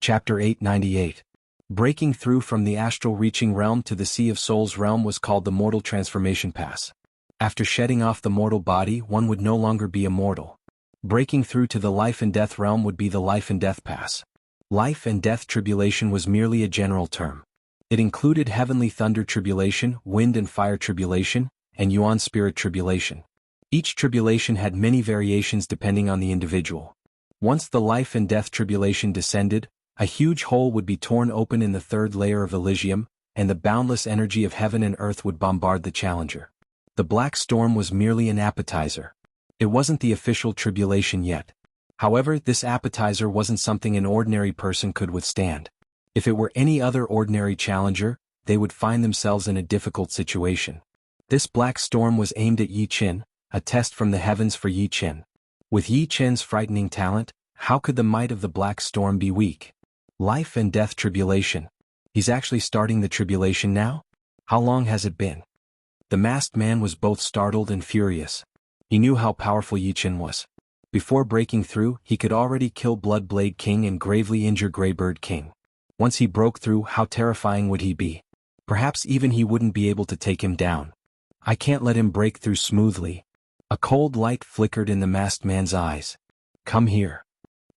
Chapter 898. Breaking through from the astral-reaching realm to the Sea of Souls realm was called the Mortal Transformation Pass. After shedding off the mortal body, one would no longer be immortal. Breaking through to the Life and Death realm would be the Life and Death Pass. Life and Death Tribulation was merely a general term. It included Heavenly Thunder Tribulation, Wind and Fire Tribulation, and Yuan Spirit Tribulation. Each tribulation had many variations depending on the individual. Once the Life and Death Tribulation descended, a huge hole would be torn open in the third layer of Elysium, and the boundless energy of heaven and earth would bombard the challenger. The Black Storm was merely an appetizer. It wasn't the official tribulation yet. However, this appetizer wasn't something an ordinary person could withstand. If it were any other ordinary challenger, they would find themselves in a difficult situation. This Black Storm was aimed at Yi Qin, a test from the heavens for Yi Qin. With Yi Qin's frightening talent, how could the might of the Black Storm be weak? Life and Death Tribulation. He's actually starting the tribulation now? How long has it been? The masked man was both startled and furious. He knew how powerful Yi Qin was. Before breaking through, he could already kill Bloodblade King and gravely injure Greybird King. Once he broke through, how terrifying would he be? Perhaps even he wouldn't be able to take him down. I can't let him break through smoothly. A cold light flickered in the masked man's eyes. Come here.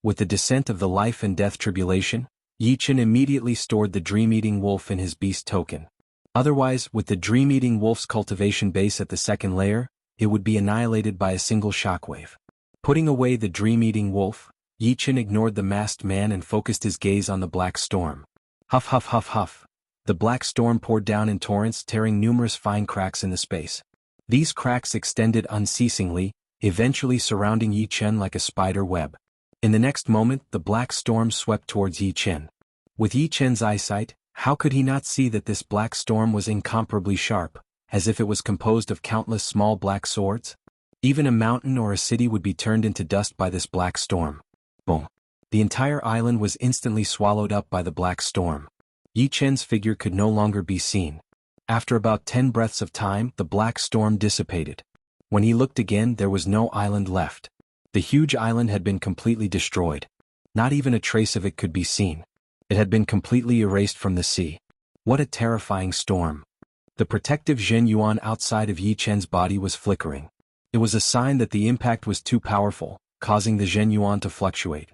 With the descent of the Life and Death Tribulation, Yi Qin immediately stored the Dream-Eating Wolf in his beast token. Otherwise, with the Dream-Eating Wolf's cultivation base at the second layer, it would be annihilated by a single shockwave. Putting away the Dream-Eating Wolf, Yi Qin ignored the masked man and focused his gaze on the Black Storm. Huff huff huff huff. The Black Storm poured down in torrents, tearing numerous fine cracks in the space. These cracks extended unceasingly, eventually surrounding Yi Qin like a spider web. In the next moment, the Black Storm swept towards Yi Qin. With Yi Qin's eyesight, how could he not see that this Black Storm was incomparably sharp, as if it was composed of countless small black swords? Even a mountain or a city would be turned into dust by this Black Storm. Boom. The entire island was instantly swallowed up by the Black Storm. Yi Qin's figure could no longer be seen. After about 10 breaths of time, the Black Storm dissipated. When he looked again, there was no island left. The huge island had been completely destroyed. Not even a trace of it could be seen. It had been completely erased from the sea. What a terrifying storm. The protective Zhen Yuan outside of Yi Qin's body was flickering. It was a sign that the impact was too powerful, causing the Zhen Yuan to fluctuate.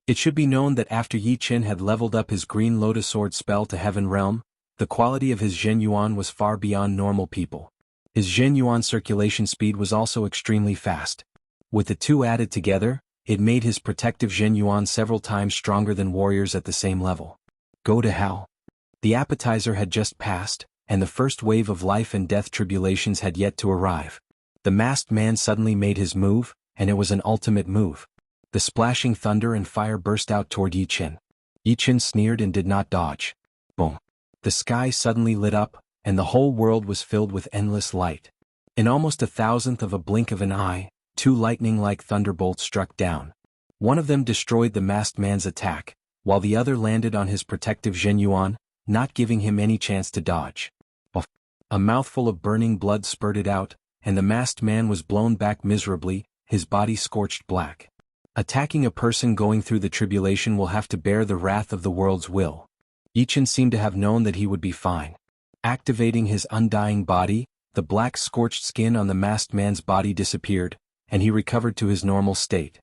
It should be known that after Yi Qin had leveled up his Green Lotus Sword spell to Heaven Realm, the quality of his Zhen Yuan was far beyond normal people. His Zhen Yuan circulation speed was also extremely fast. With the two added together, it made his protective Zhen Yuan several times stronger than warriors at the same level. Go to hell. The appetizer had just passed, and the first wave of Life and Death Tribulations had yet to arrive. The masked man suddenly made his move, and it was an ultimate move. The splashing thunder and fire burst out toward Yi Qin. Yi Qin sneered and did not dodge. Boom. The sky suddenly lit up, and the whole world was filled with endless light. In almost a thousandth of a blink of an eye, 2 lightning-like thunderbolts struck down. One of them destroyed the masked man's attack, while the other landed on his protective Zhen Yuan, not giving him any chance to dodge. A mouthful of burning blood spurted out, and the masked man was blown back miserably, his body scorched black. Attacking a person going through the tribulation will have to bear the wrath of the world's will. Yi Qin seemed to have known that he would be fine. Activating his undying body, the black scorched skin on the masked man's body disappeared, and he recovered to his normal state.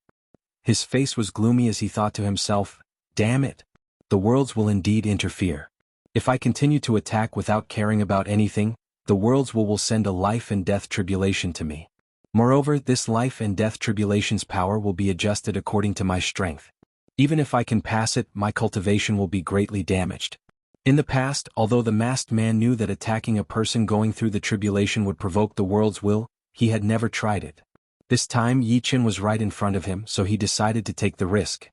His face was gloomy as he thought to himself, damn it. The worlds will indeed interfere. If I continue to attack without caring about anything, the worlds will send a Life and Death Tribulation to me. Moreover, this Life and Death Tribulation's power will be adjusted according to my strength. Even if I can pass it, my cultivation will be greatly damaged. In the past, although the masked man knew that attacking a person going through the tribulation would provoke the world's will, he had never tried it. This time Yi Qin was right in front of him, so he decided to take the risk.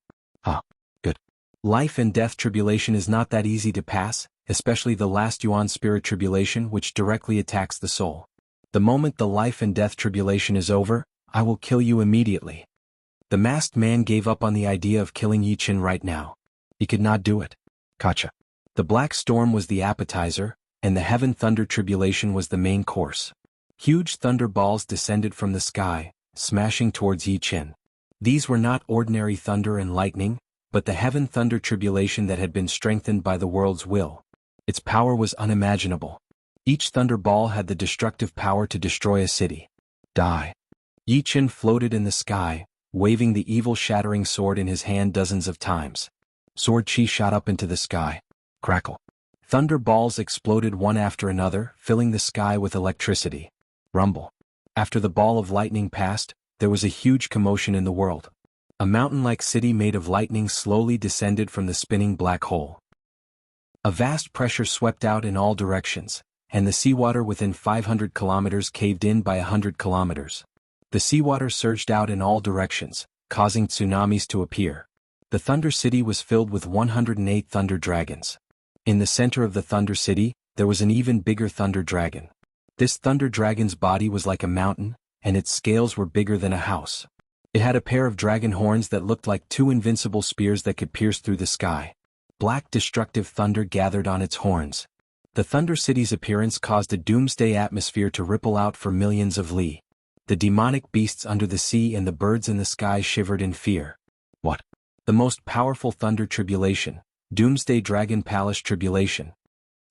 Good. Life and Death Tribulation is not that easy to pass, especially the last Yuan Spirit Tribulation, which directly attacks the soul. The moment the Life and Death Tribulation is over, I will kill you immediately. The masked man gave up on the idea of killing Yi Qin right now. He could not do it. Gotcha. The Black Storm was the appetizer, and the Heaven Thunder Tribulation was the main course. Huge thunder balls descended from the sky, smashing towards Yi Qin. These were not ordinary thunder and lightning, but the heaven thunder tribulation that had been strengthened by the world's will. Its power was unimaginable. Each thunderball had the destructive power to destroy a city. Die. Yi Chen floated in the sky, waving the evil shattering sword in his hand dozens of times. Sword chi shot up into the sky. Crackle. Thunder balls exploded one after another, filling the sky with electricity. Rumble. After the ball of lightning passed, there was a huge commotion in the world. A mountain-like city made of lightning slowly descended from the spinning black hole. A vast pressure swept out in all directions, and the seawater within 500 kilometers caved in by 100 kilometers. The seawater surged out in all directions, causing tsunamis to appear. The Thunder City was filled with 108 thunder dragons. In the center of the Thunder City, there was an even bigger thunder dragon. This thunder dragon's body was like a mountain, and its scales were bigger than a house. It had a pair of dragon horns that looked like two invincible spears that could pierce through the sky. Black destructive thunder gathered on its horns. The Thunder City's appearance caused a doomsday atmosphere to ripple out for millions of li. The demonic beasts under the sea and the birds in the sky shivered in fear. What? The most powerful thunder tribulation, Doomsday Dragon Palace tribulation.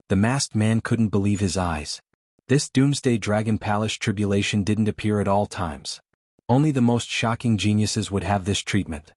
The masked man couldn't believe his eyes. This Doomsday Dragon Palace tribulation didn't appear at all times. Only the most shocking geniuses would have this treatment.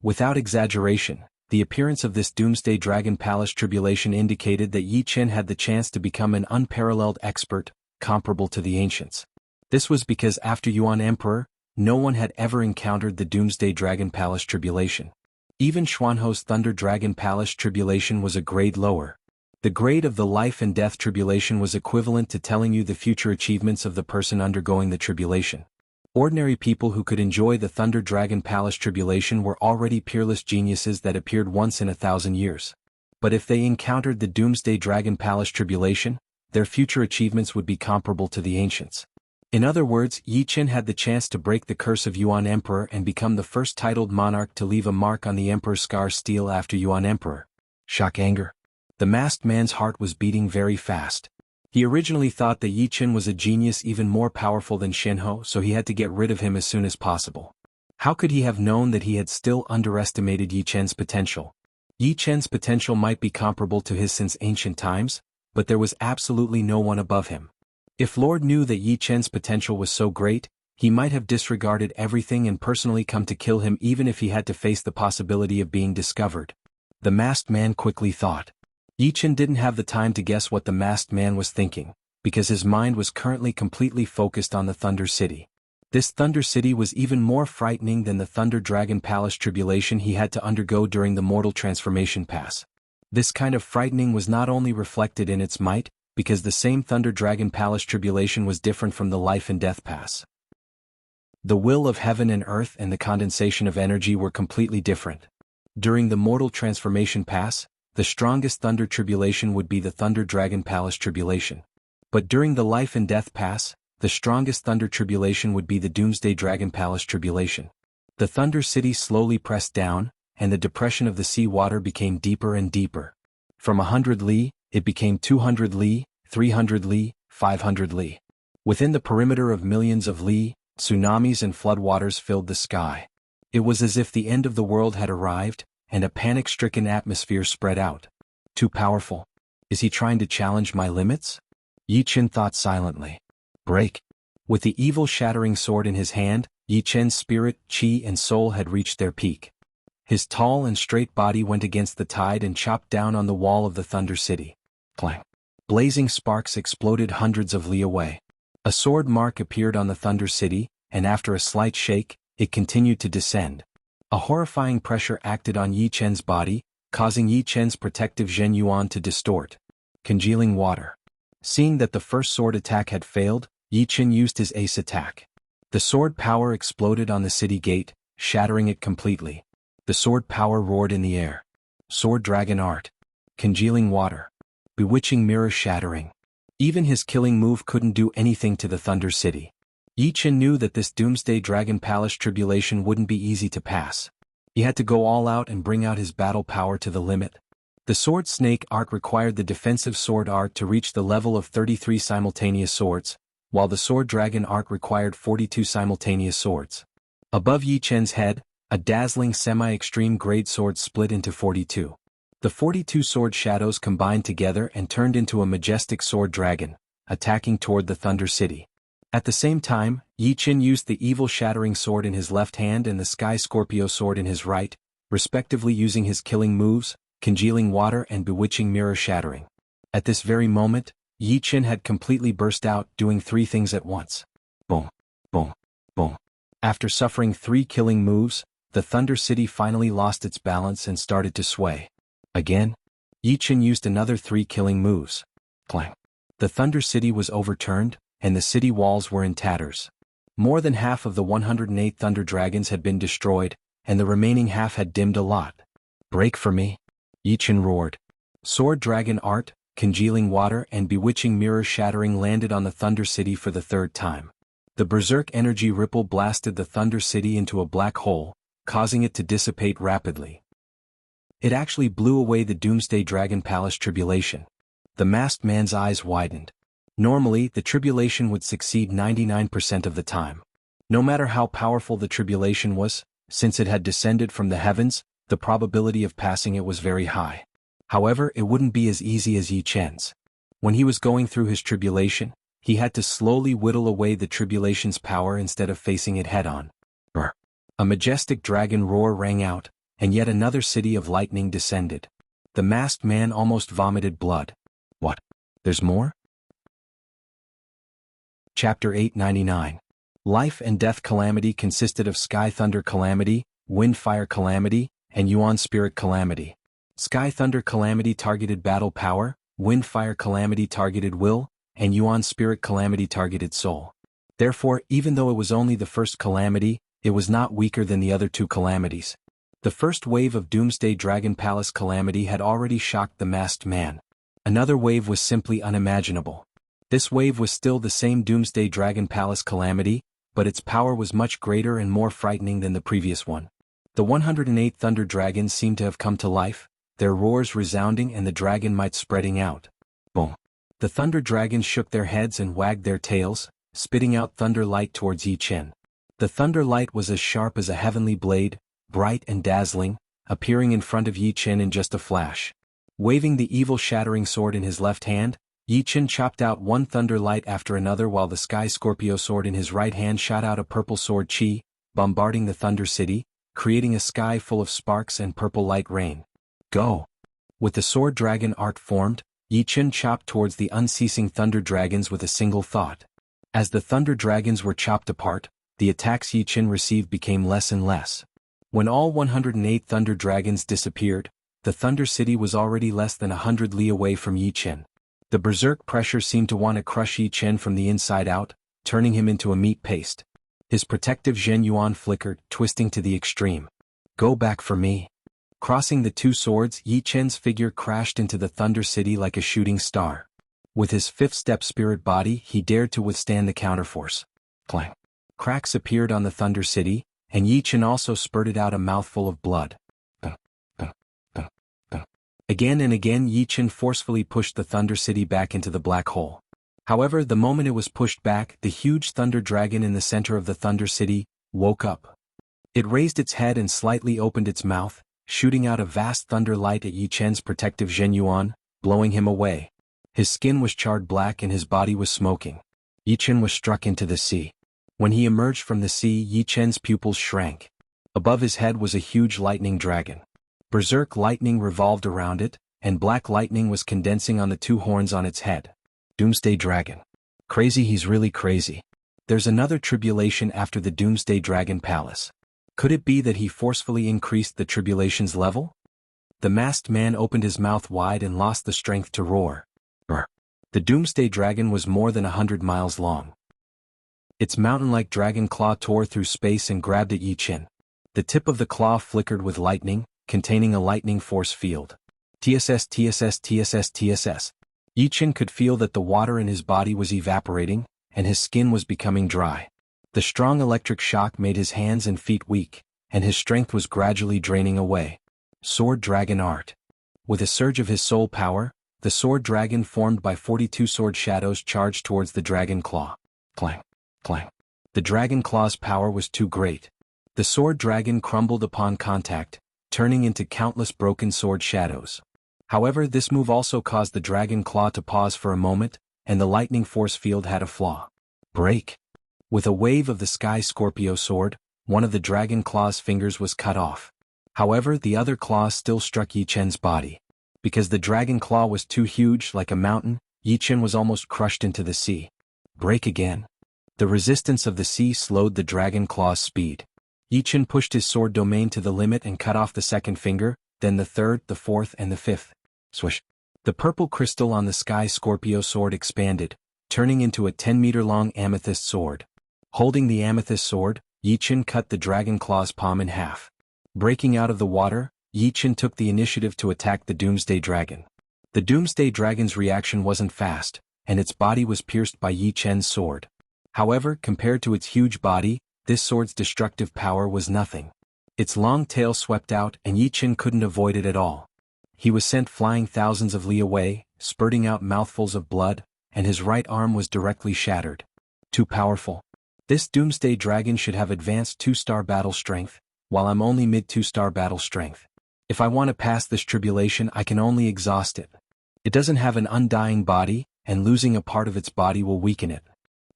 Without exaggeration, the appearance of this Doomsday Dragon Palace tribulation indicated that Yi Chen had the chance to become an unparalleled expert, comparable to the ancients. This was because after Yuan Emperor, no one had ever encountered the Doomsday Dragon Palace tribulation. Even Xuanho's Thunder Dragon Palace tribulation was a grade lower. The grade of the life and death tribulation was equivalent to telling you the future achievements of the person undergoing the tribulation. Ordinary people who could enjoy the Thunder Dragon Palace tribulation were already peerless geniuses that appeared once in 1,000 years. But if they encountered the Doomsday Dragon Palace tribulation, their future achievements would be comparable to the ancients. In other words, Yi Chen had the chance to break the curse of Yuan Emperor and become the first titled monarch to leave a mark on the Emperor's scar stele after Yuan Emperor. Shock anger. The masked man's heart was beating very fast. He originally thought that Yi Chen was a genius even more powerful than Xianhu, so he had to get rid of him as soon as possible. How could he have known that he had still underestimated Yi Chen's potential? Yi Chen's potential might be comparable to his since ancient times, but there was absolutely no one above him. If Lord knew that Yi Chen's potential was so great, he might have disregarded everything and personally come to kill him even if he had to face the possibility of being discovered. The masked man quickly thought. Yi Chen didn't have the time to guess what the masked man was thinking, because his mind was currently completely focused on the Thunder City. This Thunder City was even more frightening than the Thunder Dragon Palace tribulation he had to undergo during the Mortal Transformation Pass. This kind of frightening was not only reflected in its might, because the same Thunder Dragon Palace tribulation was different from the Life and Death Pass. The will of heaven and earth and the condensation of energy were completely different. During the Mortal Transformation Pass, the strongest Thunder tribulation would be the Thunder Dragon Palace tribulation. But during the Life and Death Pass, the strongest Thunder tribulation would be the Doomsday Dragon Palace tribulation. The Thunder City slowly pressed down, and the depression of the sea water became deeper and deeper. From 100 li, it became 200 li, 300 li, 500 li. Within the perimeter of millions of li, tsunamis and floodwaters filled the sky. It was as if the end of the world had arrived, and a panic-stricken atmosphere spread out. Too powerful? Is he trying to challenge my limits? Yi Chen thought silently. Break. With the evil shattering sword in his hand, Yi Chen's spirit, chi and soul had reached their peak. His tall and straight body went against the tide and chopped down on the wall of the Thunder City. Clang. Blazing sparks exploded hundreds of li away. A sword mark appeared on the Thunder City, and after a slight shake, it continued to descend. A horrifying pressure acted on Yi Chen's body, causing Yi Chen's protective Zhen Yuan to distort. Congealing water. Seeing that the first sword attack had failed, Yi Chen used his ace attack. The sword power exploded on the city gate, shattering it completely. The sword power roared in the air. Sword Dragon Art. Congealing water. Bewitching mirror shattering. Even his killing move couldn't do anything to the Thunder City. Yi Chen knew that this Doomsday Dragon Palace tribulation wouldn't be easy to pass. He had to go all out and bring out his battle power to the limit. The Sword Snake Art required the defensive sword art to reach the level of 33 simultaneous swords, while the Sword Dragon Art required 42 simultaneous swords. Above Yi Chen's head, A dazzling semi-extreme grade sword split into 42. The 42 sword shadows combined together and turned into a majestic sword dragon, attacking toward the Thunder City. At the same time, Yi Qin used the evil shattering sword in his left hand and the Sky Scorpio sword in his right, respectively using his killing moves, congealing water and bewitching mirror shattering. At this very moment, Yi Qin had completely burst out, doing three things at once. Boom, boom, boom. After suffering three killing moves, the Thunder City finally lost its balance and started to sway. Again, Yi Qin used another three killing moves. Clang. The Thunder City was overturned, and the city walls were in tatters. More than half of the 108 Thunder Dragons had been destroyed, and the remaining half had dimmed a lot. Break for me! Yi Qin roared. Sword Dragon Art, Congealing Water and Bewitching Mirror Shattering landed on the Thunder City for the third time. The Berserk Energy Ripple blasted the Thunder City into a black hole, causing it to dissipate rapidly. It actually blew away the Doomsday Dragon Palace Tribulation. The masked man's eyes widened. Normally, the tribulation would succeed 99% of the time. No matter how powerful the tribulation was, since it had descended from the heavens, the probability of passing it was very high. However, it wouldn't be as easy as Yi Qin's. When he was going through his tribulation, he had to slowly whittle away the tribulation's power instead of facing it head-on. Brr. A majestic dragon roar rang out, and yet another city of lightning descended. The masked man almost vomited blood. What? There's more? Chapter 899. Life and Death Calamity consisted of Sky Thunder Calamity, Wind Fire Calamity, and Yuan Spirit Calamity. Sky Thunder Calamity targeted battle power, Wind Fire Calamity targeted will, and Yuan Spirit Calamity targeted soul. Therefore, even though it was only the first calamity, it was not weaker than the other two calamities. The first wave of Doomsday Dragon Palace Calamity had already shocked the masked man. Another wave was simply unimaginable. This wave was still the same Doomsday Dragon Palace Calamity, but its power was much greater and more frightening than the previous one. The 108 Thunder Dragons seemed to have come to life, their roars resounding and the dragon might spreading out. Boom. The Thunder Dragons shook their heads and wagged their tails, spitting out thunder light towards Yi Qin. The thunder light was as sharp as a heavenly blade, bright and dazzling, appearing in front of Yi Qin in just a flash. Waving the evil shattering sword in his left hand, Yi Qin chopped out one thunder light after another while the Sky Scorpio sword in his right hand shot out a purple sword chi, bombarding the Thunder City, creating a sky full of sparks and purple light rain. Go! With the sword dragon art formed, Yi Qin chopped towards the unceasing Thunder Dragons with a single thought. As the Thunder Dragons were chopped apart, the attacks Yi Qin received became less and less. When all 108 Thunder Dragons disappeared, the Thunder City was already less than 100 li away from Yi Qin. The berserk pressure seemed to want to crush Yi Qin from the inside out, turning him into a meat paste. His protective Zhen Yuan flickered, twisting to the extreme. Go back for me. Crossing the two swords, Yi Qin's figure crashed into the Thunder City like a shooting star. With his fifth step spirit body, he dared to withstand the counterforce. Clang. Cracks appeared on the Thunder City, and Yi Qin also spurted out a mouthful of blood. Again and again Yi Qin forcefully pushed the Thunder City back into the black hole. However, the moment it was pushed back, the huge Thunder Dragon in the center of the Thunder City woke up. It raised its head and slightly opened its mouth, shooting out a vast thunder light at Yi Qin's protective Zhen Yuan, blowing him away. His skin was charred black and his body was smoking. Yi Qin was struck into the sea. When he emerged from the sea, Yi Qin's pupils shrank. Above his head was a huge lightning dragon. Berserk lightning revolved around it, and black lightning was condensing on the two horns on its head. Doomsday Dragon. Crazy, he's really crazy. There's another tribulation after the Doomsday Dragon Palace. Could it be that he forcefully increased the tribulation's level? The masked man opened his mouth wide and lost the strength to roar. Brr. The Doomsday Dragon was more than 100 miles long. Its mountain-like dragon claw tore through space and grabbed at Yi Qin. The tip of the claw flickered with lightning, containing a lightning force field. TSS TSS TSS TSS. Yi Qin could feel that the water in his body was evaporating, and his skin was becoming dry. The strong electric shock made his hands and feet weak, and his strength was gradually draining away. Sword Dragon Art. With a surge of his soul power, the sword dragon formed by 42 sword shadows charged towards the dragon claw. Clang, clang. The dragon claw's power was too great. The sword dragon crumbled upon contact, turning into countless broken sword shadows. However, this move also caused the dragon claw to pause for a moment, and the lightning force field had a flaw. Break! With a wave of the sky Scorpio sword, one of the dragon claw's fingers was cut off. However, the other claw still struck Yi Chen's body. Because the dragon claw was too huge, like a mountain, Yi Chen was almost crushed into the sea. Break again. The resistance of the sea slowed the dragon claw's speed. Yi Chen pushed his sword domain to the limit and cut off the second finger, then the third, the fourth, and the fifth. Swish! The purple crystal on the sky Scorpio sword expanded, turning into a 10-meter-long amethyst sword. Holding the amethyst sword, Yi Chen cut the dragon claw's palm in half. Breaking out of the water, Yi Chen took the initiative to attack the Doomsday Dragon. The Doomsday Dragon's reaction wasn't fast, and its body was pierced by Yi Chen's sword. However, compared to its huge body, this sword's destructive power was nothing. Its long tail swept out and Yi Chen couldn't avoid it at all. He was sent flying thousands of li away, spurting out mouthfuls of blood, and his right arm was directly shattered. Too powerful. This Doomsday Dragon should have advanced 2-star battle strength, while I'm only mid 2-star battle strength. If I want to pass this tribulation, I can only exhaust it. It doesn't have an undying body, and losing a part of its body will weaken it.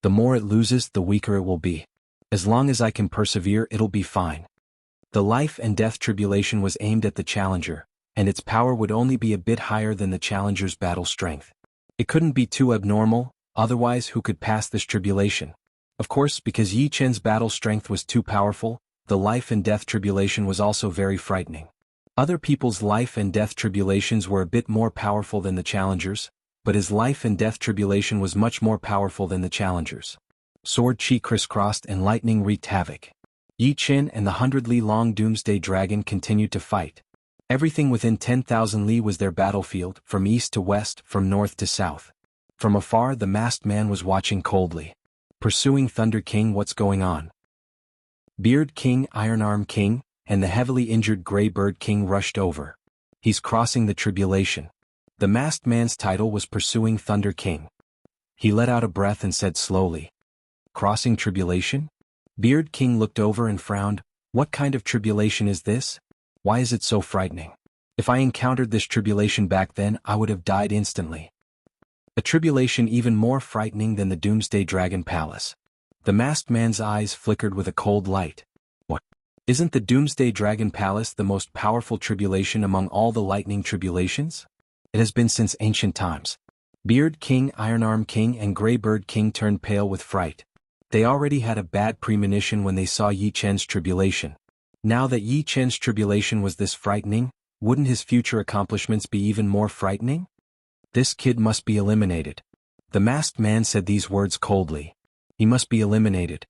The more it loses, the weaker it will be. As long as I can persevere, it'll be fine. The life and death tribulation was aimed at the challenger, and its power would only be a bit higher than the challenger's battle strength. It couldn't be too abnormal, otherwise who could pass this tribulation? Of course, because Yi Chen's battle strength was too powerful, the life and death tribulation was also very frightening. Other people's life and death tribulations were a bit more powerful than the challenger's, but his life and death tribulation was much more powerful than the challenger's. Sword chi crisscrossed and lightning wreaked havoc. Yi Chen and the 100-li-long Doomsday Dragon continued to fight. Everything within 10,000 li was their battlefield, from east to west, from north to south. From afar, the masked man was watching coldly. Pursuing Thunder King, what's going on? Beard King, Iron Arm King, and the heavily injured Grey Bird King rushed over. He's crossing the tribulation. The masked man's title was Pursuing Thunder King. He let out a breath and said slowly, "Crossing tribulation?" Beard King looked over and frowned. What kind of tribulation is this? Why is it so frightening? If I encountered this tribulation back then, I would have died instantly. A tribulation even more frightening than the Doomsday Dragon Palace. The masked man's eyes flickered with a cold light. What? Isn't the Doomsday Dragon Palace the most powerful tribulation among all the lightning tribulations? It has been since ancient times. Beard King, Iron Arm King, and Grey Bird King turned pale with fright. They already had a bad premonition when they saw Yi Chen's tribulation. Now that Yi Chen's tribulation was this frightening, wouldn't his future accomplishments be even more frightening? This kid must be eliminated. The masked man said these words coldly. He must be eliminated.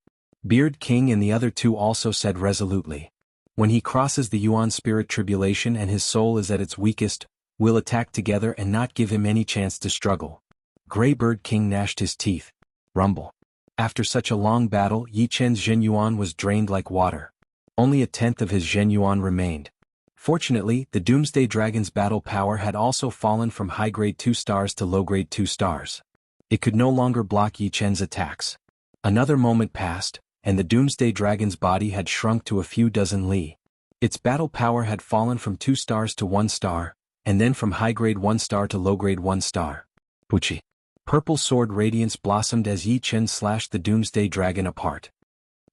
Beard King and the other two also said resolutely. When he crosses the Yuan spirit tribulation and his soul is at its weakest, we'll attack together and not give him any chance to struggle. Grey Bird King gnashed his teeth. Rumble. After such a long battle, Yi Chen's Zhen Yuan was drained like water. Only a tenth of his Zhen Yuan remained. Fortunately, the Doomsday Dragon's battle power had also fallen from high-grade 2 stars to low-grade 2 stars. It could no longer block Yi Chen's attacks. Another moment passed, and the Doomsday Dragon's body had shrunk to a few dozen li. Its battle power had fallen from 2 stars to 1 star, and then from high-grade 1 star to low-grade 1 star. Puchi. Purple sword radiance blossomed as Yi Chen slashed the Doomsday Dragon apart.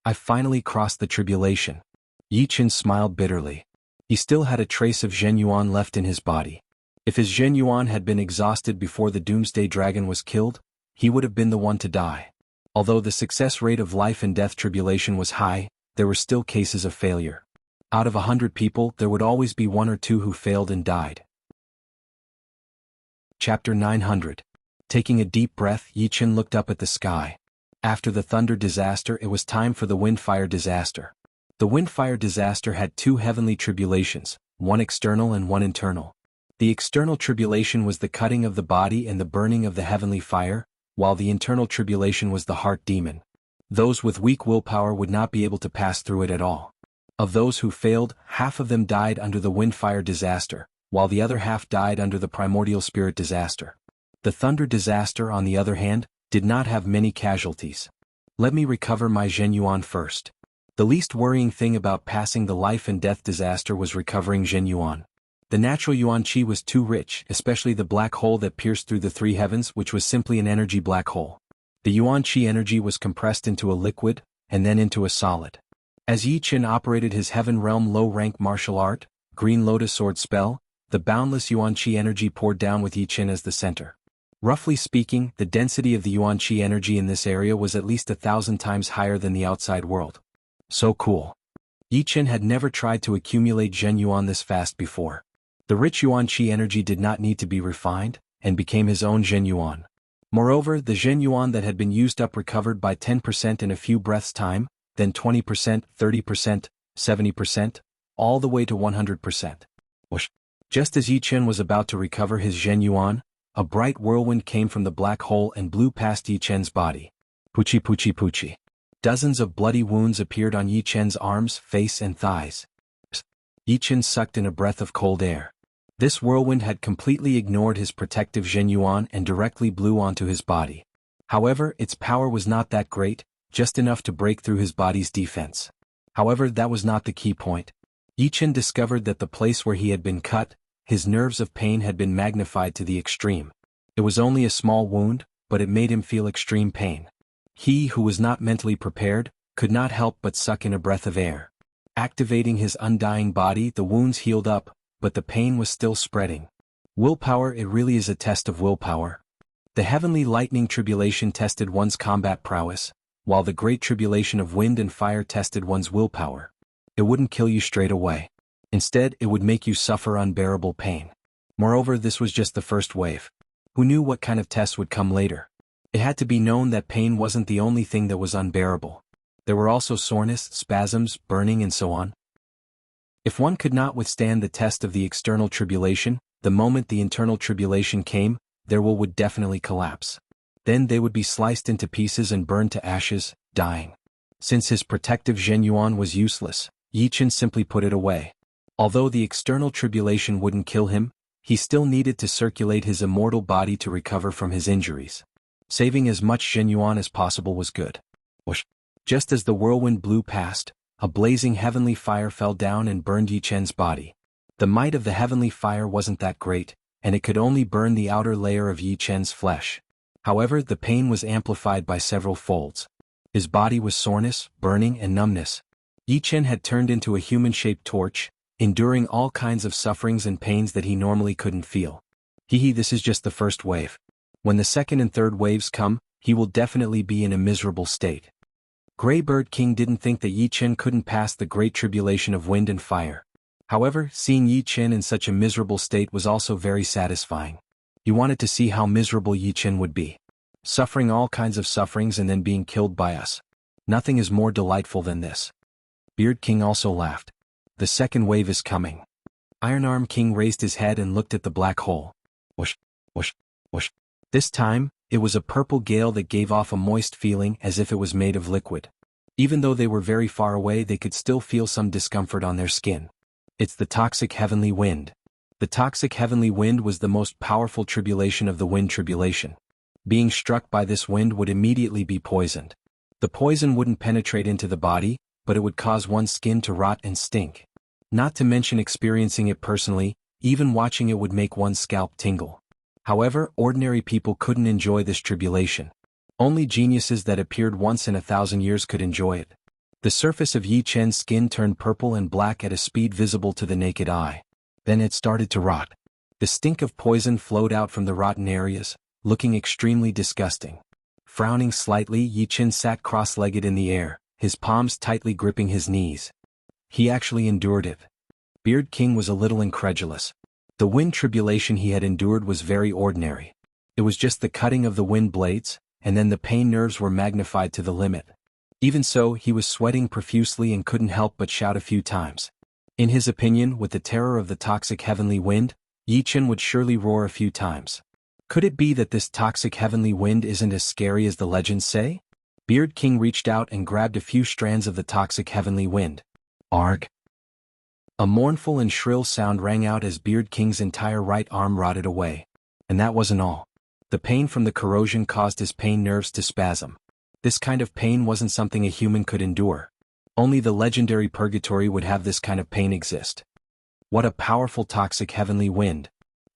I finally crossed the tribulation. Yi Chen smiled bitterly. He still had a trace of Zhen Yuan left in his body. If his Zhen Yuan had been exhausted before the Doomsday Dragon was killed, he would have been the one to die. Although the success rate of life and death tribulation was high, there were still cases of failure. Out of 100 people, there would always be 1 or 2 who failed and died. Chapter 900. Taking a deep breath, Yi Chen looked up at the sky. After the thunder disaster, it was time for the windfire disaster. The windfire disaster had 2 heavenly tribulations, one external and one internal. The external tribulation was the cutting of the body and the burning of the heavenly fire, while the internal tribulation was the heart demon. Those with weak willpower would not be able to pass through it at all. Of those who failed, half of them died under the windfire disaster, while the other half died under the primordial spirit disaster. The thunder disaster, on the other hand, did not have many casualties. Let me recover my Zhen Yuan first. The least worrying thing about passing the life and death disaster was recovering Zhen Yuan. The natural Yuan Qi was too rich, especially the black hole that pierced through the three heavens, which was simply an energy black hole. The Yuan Qi energy was compressed into a liquid, and then into a solid. As Yi Qin operated his Heaven Realm low-rank martial art, Green Lotus Sword spell, the boundless Yuan Qi energy poured down with Yi Qin as the center. Roughly speaking, the density of the Yuan Qi energy in this area was at least 1,000 times higher than the outside world. So cool. Yi Qin had never tried to accumulate Zhen Yuan this fast before. The rich Yuan Qi energy did not need to be refined, and became his own Zhen Yuan. Moreover, the Zhen Yuan that had been used up recovered by 10% in a few breaths' time, then 20%, 30%, 70%, all the way to 100%. Whoosh. Just as Yi Qin was about to recover his Zhen Yuan, a bright whirlwind came from the black hole and blew past Yi Qin's body. Poochie poochie poochie. Dozens of bloody wounds appeared on Yi Qin's arms, face and thighs. Yi Qin sucked in a breath of cold air. This whirlwind had completely ignored his protective Zhen Yuan and directly blew onto his body. However, its power was not that great, just enough to break through his body's defense. However, that was not the key point. Yi Qin discovered that the place where he had been cut, his nerves of pain had been magnified to the extreme. It was only a small wound, but it made him feel extreme pain. He, who was not mentally prepared, could not help but suck in a breath of air. Activating his undying body, the wounds healed up, but the pain was still spreading. Willpower, it really is a test of willpower. The heavenly lightning tribulation tested one's combat prowess, while the great tribulation of wind and fire tested one's willpower. It wouldn't kill you straight away. Instead, it would make you suffer unbearable pain. Moreover, this was just the first wave. Who knew what kind of tests would come later? It had to be known that pain wasn't the only thing that was unbearable. There were also soreness, spasms, burning and so on. If one could not withstand the test of the external tribulation, the moment the internal tribulation came, their will would definitely collapse. Then they would be sliced into pieces and burned to ashes, dying. Since his protective Zhen Yuan was useless, Yi Qin simply put it away. Although the external tribulation wouldn't kill him, he still needed to circulate his immortal body to recover from his injuries. Saving as much Zhen Yuan as possible was good. Whoosh. Just as the whirlwind blew past, a blazing heavenly fire fell down and burned Yi Qin's body. The might of the heavenly fire wasn't that great, and it could only burn the outer layer of Yi Qin's flesh. However, the pain was amplified by several folds. His body was soreness, burning and numbness. Yi Qin had turned into a human-shaped torch, enduring all kinds of sufferings and pains that he normally couldn't feel. This is just the first wave. When the second and third waves come, he will definitely be in a miserable state. Greybird King didn't think that Yi Qin couldn't pass the great tribulation of wind and fire. However, seeing Yi Qin in such a miserable state was also very satisfying. He wanted to see how miserable Yi Qin would be. Suffering all kinds of sufferings and then being killed by us. Nothing is more delightful than this. Beard King also laughed. The second wave is coming. Ironarm King raised his head and looked at the black hole. Whoosh, whoosh, whoosh. This time, it was a purple gale that gave off a moist feeling as if it was made of liquid. Even though they were very far away, they could still feel some discomfort on their skin. It's the toxic heavenly wind. The toxic heavenly wind was the most powerful tribulation of the wind tribulation. Being struck by this wind would immediately be poisoned. The poison wouldn't penetrate into the body, but it would cause one's skin to rot and stink. Not to mention experiencing it personally, even watching it would make one's scalp tingle. However, ordinary people couldn't enjoy this tribulation. Only geniuses that appeared once in 1,000 years could enjoy it. The surface of Yi Qin's skin turned purple and black at a speed visible to the naked eye. Then it started to rot. The stink of poison flowed out from the rotten areas, looking extremely disgusting. Frowning slightly, Yi Qin sat cross-legged in the air, his palms tightly gripping his knees. He actually endured it. Beard King was a little incredulous. The wind tribulation he had endured was very ordinary. It was just the cutting of the wind blades, and then the pain nerves were magnified to the limit. Even so, he was sweating profusely and couldn't help but shout a few times. In his opinion, with the terror of the toxic heavenly wind, Yi Qin would surely roar a few times. Could it be that this toxic heavenly wind isn't as scary as the legends say? Beard King reached out and grabbed a few strands of the toxic heavenly wind. Arg! A mournful and shrill sound rang out as Beard King's entire right arm rotted away. And that wasn't all. The pain from the corrosion caused his pain nerves to spasm. This kind of pain wasn't something a human could endure. Only the legendary purgatory would have this kind of pain exist. What a powerful toxic heavenly wind.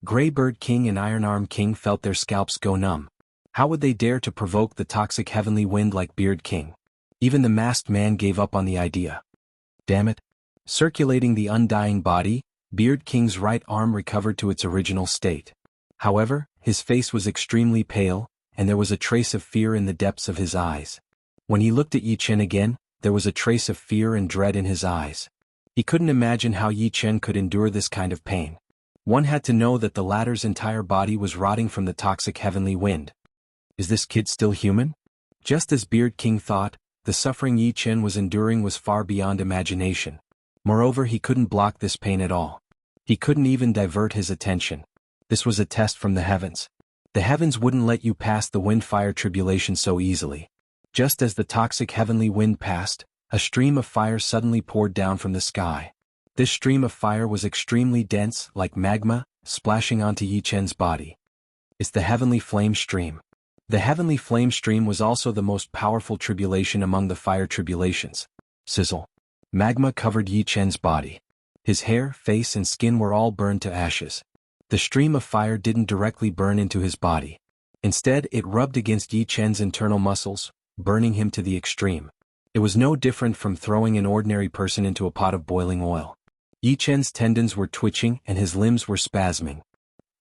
Greybird King and Ironarm King felt their scalps go numb. How would they dare to provoke the toxic heavenly wind like Beard King? Even the masked man gave up on the idea. Damn it. Circulating the undying body, Beard King's right arm recovered to its original state. However, his face was extremely pale, and there was a trace of fear in the depths of his eyes. When he looked at Yi Chen again, there was a trace of fear and dread in his eyes. He couldn't imagine how Yi Chen could endure this kind of pain. One had to know that the latter's entire body was rotting from the toxic heavenly wind. Is this kid still human? Just as Beard King thought, the suffering Yi Chen was enduring was far beyond imagination. Moreover, he couldn't block this pain at all. He couldn't even divert his attention. This was a test from the heavens. The heavens wouldn't let you pass the wind-fire tribulation so easily. Just as the toxic heavenly wind passed, a stream of fire suddenly poured down from the sky. This stream of fire was extremely dense, like magma, splashing onto Yi Chen's body. It's the heavenly flame stream. The heavenly flame stream was also the most powerful tribulation among the fire tribulations. Sizzle. Magma covered Yi Chen's body. His hair, face and skin were all burned to ashes. The stream of fire didn't directly burn into his body. Instead, it rubbed against Yi Chen's internal muscles, burning him to the extreme. It was no different from throwing an ordinary person into a pot of boiling oil. Yi Chen's tendons were twitching and his limbs were spasming.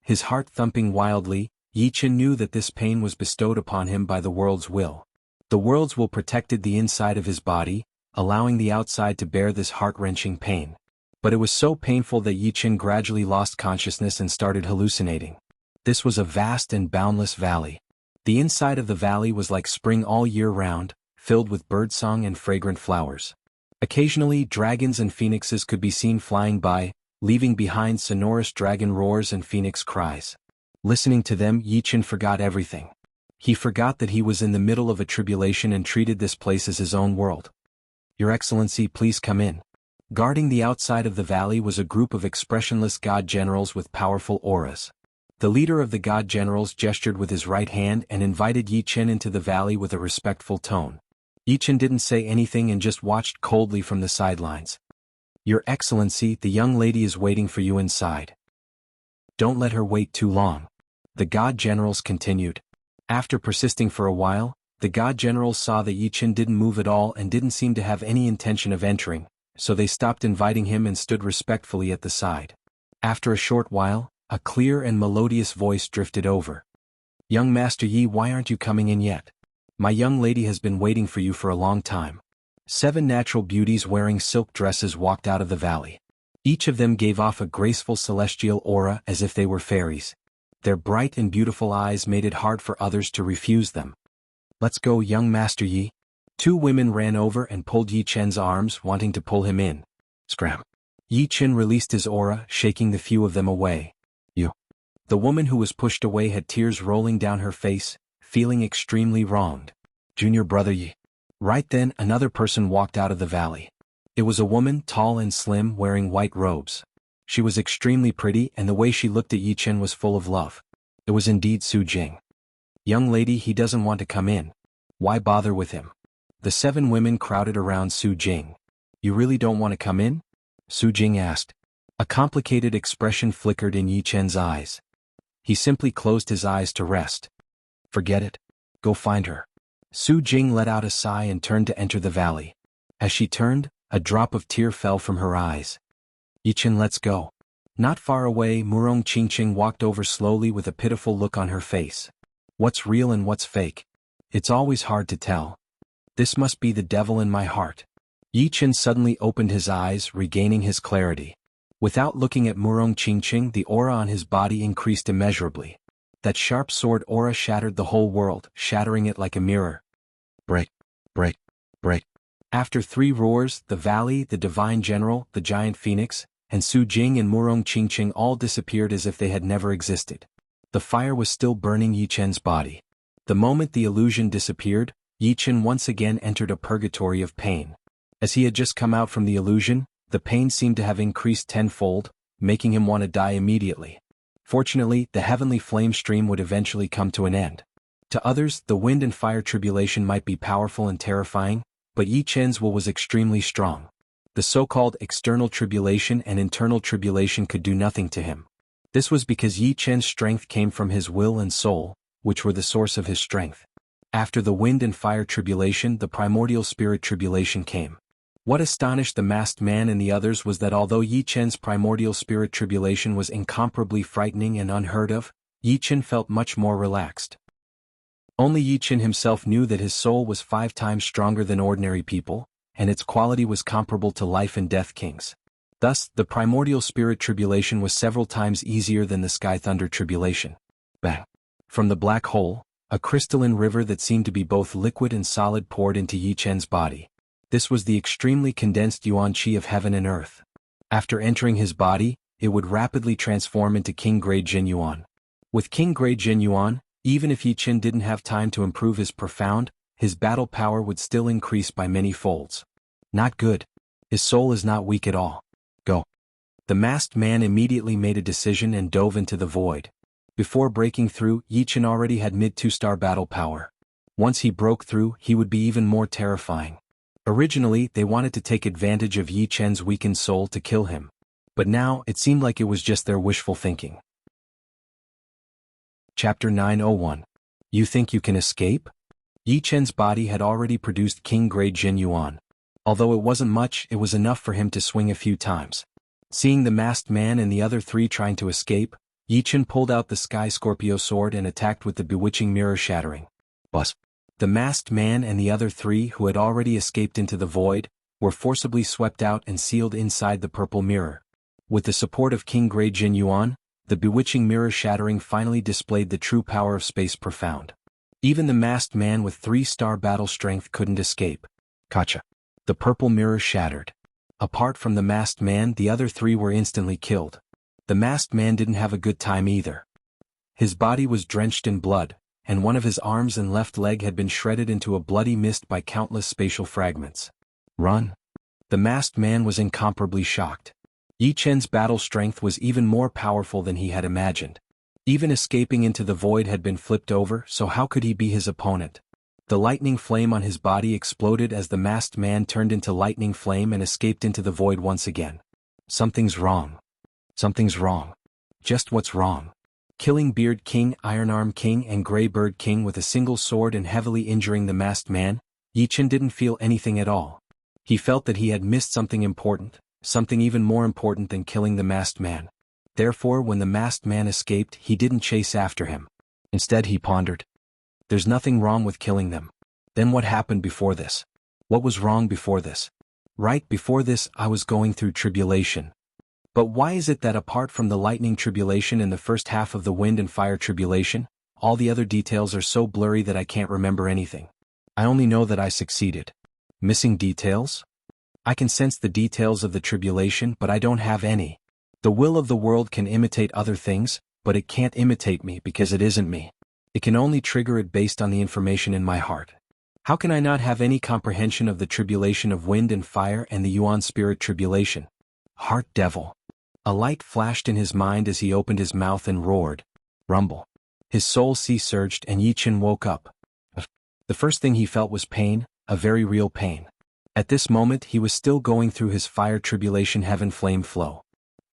His heart thumping wildly, Yi Chen knew that this pain was bestowed upon him by the world's will. The world's will protected the inside of his body, allowing the outside to bear this heart-wrenching pain. But it was so painful that Yi Chen gradually lost consciousness and started hallucinating. This was a vast and boundless valley. The inside of the valley was like spring all year round, filled with birdsong and fragrant flowers. Occasionally, dragons and phoenixes could be seen flying by, leaving behind sonorous dragon roars and phoenix cries. Listening to them, Yi Chen forgot everything. He forgot that he was in the middle of a tribulation and treated this place as his own world. Your Excellency, please come in. Guarding the outside of the valley was a group of expressionless god generals with powerful auras. The leader of the god generals gestured with his right hand and invited Yi Chen into the valley with a respectful tone. Yi Chen didn't say anything and just watched coldly from the sidelines. Your Excellency, the young lady is waiting for you inside. Don't let her wait too long. The god generals continued. After persisting for a while, the god generals saw that Yi Chen didn't move at all and didn't seem to have any intention of entering, so they stopped inviting him and stood respectfully at the side. After a short while, a clear and melodious voice drifted over. Young Master Yi, why aren't you coming in yet? My young lady has been waiting for you for a long time. 7 natural beauties wearing silk dresses walked out of the valley. Each of them gave off a graceful celestial aura as if they were fairies. Their bright and beautiful eyes made it hard for others to refuse them. Let's go, young Master Yi. 2 women ran over and pulled Yi Chen's arms, wanting to pull him in. Scram. Yi Chen released his aura, shaking the few of them away. You. The woman who was pushed away had tears rolling down her face, feeling extremely wronged. Junior brother Yi. Right then, another person walked out of the valley. It was a woman, tall and slim, wearing white robes. She was extremely pretty, and the way she looked at Yi Chen was full of love. It was indeed Su Jing. Young lady, he doesn't want to come in. Why bother with him? The 7 women crowded around Su Jing. You really don't want to come in? Su Jing asked. A complicated expression flickered in Yi Chen's eyes. He simply closed his eyes to rest. Forget it. Go find her. Su Jing let out a sigh and turned to enter the valley. As she turned, a drop of tear fell from her eyes. Yi Chen, let's go. Not far away, Murong Qingqing walked over slowly with a pitiful look on her face. What's real and what's fake? It's always hard to tell. This must be the devil in my heart. Yi Chen suddenly opened his eyes, regaining his clarity. Without looking at Murong Qingqing, the aura on his body increased immeasurably. That sharp sword aura shattered the whole world, shattering it like a mirror. Break, break, break. After 3 roars, the valley, the divine general, the giant phoenix, and Su Jing and Murong Qingqing all disappeared as if they had never existed. The fire was still burning Yi Chen's body. The moment the illusion disappeared, Yi Chen once again entered a purgatory of pain. As he had just come out from the illusion, the pain seemed to have increased tenfold, making him want to die immediately. Fortunately, the heavenly flame stream would eventually come to an end. To others, the wind and fire tribulation might be powerful and terrifying, but Yi Chen's will was extremely strong. The so-called external tribulation and internal tribulation could do nothing to him. This was because Yi Chen's strength came from his will and soul, which were the source of his strength. After the wind and fire tribulation, the primordial spirit tribulation came. What astonished the masked man and the others was that although Yi Chen's primordial spirit tribulation was incomparably frightening and unheard of, Yi Chen felt much more relaxed. Only Yi Chen himself knew that his soul was 5 times stronger than ordinary people, and its quality was comparable to life and death kings. Thus, the primordial spirit tribulation was several times easier than the sky thunder tribulation. Bang! From the black hole, a crystalline river that seemed to be both liquid and solid poured into Yi Chen's body. This was the extremely condensed yuan qi of heaven and earth. After entering his body, it would rapidly transform into king-grade Jin yuan. With king-grade Jin yuan, even if Yi Chen didn't have time to improve his battle power would still increase by many folds. Not good. His soul is not weak at all. Go. The masked man immediately made a decision and dove into the void. Before breaking through, Yi Chen already had mid-2-star battle power. Once he broke through, he would be even more terrifying. Originally, they wanted to take advantage of Yi Chen's weakened soul to kill him. But now, it seemed like it was just their wishful thinking. Chapter 901. You think you can escape? Yi Chen's body had already produced king-grade Jin Yuan. Although it wasn't much, it was enough for him to swing a few times. Seeing the masked man and the other 3 trying to escape, Yi Chen pulled out the Sky Scorpio sword and attacked with the bewitching mirror shattering. Buzz. The masked man and the other 3 who had already escaped into the void, were forcibly swept out and sealed inside the purple mirror. With the support of king-grade Jin Yuan, the bewitching mirror shattering finally displayed the true power of space profound. Even the masked man with 3-star battle strength couldn't escape. Gotcha. The purple mirror shattered. Apart from the masked man, the other 3 were instantly killed. The masked man didn't have a good time either. His body was drenched in blood, and one of his arms and left leg had been shredded into a bloody mist by countless spatial fragments. Run. The masked man was incomparably shocked. Yi Chen's battle strength was even more powerful than he had imagined. Even escaping into the void had been flipped over, so how could he be his opponent? The lightning flame on his body exploded as the masked man turned into lightning flame and escaped into the void once again. Something's wrong. Something's wrong. Just what's wrong? Killing Beard King, Ironarm King and Grey Bird King with a single sword and heavily injuring the masked man, Yi Chen didn't feel anything at all. He felt that he had missed something important, something even more important than killing the masked man. Therefore, when the masked man escaped, he didn't chase after him. Instead, he pondered. There's nothing wrong with killing them. Then what happened before this? What was wrong before this? Right before this, I was going through tribulation. But why is it that apart from the lightning tribulation and the first half of the wind and fire tribulation, all the other details are so blurry that I can't remember anything? I only know that I succeeded. Missing details? I can sense the details of the tribulation, but I don't have any. The will of the world can imitate other things, but it can't imitate me because it isn't me. It can only trigger it based on the information in my heart. How can I not have any comprehension of the tribulation of wind and fire and the Yuan spirit tribulation? Heart devil. A light flashed in his mind as he opened his mouth and roared. Rumble. His soul sea-surged and Yi Chen woke up. The first thing he felt was pain, a very real pain. At this moment he was still going through his fire tribulation heaven flame flow.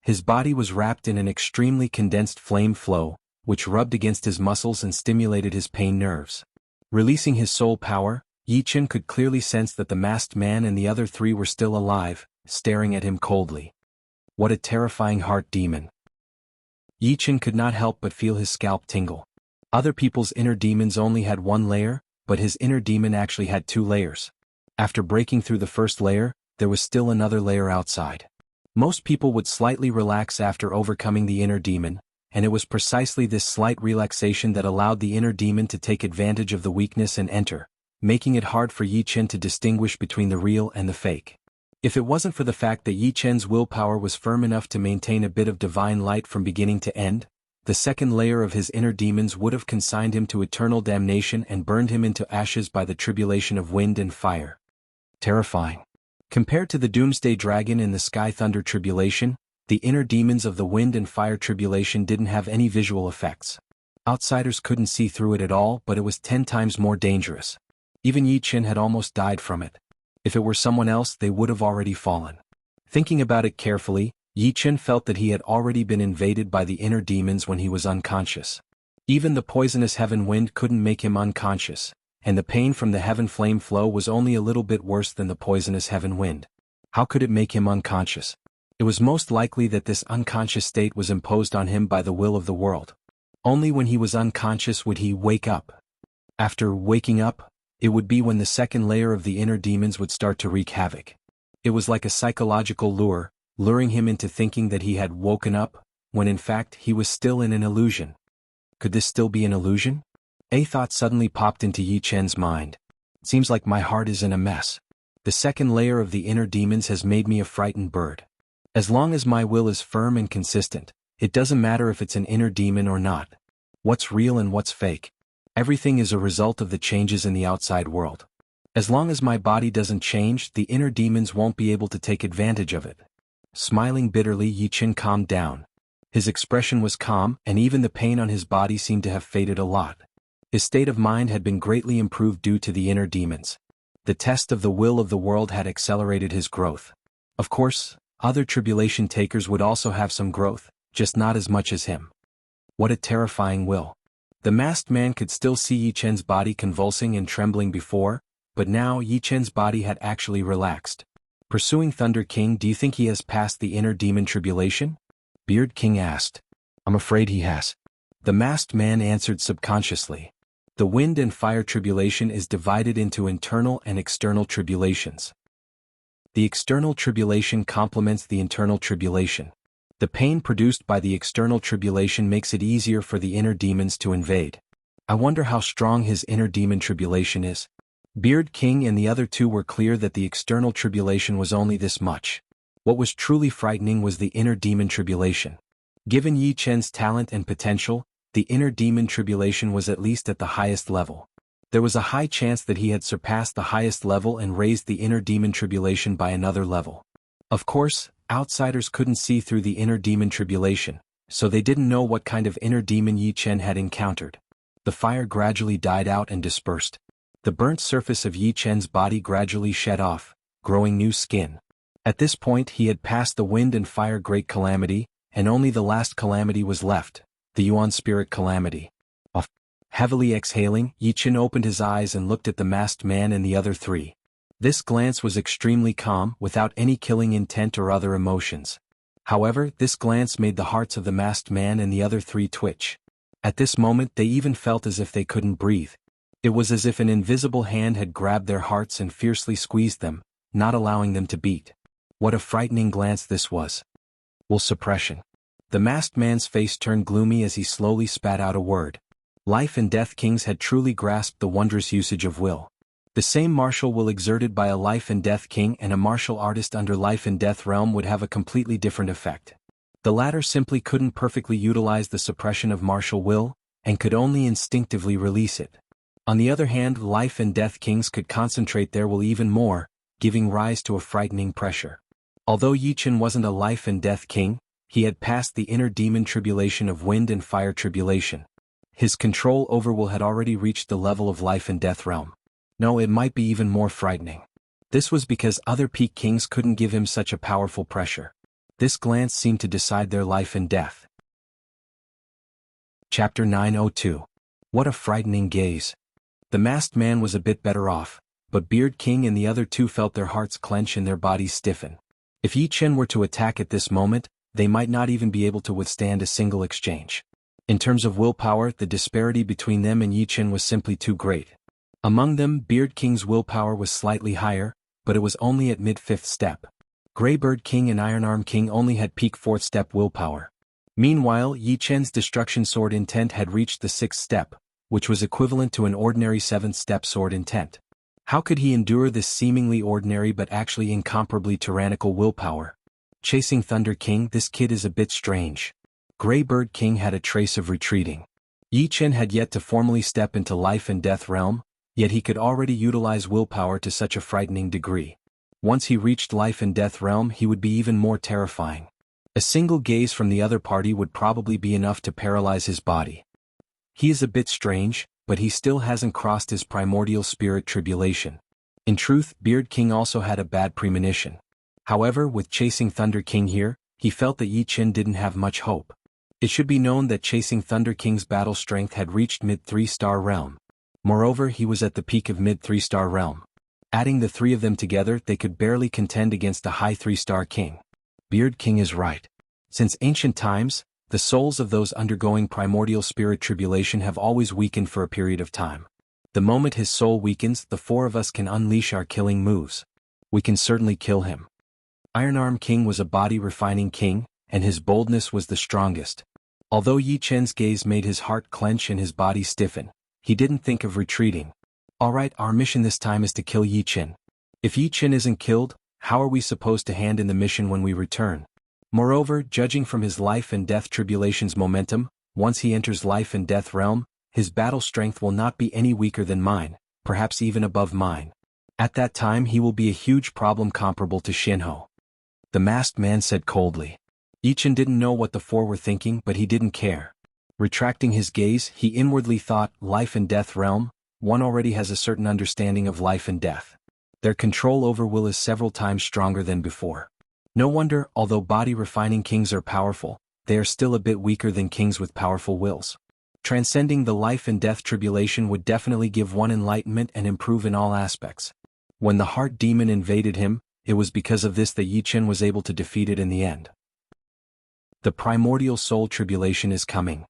His body was wrapped in an extremely condensed flame flow, which rubbed against his muscles and stimulated his pain nerves. Releasing his soul power, Yi Chen could clearly sense that the masked man and the other 3 were still alive, staring at him coldly. What a terrifying heart demon. Yi Chen could not help but feel his scalp tingle. Other people's inner demons only had 1 layer, but his inner demon actually had 2 layers. After breaking through the first layer, there was still another layer outside. Most people would slightly relax after overcoming the inner demon, and it was precisely this slight relaxation that allowed the inner demon to take advantage of the weakness and enter, making it hard for Yi Chen to distinguish between the real and the fake. If it wasn't for the fact that Yi Chen's willpower was firm enough to maintain a bit of divine light from beginning to end, the second layer of his inner demons would have consigned him to eternal damnation and burned him into ashes by the tribulation of wind and fire. Terrifying. Compared to the doomsday dragon in the sky thunder tribulation, the inner demons of the wind and fire tribulation didn't have any visual effects. Outsiders couldn't see through it at all, but it was 10 times more dangerous. Even Yi Chen had almost died from it. If it were someone else, they would have already fallen. Thinking about it carefully, Yi Chen felt that he had already been invaded by the inner demons when he was unconscious. Even the poisonous heaven wind couldn't make him unconscious, and the pain from the heaven flame flow was only a little bit worse than the poisonous heaven wind. How could it make him unconscious? It was most likely that this unconscious state was imposed on him by the will of the world. Only when he was unconscious would he wake up. After waking up, it would be when the second layer of the inner demons would start to wreak havoc. It was like a psychological lure, luring him into thinking that he had woken up, when in fact he was still in an illusion. Could this still be an illusion? A thought suddenly popped into Yi Chen's mind. It seems like my heart is in a mess. The second layer of the inner demons has made me a frightened bird. As long as my will is firm and consistent, it doesn't matter if it's an inner demon or not. What's real and what's fake? Everything is a result of the changes in the outside world. As long as my body doesn't change, the inner demons won't be able to take advantage of it. Smiling bitterly, Yi Chen calmed down. His expression was calm, and even the pain on his body seemed to have faded a lot. His state of mind had been greatly improved due to the inner demons. The test of the will of the world had accelerated his growth. Of course, other tribulation takers would also have some growth, just not as much as him. What a terrifying will. The masked man could still see Yi Chen's body convulsing and trembling before, but now Yi Chen's body had actually relaxed. Pursuing Thunder King, do you think he has passed the inner demon tribulation? Beard King asked. I'm afraid he has. The masked man answered subconsciously. The wind and fire tribulation is divided into internal and external tribulations. The external tribulation complements the internal tribulation. The pain produced by the external tribulation makes it easier for the inner demons to invade. I wonder how strong his inner demon tribulation is. Beard King and the other two were clear that the external tribulation was only this much. What was truly frightening was the inner demon tribulation. Given Yi Chen's talent and potential, the inner demon tribulation was at least at the highest level. There was a high chance that he had surpassed the highest level and raised the inner demon tribulation by another level. Of course, outsiders couldn't see through the inner demon tribulation, so they didn't know what kind of inner demon Yi Chen had encountered. The fire gradually died out and dispersed. The burnt surface of Yi Chen's body gradually shed off, growing new skin. At this point he had passed the wind and fire great calamity, and only the last calamity was left, the Yuan spirit calamity. Heavily exhaling, Yi Chen opened his eyes and looked at the masked man and the other three. This glance was extremely calm, without any killing intent or other emotions. However, this glance made the hearts of the masked man and the other three twitch. At this moment they even felt as if they couldn't breathe. It was as if an invisible hand had grabbed their hearts and fiercely squeezed them, not allowing them to beat. What a frightening glance this was. Will suppression. The masked man's face turned gloomy as he slowly spat out a word. Life and Death Kings had truly grasped the wondrous usage of will. The same martial will exerted by a Life and Death King and a martial artist under Life and Death realm would have a completely different effect. The latter simply couldn't perfectly utilize the suppression of martial will, and could only instinctively release it. On the other hand, Life and Death Kings could concentrate their will even more, giving rise to a frightening pressure. Although Yi Chen wasn't a Life and Death King, he had passed the inner demon tribulation of wind and fire tribulation. His control over will had already reached the level of Life and Death realm. No, it might be even more frightening. This was because other peak kings couldn't give him such a powerful pressure. This glance seemed to decide their life and death. Chapter 902. What a frightening gaze. The masked man was a bit better off, but Beard King and the other two felt their hearts clench and their bodies stiffen. If Yi Chen were to attack at this moment, they might not even be able to withstand a single exchange. In terms of willpower, the disparity between them and Yi Chen was simply too great. Among them, Beard King's willpower was slightly higher, but it was only at mid-5th step. Greybird King and Ironarm King only had peak 4th step willpower. Meanwhile, Yi Chen's Destruction Sword intent had reached the 6th step, which was equivalent to an ordinary 7th step sword intent. How could he endure this seemingly ordinary but actually incomparably tyrannical willpower? Chasing Thunder King, this kid is a bit strange. Greybird King had a trace of retreating. Yi Chen had yet to formally step into Life and Death realm, yet he could already utilize willpower to such a frightening degree. Once he reached Life and Death realm, he would be even more terrifying. A single gaze from the other party would probably be enough to paralyze his body. He is a bit strange, but he still hasn't crossed his primordial spirit tribulation. In truth, Beard King also had a bad premonition. However, with chasing Thunder King here, he felt that Yi Qin didn't have much hope. It should be known that chasing Thunder King's battle strength had reached mid-3-star realm. Moreover, he was at the peak of mid-3-star realm. Adding the three of them together, they could barely contend against a high 3-star king. Beard King is right. Since ancient times, the souls of those undergoing primordial spirit tribulation have always weakened for a period of time. The moment his soul weakens, the four of us can unleash our killing moves. We can certainly kill him. Iron Arm King was a body-refining king, and his boldness was the strongest. Although Yi Chen's gaze made his heart clench and his body stiffen, he didn't think of retreating. Alright, our mission this time is to kill Yi Chen. If Yi Chen isn't killed, how are we supposed to hand in the mission when we return? Moreover, judging from his life and death tribulation's momentum, once he enters life and death realm, his battle strength will not be any weaker than mine, perhaps even above mine. At that time he will be a huge problem comparable to Shinho. The masked man said coldly. Yi Chen didn't know what the four were thinking, but he didn't care. Retracting his gaze, he inwardly thought, life and death realm, one already has a certain understanding of life and death. Their control over will is several times stronger than before. No wonder, although body-refining kings are powerful, they are still a bit weaker than kings with powerful wills. Transcending the life and death tribulation would definitely give one enlightenment and improve in all aspects. When the heart demon invaded him, it was because of this that Yi Chen was able to defeat it in the end. The primordial soul tribulation is coming.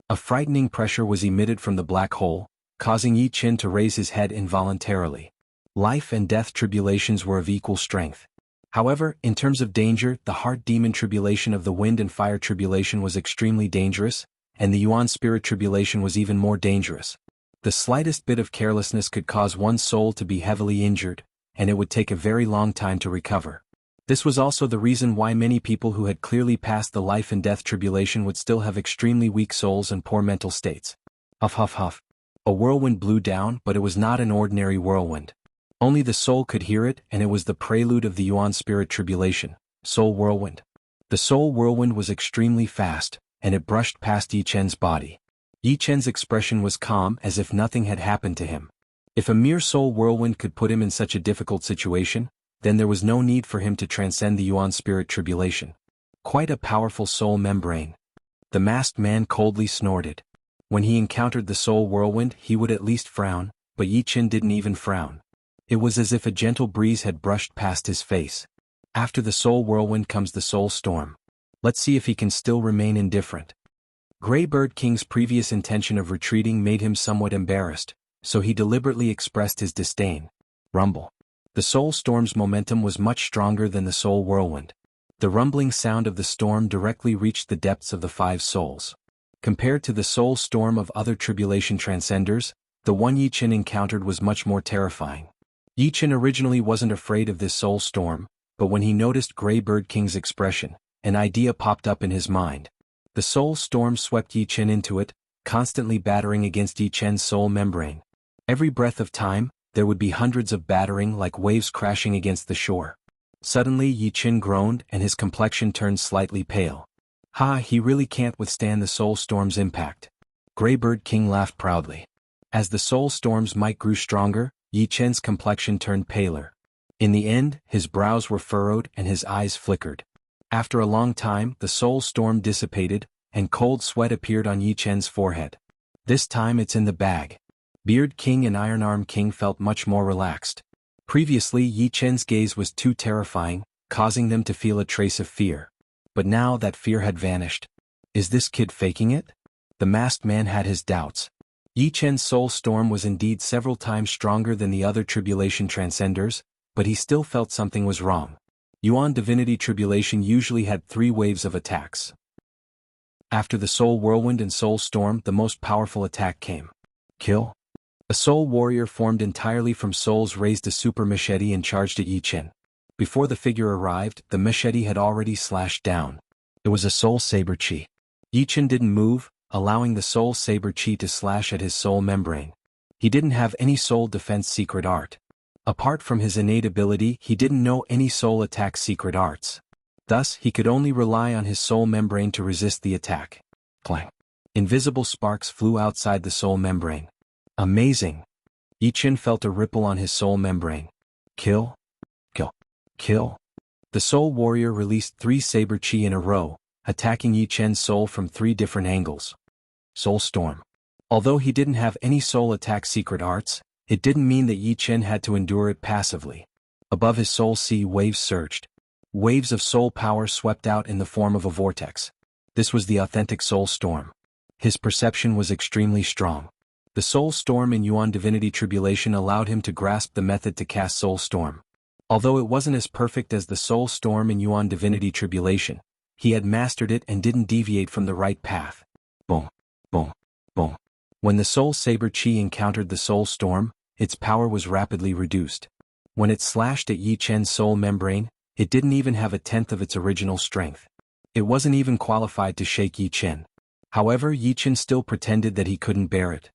A frightening pressure was emitted from the black hole, causing Yi Chen to raise his head involuntarily. Life and death tribulations were of equal strength. However, in terms of danger, the heart demon tribulation of the wind and fire tribulation was extremely dangerous, and the Yuan spirit tribulation was even more dangerous. The slightest bit of carelessness could cause one's soul to be heavily injured, and it would take a very long time to recover. This was also the reason why many people who had clearly passed the life and death tribulation would still have extremely weak souls and poor mental states. Huff huff huff. A whirlwind blew down, but it was not an ordinary whirlwind. Only the soul could hear it, and it was the prelude of the Yuan spirit tribulation, Soul Whirlwind. The Soul Whirlwind was extremely fast, and it brushed past Yi Chen's body. Yi Chen's expression was calm, as if nothing had happened to him. If a mere Soul Whirlwind could put him in such a difficult situation, then there was no need for him to transcend the Yuan spirit tribulation. Quite a powerful soul membrane. The masked man coldly snorted. When he encountered the Soul Whirlwind, he would at least frown, but Yi Chen didn't even frown. It was as if a gentle breeze had brushed past his face. After the Soul Whirlwind comes the Soul Storm. Let's see if he can still remain indifferent. Grey Bird King's previous intention of retreating made him somewhat embarrassed, so he deliberately expressed his disdain. Rumble. The Soul Storm's momentum was much stronger than the Soul Whirlwind. The rumbling sound of the storm directly reached the depths of the five souls. Compared to the Soul Storm of other tribulation transcenders, the one Yi Chen encountered was much more terrifying. Yi Chen originally wasn't afraid of this soul storm, but when he noticed Grey Bird King's expression, an idea popped up in his mind. The soul storm swept Yi Chen into it, constantly battering against Yi Chen's soul membrane. Every breath of time, there would be hundreds of battering like waves crashing against the shore. Suddenly Yi Chen groaned and his complexion turned slightly pale. He really can't withstand the soul storm's impact. Grey Bird King laughed proudly. As the soul storm's might grew stronger, Yi Chen's complexion turned paler. In the end, his brows were furrowed and his eyes flickered. After a long time, the soul storm dissipated, and cold sweat appeared on Yi Chen's forehead. This time it's in the bag. Beard King and Iron Arm King felt much more relaxed. Previously Yi Chen's gaze was too terrifying, causing them to feel a trace of fear. But now that fear had vanished. Is this kid faking it? The masked man had his doubts. Yi Chen's soul storm was indeed several times stronger than the other tribulation transcenders, but he still felt something was wrong. Yuan divinity tribulation usually had 3 waves of attacks. After the soul whirlwind and soul storm, the most powerful attack came. Kill. A soul warrior formed entirely from souls raised a super machete and charged at Yi Chen. Before the figure arrived, the machete had already slashed down. It was a soul saber chi. Yi Chen didn't move, allowing the soul saber chi to slash at his soul membrane. He didn't have any soul defense secret art. Apart from his innate ability, he didn't know any soul attack secret arts. Thus, he could only rely on his soul membrane to resist the attack. Clang. Invisible sparks flew outside the soul membrane. Amazing. Yi Chen felt a ripple on his soul membrane. Kill. Kill. Kill. The soul warrior released 3 saber chi in a row, attacking Yi Chen's soul from 3 different angles. Soul Storm. Although he didn't have any soul attack secret arts, it didn't mean that Yi Chen had to endure it passively. Above his soul sea waves surged. Waves of soul power swept out in the form of a vortex. This was the authentic soul storm. His perception was extremely strong. The soul storm in Yuan Divinity Tribulation allowed him to grasp the method to cast soul storm. Although it wasn't as perfect as the soul storm in Yuan Divinity Tribulation, he had mastered it and didn't deviate from the right path. Boom. Boom. Boom. When the soul saber chi encountered the soul storm, its power was rapidly reduced. When it slashed at Yi Chen's soul membrane, it didn't even have a tenth of its original strength. It wasn't even qualified to shake Yi Chen. However, Yi Chen still pretended that he couldn't bear it.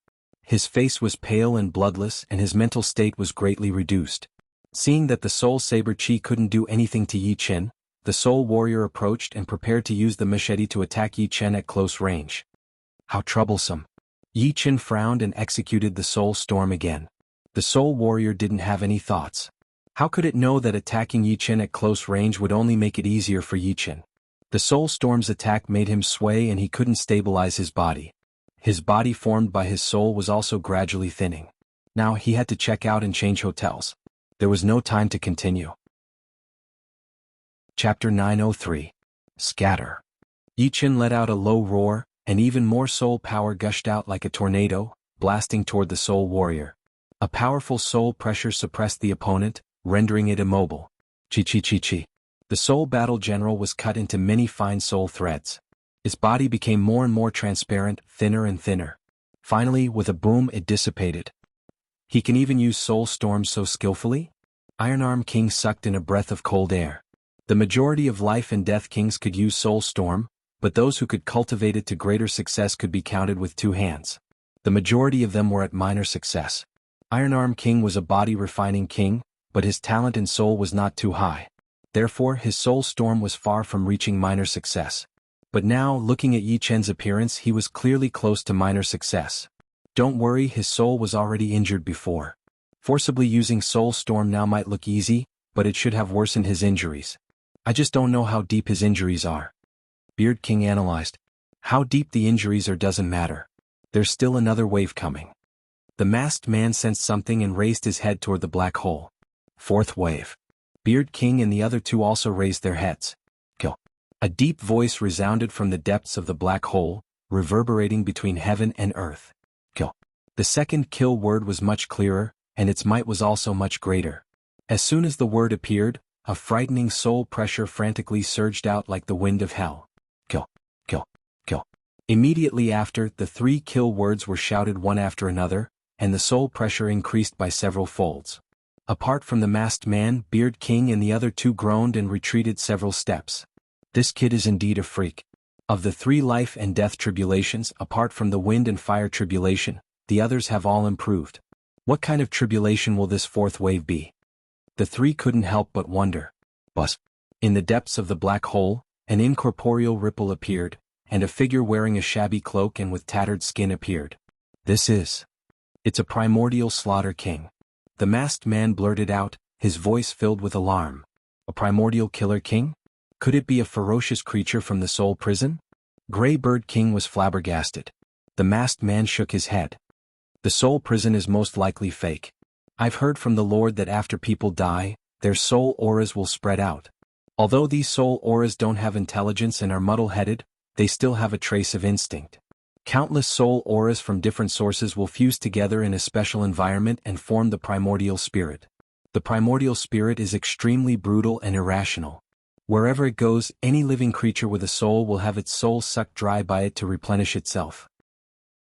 His face was pale and bloodless and his mental state was greatly reduced. Seeing that the soul saber chi couldn't do anything to Yi Chen, the soul warrior approached and prepared to use the machete to attack Yi Chen at close range. How troublesome. Yi Chen frowned and executed the soul storm again. The soul warrior didn't have any thoughts. How could it know that attacking Yi Chen at close range would only make it easier for Yi Chen? The soul storm's attack made him sway and he couldn't stabilize his body. His body formed by his soul was also gradually thinning. Now he had to check out and change hotels. There was no time to continue. Chapter 903. Scatter. Yi Chen let out a low roar, and even more soul power gushed out like a tornado, blasting toward the soul warrior. A powerful soul pressure suppressed the opponent, rendering it immobile. Chi. The soul battle general was cut into many fine soul threads. Its body became more and more transparent, thinner and thinner. Finally, with a boom, it dissipated. He can even use soul storms so skillfully? Ironarm King sucked in a breath of cold air. The majority of life and death kings could use soul storm, but those who could cultivate it to greater success could be counted with 2 hands. The majority of them were at minor success. Ironarm King was a body-refining king, but his talent and soul was not too high. Therefore, his soul storm was far from reaching minor success. But now, looking at Yi Chen's appearance, he was clearly close to minor success. Don't worry, his soul was already injured before. Forcibly using soul storm now might look easy, but it should have worsened his injuries. I just don't know how deep his injuries are. Beard King analyzed. How deep the injuries are doesn't matter. There's still another wave coming. The masked man sensed something and raised his head toward the black hole. 4th wave. Beard King and the other 2 also raised their heads. Kill. A deep voice resounded from the depths of the black hole, reverberating between heaven and earth. Kill. The second kill word was much clearer, and its might was also much greater. As soon as the word appeared, a frightening soul pressure frantically surged out like the wind of hell. Kill. Kill. Kill. Immediately after, the 3 kill words were shouted one after another, and the soul pressure increased by several folds. Apart from the masked man, Beard King and the other 2 groaned and retreated several steps. This kid is indeed a freak. Of the 3 life and death tribulations, apart from the wind and fire tribulation, the others have all improved. What kind of tribulation will this 4th wave be? The 3 couldn't help but wonder. Buzz. In the depths of the black hole, an incorporeal ripple appeared, and a figure wearing a shabby cloak and with tattered skin appeared. It's a primordial slaughter king. The masked man blurted out, his voice filled with alarm. A primordial killer king? Could it be a ferocious creature from the soul prison? Grey Bird King was flabbergasted. The masked man shook his head. The soul prison is most likely fake. I've heard from the Lord that after people die, their soul auras will spread out. Although these soul auras don't have intelligence and are muddle-headed, they still have a trace of instinct. Countless soul auras from different sources will fuse together in a special environment and form the primordial spirit. The primordial spirit is extremely brutal and irrational. Wherever it goes, any living creature with a soul will have its soul sucked dry by it to replenish itself.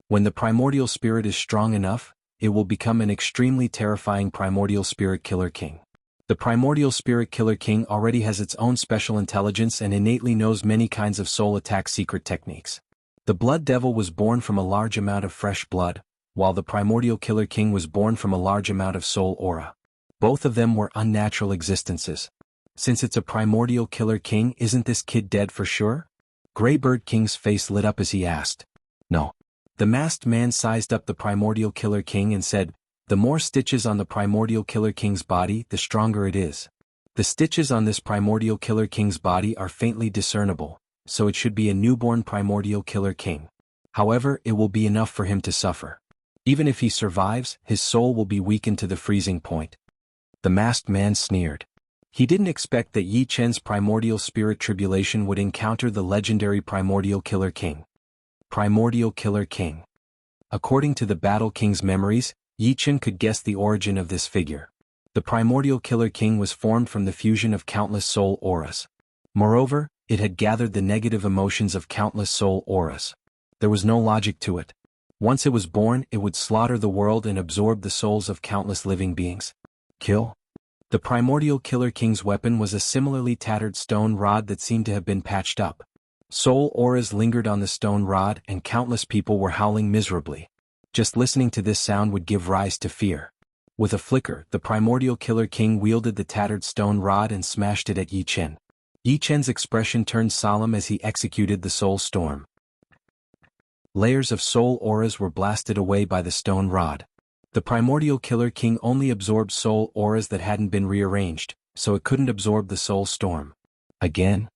When the primordial spirit is strong enough, it will become an extremely terrifying primordial spirit killer king. The primordial spirit killer king already has its own special intelligence and innately knows many kinds of soul attack secret techniques. The blood devil was born from a large amount of fresh blood, while the primordial killer king was born from a large amount of soul aura. Both of them were unnatural existences. Since it's a primordial killer king, isn't this kid dead for sure? Greybird King's face lit up as he asked. No. The masked man sized up the primordial killer king and said, The more stitches on the Primordial Killer King's body, the stronger it is. The stitches on this Primordial Killer King's body are faintly discernible, so it should be a newborn Primordial Killer King. However, it will be enough for him to suffer. Even if he survives, his soul will be weakened to the freezing point. The masked man sneered. He didn't expect that Yi Chen's primordial spirit tribulation would encounter the legendary Primordial Killer King. Primordial Killer King. According to the Battle King's memories, Yi Chen could guess the origin of this figure. The Primordial Killer King was formed from the fusion of countless soul auras. Moreover, it had gathered the negative emotions of countless soul auras. There was no logic to it. Once it was born, it would slaughter the world and absorb the souls of countless living beings. Kill? The Primordial Killer King's weapon was a similarly tattered stone rod that seemed to have been patched up. Soul auras lingered on the stone rod and countless people were howling miserably. Just listening to this sound would give rise to fear. With a flicker, the Primordial Killer King wielded the tattered stone rod and smashed it at Yi Chen. Yi Chen's expression turned solemn as he executed the soul storm. Layers of soul auras were blasted away by the stone rod. The Primordial Killer King only absorbed soul auras that hadn't been rearranged, so it couldn't absorb the soul storm. Again?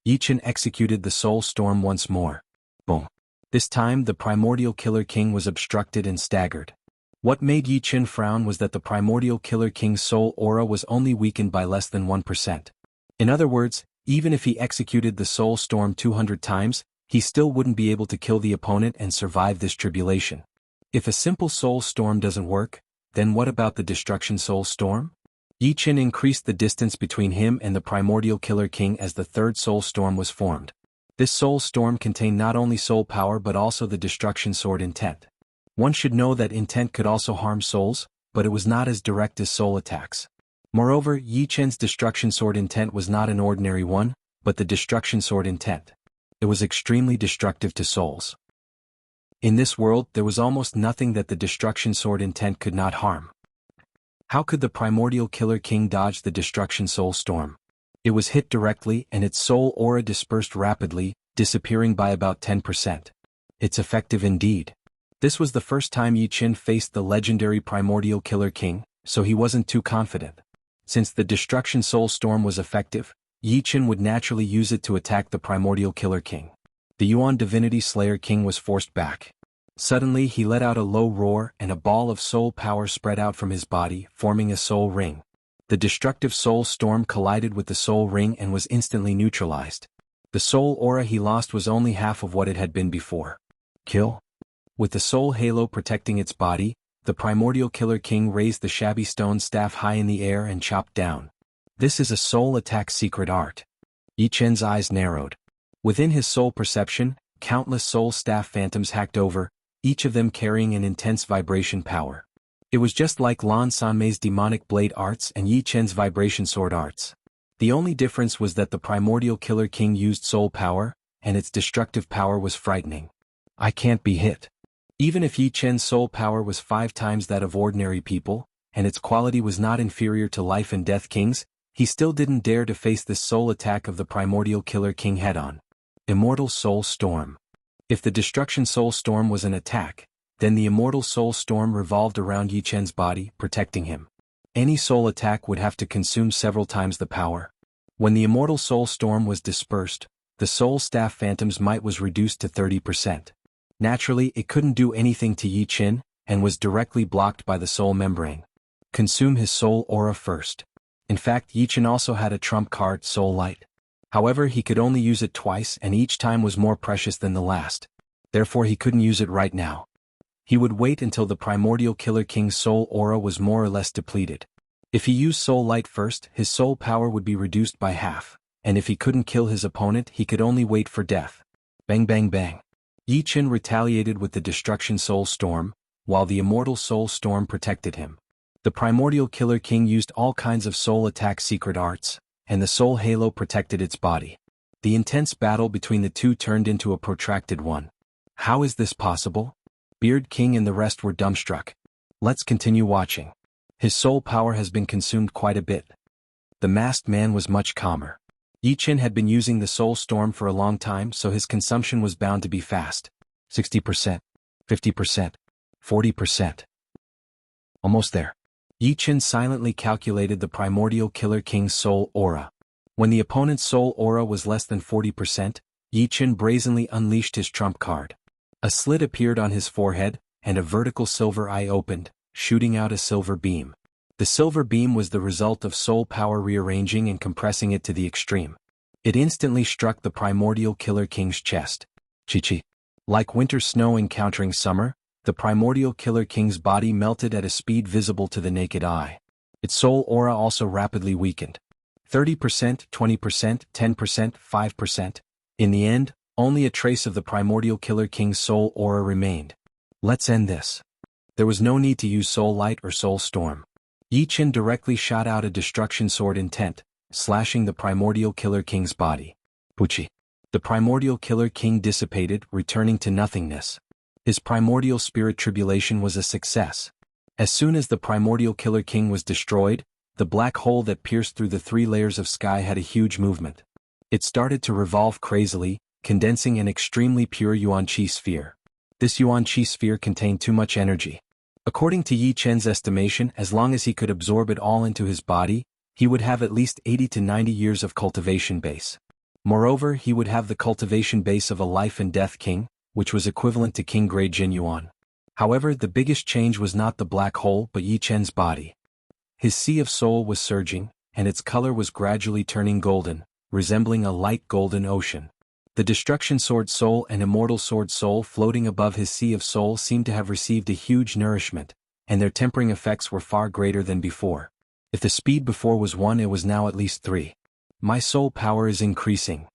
Yi Chen executed the soul storm once more. Boom. This time the Primordial Killer King was obstructed and staggered. What made Yi Chen frown was that the Primordial Killer King's soul aura was only weakened by less than 1%. In other words, even if he executed the soul storm 200 times, he still wouldn't be able to kill the opponent and survive this tribulation. If a simple soul storm doesn't work, then what about the destruction soul storm? Yi Chen increased the distance between him and the Primordial Killer King as the third soul storm was formed. This soul storm contained not only soul power but also the destruction sword intent. One should know that intent could also harm souls, but it was not as direct as soul attacks. Moreover, Yi Chen's destruction sword intent was not an ordinary one, but the destruction sword intent. It was extremely destructive to souls. In this world, there was almost nothing that the destruction sword intent could not harm. How could the Primordial Killer King dodge the destruction soul storm? It was hit directly and its soul aura dispersed rapidly, disappearing by about 10%. It's effective indeed. This was the first time Yi Chen faced the legendary Primordial Killer King, so he wasn't too confident. Since the destruction soul storm was effective, Yi Chen would naturally use it to attack the Primordial Killer King. The Yuan Divinity Slayer King was forced back. Suddenly he let out a low roar and a ball of soul power spread out from his body, forming a soul ring. The destructive soul storm collided with the soul ring and was instantly neutralized. The soul aura he lost was only half of what it had been before. Kill? With the soul halo protecting its body, the Primordial Killer King raised the shabby stone staff high in the air and chopped down. This is a soul attack secret art. Yi Chen's eyes narrowed. Within his soul perception, countless soul staff phantoms hacked over, each of them carrying an intense vibration power. It was just like Lan Sanmei's demonic blade arts and Yi Chen's vibration sword arts. The only difference was that the Primordial Killer King used soul power, and its destructive power was frightening. I can't be hit. Even if Yi Chen's soul power was 5 times that of ordinary people, and its quality was not inferior to Life and Death Kings, he still didn't dare to face this soul attack of the Primordial Killer King head-on. Immortal Soul Storm. If the Destruction Soul Storm was an attack, then the Immortal Soul Storm revolved around Yi Chen's body, protecting him. Any soul attack would have to consume several times the power. When the Immortal Soul Storm was dispersed, the soul staff phantom's might was reduced to 30%. Naturally, it couldn't do anything to Yi Chen, and was directly blocked by the soul membrane. Consume his soul aura first. In fact, Yi Chen also had a trump card, Soul Light. However, he could only use it twice and each time was more precious than the last. Therefore he couldn't use it right now. He would wait until the Primordial Killer King's soul aura was more or less depleted. If he used Soul Light first, his soul power would be reduced by half, and if he couldn't kill his opponent, he could only wait for death. Bang bang bang. Yi Chen retaliated with the Destruction Soul Storm, while the Immortal Soul Storm protected him. The Primordial Killer King used all kinds of soul attack secret arts, and the soul halo protected its body. The intense battle between the two turned into a protracted one. How is this possible? Beard King and the rest were dumbstruck. Let's continue watching. His soul power has been consumed quite a bit. The masked man was much calmer. Yi Chen had been using the soul storm for a long time, so his consumption was bound to be fast. 60%, 50%, 40%. Almost there. Yi Chen silently calculated the primordial Killer King's soul aura. When the opponent's soul aura was less than 40%, Yi Chen brazenly unleashed his trump card. A slit appeared on his forehead, and a vertical silver eye opened, shooting out a silver beam. The silver beam was the result of soul power rearranging and compressing it to the extreme. It instantly struck the primordial Killer King's chest. Chi-chi. Like winter snow encountering summer, the primordial Killer King's body melted at a speed visible to the naked eye. Its soul aura also rapidly weakened. 30%, 20%, 10%, 5%. In the end, only a trace of the primordial Killer King's soul aura remained. Let's end this. There was no need to use Soul Light or Soul Storm. Yi Chen directly shot out a destruction sword intent, slashing the primordial Killer King's body. Puchi. The primordial Killer King dissipated, returning to nothingness. His primordial spirit tribulation was a success. As soon as the primordial Killer King was destroyed, the black hole that pierced through the 3 layers of sky had a huge movement. It started to revolve crazily, condensing an extremely pure Yuan-Chi sphere. This Yuan-Chi sphere contained too much energy. According to Yi Chen's estimation, as long as he could absorb it all into his body, he would have at least 80 to 90 years of cultivation base. Moreover, he would have the cultivation base of a life and death king, which was equivalent to King Grade Jin Yuan. However, the biggest change was not the black hole but Yi Chen's body. His sea of soul was surging, and its color was gradually turning golden, resembling a light golden ocean. The Destruction Sword Soul and Immortal Sword Soul floating above his sea of soul seemed to have received a huge nourishment, and their tempering effects were far greater than before. If the speed before was 1, it was now at least 3. My soul power is increasing.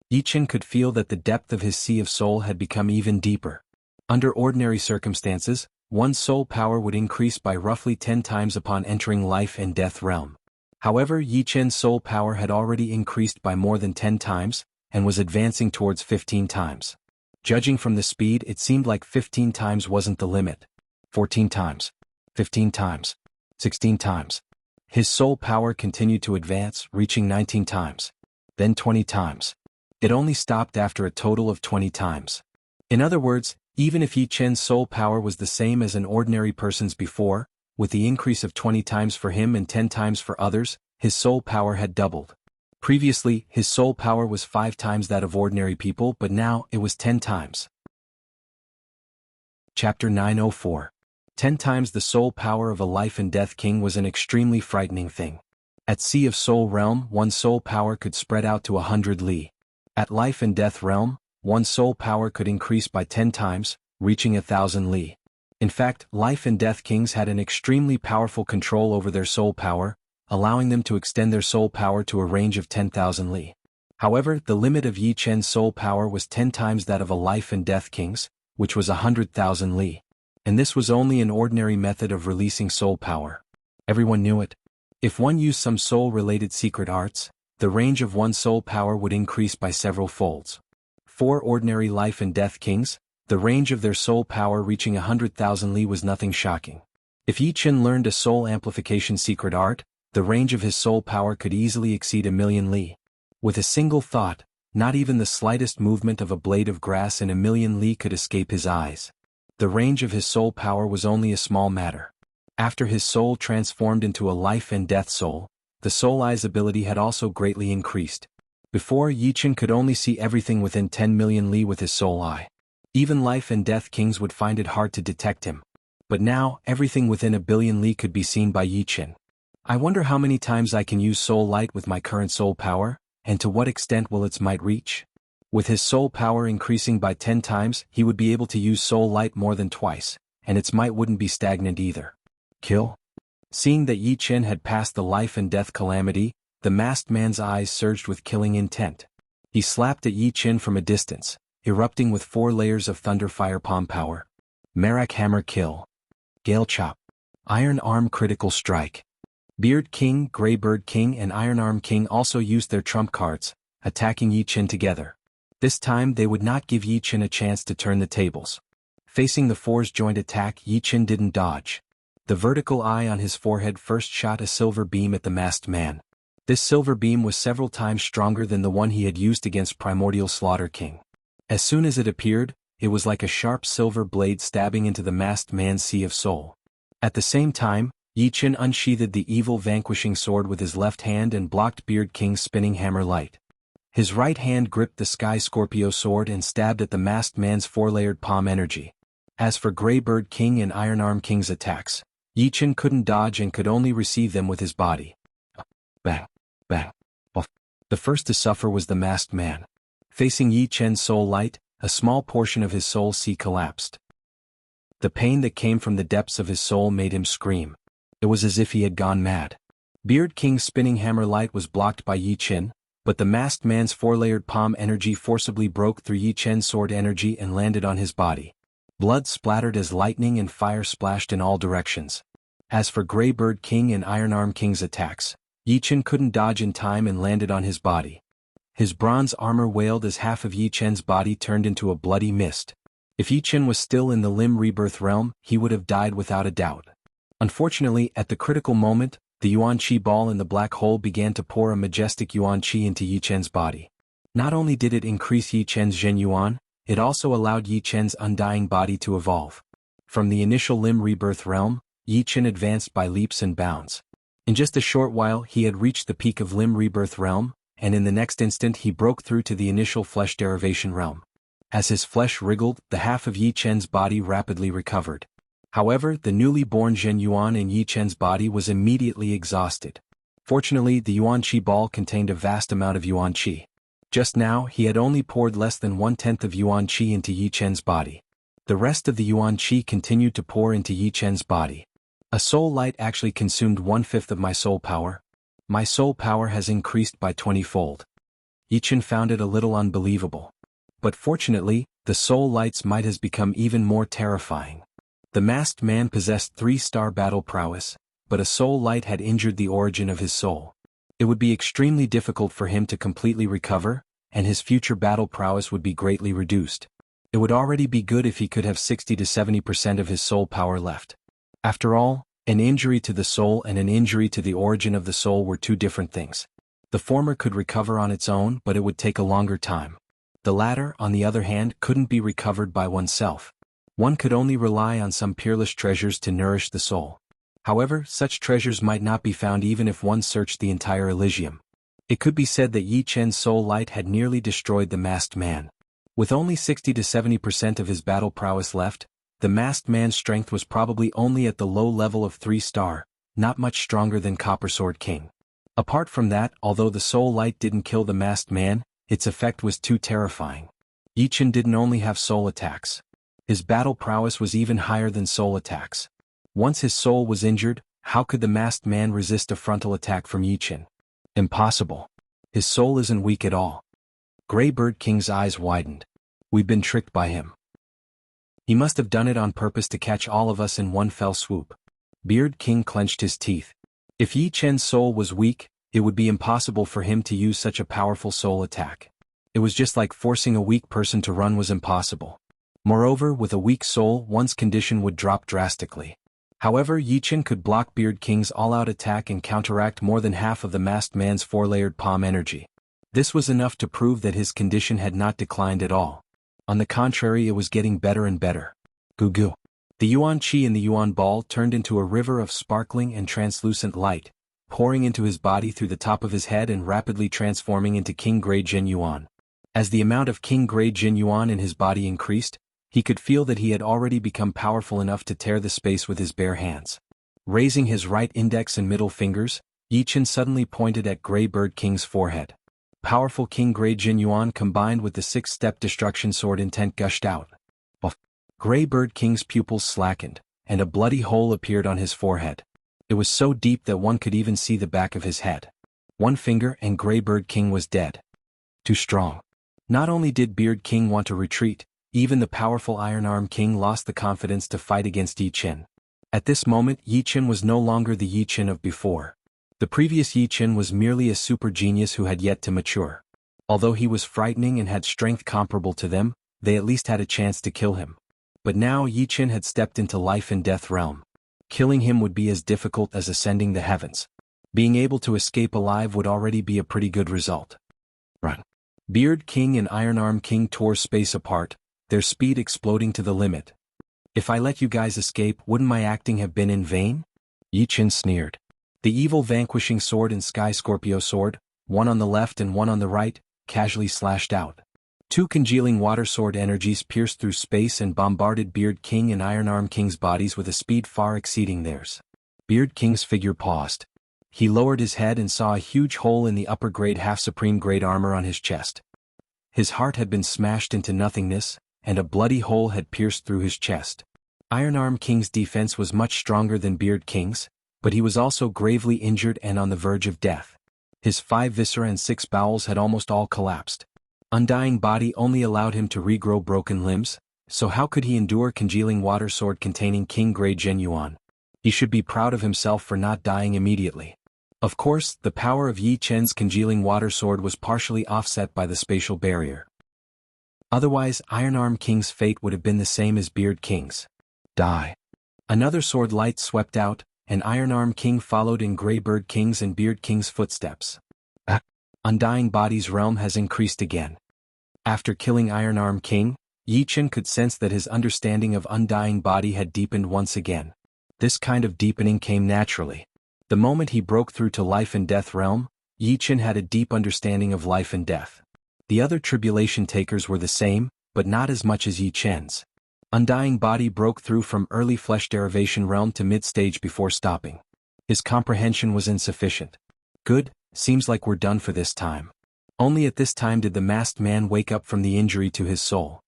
Yi Chen could feel that the depth of his sea of soul had become even deeper. Under ordinary circumstances, one's soul power would increase by roughly 10 times upon entering life and death realm. However, Yi Chen's soul power had already increased by more than 10 times, and was advancing towards 15 times. Judging from the speed, it seemed like 15 times wasn't the limit. 14 times. 15 times. 16 times. His soul power continued to advance, reaching 19 times. Then 20 times. It only stopped after a total of 20 times. In other words, even if Yi Chen's soul power was the same as an ordinary person's before, with the increase of 20 times for him and 10 times for others, his soul power had doubled. Previously, his soul power was 5 times that of ordinary people, but now it was 10 times. Chapter 904. 10 times the soul power of a life and death king was an extremely frightening thing. At Sea of Soul realm, one's soul power could spread out to 100 li. At life and death realm, one's soul power could increase by 10 times, reaching 1,000 li. In fact, life and death kings had an extremely powerful control over their soul power, allowing them to extend their soul power to a range of 10,000 li. However, the limit of Yi Chen's soul power was 10 times that of a life and death king's, which was 100,000 li. And this was only an ordinary method of releasing soul power. Everyone knew it. If one used some soul-related secret arts, the range of one's soul power would increase by several folds. For ordinary life and death kings, the range of their soul power reaching 100,000 li was nothing shocking. If Yi Chen learned a soul amplification secret art, the range of his soul power could easily exceed 1,000,000 li. With a single thought, not even the slightest movement of a blade of grass in 1,000,000 li could escape his eyes. The range of his soul power was only a small matter. After his soul transformed into a life and death soul, the soul eye's ability had also greatly increased. Before, Yi Chen could only see everything within 10 million li with his soul eye. Even life and death kings would find it hard to detect him. But now, everything within 1,000,000,000 li could be seen by Yi Chen. I wonder how many times I can use soul light with my current soul power, and to what extent will its might reach? With his soul power increasing by 10 times, he would be able to use soul light more than twice, and its might wouldn't be stagnant either. Kill? Seeing that Yi Chen had passed the life and death calamity, the masked man's eyes surged with killing intent. He slapped at Yi Chen from a distance, erupting with 4 layers of thunder fire palm power. Merak hammer kill. Gale chop. Iron arm critical strike. Beard King, Grey Bird King and Iron Arm King also used their trump cards, attacking Yi Chen together. This time they would not give Yi Chen a chance to turn the tables. Facing the 4's joint attack, Yi Chen didn't dodge. The vertical eye on his forehead first shot a silver beam at the masked man. This silver beam was several times stronger than the one he had used against Primordial Slaughter King. As soon as it appeared, it was like a sharp silver blade stabbing into the masked man's sea of soul. At the same time, Yi Qin unsheathed the evil vanquishing sword with his left hand and blocked Beard King's spinning hammer light. His right hand gripped the Sky Scorpio sword and stabbed at the masked man's four-layered palm energy. As for Grey Bird King and Iron Arm King's attacks, Yi Qin couldn't dodge and could only receive them with his body. Bang, bang, off. The first to suffer was the masked man. Facing Yi Qin's soul light, a small portion of his soul sea collapsed. The pain that came from the depths of his soul made him scream. It was as if he had gone mad. Beard King's spinning hammer light was blocked by Yi Qin, but the masked man's four-layered palm energy forcibly broke through Yi Qin's sword energy and landed on his body. Blood splattered as lightning and fire splashed in all directions. As for Grey Bird King and Iron Arm King's attacks, Yi Qin couldn't dodge in time and landed on his body. His bronze armor wailed as half of Yi Qin's body turned into a bloody mist. If Yi Qin was still in the Limb Rebirth realm, he would have died without a doubt. Unfortunately, at the critical moment, the Yuan Qi ball in the black hole began to pour a majestic Yuan Qi into Yi Qin's body. Not only did it increase Yi Qin's Zhen Yuan, it also allowed Yi Qin's undying body to evolve. From the initial Limb Rebirth realm, Yi Qin advanced by leaps and bounds. In just a short while he had reached the peak of Limb Rebirth realm, and in the next instant he broke through to the initial flesh derivation realm. As his flesh wriggled, the half of Yi Qin's body rapidly recovered. However, the newly born Zhen Yuan in Yi Qin's body was immediately exhausted. Fortunately, the Yuan Qi ball contained a vast amount of Yuan Qi. Just now, he had only poured less than 1/10 of Yuan Qi into Yi Qin's body. The rest of the Yuan Qi continued to pour into Yi Qin's body. A soul light actually consumed 1/5 of my soul power. My soul power has increased by 20-fold. Yi Qin found it a little unbelievable. But fortunately, the soul lights might has become even more terrifying. The masked man possessed 3-star battle prowess, but a soul light had injured the origin of his soul. It would be extremely difficult for him to completely recover, and his future battle prowess would be greatly reduced. It would already be good if he could have 60 to 70% of his soul power left. After all, an injury to the soul and an injury to the origin of the soul were two different things. The former could recover on its own, but it would take a longer time. The latter, on the other hand, couldn't be recovered by oneself. One could only rely on some peerless treasures to nourish the soul. However, such treasures might not be found even if one searched the entire Elysium. It could be said that Yi Qin's soul light had nearly destroyed the masked man. With only 60 to 70% of his battle prowess left, the masked man's strength was probably only at the low level of 3-star, not much stronger than Copper Sword King. Apart from that, although the soul light didn't kill the masked man, its effect was too terrifying. Yi Qin didn't only have soul attacks. His battle prowess was even higher than soul attacks. Once his soul was injured, how could the masked man resist a frontal attack from Yi Qin? Impossible. His soul isn't weak at all. Grey Bird King's eyes widened. We've been tricked by him. He must have done it on purpose to catch all of us in one fell swoop. Beard King clenched his teeth. If Yi Qin's soul was weak, it would be impossible for him to use such a powerful soul attack. It was just like forcing a weak person to run was impossible. Moreover, with a weak soul, one's condition would drop drastically. However, Yi Qin could block Beard King's all-out attack and counteract more than half of the masked man's 4-layered palm energy. This was enough to prove that his condition had not declined at all. On the contrary, it was getting better and better. Goo goo. The Yuan Qi in the Yuan ball turned into a river of sparkling and translucent light, pouring into his body through the top of his head and rapidly transforming into King Grey Jin Yuan. As the amount of King Grey Jin Yuan in his body increased, he could feel that he had already become powerful enough to tear the space with his bare hands. Raising his right index and middle fingers, Yi Qin suddenly pointed at Grey Bird King's forehead. Powerful King Grey Jin Yuan combined with the 6-step destruction sword intent gushed out. Grey Bird King's pupils slackened, and a bloody hole appeared on his forehead. It was so deep that one could even see the back of his head. One finger and Grey Bird King was dead. Too strong. Not only did Beard King want to retreat, even the powerful Iron Arm King lost the confidence to fight against Yi Qin. At this moment, Yi Qin was no longer the Yi Qin of before. The previous Yi Qin was merely a super genius who had yet to mature. Although he was frightening and had strength comparable to them, they at least had a chance to kill him. But now Yi Qin had stepped into life and death realm. Killing him would be as difficult as ascending the heavens. Being able to escape alive would already be a pretty good result. Run. Beard King and Iron Arm King tore space apart, their speed exploding to the limit. If I let you guys escape, wouldn't my acting have been in vain? Yi Chen sneered. The evil vanquishing sword and Sky Scorpio sword, one on the left and one on the right, casually slashed out. Two congealing water sword energies pierced through space and bombarded Beard King and Iron Arm King's bodies with a speed far exceeding theirs. Beard King's figure paused. He lowered his head and saw a huge hole in the upper grade half-supreme grade armor on his chest. His heart had been smashed into nothingness, and a bloody hole had pierced through his chest. Iron Arm King's defense was much stronger than Beard King's, but he was also gravely injured and on the verge of death. His 5 viscera and 6 bowels had almost all collapsed. Undying Body only allowed him to regrow broken limbs, so how could he endure congealing water sword containing King Grade Zhen Yuan? He should be proud of himself for not dying immediately. Of course, the power of Yi Chen's congealing water sword was partially offset by the spatial barrier. Otherwise, Iron Arm King's fate would have been the same as Beard King's. Die. Another sword light swept out, and Iron Arm King followed in Grey Bird King's and Beard King's footsteps. Undying Body's realm has increased again. After killing Iron Arm King, Yi Chen could sense that his understanding of Undying Body had deepened once again. This kind of deepening came naturally. The moment he broke through to Life and Death realm, Yi Chen had a deep understanding of life and death. The other tribulation takers were the same, but not as much as Yi Chen's. Undying Body broke through from early flesh derivation realm to mid-stage before stopping. His comprehension was insufficient. Good, seems like we're done for this time. Only at this time did the masked man wake up from the injury to his soul.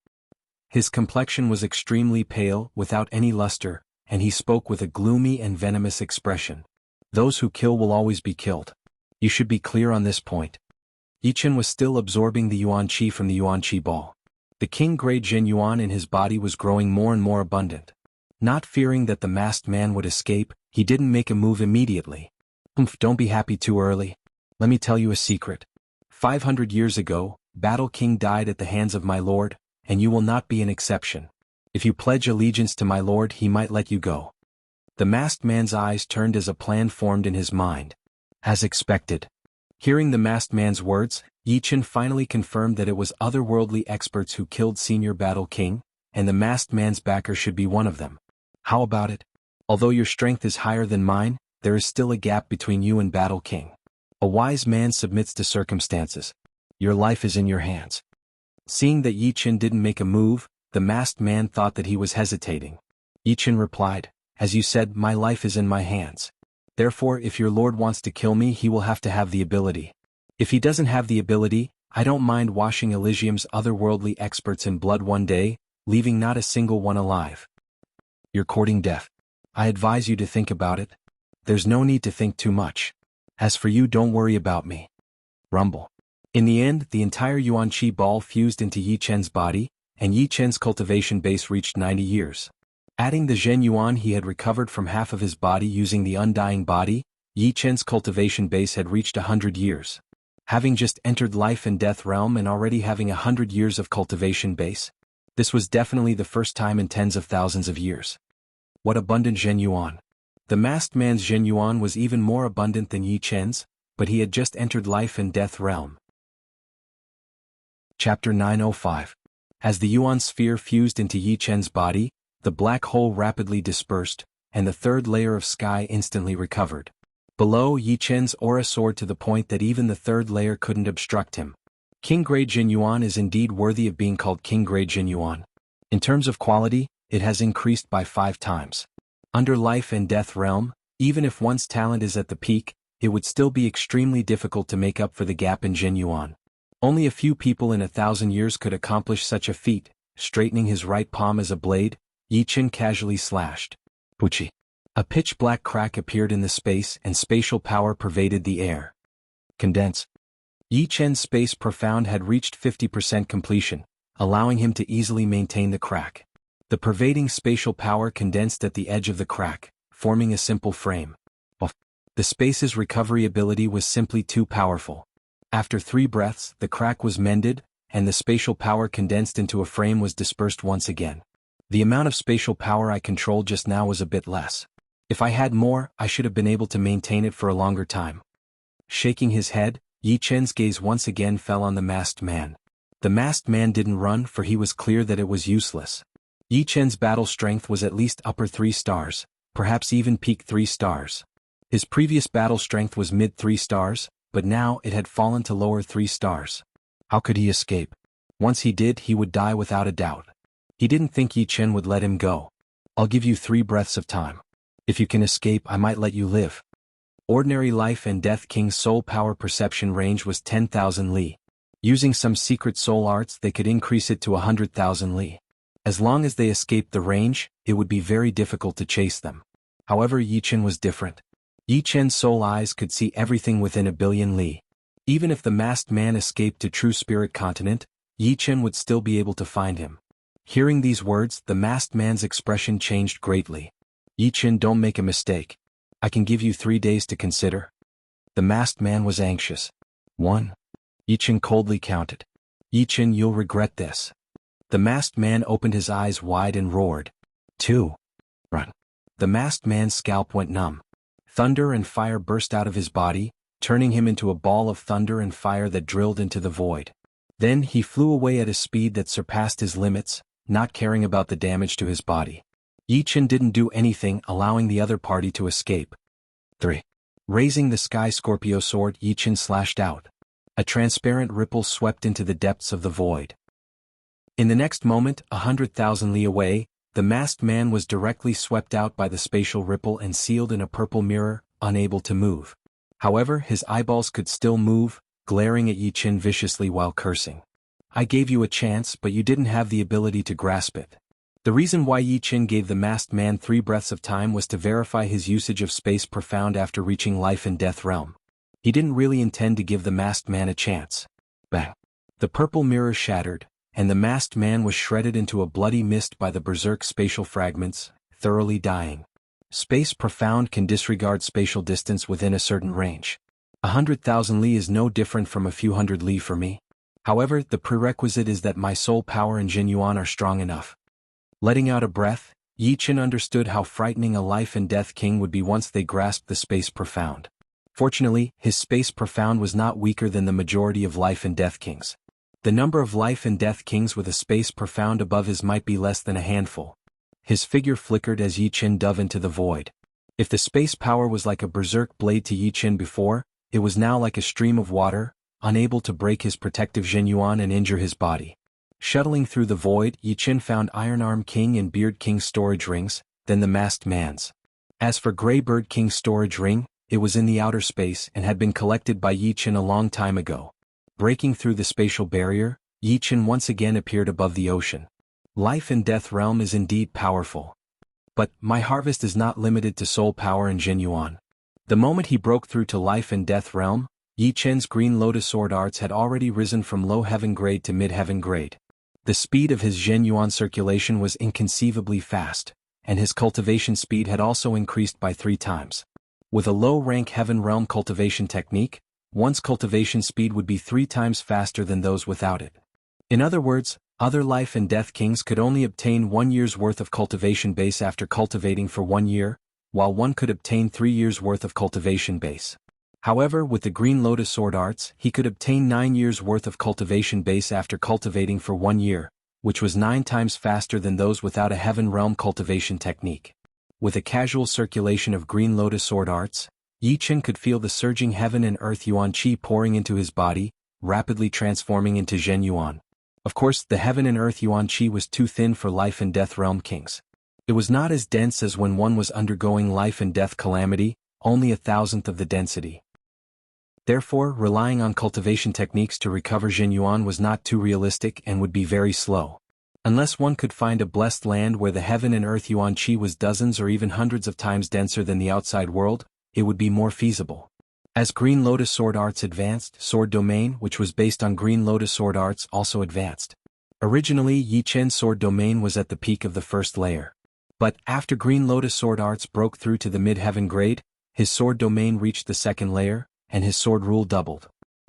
His complexion was extremely pale, without any luster, and he spoke with a gloomy and venomous expression. Those who kill will always be killed. You should be clear on this point. Yi Chen was still absorbing the Yuan Qi from the Yuan Qi ball. The King Grade Zhen Yuan in his body was growing more and more abundant. Not fearing that the masked man would escape, he didn't make a move immediately. Don't be happy too early. Let me tell you a secret. 500 years ago, Battle King died at the hands of my lord, and you will not be an exception. If you pledge allegiance to my lord, he might let you go. The masked man's eyes turned as a plan formed in his mind. As expected. Hearing the masked man's words, Yi Chen finally confirmed that it was otherworldly experts who killed Senior Battle King, and the masked man's backer should be one of them. How about it? Although your strength is higher than mine, there is still a gap between you and Battle King. A wise man submits to circumstances. Your life is in your hands. Seeing that Yi Chen didn't make a move, the masked man thought that he was hesitating. Yi Chen replied, as you said, my life is in my hands. Therefore, if your lord wants to kill me, he will have to have the ability. If he doesn't have the ability, I don't mind washing Elysium's otherworldly experts in blood one day, leaving not a single one alive. You're courting death. I advise you to think about it. There's no need to think too much. As for you, don't worry about me. Rumble. In the end, the entire Yuan Qi ball fused into Yi Chen's body, and Yi Chen's cultivation base reached 90 years. Adding the Zhen Yuan he had recovered from half of his body using the Undying Body, Yi Chen's cultivation base had reached 100 years. Having just entered Life and Death realm and already having 100 years of cultivation base, this was definitely the first time in tens of thousands of years. What abundant Zhen Yuan. The masked man's Zhen Yuan was even more abundant than Yi Chen's, but he had just entered Life and Death realm. Chapter 905. As the Yuan sphere fused into Yi Chen's body, the black hole rapidly dispersed, and the third layer of sky instantly recovered. Below, Yi Chen's aura soared to the point that even the third layer couldn't obstruct him. King Grade Zhen Yuan is indeed worthy of being called King Grade Zhen Yuan. In terms of quality, it has increased by 5 times. Under Life and Death realm, even if one's talent is at the peak, it would still be extremely difficult to make up for the gap in Zhen Yuan. Only a few people in 1,000 years could accomplish such a feat. Straightening his right palm as a blade, Yi Chen casually slashed. Wuxia. A pitch-black crack appeared in the space and spatial power pervaded the air. Condense. Yi Chen's space profound had reached 50% completion, allowing him to easily maintain the crack. The pervading spatial power condensed at the edge of the crack, forming a simple frame. The space's recovery ability was simply too powerful. After 3 breaths, the crack was mended, and the spatial power condensed into a frame was dispersed once again. The amount of spatial power I controlled just now was a bit less. If I had more, I should have been able to maintain it for a longer time. Shaking his head, Yi Chen's gaze once again fell on the masked man. The masked man didn't run, for he was clear that it was useless. Yi Chen's battle strength was at least upper 3 stars, perhaps even peak 3 stars. His previous battle strength was mid 3 stars, but now it had fallen to lower 3 stars. How could he escape? Once he did, he would die without a doubt. He didn't think Yi Chen would let him go. I'll give you 3 breaths of time. If you can escape, I might let you live. Ordinary Life and Death King's soul power perception range was 10,000 li. Using some secret soul arts, they could increase it to 100,000 li. As long as they escaped the range, it would be very difficult to chase them. However, Yi Chen was different. Yi Chen's soul eyes could see everything within a billion li. Even if the masked man escaped to True Spirit Continent, Yi Chen would still be able to find him. Hearing these words, the masked man's expression changed greatly. Yi Chen, don't make a mistake. I can give you 3 days to consider. The masked man was anxious. 1. Yi Chen coldly counted. Yi Chen, you'll regret this. The masked man opened his eyes wide and roared. 2. Run. The masked man's scalp went numb. Thunder and fire burst out of his body, turning him into a ball of thunder and fire that drilled into the void. Then he flew away at a speed that surpassed his limits, not caring about the damage to his body. Yi Chen didn't do anything, allowing the other party to escape. 3. Raising the Sky Scorpio sword, Yi Chen slashed out. A transparent ripple swept into the depths of the void. In the next moment, 100,000 li away, the masked man was directly swept out by the spatial ripple and sealed in a purple mirror, unable to move. However, his eyeballs could still move, glaring at Yi Chen viciously while cursing. I gave you a chance, but you didn't have the ability to grasp it. The reason why Yi Chen gave the masked man 3 breaths of time was to verify his usage of space profound after reaching life and death realm. He didn't really intend to give the masked man a chance. Bang! The purple mirror shattered, and the masked man was shredded into a bloody mist by the berserk spatial fragments, thoroughly dying. Space profound can disregard spatial distance within a certain range. 100,000 li is no different from a few hundred li for me. However, the prerequisite is that my soul power and Jin Yuan are strong enough. Letting out a breath, Yi Chen understood how frightening a life and death king would be once they grasped the space profound. Fortunately, his space profound was not weaker than the majority of life and death kings. The number of life and death kings with a space profound above his might be less than a handful. His figure flickered as Yi Chen dove into the void. If the space power was like a berserk blade to Yi Chen before, it was now like a stream of water, unable to break his protective Jin Yuan and injure his body. Shuttling through the void, Yi Chen found Iron Arm King and Beard King storage rings, then the masked man's. As for Grey Bird King's storage ring, it was in the outer space and had been collected by Yi Chen a long time ago. Breaking through the spatial barrier, Yi Chen once again appeared above the ocean. Life and death realm is indeed powerful. But my harvest is not limited to soul power and Jin Yuan. The moment he broke through to life and death realm, Yi Chen's green lotus sword arts had already risen from low heaven grade to mid heaven grade. The speed of his Jin Yuan circulation was inconceivably fast, and his cultivation speed had also increased by 3 times. With a low-rank heaven realm cultivation technique, one's cultivation speed would be 3 times faster than those without it. In other words, other life and death kings could only obtain 1 year's worth of cultivation base after cultivating for 1 year, while one could obtain 3 years' worth of cultivation base. However, with the Green Lotus Sword Arts, he could obtain 9 years' worth of cultivation base after cultivating for 1 year, which was 9 times faster than those without a Heaven Realm cultivation technique. With a casual circulation of Green Lotus Sword Arts, Yi Chen could feel the surging Heaven and Earth Yuan Qi pouring into his body, rapidly transforming into Zhen Yuan. Of course, the Heaven and Earth Yuan Qi was too thin for Life and Death Realm kings. It was not as dense as when one was undergoing life and death calamity, only 1,000th of the density. Therefore, relying on cultivation techniques to recover Jin Yuan was not too realistic and would be very slow. Unless one could find a blessed land where the Heaven and Earth Yuan Qi was dozens or even hundreds of times denser than the outside world, it would be more feasible. As Green Lotus Sword Arts advanced, Sword Domain, which was based on Green Lotus Sword Arts, also advanced. Originally, Yi Chen's Sword Domain was at the peak of the first layer. But, after Green Lotus Sword Arts broke through to the mid-heaven grade, his Sword Domain reached the second layer, and his sword rule doubled.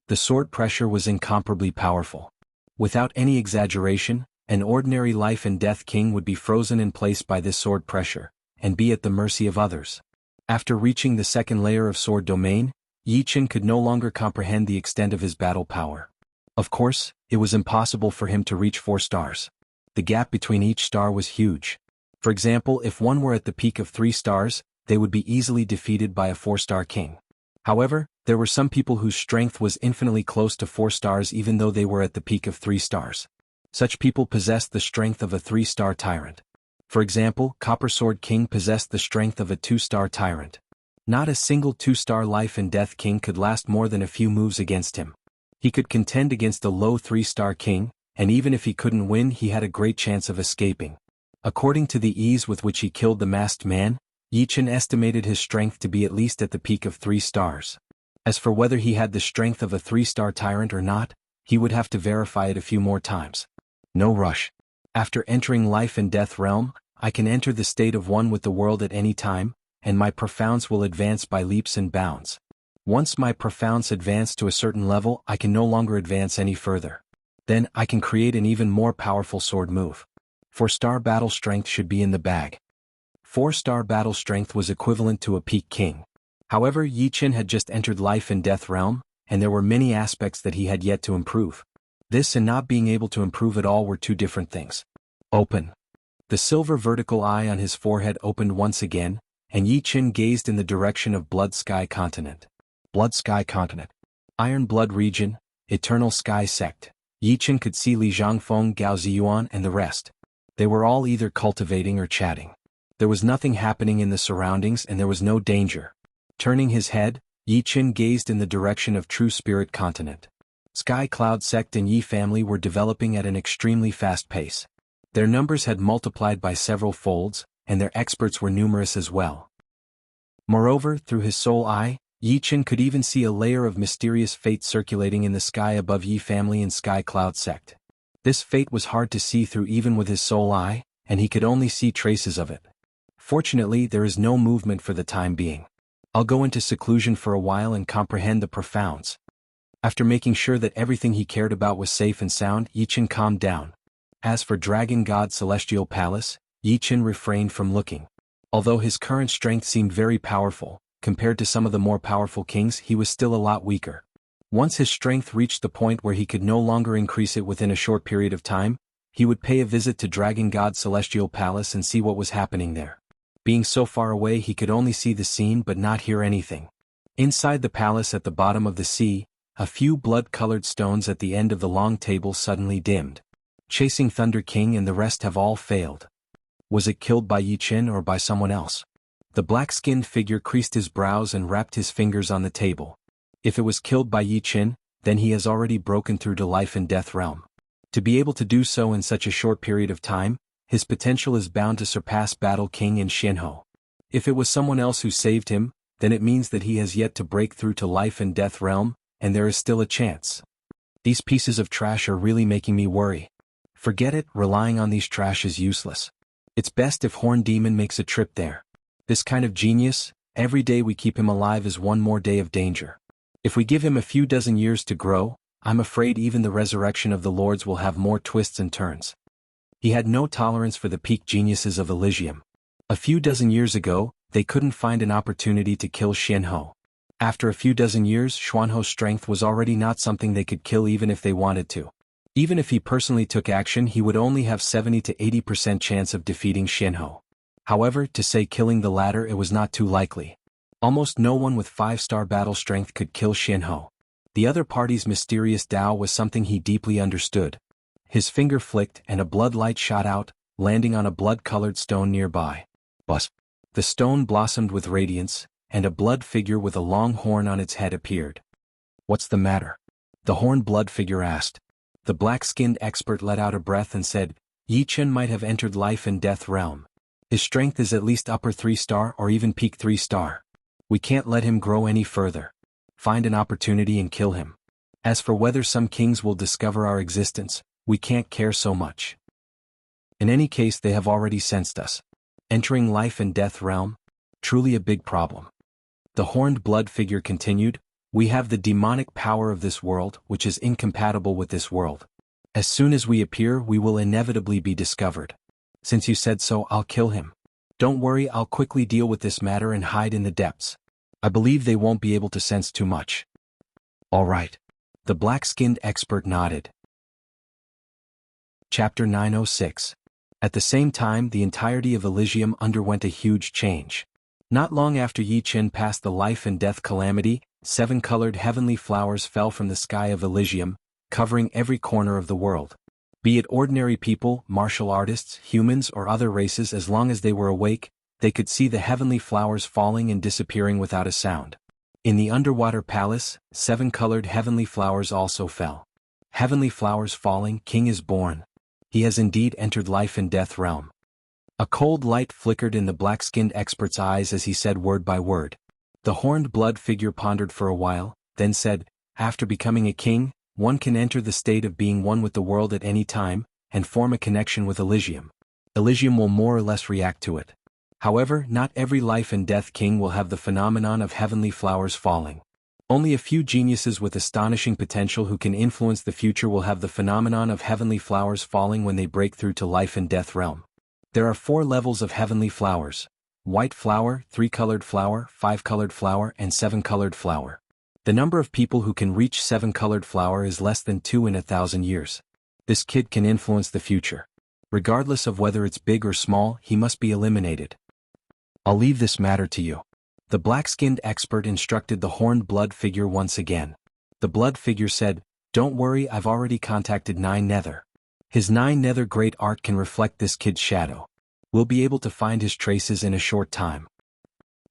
The sword pressure was incomparably powerful. Without any exaggeration, an ordinary life and death king would be frozen in place by this sword pressure, and be at the mercy of others. After reaching the second layer of Sword Domain, Yi Chen could no longer comprehend the extent of his battle power. Of course, it was impossible for him to reach 4 stars. The gap between each star was huge. For example, if one were at the peak of 3 stars, they would be easily defeated by a 4-star king. However, there were some people whose strength was infinitely close to 4 stars even though they were at the peak of 3 stars. Such people possessed the strength of a 3-star tyrant. For example, Copper Sword King possessed the strength of a 2-star tyrant. Not a single 2-star life and death king could last more than a few moves against him. He could contend against a low 3-star king, and even if he couldn't win, he had a great chance of escaping. According to the ease with which he killed the masked man, Yi Chen estimated his strength to be at least at the peak of 3 stars. As for whether he had the strength of a 3-star tyrant or not, he would have to verify it a few more times. No rush. After entering life and death realm, I can enter the state of one with the world at any time, and my profounds will advance by leaps and bounds. Once my profounds advance to a certain level, I can no longer advance any further. Then I can create an even more powerful sword move. 4-star battle strength should be in the bag. 4-star battle strength was equivalent to a peak king. However, Yi Chen had just entered life and death realm, and there were many aspects that he had yet to improve. This and not being able to improve at all were two different things. Open. The silver vertical eye on his forehead opened once again, and Yi Chen gazed in the direction of Blood Sky Continent. Blood Sky Continent. Iron Blood Region, Eternal Sky Sect. Yi Chen could see Li Zhangfeng, Gao Ziyuan and the rest. They were all either cultivating or chatting. There was nothing happening in the surroundings and there was no danger. Turning his head, Yi Chen gazed in the direction of True Spirit Continent. Sky Cloud Sect and Yi family were developing at an extremely fast pace. Their numbers had multiplied by several folds, and their experts were numerous as well. Moreover, through his soul eye, Yi Chen could even see a layer of mysterious fate circulating in the sky above Yi family and Sky Cloud Sect. This fate was hard to see through even with his soul eye, and he could only see traces of it. Fortunately, there is no movement for the time being. I'll go into seclusion for a while and comprehend the profounds. After making sure that everything he cared about was safe and sound, Yi Chen calmed down. As for Dragon God Celestial Palace, Yi Chen refrained from looking. Although his current strength seemed very powerful, compared to some of the more powerful kings, he was still a lot weaker. Once his strength reached the point where he could no longer increase it within a short period of time, he would pay a visit to Dragon God Celestial Palace and see what was happening there. Being so far away, he could only see the scene but not hear anything. Inside the palace at the bottom of the sea, a few blood-colored stones at the end of the long table suddenly dimmed. Chasing Thunder King and the rest have all failed. Was it killed by Yi Chen or by someone else? The black-skinned figure creased his brows and rapped his fingers on the table. If it was killed by Yi Chen, then he has already broken through to life and death realm. To be able to do so in such a short period of time, his potential is bound to surpass Battle King and Xianhou. If it was someone else who saved him, then it means that he has yet to break through to life and death realm, and there is still a chance. These pieces of trash are really making me worry. Forget it, relying on these trash is useless. It's best if Horn Demon makes a trip there. This kind of genius, every day we keep him alive is one more day of danger. If we give him a few dozen years to grow, I'm afraid even the resurrection of the lords will have more twists and turns. He had no tolerance for the peak geniuses of Elysium. A few dozen years ago, they couldn't find an opportunity to kill Xianhou. After a few dozen years, Xuanhou's strength was already not something they could kill even if they wanted to. Even if he personally took action, he would only have 70 to 80% chance of defeating Xianhou. However, to say killing the latter, it was not too likely. Almost no one with 5-star battle strength could kill Xianhou. The other party's mysterious Tao was something he deeply understood. His finger flicked and a blood light shot out, landing on a blood-colored stone nearby. Buzz! The stone blossomed with radiance, and a blood figure with a long horn on its head appeared. What's the matter? The horned blood figure asked. The black-skinned expert let out a breath and said, Yi Chen might have entered life and death realm. His strength is at least upper 3-star or even peak 3-star. We can't let him grow any further. Find an opportunity and kill him. As for whether some kings will discover our existence, we can't care so much. In any case, they have already sensed us. Entering life and death realm? Truly a big problem. The horned blood figure continued, we have the demonic power of this world, which is incompatible with this world. As soon as we appear, we will inevitably be discovered. Since you said so, I'll kill him. Don't worry, I'll quickly deal with this matter and hide in the depths. I believe they won't be able to sense too much. All right. The black-skinned expert nodded. Chapter 906. At the same time, the entirety of Elysium underwent a huge change. Not long after Yi Qin passed the life and death calamity, 7 colored heavenly flowers fell from the sky of Elysium, covering every corner of the world. Be it ordinary people, martial artists, humans or other races, as long as they were awake, they could see the heavenly flowers falling and disappearing without a sound. In the underwater palace, 7 colored heavenly flowers also fell. Heavenly flowers falling, king is born. He has indeed entered life and death realm. A cold light flickered in the black-skinned expert's eyes as he said word by word. The horned blood figure pondered for a while, then said, after becoming a king, one can enter the state of being one with the world at any time, and form a connection with Elysium. Elysium will more or less react to it. However, not every life and death king will have the phenomenon of heavenly flowers falling. Only a few geniuses with astonishing potential who can influence the future will have the phenomenon of heavenly flowers falling when they break through to life and death realm. There are 4 levels of heavenly flowers: white flower, 3-colored flower, 5-colored flower, and 7-colored flower. The number of people who can reach 7-colored flower is less than 2 in 1,000 years. This kid can influence the future. Regardless of whether it's big or small, he must be eliminated. I'll leave this matter to you. The black-skinned expert instructed the horned blood figure once again. The blood figure said, "Don't worry, I've already contacted 9 Nether. His 9 Nether great art can reflect this kid's shadow. We'll be able to find his traces in a short time."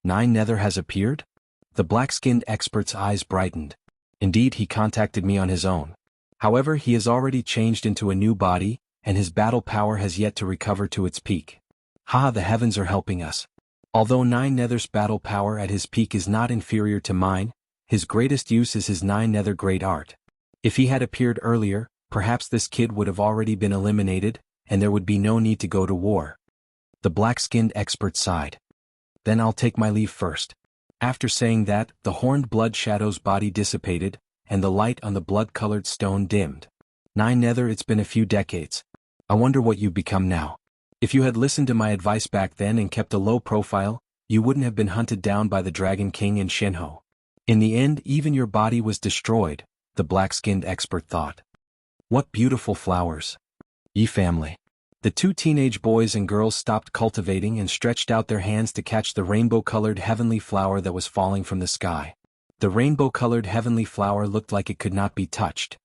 9 Nether has appeared? The black-skinned expert's eyes brightened. Indeed, he contacted me on his own. However, he has already changed into a new body, and his battle power has yet to recover to its peak. Ha, the heavens are helping us. Although 9 Nether's battle power at his peak is not inferior to mine, his greatest use is his 9 Nether great art. If he had appeared earlier, perhaps this kid would have already been eliminated, and there would be no need to go to war. The black-skinned expert sighed. Then I'll take my leave first. After saying that, the horned blood shadow's body dissipated, and the light on the blood-colored stone dimmed. 9 Nether, it's been a few decades. I wonder what you've become now. If you had listened to my advice back then and kept a low profile, you wouldn't have been hunted down by the Dragon King in Shinho. In the end, even your body was destroyed, the black-skinned expert thought. What beautiful flowers. Yi family. The 2 teenage boys and girls stopped cultivating and stretched out their hands to catch the rainbow-colored heavenly flower that was falling from the sky. The rainbow-colored heavenly flower looked like it could not be touched.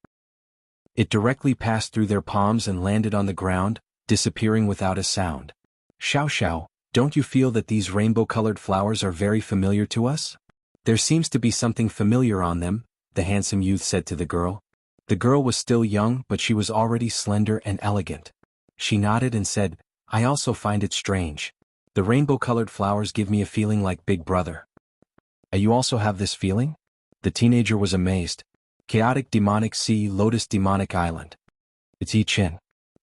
It directly passed through their palms and landed on the ground, disappearing without a sound. Xiao Xiao, don't you feel that these rainbow-colored flowers are very familiar to us? There seems to be something familiar on them, the handsome youth said to the girl. The girl was still young, but she was already slender and elegant. She nodded and said, I also find it strange. The rainbow-colored flowers give me a feeling like Big Brother. You also have this feeling? The teenager was amazed. Chaotic demonic sea, Lotus demonic island. It's Yi Qin.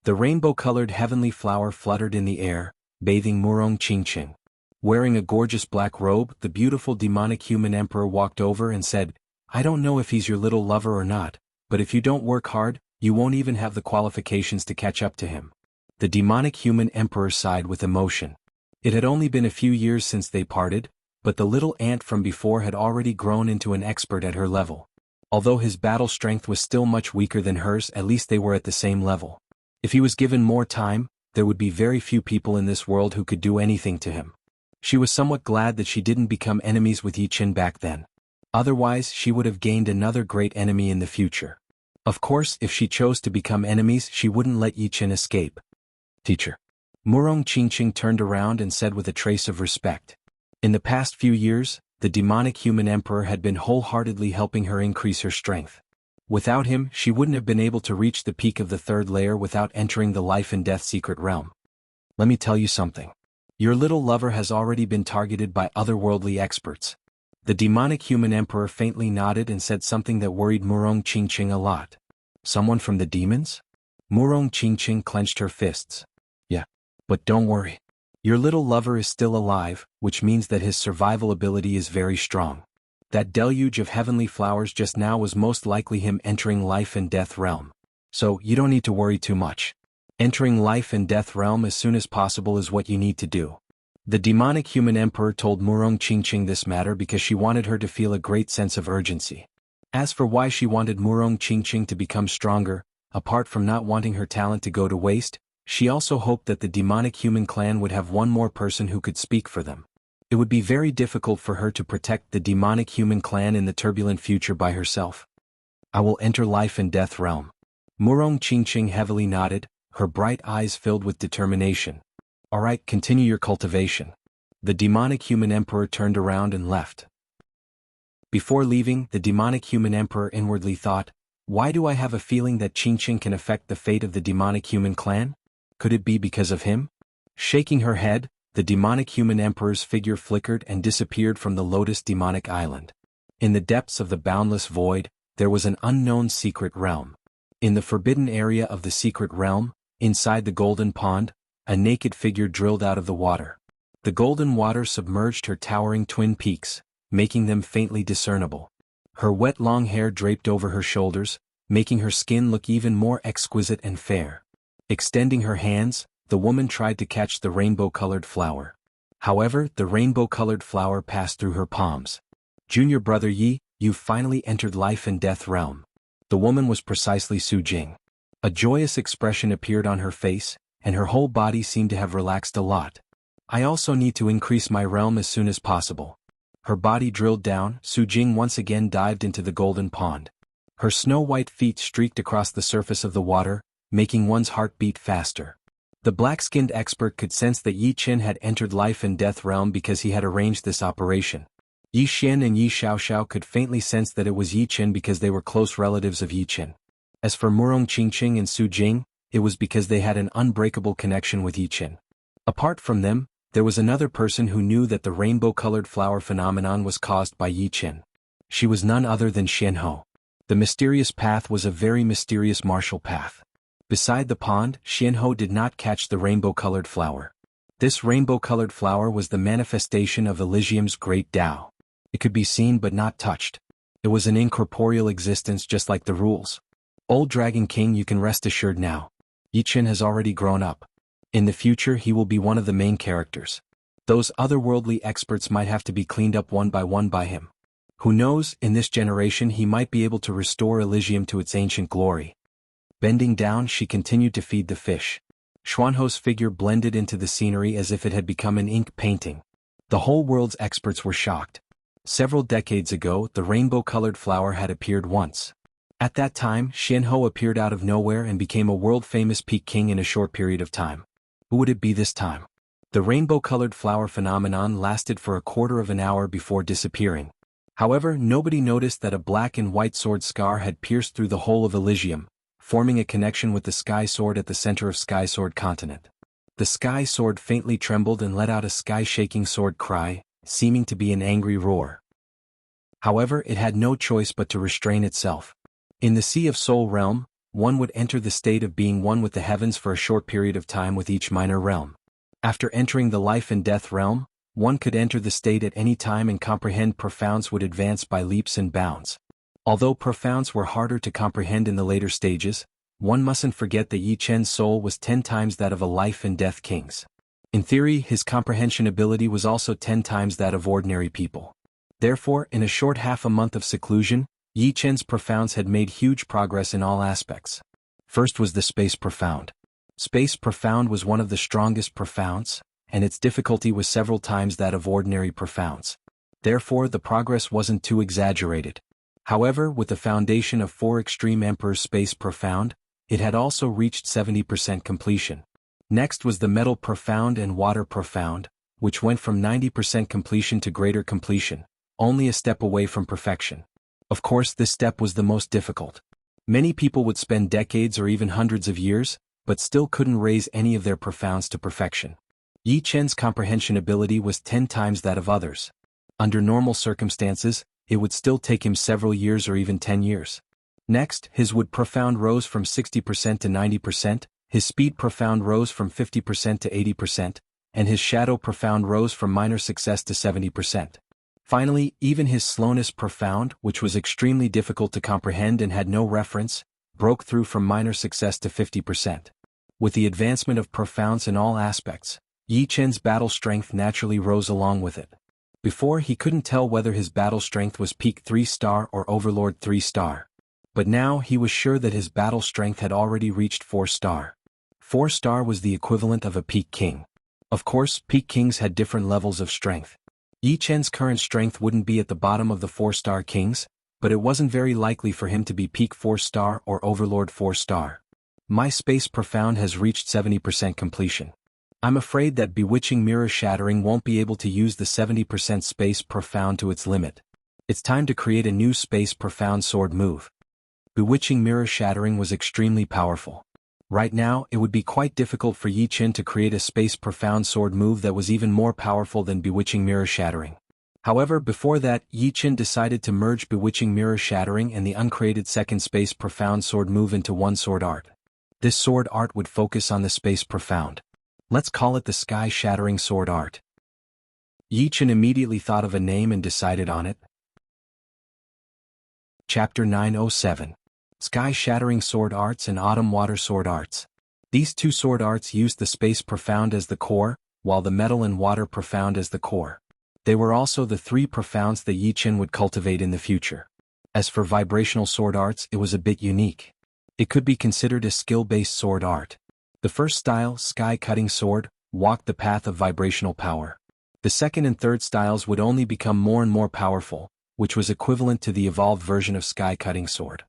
The rainbow-colored heavenly flower fluttered in the air, bathing Murong Qingqing. Wearing a gorgeous black robe, the beautiful demonic human emperor walked over and said, I don't know if he's your little lover or not, but if you don't work hard, you won't even have the qualifications to catch up to him. The demonic human emperor sighed with emotion. It had only been a few years since they parted, but the little ant from before had already grown into an expert at her level. Although his battle strength was still much weaker than hers, at least they were at the same level. If he was given more time, there would be very few people in this world who could do anything to him. She was somewhat glad that she didn't become enemies with Yi Qin back then. Otherwise, she would have gained another great enemy in the future. Of course, if she chose to become enemies, she wouldn't let Yi Qin escape. Teacher. Murong Qingqing turned around and said with a trace of respect. In the past few years, the demonic human emperor had been wholeheartedly helping her increase her strength. Without him, she wouldn't have been able to reach the peak of the 3rd layer without entering the life and death secret realm. Let me tell you something. Your little lover has already been targeted by otherworldly experts. The demonic human emperor faintly nodded and said something that worried Murong Qingqing a lot. Someone from the demons? Murong Qingqing clenched her fists. Yeah. But don't worry. Your little lover is still alive, which means that his survival ability is very strong. That deluge of heavenly flowers just now was most likely him entering life and death realm. So, you don't need to worry too much. Entering life and death realm as soon as possible is what you need to do. The demonic human emperor told Murong Qingqing this matter because she wanted her to feel a great sense of urgency. As for why she wanted Murong Qingqing to become stronger, Apart from not wanting her talent to go to waste, she also hoped that the demonic human clan would have one more person who could speak for them. It would be very difficult for her to protect the demonic human clan in the turbulent future by herself. I will enter life and death realm. Murong Qingqing heavily nodded, her bright eyes filled with determination. Alright, continue your cultivation. The demonic human emperor turned around and left. Before leaving, the demonic human emperor inwardly thought, why do I have a feeling that Qingqing can affect the fate of the demonic human clan? Could it be because of him? Shaking her head, the demonic human emperor's figure flickered and disappeared from the Lotus Demonic Island. In the depths of the boundless void, there was an unknown secret realm. In the forbidden area of the secret realm, inside the golden pond, a naked figure drilled out of the water. The golden water submerged her towering twin peaks, making them faintly discernible. Her wet long hair draped over her shoulders, making her skin look even more exquisite and fair. Extending her hands, the woman tried to catch the rainbow-colored flower. However, the rainbow-colored flower passed through her palms. Junior brother Yi, you've finally entered life and death realm. The woman was precisely Su Jing. A joyous expression appeared on her face, and her whole body seemed to have relaxed a lot. I also need to increase my realm as soon as possible. Her body drilled down, Su Jing once again dived into the golden pond. Her snow-white feet streaked across the surface of the water, making one's heart beat faster. The black-skinned expert could sense that Yi Chen had entered life and death realm because he had arranged this operation. Yi Xian and Yi Xiaoxiao could faintly sense that it was Yi Chen because they were close relatives of Yi Chen. As for Murong Qingqing and Su Jing, it was because they had an unbreakable connection with Yi Chen. Apart from them, there was another person who knew that the rainbow-colored flower phenomenon was caused by Yi Chen. She was none other than Xianhu. The mysterious path was a very mysterious martial path. Beside the pond, Xianhu did not catch the rainbow-colored flower. This rainbow-colored flower was the manifestation of Elysium's great Tao. It could be seen but not touched. It was an incorporeal existence just like the rules. Old Dragon King, you can rest assured now. Yi Chen has already grown up. In the future he will be one of the main characters. Those otherworldly experts might have to be cleaned up one by him. Who knows, in this generation he might be able to restore Elysium to its ancient glory. Bending down, she continued to feed the fish. Xuanho's figure blended into the scenery as if it had become an ink painting. The whole world's experts were shocked. Several decades ago, the rainbow-colored flower had appeared once. At that time, Xianhu appeared out of nowhere and became a world-famous peak king in a short period of time. Who would it be this time? The rainbow-colored flower phenomenon lasted for a quarter of an hour before disappearing. However, nobody noticed that a black and white sword scar had pierced through the whole of Elysium, forming a connection with the sky sword at the center of Sky Sword Continent. The sky sword faintly trembled and let out a sky-shaking sword cry, seeming to be an angry roar. However, it had no choice but to restrain itself. In the Sea of Soul realm, one would enter the state of being one with the heavens for a short period of time with each minor realm. After entering the life and death realm, one could enter the state at any time and comprehend profounds would advance by leaps and bounds. Although profounds were harder to comprehend in the later stages, one mustn't forget that Yi Chen's soul was 10 times that of a life and death king's. In theory, his comprehension ability was also 10 times that of ordinary people. Therefore, in a short half a month of seclusion, Yi Chen's profounds had made huge progress in all aspects. First was the space profound. Space profound was one of the strongest profounds, and its difficulty was several times that of ordinary profounds. Therefore, the progress wasn't too exaggerated. However, with the foundation of 4 extreme emperors space profound, it had also reached 70% completion. Next was the metal profound and water profound, which went from 90% completion to greater completion, only a step away from perfection. Of course, this step was the most difficult. Many people would spend decades or even hundreds of years, but still couldn't raise any of their profounds to perfection. Yi Chen's comprehension ability was 10 times that of others. Under normal circumstances, it would still take him several years or even 10 years. Next, his wood profound rose from 60% to 90%, his speed profound rose from 50% to 80%, and his shadow profound rose from minor success to 70%. Finally, even his slowness profound, which was extremely difficult to comprehend and had no reference, broke through from minor success to 50%. With the advancement of profounds in all aspects, Yi Chen's battle strength naturally rose along with it. Before, he couldn't tell whether his battle strength was Peak 3-star or Overlord 3-star. But now he was sure that his battle strength had already reached 4-star. 4-star was the equivalent of a peak king. Of course, peak kings had different levels of strength. Yi Chen's current strength wouldn't be at the bottom of the 4-star kings, but it wasn't very likely for him to be peak 4-star or overlord 4-star. My space profound has reached 70% completion. I'm afraid that bewitching mirror shattering won't be able to use the 70% space profound to its limit. It's time to create a new space profound sword move. Bewitching mirror shattering was extremely powerful. Right now, it would be quite difficult for Yi Chen to create a space profound sword move that was even more powerful than bewitching mirror shattering. However, before that, Yi Chen decided to merge bewitching mirror shattering and the uncreated second space profound sword move into one sword art. This sword art would focus on the space profound. Let's call it the sky shattering sword art. Yi Chen immediately thought of a name and decided on it. Chapter 907. Sky Shattering Sword Arts and Autumn Water Sword Arts. These two sword arts used the space profound as the core, while the metal and water profound as the core. They were also the three profounds that Yi Chen would cultivate in the future. As for vibrational sword arts, it was a bit unique. It could be considered a skill-based sword art. The first style, Sky Cutting Sword, walked the path of vibrational power. The second and third styles would only become more and more powerful, which was equivalent to the evolved version of Sky Cutting Sword.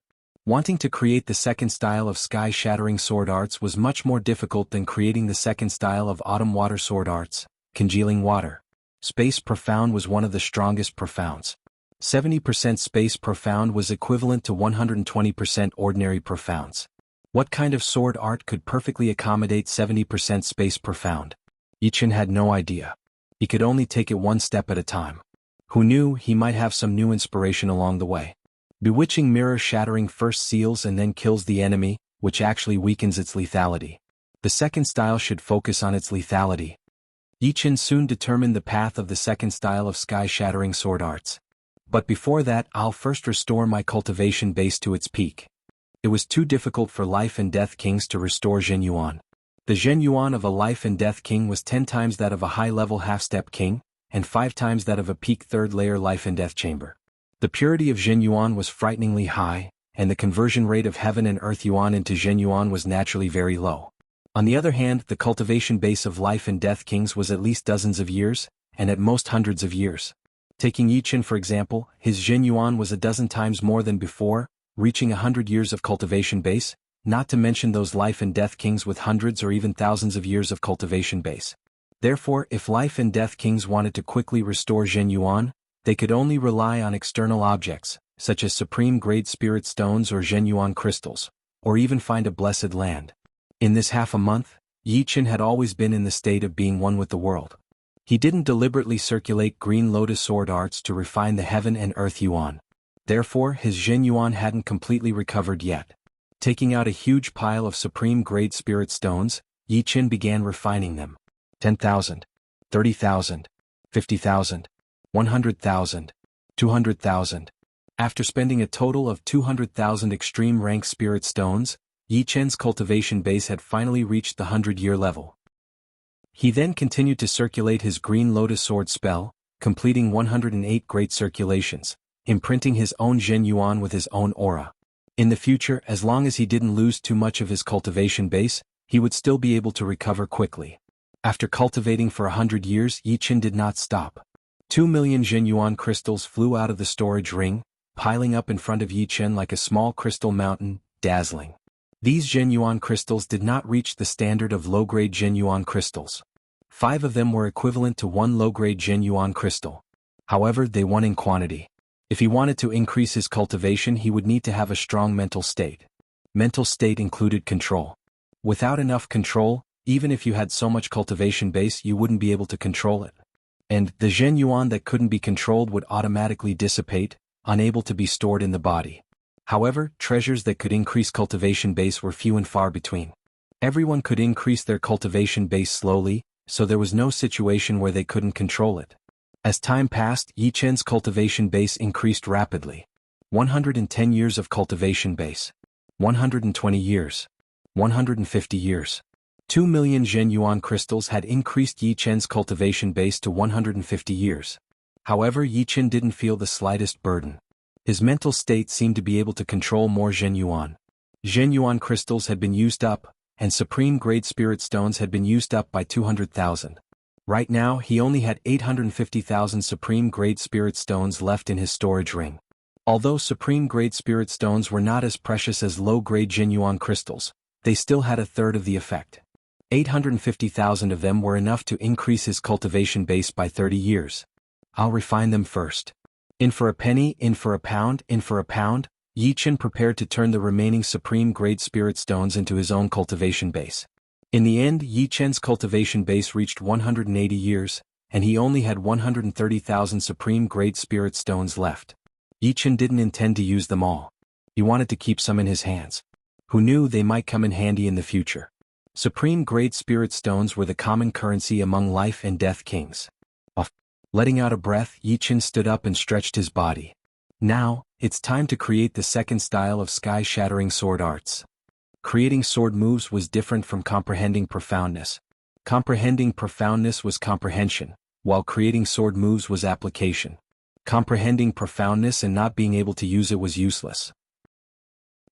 Wanting to create the second style of Sky Shattering Sword Arts was much more difficult than creating the second style of Autumn Water Sword Arts, Congealing Water. Space Profound was one of the strongest profounds. 70% Space Profound was equivalent to 120% ordinary profounds. What kind of sword art could perfectly accommodate 70% Space Profound? Yi Chen had no idea. He could only take it one step at a time. Who knew, he might have some new inspiration along the way. Bewitching Mirror Shattering first seals and then kills the enemy, which actually weakens its lethality. The second style should focus on its lethality. Yi Chen soon determined the path of the second style of Sky Shattering Sword Arts. But before that, I'll first restore my cultivation base to its peak. It was too difficult for Life and Death Kings to restore Zhen Yuan. The Zhen Yuan of a Life and Death King was 10 times that of a high-level half-step king, and 5 times that of a peak third-layer Life and Death Chamber. The purity of Zhen Yuan was frighteningly high, and the conversion rate of Heaven and Earth Yuan into Zhen Yuan was naturally very low. On the other hand, the cultivation base of Life and Death Kings was at least dozens of years, and at most hundreds of years. Taking Yi Chen for example, his Zhen Yuan was a dozen times more than before, reaching 100 years of cultivation base, not to mention those Life and Death Kings with hundreds or even thousands of years of cultivation base. Therefore, if Life and Death Kings wanted to quickly restore Zhen Yuan, they could only rely on external objects, such as supreme-grade spirit stones or Zhen Yuan crystals, or even find a blessed land. In this half a month, Yi Chen had always been in the state of being one with the world. He didn't deliberately circulate green lotus sword arts to refine the Heaven and Earth Yuan. Therefore, his Zhen Yuan hadn't completely recovered yet. Taking out a huge pile of supreme-grade spirit stones, Yi Chen began refining them. 10,000, 30,000, 50,000. 100,000, 200,000. After spending a total of 200,000 extreme rank spirit stones, Yi Chen's cultivation base had finally reached the 100-year level. He then continued to circulate his green lotus sword spell, completing 108 great circulations, imprinting his own Zhen Yuan with his own aura. In the future, as long as he didn't lose too much of his cultivation base, he would still be able to recover quickly. After cultivating for 100 years, Yi Chen did not stop. 2 million Zhen Yuan crystals flew out of the storage ring, piling up in front of Yi Chen like a small crystal mountain, dazzling. These Zhen Yuan crystals did not reach the standard of low-grade Zhen Yuan crystals. 5 of them were equivalent to 1 low-grade Zhen Yuan crystal. However, they won in quantity. If he wanted to increase his cultivation, he would need to have a strong mental state. Mental state included control. Without enough control, even if you had so much cultivation base, you wouldn't be able to control it. And the Zhen Yuan that couldn't be controlled would automatically dissipate, unable to be stored in the body. However, treasures that could increase cultivation base were few and far between. Everyone could increase their cultivation base slowly, so there was no situation where they couldn't control it. As time passed, Yi Chen's cultivation base increased rapidly. 110 years of cultivation base. 120 years. 150 years. 2 million Zhen Yuan crystals had increased Yi Chen's cultivation base to 150 years. However, Yi Chen didn't feel the slightest burden. His mental state seemed to be able to control more Zhenyuan. Zhenyuan crystals had been used up, and supreme-grade spirit stones had been used up by 200,000. Right now he only had 850,000 supreme-grade spirit stones left in his storage ring. Although supreme-grade spirit stones were not as precious as low-grade Zhenyuan crystals, they still had a third of the effect. 850,000 of them were enough to increase his cultivation base by 30 years. I'll refine them first. In for a penny, in for a pound, in for a pound, Yi Chen prepared to turn the remaining supreme-grade spirit stones into his own cultivation base. In the end, Yi Chen's cultivation base reached 180 years, and he only had 130,000 supreme-grade spirit stones left. Yi Chen didn't intend to use them all. He wanted to keep some in his hands. Who knew they might come in handy in the future? Supreme-grade spirit stones were the common currency among life and death kings. Letting out a breath, Yi Chen stood up and stretched his body. Now, it's time to create the second style of sky-shattering sword arts. Creating sword moves was different from comprehending profoundness. Comprehending profoundness was comprehension, while creating sword moves was application. Comprehending profoundness and not being able to use it was useless.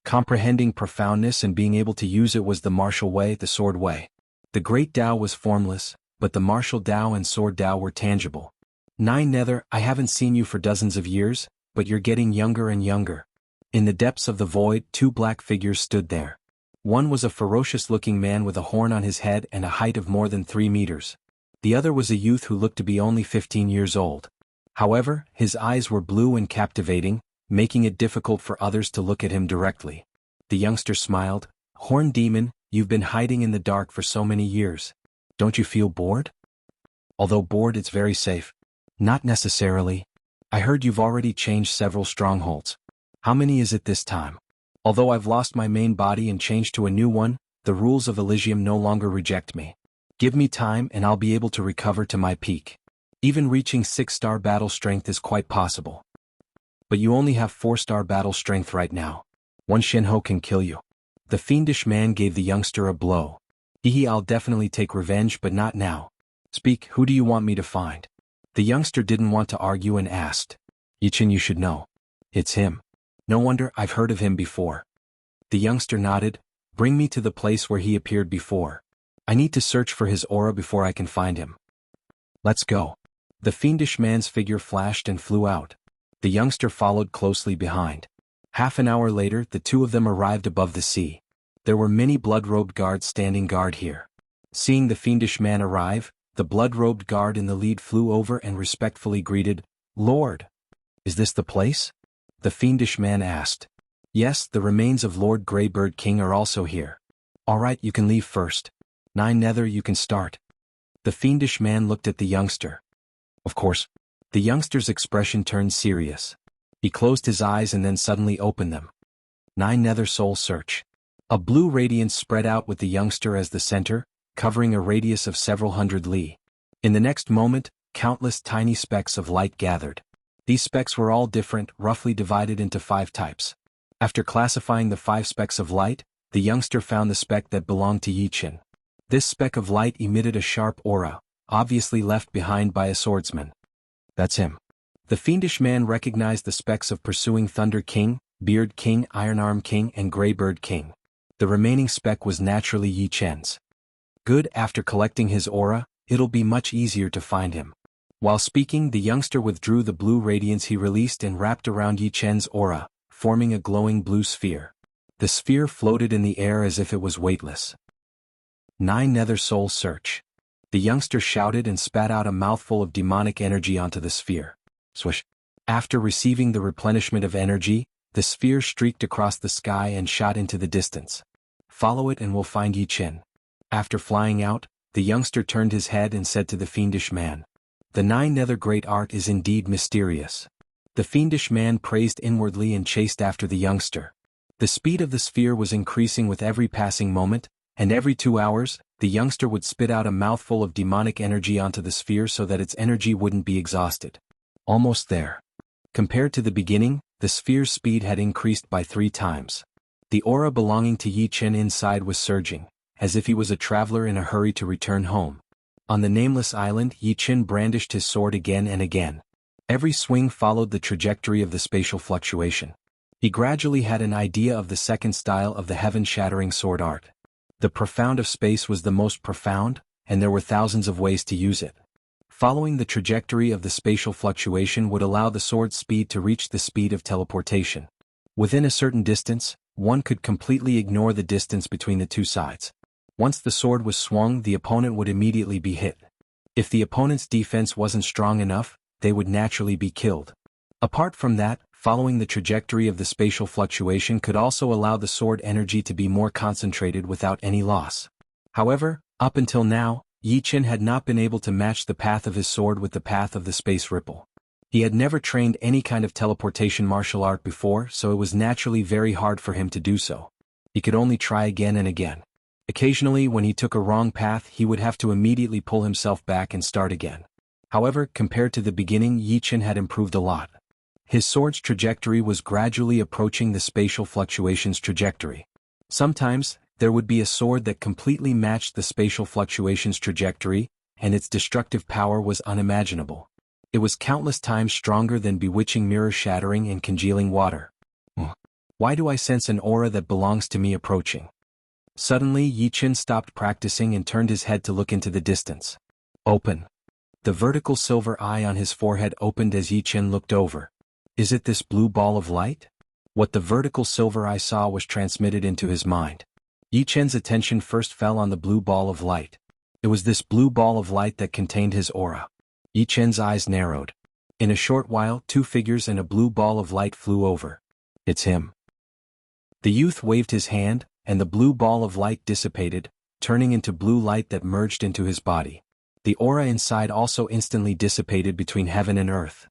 Comprehending profoundness and being able to use it was the martial way, the sword way. The great Tao was formless, but the martial Tao and sword Tao were tangible. Nine Nether, I haven't seen you for dozens of years, but you're getting younger and younger. In the depths of the void, two black figures stood there. One was a ferocious-looking man with a horn on his head and a height of more than 3 meters. The other was a youth who looked to be only 15 years old. However, his eyes were blue and captivating, making it difficult for others to look at him directly. The youngster smiled. Horn Demon, you've been hiding in the dark for so many years. Don't you feel bored? Although bored, it's very safe. Not necessarily. I heard you've already changed several strongholds. How many is it this time? Although I've lost my main body and changed to a new one, the rules of Elysium no longer reject me. Give me time and I'll be able to recover to my peak. Even reaching 6-star battle strength is quite possible. But you only have 4-star battle strength right now. One Shenhe can kill you. The fiendish man gave the youngster a blow. I'll definitely take revenge, but not now. Speak, who do you want me to find? The youngster didn't want to argue and asked. Yi Chen, you should know. It's him. No wonder, I've heard of him before. The youngster nodded. Bring me to the place where he appeared before. I need to search for his aura before I can find him. Let's go. The fiendish man's figure flashed and flew out. The youngster followed closely behind. Half an hour later, the two of them arrived above the sea. There were many blood-robed guards standing guard here. Seeing the fiendish man arrive, the blood-robed guard in the lead flew over and respectfully greeted, Lord. Is this the place? The fiendish man asked. Yes, the remains of Lord Greybird King are also here. All right, you can leave first. Nine Nether, you can start. The fiendish man looked at the youngster. Of course. The youngster's expression turned serious. He closed his eyes and then suddenly opened them. Nine Nether Soul Search. A blue radiance spread out with the youngster as the center, covering a radius of several hundred li. In the next moment, countless tiny specks of light gathered. These specks were all different, roughly divided into 5 types. After classifying the 5 specks of light, the youngster found the speck that belonged to Yi Chen. This speck of light emitted a sharp aura, obviously left behind by a swordsman. That's him. The fiendish man recognized the specks of Pursuing Thunder King, Beard King, Ironarm King, and Greybird King. The remaining speck was naturally Yi Chen's. Good, after collecting his aura, it'll be much easier to find him. While speaking, the youngster withdrew the blue radiance he released and wrapped around Yi Chen's aura, forming a glowing blue sphere. The sphere floated in the air as if it was weightless. Nine Nether Soul Search. The youngster shouted and spat out a mouthful of demonic energy onto the sphere. Swish. After receiving the replenishment of energy, the sphere streaked across the sky and shot into the distance. Follow it and we'll find Yi Chen. After flying out, the youngster turned his head and said to the fiendish man, The Nine Nether Great Art is indeed mysterious. The fiendish man praised inwardly and chased after the youngster. The speed of the sphere was increasing with every passing moment, and every 2 hours, the youngster would spit out a mouthful of demonic energy onto the sphere so that its energy wouldn't be exhausted. Almost there. Compared to the beginning, the sphere's speed had increased by 3 times. The aura belonging to Yi Chen inside was surging, as if he was a traveler in a hurry to return home. On the nameless island, Yi Chen brandished his sword again and again. Every swing followed the trajectory of the spatial fluctuation. He gradually had an idea of the second style of the heaven-shattering sword art. The profound of space was the most profound, and there were thousands of ways to use it. Following the trajectory of the spatial fluctuation would allow the sword's speed to reach the speed of teleportation. Within a certain distance, one could completely ignore the distance between the two sides. Once the sword was swung, the opponent would immediately be hit. If the opponent's defense wasn't strong enough, they would naturally be killed. Apart from that, following the trajectory of the spatial fluctuation could also allow the sword energy to be more concentrated without any loss. However, up until now, Yi Chen had not been able to match the path of his sword with the path of the space ripple. He had never trained any kind of teleportation martial art before, so it was naturally very hard for him to do so. He could only try again and again. Occasionally, when he took a wrong path, he would have to immediately pull himself back and start again. However, compared to the beginning, Yi Chen had improved a lot. His sword's trajectory was gradually approaching the spatial fluctuation's trajectory. Sometimes, there would be a sword that completely matched the spatial fluctuation's trajectory, and its destructive power was unimaginable. It was countless times stronger than bewitching mirror-shattering and congealing water. Why do I sense an aura that belongs to me approaching? Suddenly, Yi Chen stopped practicing and turned his head to look into the distance. Open. The vertical silver eye on his forehead opened as Yi Chen looked over. Is it this blue ball of light? What the vertical silver eye saw was transmitted into his mind. Yi Chen's attention first fell on the blue ball of light. It was this blue ball of light that contained his aura. Yi Chen's eyes narrowed. In a short while, two figures and a blue ball of light flew over. It's him. The youth waved his hand, and the blue ball of light dissipated, turning into blue light that merged into his body. The aura inside also instantly dissipated between heaven and earth.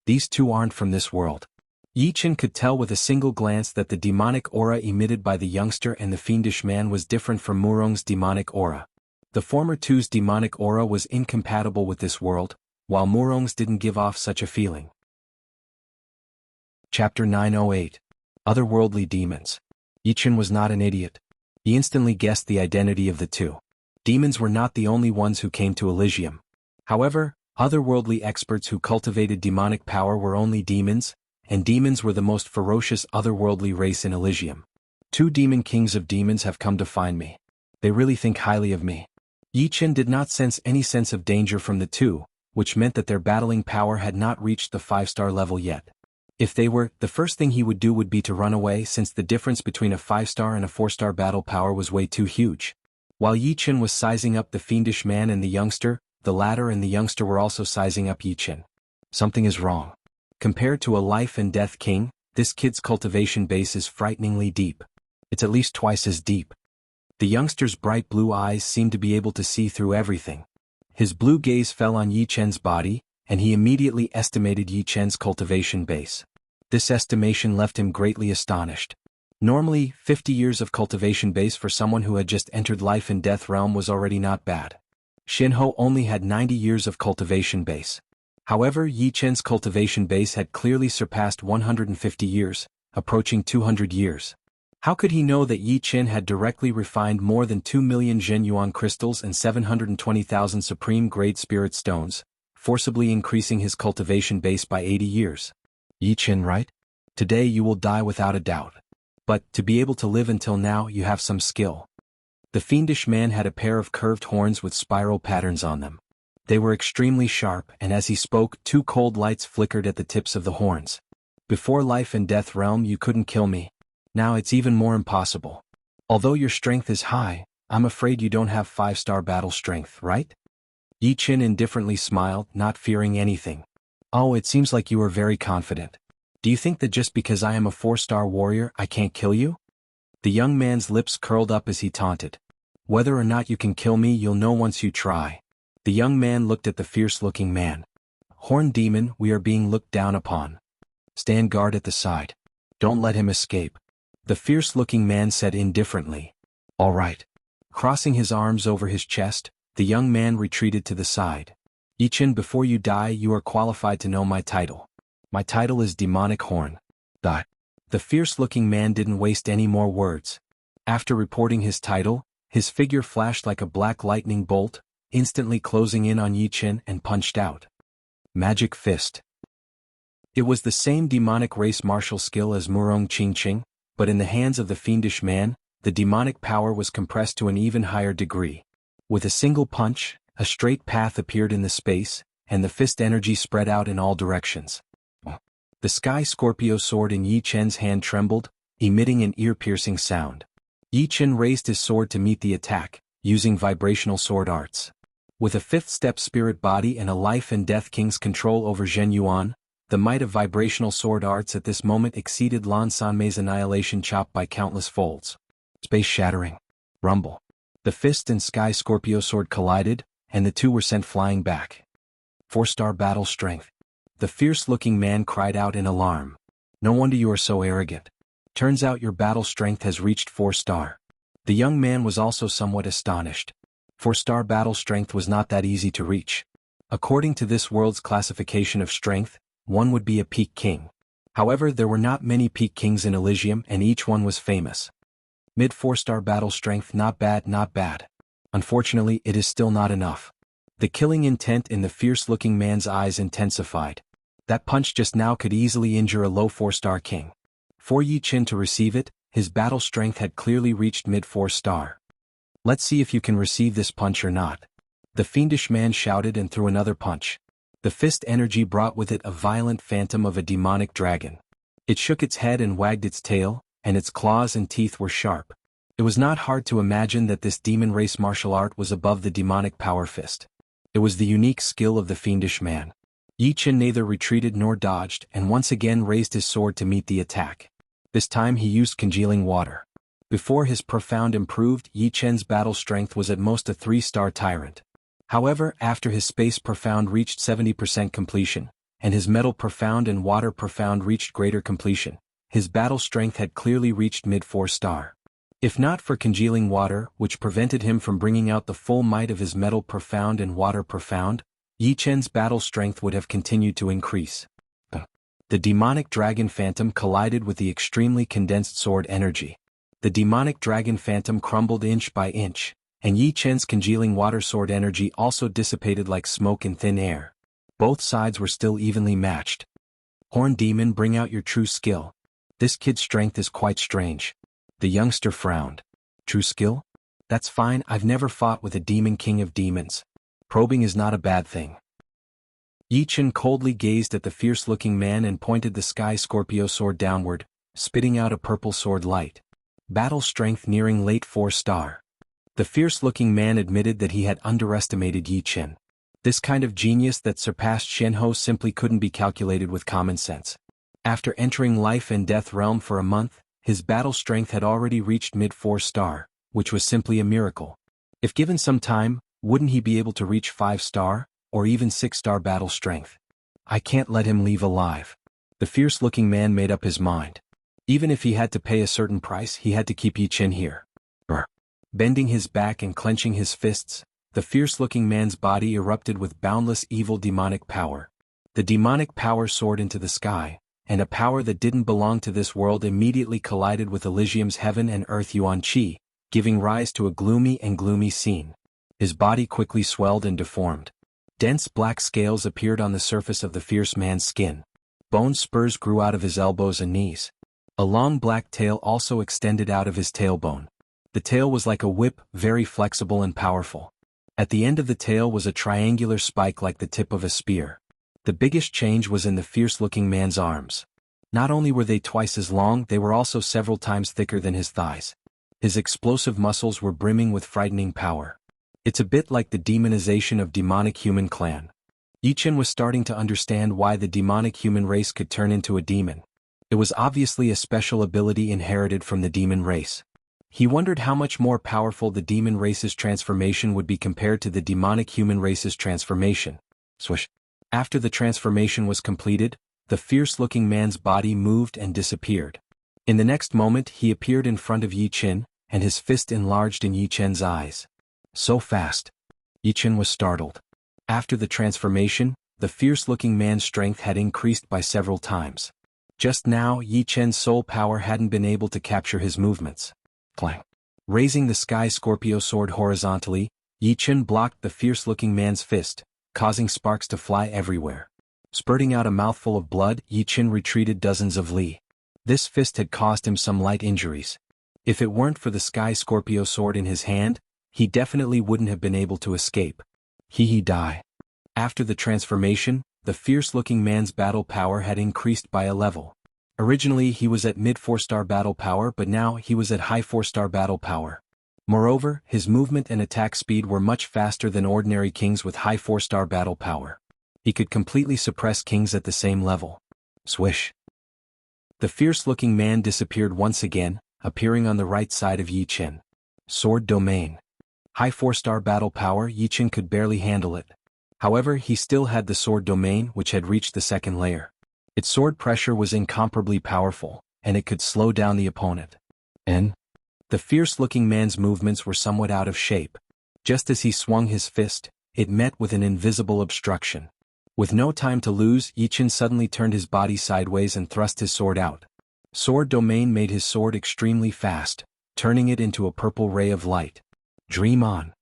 These two aren't from this world. Yi Chen could tell with a single glance that the demonic aura emitted by the youngster and the fiendish man was different from Murong's demonic aura. The former two's demonic aura was incompatible with this world, while Murong's didn't give off such a feeling. Chapter 908. Otherworldly Demons. Yi Chen was not an idiot. He instantly guessed the identity of the two. Demons were not the only ones who came to Elysium. However, otherworldly experts who cultivated demonic power were only demons, and demons were the most ferocious otherworldly race in Elysium. Two demon kings of demons have come to find me. They really think highly of me. Yi Chen did not sense any sense of danger from the two, which meant that their battling power had not reached the 5-star level yet. If they were, the first thing he would do would be to run away, since the difference between a 5-star and a 4-star battle power was way too huge. While Yi Chen was sizing up the fiendish man and the youngster, the latter and the youngster were also sizing up Yi Chen. Something is wrong. Compared to a life and death king, this kid's cultivation base is frighteningly deep. It's at least twice as deep. The youngster's bright blue eyes seemed to be able to see through everything. His blue gaze fell on Yi Chen's body, and he immediately estimated Yi Chen's cultivation base. This estimation left him greatly astonished. Normally, 50 years of cultivation base for someone who had just entered life and death realm was already not bad. Shinho only had 90 years of cultivation base. However, Yi Chen's cultivation base had clearly surpassed 150 years, approaching 200 years. How could he know that Yi Chen had directly refined more than 2 million Zhenyuan crystals and 720,000 supreme-grade spirit stones, forcibly increasing his cultivation base by 80 years? Yi Chen, right? Today you will die without a doubt. But, to be able to live until now, you have some skill. The fiendish man had a pair of curved horns with spiral patterns on them. They were extremely sharp, and as he spoke, two cold lights flickered at the tips of the horns. Before life and death realm you couldn't kill me. Now it's even more impossible. Although your strength is high, I'm afraid you don't have 5-star battle strength, right? Yi Chen indifferently smiled, not fearing anything. Oh, it seems like you are very confident. Do you think that just because I am a 4-star warrior I can't kill you? The young man's lips curled up as he taunted. Whether or not you can kill me you'll know once you try. The young man looked at the fierce-looking man. Horned demon, we are being looked down upon. Stand guard at the side. Don't let him escape. The fierce-looking man said indifferently. All right. Crossing his arms over his chest, the young man retreated to the side. Yi Chen, before you die you are qualified to know my title. My title is Demonic Horn. The fierce-looking man didn't waste any more words. After reporting his title, his figure flashed like a black lightning bolt, instantly closing in on Yi Chen and punched out. Magic Fist. It was the same demonic race martial skill as Murong Qingqing, but in the hands of the fiendish man, the demonic power was compressed to an even higher degree. With a single punch, a straight path appeared in the space, and the fist energy spread out in all directions. The Sky Scorpio sword in Yi Chen's hand trembled, emitting an ear-piercing sound. Yi Chen raised his sword to meet the attack, using vibrational sword arts. With a fifth-step spirit body and a life and death king's control over Zhen Yuan, the might of vibrational sword arts at this moment exceeded Lan Sanmei's annihilation chop by countless folds. Space-shattering. Rumble. The fist and Sky Scorpio sword collided, and the two were sent flying back. 4-star battle strength. The fierce-looking man cried out in alarm. No wonder you are so arrogant. Turns out your battle strength has reached 4-star. The young man was also somewhat astonished. 4-star battle strength was not that easy to reach. According to this world's classification of strength, one would be a peak king. However, there were not many peak kings in Elysium and each one was famous. Mid 4-star battle strength, not bad, not bad. Unfortunately, it is still not enough. The killing intent in the fierce-looking man's eyes intensified. That punch just now could easily injure a low 4-star king. For Yi Chen to receive it, his battle strength had clearly reached mid 4-star. Let's see if you can receive this punch or not. The fiendish man shouted and threw another punch. The fist energy brought with it a violent phantom of a demonic dragon. It shook its head and wagged its tail, and its claws and teeth were sharp. It was not hard to imagine that this demon race martial art was above the demonic power fist. It was the unique skill of the fiendish man. Yi Chen neither retreated nor dodged and once again raised his sword to meet the attack. This time he used congealing water. Before his profound improved, Yi Chen's battle strength was at most a 3-star tyrant. However, after his space profound reached 70% completion, and his metal profound and water profound reached greater completion, his battle strength had clearly reached mid 4-star. If not for congealing water, which prevented him from bringing out the full might of his metal profound and water profound, Yi Chen's battle strength would have continued to increase. The demonic dragon phantom collided with the extremely condensed sword energy. The demonic dragon phantom crumbled inch by inch, and Yi Chen's congealing water sword energy also dissipated like smoke in thin air. Both sides were still evenly matched. Horn demon, bring out your true skill. This kid's strength is quite strange. The youngster frowned. True skill? That's fine, I've never fought with a demon king of demons. Probing is not a bad thing. Yi Chen coldly gazed at the fierce-looking man and pointed the Sky Scorpio sword downward, spitting out a purple sword light. Battle strength nearing late 4-star. The fierce-looking man admitted that he had underestimated Yi Chen. This kind of genius that surpassed Shenhe simply couldn't be calculated with common sense. After entering life and death realm for a month, his battle strength had already reached mid 4-star, which was simply a miracle. If given some time, wouldn't he be able to reach 5-star, or even 6-star battle strength? I can't let him leave alive. The fierce-looking man made up his mind. Even if he had to pay a certain price, he had to keep Yi Chen here. Bending his back and clenching his fists, the fierce-looking man's body erupted with boundless evil demonic power. The demonic power soared into the sky, and a power that didn't belong to this world immediately collided with Elysium's heaven and earth Yuan Qi, giving rise to a gloomy scene. His body quickly swelled and deformed. Dense black scales appeared on the surface of the fierce man's skin. Bone spurs grew out of his elbows and knees. A long black tail also extended out of his tailbone. The tail was like a whip, very flexible and powerful. At the end of the tail was a triangular spike like the tip of a spear. The biggest change was in the fierce-looking man's arms. Not only were they twice as long, they were also several times thicker than his thighs. His explosive muscles were brimming with frightening power. It's a bit like the demonization of demonic human clan. Yi Chen was starting to understand why the demonic human race could turn into a demon. It was obviously a special ability inherited from the demon race. He wondered how much more powerful the demon race's transformation would be compared to the demonic human race's transformation. Swish. After the transformation was completed, the fierce-looking man's body moved and disappeared. In the next moment he appeared in front of Yi Chen, and his fist enlarged in Yi Chen's eyes. So fast. Yi Chen was startled. After the transformation, the fierce-looking man's strength had increased by several times. Just now Yi Chen's soul power hadn't been able to capture his movements. Clang. Raising the Sky Scorpio sword horizontally, Yi Chen blocked the fierce-looking man's fist, causing sparks to fly everywhere. Spurting out a mouthful of blood, Yi Qin retreated dozens of li. This fist had caused him some light injuries. If it weren't for the Sky Scorpio sword in his hand, he definitely wouldn't have been able to escape. He die. After the transformation, the fierce-looking man's battle power had increased by a level. Originally he was at mid 4-star battle power, but now he was at high 4-star battle power. Moreover, his movement and attack speed were much faster than ordinary kings with high 4-star battle power. He could completely suppress kings at the same level. Swish. The fierce-looking man disappeared once again, appearing on the right side of Yi Qin. Sword domain. High 4-star battle power, Yi Qin could barely handle it. However, he still had the sword domain, which had reached the second layer. Its sword pressure was incomparably powerful, and it could slow down the opponent. The fierce-looking man's movements were somewhat out of shape. Just as he swung his fist, it met with an invisible obstruction. With no time to lose, Yi Qin suddenly turned his body sideways and thrust his sword out. Sword domain made his sword extremely fast, turning it into a purple ray of light. Dream on.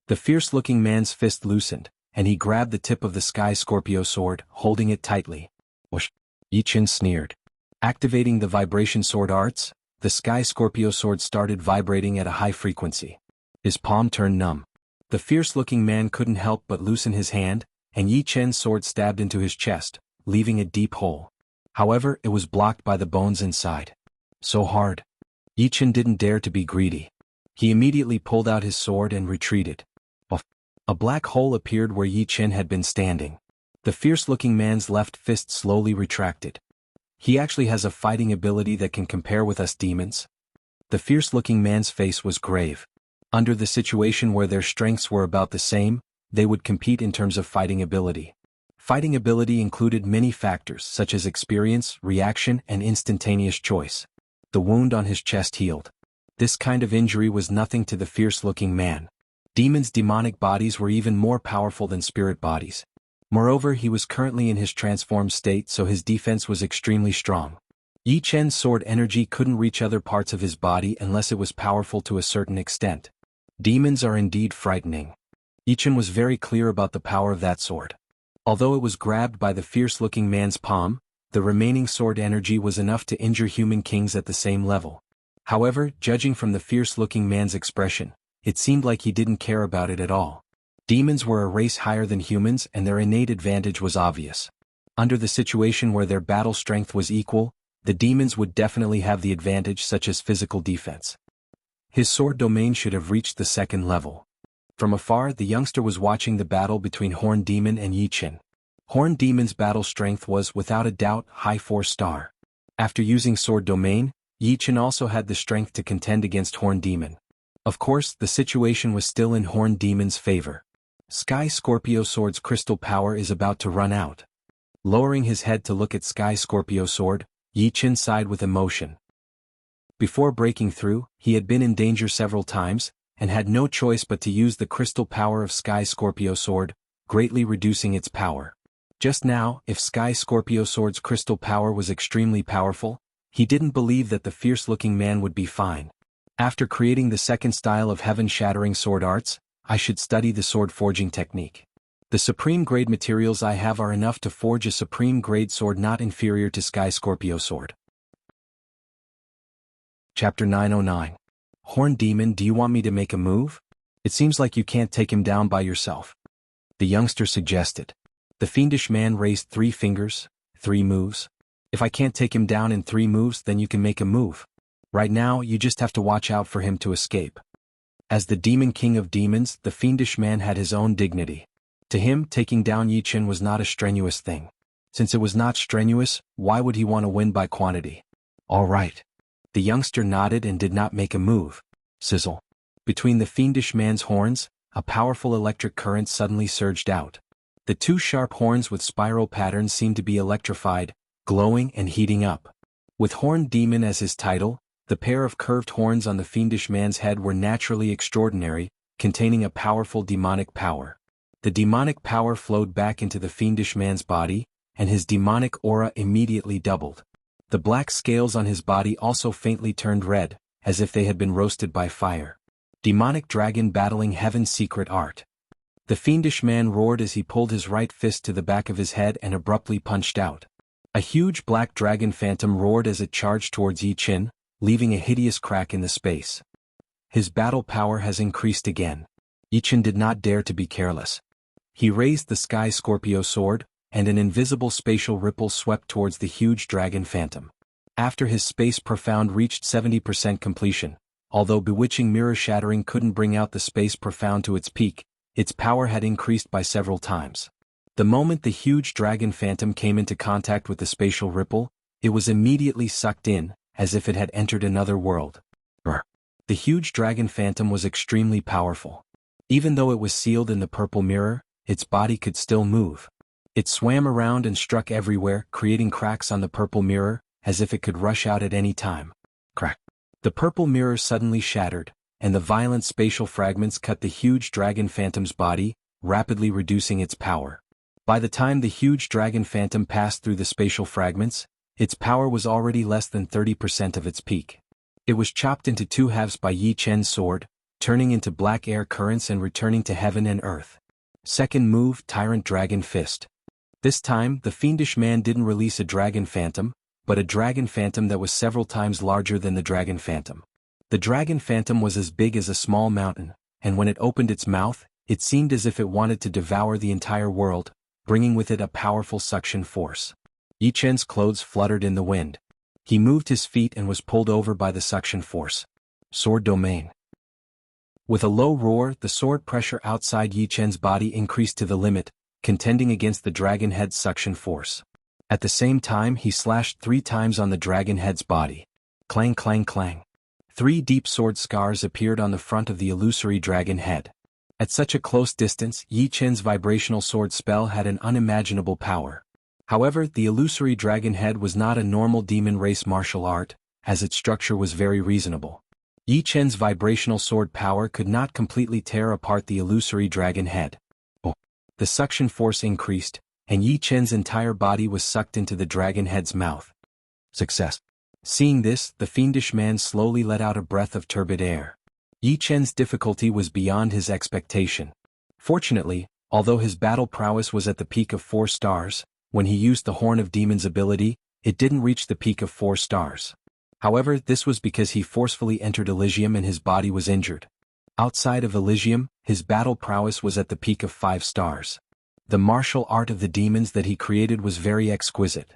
The fierce-looking man's fist loosened, and he grabbed the tip of the Sky Scorpio sword, holding it tightly. Whoosh! Yi Qin sneered. Activating the vibration sword arts, the Sky Scorpio sword started vibrating at a high frequency. His palm turned numb. The fierce-looking man couldn't help but loosen his hand, and Yi Qin's sword stabbed into his chest, leaving a deep hole. However, it was blocked by the bones inside. So hard. Yi Qin didn't dare to be greedy. He immediately pulled out his sword and retreated. A black hole appeared where Yi Qin had been standing. The fierce-looking man's left fist slowly retracted. He actually has a fighting ability that can compare with us demons. The fierce-looking man's face was grave. Under the situation where their strengths were about the same, they would compete in terms of fighting ability. Fighting ability included many factors such as experience, reaction, and instantaneous choice. The wound on his chest healed. This kind of injury was nothing to the fierce-looking man. Demons' demonic bodies were even more powerful than spirit bodies. Moreover, he was currently in his transformed state, so his defense was extremely strong. Yi Qin's sword energy couldn't reach other parts of his body unless it was powerful to a certain extent. Demons are indeed frightening. Yi Qin was very clear about the power of that sword. Although it was grabbed by the fierce-looking man's palm, the remaining sword energy was enough to injure human kings at the same level. However, judging from the fierce-looking man's expression, it seemed like he didn't care about it at all. Demons were a race higher than humans, and their innate advantage was obvious. Under the situation where their battle strength was equal, the demons would definitely have the advantage, such as physical defense. His sword domain should have reached the second level. From afar, the youngster was watching the battle between Horn Demon and Yi Qin. Horn Demon's battle strength was, without a doubt, high 4-star. After using sword domain, Yi Qin also had the strength to contend against Horn Demon. Of course, the situation was still in Horn Demon's favor. Sky Scorpio sword's crystal power is about to run out. Lowering his head to look at Sky Scorpio sword, Yi Qin sighed with emotion. Before breaking through, he had been in danger several times, and had no choice but to use the crystal power of Sky Scorpio sword, greatly reducing its power. Just now, if Sky Scorpio sword's crystal power was extremely powerful, he didn't believe that the fierce-looking man would be fine. After creating the second style of heaven-shattering sword arts, I should study the sword forging technique. The supreme grade materials I have are enough to forge a supreme grade sword not inferior to Sky Scorpio sword. Chapter 909. Horn Demon, do you want me to make a move? It seems like you can't take him down by yourself. The youngster suggested. The fiendish man raised 3 fingers, 3 moves. If I can't take him down in 3 moves, then you can make a move. Right now, you just have to watch out for him to escape. As the demon king of demons, the fiendish man had his own dignity. To him, taking down Yi Qin was not a strenuous thing. Since it was not strenuous, why would he want to win by quantity? All right. The youngster nodded and did not make a move. Sizzle. Between the fiendish man's horns, a powerful electric current suddenly surged out. The 2 sharp horns with spiral patterns seemed to be electrified, glowing and heating up. With Horn Demon as his title, the pair of curved horns on the fiendish man's head were naturally extraordinary, containing a powerful demonic power. The demonic power flowed back into the fiendish man's body, and his demonic aura immediately doubled. The black scales on his body also faintly turned red, as if they had been roasted by fire. Demonic dragon battling heaven's secret art. The fiendish man roared as he pulled his right fist to the back of his head and abruptly punched out. A huge black dragon phantom roared as it charged towards Yi Qin, leaving a hideous crack in the space. His battle power has increased again. Yi Qin did not dare to be careless. He raised the Sky Scorpio sword, and an invisible spatial ripple swept towards the huge dragon phantom. After his space profound reached 70% completion, although bewitching mirror shattering couldn't bring out the space profound to its peak, its power had increased by several times. The moment the huge dragon phantom came into contact with the spatial ripple, it was immediately sucked in, as if it had entered another world. The huge dragon phantom was extremely powerful. Even though it was sealed in the purple mirror, its body could still move. It swam around and struck everywhere, creating cracks on the purple mirror, as if it could rush out at any time. Crack. The purple mirror suddenly shattered, and the violent spatial fragments cut the huge dragon phantom's body, rapidly reducing its power. By the time the huge dragon phantom passed through the spatial fragments, its power was already less than 30% of its peak. It was chopped into two halves by Yi Chen's sword, turning into black air currents and returning to heaven and earth. Second move, Tyrant Dragon Fist. This time, the fiendish man didn't release a dragon phantom, but a dragon phantom that was several times larger than the dragon phantom. The dragon phantom was as big as a small mountain, and when it opened its mouth, it seemed as if it wanted to devour the entire world, bringing with it a powerful suction force. Yi Chen's clothes fluttered in the wind. He moved his feet and was pulled over by the suction force. Sword domain. With a low roar, the sword pressure outside Yi Chen's body increased to the limit, contending against the dragon head's suction force. At the same time, he slashed 3 times on the dragon head's body. Clang clang clang. 3 deep sword scars appeared on the front of the illusory dragon head. At such a close distance, Yi Chen's vibrational sword spell had an unimaginable power. However, the illusory dragon head was not a normal demon race martial art, as its structure was very reasonable. Yi Chen's vibrational sword power could not completely tear apart the illusory dragon head. The suction force increased, and Yi Chen's entire body was sucked into the dragon head's mouth. Success. Seeing this, the fiendish man slowly let out a breath of turbid air. Yi Chen's difficulty was beyond his expectation. Fortunately, although his battle prowess was at the peak of 4 stars, when he used the Horn of Demons ability, it didn't reach the peak of 4 stars. However, this was because he forcefully entered Elysium and his body was injured. Outside of Elysium, his battle prowess was at the peak of 5 stars. The martial art of the demons that he created was very exquisite.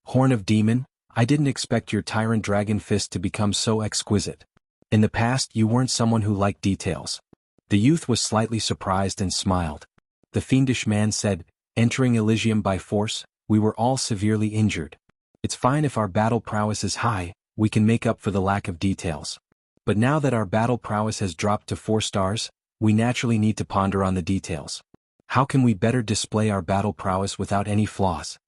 Horn of Demon, I didn't expect your Tyrant Dragon Fist to become so exquisite. In the past, you weren't someone who liked details. The youth was slightly surprised and smiled. The fiendish man said, entering Elysium by force, we were all severely injured. It's fine if our battle prowess is high, we can make up for the lack of details. But now that our battle prowess has dropped to 4 stars, we naturally need to ponder on the details. How can we better display our battle prowess without any flaws?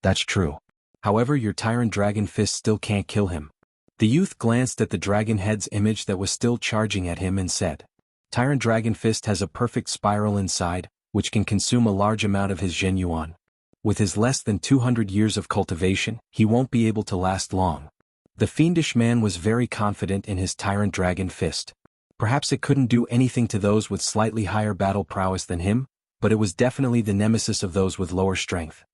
That's true. However, your Tyrant Dragon Fist still can't kill him. The youth glanced at the dragon head's image that was still charging at him and said, Tyrant Dragon Fist has a perfect spiral inside, which can consume a large amount of his Zhen Yuan. With his less than 200 years of cultivation, he won't be able to last long. The fiendish man was very confident in his Tyrant Dragon Fist. Perhaps it couldn't do anything to those with slightly higher battle prowess than him, but it was definitely the nemesis of those with lower strength.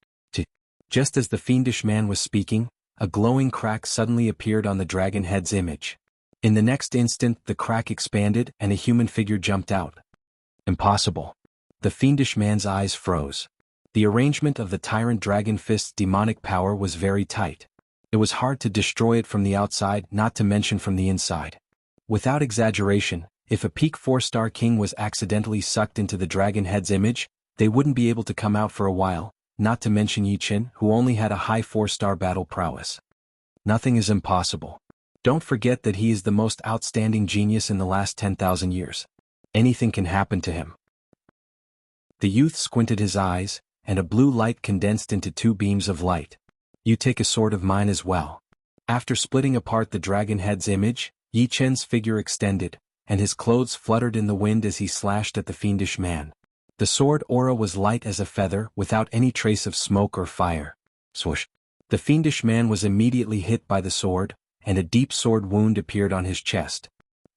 Just as the fiendish man was speaking, a glowing crack suddenly appeared on the dragon head's image. In the next instant, the crack expanded and a human figure jumped out. Impossible. The fiendish man's eyes froze. The arrangement of the Tyrant Dragon Fist's demonic power was very tight. It was hard to destroy it from the outside, not to mention from the inside. Without exaggeration, if a peak 4-star king was accidentally sucked into the dragon head's image, they wouldn't be able to come out for a while, not to mention Yi Chen, who only had a high 4-star battle prowess. Nothing is impossible. Don't forget that he is the most outstanding genius in the last 10,000 years. Anything can happen to him. The youth squinted his eyes, and a blue light condensed into 2 beams of light. You take a sword of mine as well. After splitting apart the dragon head's image, Yi Chen's figure extended, and his clothes fluttered in the wind as he slashed at the fiendish man. The sword aura was light as a feather, without any trace of smoke or fire. Swoosh. The fiendish man was immediately hit by the sword, and a deep sword wound appeared on his chest.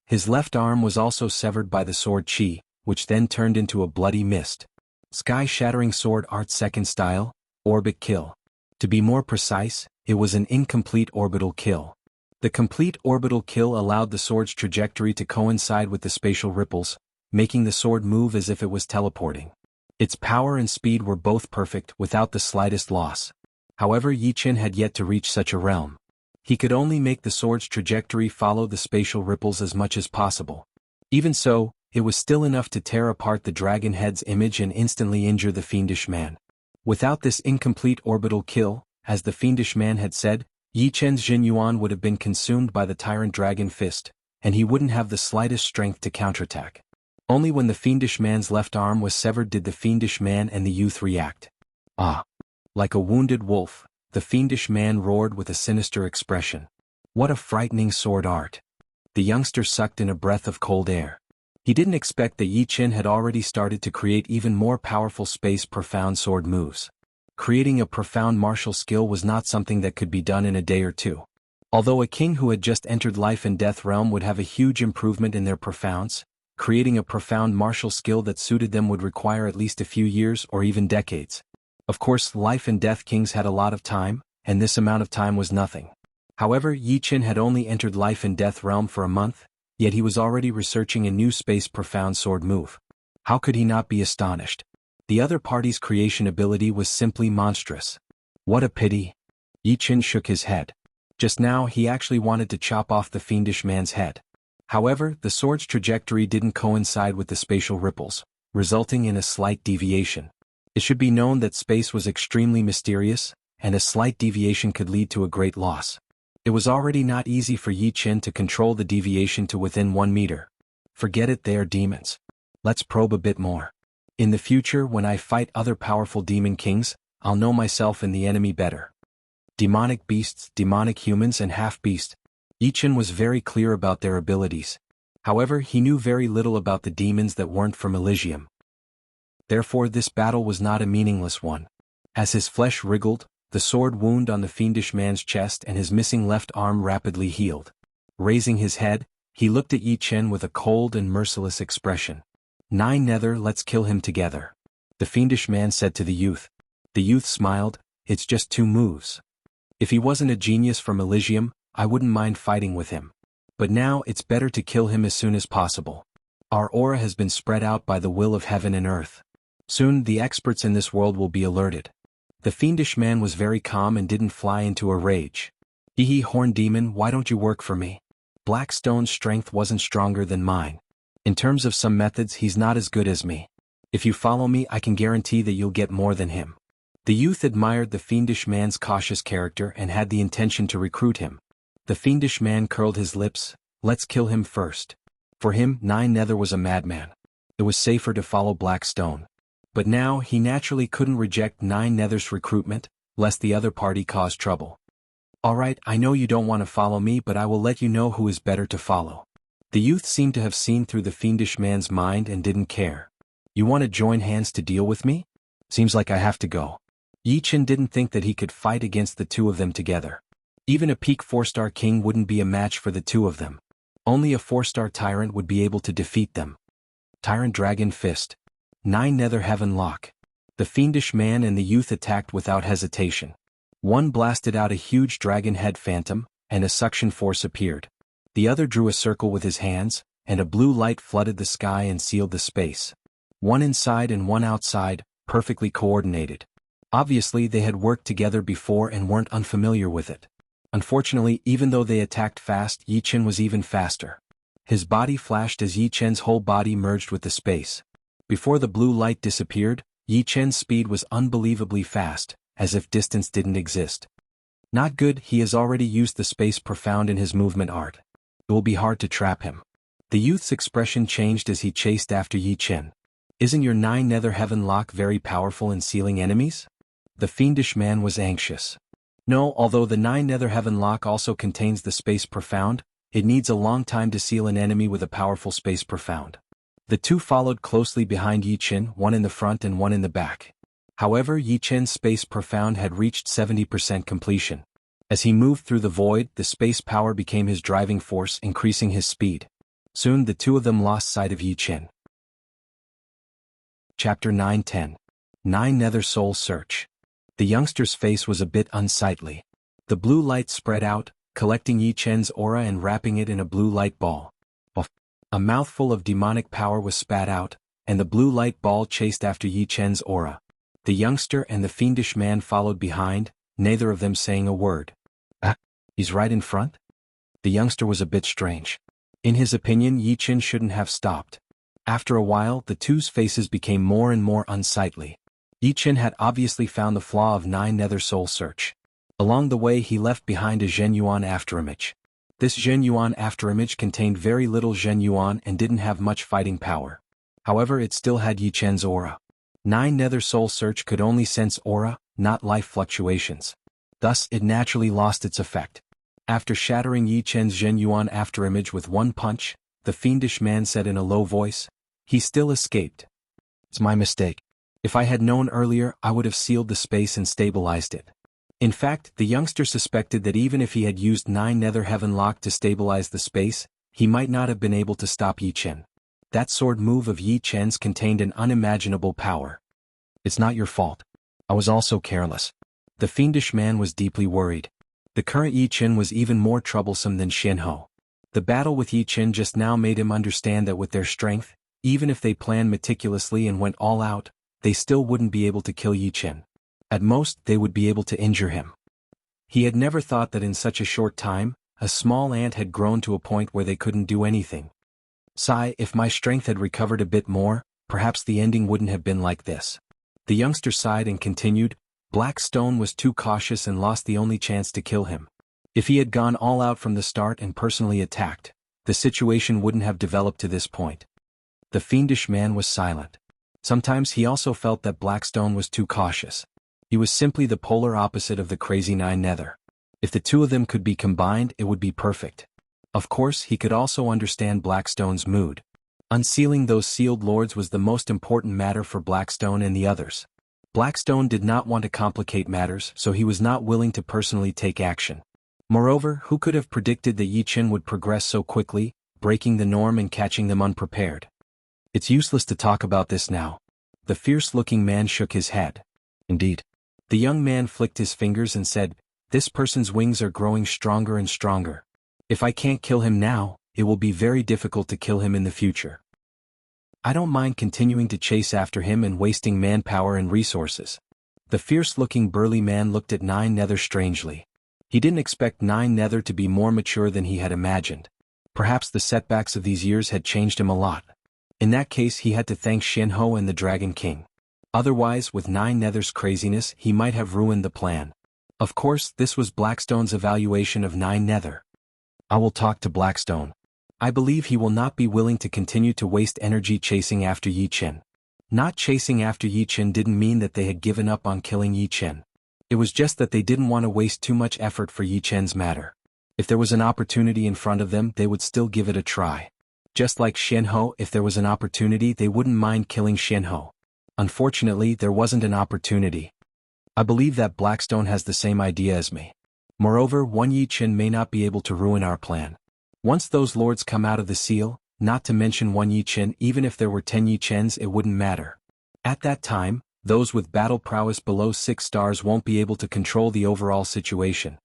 His left arm was also severed by the sword chi, which then turned into a bloody mist. Sky-shattering sword art second style, orbit kill. To be more precise, it was an incomplete orbital kill. The complete orbital kill allowed the sword's trajectory to coincide with the spatial ripples, making the sword move as if it was teleporting. Its power and speed were both perfect without the slightest loss. However, Yi Chen had yet to reach such a realm. He could only make the sword's trajectory follow the spatial ripples as much as possible. Even so, it was still enough to tear apart the dragon head's image and instantly injure the fiendish man. Without this incomplete orbital kill, as the fiendish man had said, Yi Chen's Jinyuan would have been consumed by the tyrant dragon fist, and he wouldn't have the slightest strength to counterattack. Only when the fiendish man's left arm was severed did the fiendish man and the youth react. Ah! Like a wounded wolf, the fiendish man roared with a sinister expression. What a frightening sword art! The youngster sucked in a breath of cold air. He didn't expect that Yi Chen had already started to create even more powerful space-profound sword moves. Creating a profound martial skill was not something that could be done in a day or two. Although a king who had just entered life and death realm would have a huge improvement in their profounds, creating a profound martial skill that suited them would require at least a few years or even decades. Of course, life and death kings had a lot of time, and this amount of time was nothing. However, Yi Chen had only entered life and death realm for a month, yet he was already researching a new space-profound sword move. How could he not be astonished? The other party's creation ability was simply monstrous. What a pity. Yi Chen shook his head. Just now he actually wanted to chop off the fiendish man's head. However, the sword's trajectory didn't coincide with the spatial ripples, resulting in a slight deviation. It should be known that space was extremely mysterious, and a slight deviation could lead to a great loss. It was already not easy for Yi Chen to control the deviation to within 1 meter. Forget it, they are demons. Let's probe a bit more. In the future, when I fight other powerful demon kings, I'll know myself and the enemy better. Demonic beasts, demonic humans and half-beast. Yi Chen was very clear about their abilities. However, he knew very little about the demons that weren't from Elysium. Therefore this battle was not a meaningless one. As his flesh wriggled, the sword wound on the fiendish man's chest and his missing left arm rapidly healed. Raising his head, he looked at Yi Chen with a cold and merciless expression. "Nine Nether, let's kill him together," the fiendish man said to the youth. The youth smiled. "It's just 2 moves. If he wasn't a genius from Elysium, I wouldn't mind fighting with him. But now it's better to kill him as soon as possible. Our aura has been spread out by the will of heaven and earth. Soon the experts in this world will be alerted." The fiendish man was very calm and didn't fly into a rage. "Hee horn demon, why don't you work for me? Blackstone's strength wasn't stronger than mine. In terms of some methods, he's not as good as me. If you follow me, I can guarantee that you'll get more than him." The youth admired the fiendish man's cautious character and had the intention to recruit him. The fiendish man curled his lips. Let's kill him first. For him, Nine Nether was a madman. It was safer to follow Blackstone. But now he naturally couldn't reject Nine Nether's recruitment, lest the other party cause trouble. "Alright, I know you don't want to follow me, but I will let you know who is better to follow." The youth seemed to have seen through the fiendish man's mind and didn't care. "You want to join hands to deal with me? Seems like I have to go." Yi Chen didn't think that he could fight against the 2 of them together. Even a peak 4-star king wouldn't be a match for the 2 of them. Only a 4-star tyrant would be able to defeat them. Tyrant Dragon Fist. Nine Nether Heaven Lock. The fiendish man and the youth attacked without hesitation. One blasted out a huge dragon head phantom, and a suction force appeared. The other drew a circle with his hands, and a blue light flooded the sky and sealed the space. One inside and one outside, perfectly coordinated. Obviously they had worked together before and weren't unfamiliar with it. Unfortunately, even though they attacked fast, Yi Chen was even faster. His body flashed as Yi Chen's whole body merged with the space. Before the blue light disappeared, Yi Chen's speed was unbelievably fast, as if distance didn't exist. Not good, he has already used the space profound in his movement art. It will be hard to trap him. The youth's expression changed as he chased after Yi Chen. "Isn't your Nine Nether Heaven Lock very powerful in sealing enemies?" The fiendish man was anxious. "No, although the Nine Nether Heaven Lock also contains the space profound, it needs a long time to seal an enemy with a powerful space profound." The 2 followed closely behind Yi Chen, one in the front and one in the back. However, Yi Chen's space profound had reached 70% completion. As he moved through the void, the space power became his driving force, increasing his speed. Soon the 2 of them lost sight of Yi Chen. Chapter 9-10. 9 Nether Soul Search. The youngster's face was a bit unsightly. The blue light spread out, collecting Yi Chen's aura and wrapping it in a blue light ball. A mouthful of demonic power was spat out, and the blue light ball chased after Yi Chen's aura. The youngster and the fiendish man followed behind, neither of them saying a word. He's right in front? The youngster was a bit strange. In his opinion, Yi Chen shouldn't have stopped. After a while, the two's faces became more and more unsightly. Yi Chen had obviously found the flaw of 9 Nether Soul Search. Along the way he left behind a Zhen Yuan afterimage. This Zhen Yuan afterimage contained very little Zhen Yuan and didn't have much fighting power. However, it still had Yi Chen's aura. 9 Nether Soul Search could only sense aura, not life fluctuations. Thus, it naturally lost its effect. After shattering Yi Chen's Zhen Yuan afterimage with one punch, the fiendish man said in a low voice, "He still escaped. It's my mistake. If I had known earlier, I would have sealed the space and stabilized it." In fact, the youngster suspected that even if he had used 9 Nether Heaven Lock to stabilize the space, he might not have been able to stop Yi Chen. That sword move of Yi Chen's contained an unimaginable power. "It's not your fault. I was also careless." The fiendish man was deeply worried. The current Yi Chen was even more troublesome than Jianghu. The battle with Yi Chen just now made him understand that with their strength, even if they planned meticulously and went all out, they still wouldn't be able to kill Yi Chen. At most, they would be able to injure him. He had never thought that in such a short time, a small ant had grown to a point where they couldn't do anything. Sigh, if my strength had recovered a bit more, perhaps the ending wouldn't have been like this. The youngster sighed and continued, Black Stone was too cautious and lost the only chance to kill him. If he had gone all out from the start and personally attacked, the situation wouldn't have developed to this point. The fiendish man was silent. Sometimes he also felt that Blackstone was too cautious. He was simply the polar opposite of the crazy 9 Nether. If the two of them could be combined, it would be perfect. Of course, he could also understand Blackstone's mood. Unsealing those sealed lords was the most important matter for Blackstone and the others. Blackstone did not want to complicate matters, so he was not willing to personally take action. Moreover, who could have predicted that Yi Chen would progress so quickly, breaking the norm and catching them unprepared? It's useless to talk about this now. The fierce-looking man shook his head. Indeed. The young man flicked his fingers and said, "This person's wings are growing stronger and stronger. If I can't kill him now, it will be very difficult to kill him in the future. I don't mind continuing to chase after him and wasting manpower and resources." The fierce-looking burly man looked at 9 Nether strangely. He didn't expect 9 Nether to be more mature than he had imagined. Perhaps the setbacks of these years had changed him a lot. In that case, he had to thank Jianghu and the Dragon King. Otherwise, with 9 Nether's craziness, he might have ruined the plan. Of course, this was Blackstone's evaluation of 9 Nether. I will talk to Blackstone. I believe he will not be willing to continue to waste energy chasing after Yi Chen. Not chasing after Yi Chen didn't mean that they had given up on killing Yi Chen. It was just that they didn't want to waste too much effort for Yi Chen's matter. If there was an opportunity in front of them, they would still give it a try. Just like Jianghu, if there was an opportunity, they wouldn't mind killing Jianghu. Unfortunately, there wasn't an opportunity. I believe that Blackstone has the same idea as me. Moreover, one Yi Chen may not be able to ruin our plan. Once those lords come out of the seal, not to mention one Yi Chen, even if there were 10 Yi Chens, it wouldn't matter. At that time, those with battle prowess below 6 stars won't be able to control the overall situation.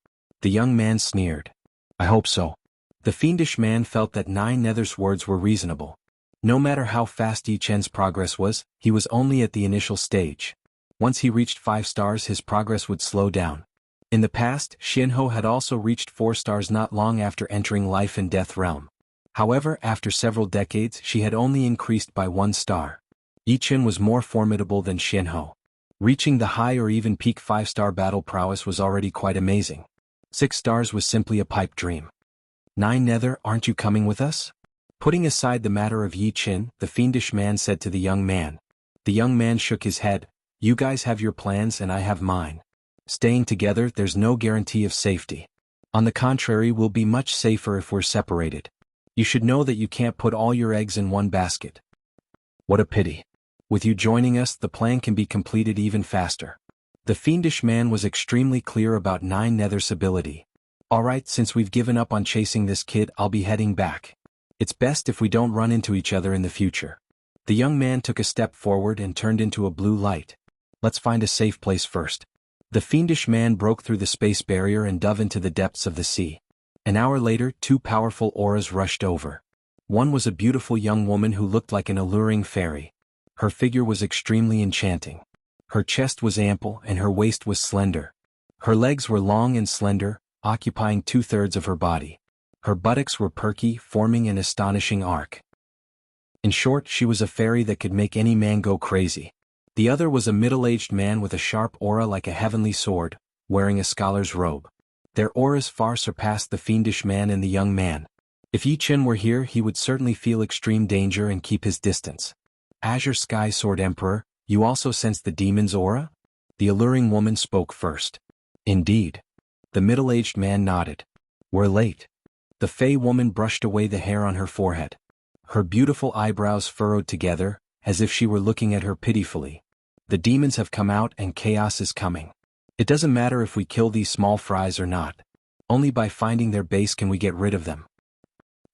The young man sneered. I hope so. The fiendish man felt that 9 Nether's words were reasonable. No matter how fast Yi Chen's progress was, he was only at the initial stage. Once he reached 5 stars, his progress would slow down. In the past, Jianghu had also reached 4 stars not long after entering Life and Death Realm. However, after several decades, she had only increased by 1 star. Yi Chen was more formidable than Jianghu. Reaching the high or even peak 5-star battle prowess was already quite amazing. 6 stars was simply a pipe dream. 9 Nether, aren't you coming with us? Putting aside the matter of Yi Chen, the fiendish man said to the young man. The young man shook his head. You guys have your plans and I have mine. Staying together, there's no guarantee of safety. On the contrary, we'll be much safer if we're separated. You should know that you can't put all your eggs in one basket. What a pity. With you joining us, the plan can be completed even faster. The fiendish man was extremely clear about 9 Nether's ability. Alright, since we've given up on chasing this kid, I'll be heading back. It's best if we don't run into each other in the future. The young man took a step forward and turned into a blue light. Let's find a safe place first. The fiendish man broke through the space barrier and dove into the depths of the sea. An hour later, two powerful auras rushed over. One was a beautiful young woman who looked like an alluring fairy. Her figure was extremely enchanting. Her chest was ample and her waist was slender. Her legs were long and slender, occupying 2/3 of her body. Her buttocks were perky, forming an astonishing arc. In short, she was a fairy that could make any man go crazy. The other was a middle-aged man with a sharp aura like a heavenly sword, wearing a scholar's robe. Their auras far surpassed the fiendish man and the young man. If Yi Chen were here, he would certainly feel extreme danger and keep his distance. Azure Sky Sword Emperor, you also sense the demon's aura? The alluring woman spoke first. Indeed. The middle-aged man nodded. We're late. The Fey woman brushed away the hair on her forehead. Her beautiful eyebrows furrowed together, as if she were looking at her pitifully. The demons have come out and chaos is coming. It doesn't matter if we kill these small fries or not. Only by finding their base can we get rid of them.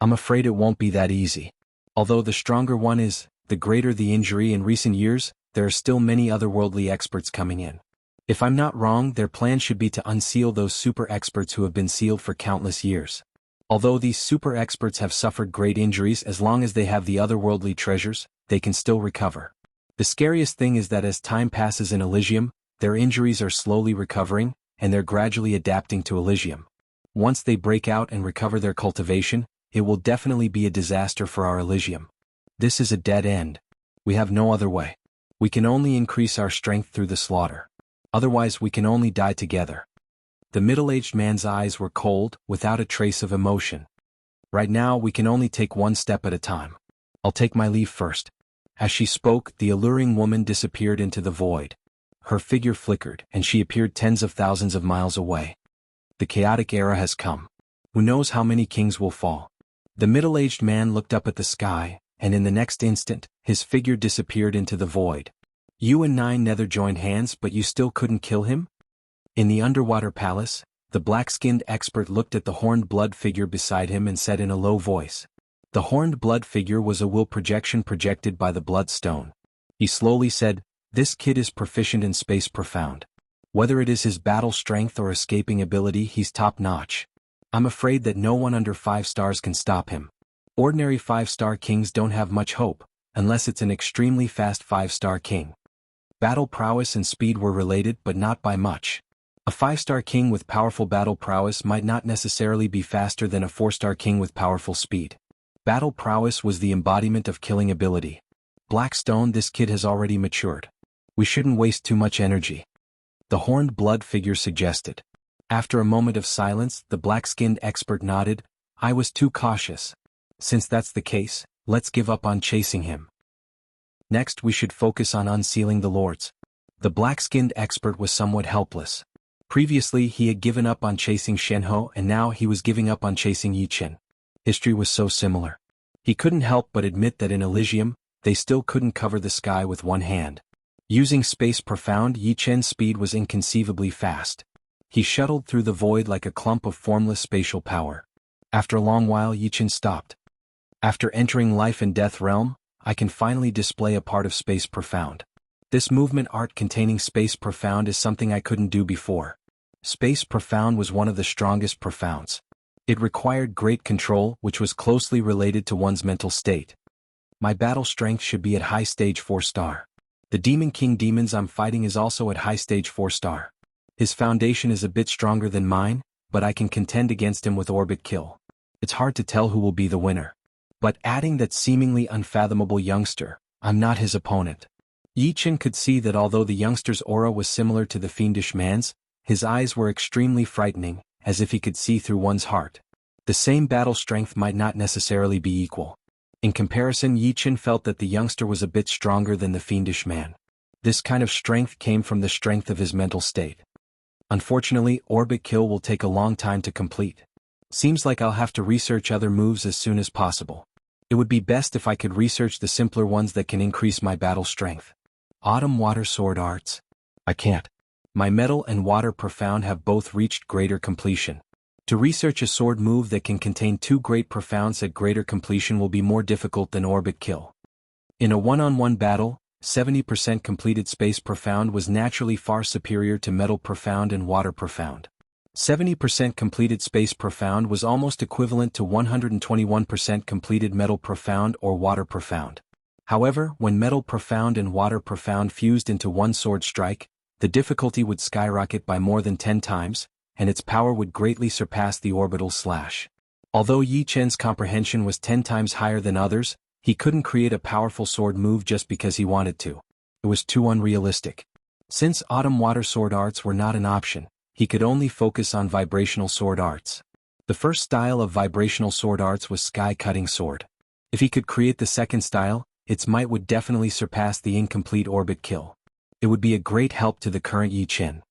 I'm afraid it won't be that easy. Although the stronger one is, the greater the injury. In recent years, there are still many otherworldly experts coming in. If I'm not wrong, their plan should be to unseal those super experts who have been sealed for countless years. Although these super experts have suffered great injuries, as long as they have the otherworldly treasures, they can still recover. The scariest thing is that as time passes in Elysium, their injuries are slowly recovering, and they're gradually adapting to Elysium. Once they break out and recover their cultivation, it will definitely be a disaster for our Elysium. This is a dead end. We have no other way. We can only increase our strength through the slaughter. Otherwise we can only die together. The middle-aged man's eyes were cold, without a trace of emotion. Right now we can only take one step at a time. I'll take my leave first. As she spoke, the alluring woman disappeared into the void. Her figure flickered, and she appeared tens of thousands of miles away. The chaotic era has come. Who knows how many kings will fall? The middle-aged man looked up at the sky, and in the next instant, his figure disappeared into the void. You and Nine Nether joined hands, but you still couldn't kill him? In the underwater palace, the black-skinned expert looked at the horned blood figure beside him and said in a low voice. The horned blood figure was a will projection projected by the bloodstone. He slowly said, "This kid is proficient in space profound. Whether it is his battle strength or escaping ability, he's top-notch. I'm afraid that no one under 5 stars can stop him. Ordinary 5-star kings don't have much hope, unless it's an extremely fast 5-star king." Battle prowess and speed were related, but not by much. A 5-star king with powerful battle prowess might not necessarily be faster than a 4-star king with powerful speed. Battle prowess was the embodiment of killing ability. Blackstone, this kid has already matured. We shouldn't waste too much energy. The horned blood figure suggested. After a moment of silence, the black-skinned expert nodded. I was too cautious. Since that's the case, let's give up on chasing him. Next we should focus on unsealing the lords. The black-skinned expert was somewhat helpless. Previously he had given up on chasing Shenhe, and now he was giving up on chasing Yi Chen. History was so similar. He couldn't help but admit that in Elysium, they still couldn't cover the sky with one hand. Using space profound, Yi Chen's speed was inconceivably fast. He shuttled through the void like a clump of formless spatial power. After a long while, Yi Chen stopped. After entering life and death realm, I can finally display a part of space profound. This movement art containing space profound is something I couldn't do before. Space profound was one of the strongest profounds. It required great control, which was closely related to one's mental state. My battle strength should be at high stage 4-star. The Demon King demons I'm fighting is also at high stage 4-star. His foundation is a bit stronger than mine, but I can contend against him with orbit kill. It's hard to tell who will be the winner. But adding that seemingly unfathomable youngster, I'm not his opponent. Yi Chen could see that although the youngster's aura was similar to the fiendish man's, his eyes were extremely frightening, as if he could see through one's heart. The same battle strength might not necessarily be equal. In comparison, Yi Chen felt that the youngster was a bit stronger than the fiendish man. This kind of strength came from the strength of his mental state. Unfortunately, orbit kill will take a long time to complete. Seems like I'll have to research other moves as soon as possible. It would be best if I could research the simpler ones that can increase my battle strength. Autumn water sword arts. I can't. My metal and water profound have both reached greater completion. To research a sword move that can contain 2 great profounds at greater completion will be more difficult than orbit kill. In a one-on-one battle, 70% completed space profound was naturally far superior to metal profound and water profound. 70% completed space profound was almost equivalent to 121% completed metal profound or water profound. However, when metal profound and water profound fused into one sword strike, the difficulty would skyrocket by more than 10 times, and its power would greatly surpass the orbital slash. Although Yi Chen's comprehension was 10 times higher than others, he couldn't create a powerful sword move just because he wanted to. It was too unrealistic. Since autumn water sword arts were not an option, he could only focus on vibrational sword arts. The first style of vibrational sword arts was sky-cutting sword. If he could create the second style, its might would definitely surpass the incomplete orbit kill. It would be a great help to the current Yi Chen.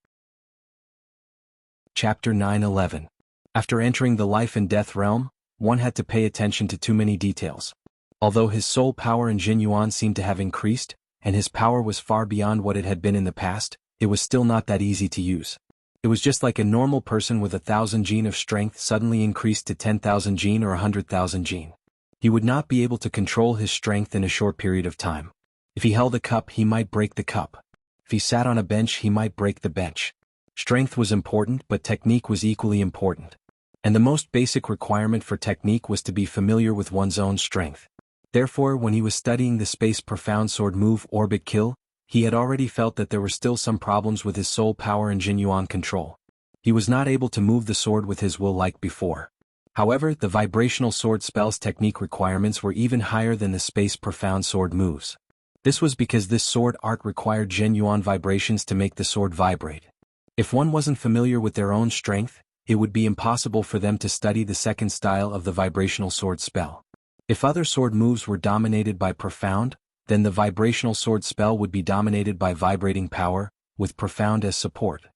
Chapter 9-11. After entering the life and death realm, one had to pay attention to too many details. Although his soul power and Jinyuan seemed to have increased, and his power was far beyond what it had been in the past, it was still not that easy to use. It was just like a normal person with 1,000 gene of strength suddenly increased to 10,000 gene or 100,000 gene. He would not be able to control his strength in a short period of time. If he held a cup, he might break the cup. If he sat on a bench, he might break the bench. Strength was important, but technique was equally important. And the most basic requirement for technique was to be familiar with one's own strength. Therefore, when he was studying the space profound sword move Orbit Kill, he had already felt that there were still some problems with his soul power and Jinyuan control. He was not able to move the sword with his will like before. However, the vibrational sword spell's technique requirements were even higher than the space profound sword moves. This was because this sword art required Jinyuan vibrations to make the sword vibrate. If one wasn't familiar with their own strength, it would be impossible for them to study the second style of the vibrational sword spell. If other sword moves were dominated by profound, then the vibrational sword spell would be dominated by vibrating power, with profound as support.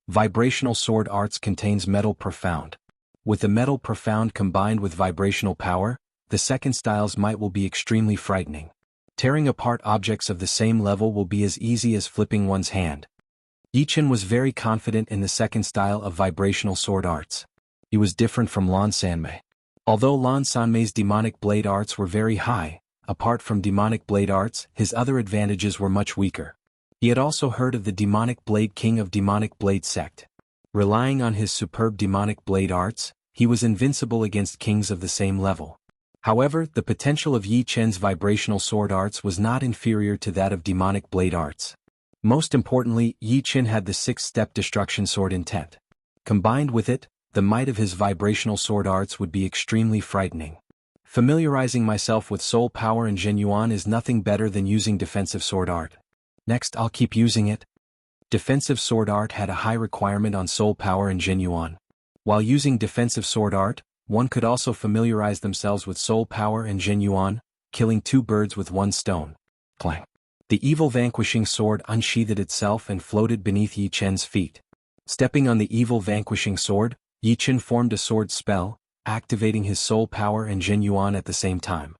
Vibrational sword arts contains metal profound. With the metal profound combined with vibrational power, the second style's might will be extremely frightening. Tearing apart objects of the same level will be as easy as flipping one's hand. Yi Chen was very confident in the second style of vibrational sword arts. He was different from Lan Sanmei. Although Lan Sanmei's demonic blade arts were very high, apart from demonic blade arts, his other advantages were much weaker. He had also heard of the demonic blade king of demonic blade sect. Relying on his superb demonic blade arts, he was invincible against kings of the same level. However, the potential of Yi Chen's vibrational sword arts was not inferior to that of demonic blade arts. Most importantly, Yi Chen had the six-step destruction sword intent. Combined with it, the might of his vibrational sword arts would be extremely frightening. Familiarizing myself with soul power and Jinyuan is nothing better than using defensive sword art. Next, I'll keep using it. Defensive sword art had a high requirement on soul power and Jinyuan. While using defensive sword art, one could also familiarize themselves with soul power and Jinyuan, killing two birds with one stone. Clang. The evil vanquishing sword unsheathed itself and floated beneath Yi Chen's feet. Stepping on the evil vanquishing sword, Yi Chen formed a sword spell, activating his soul power and Jinyuan at the same time.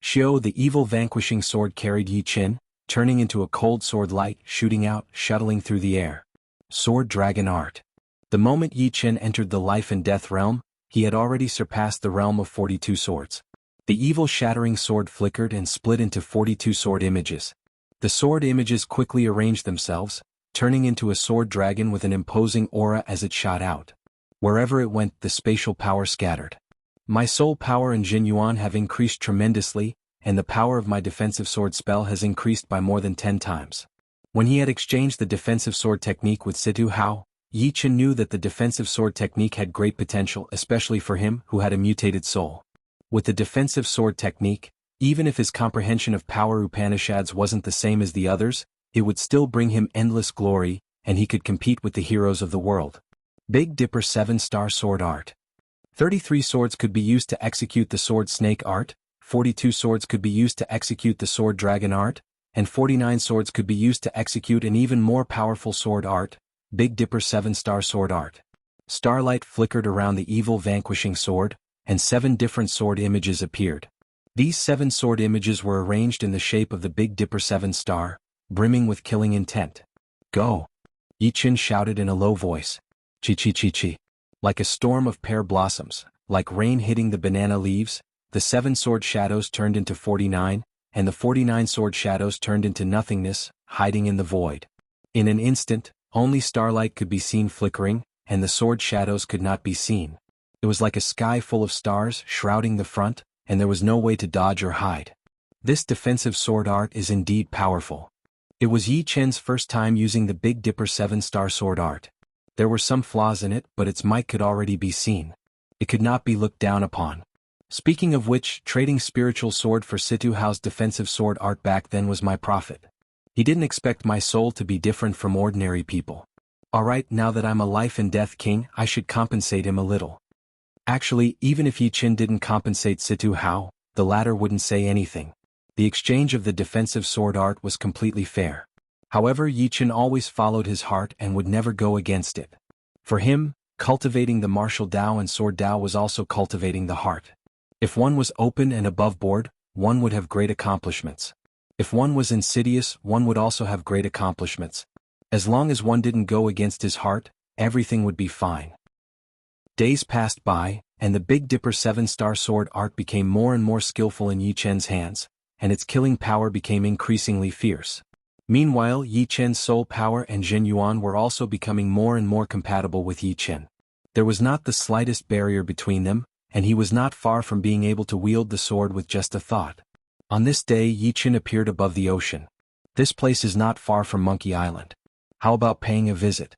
Xiao, the evil vanquishing sword, carried Yi Chen, turning into a cold sword light, shooting out, shuttling through the air. Sword Dragon Art. The moment Yi Chen entered the life and death realm, he had already surpassed the realm of 42 swords. The evil shattering sword flickered and split into 42 sword images. The sword images quickly arranged themselves, turning into a sword dragon with an imposing aura as it shot out. Wherever it went, the spatial power scattered. My soul power and Jinyuan have increased tremendously, and the power of my defensive sword spell has increased by more than 10 times. When he had exchanged the defensive sword technique with Situ Hao, Yi Chen knew that the defensive sword technique had great potential, especially for him who had a mutated soul. With the defensive sword technique, even if his comprehension of power Upanishads wasn't the same as the others, it would still bring him endless glory, and he could compete with the heroes of the world. Big Dipper 7-star sword art. 33 swords could be used to execute the sword snake art, 42 swords could be used to execute the sword dragon art, and 49 swords could be used to execute an even more powerful sword art, Big Dipper 7-star sword art. Starlight flickered around the evil vanquishing sword, and 7 different sword images appeared. These 7 sword images were arranged in the shape of the Big Dipper 7-star, brimming with killing intent. Go! Yi Chen shouted in a low voice. Chi chi chi chi. Like a storm of pear blossoms, like rain hitting the banana leaves, the 7 sword shadows turned into 49, and the 49 sword shadows turned into nothingness, hiding in the void. In an instant, only starlight could be seen flickering, and the sword shadows could not be seen. It was like a sky full of stars shrouding the front, and there was no way to dodge or hide. This defensive sword art is indeed powerful. It was Yi Chen's first time using the Big Dipper 7-star sword art. There were some flaws in it, but its might could already be seen. It could not be looked down upon. Speaking of which, trading spiritual sword for Situ Hao's defensive sword art back then was my profit. He didn't expect my soul to be different from ordinary people. Alright, now that I'm a life and death king, I should compensate him a little. Actually, even if Yi Chen didn't compensate Situ Hao, the latter wouldn't say anything. The exchange of the defensive sword art was completely fair. However, Yi Chen always followed his heart and would never go against it. For him, cultivating the martial Dao and sword Dao was also cultivating the heart. If one was open and above board, one would have great accomplishments. If one was insidious, one would also have great accomplishments. As long as one didn't go against his heart, everything would be fine. Days passed by, and the Big Dipper 7-star sword art became more and more skillful in Yi Chen's hands, and its killing power became increasingly fierce. Meanwhile, Yi Chen's soul power and Zhen Yuan were also becoming more and more compatible with Yi Chen. There was not the slightest barrier between them, and he was not far from being able to wield the sword with just a thought. On this day, Yi Chen appeared above the ocean. This place is not far from Monkey Island. How about paying a visit?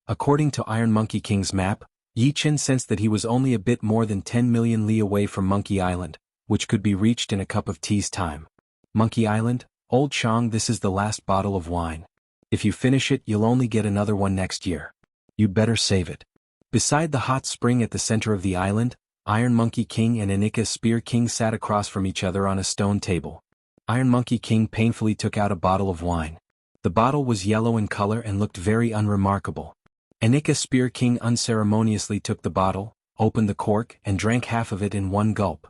According to Iron Monkey King's map, Yi Chen sensed that he was only a bit more than 10 million li away from Monkey Island, which could be reached in a cup of tea's time. Monkey Island, Old Chang, this is the last bottle of wine. If you finish it, you'll only get another one next year. You'd better save it. Beside the hot spring at the center of the island, Iron Monkey King and Anika Spear King sat across from each other on a stone table. Iron Monkey King painfully took out a bottle of wine. The bottle was yellow in color and looked very unremarkable. Anika Spear King unceremoniously took the bottle, opened the cork, and drank half of it in one gulp.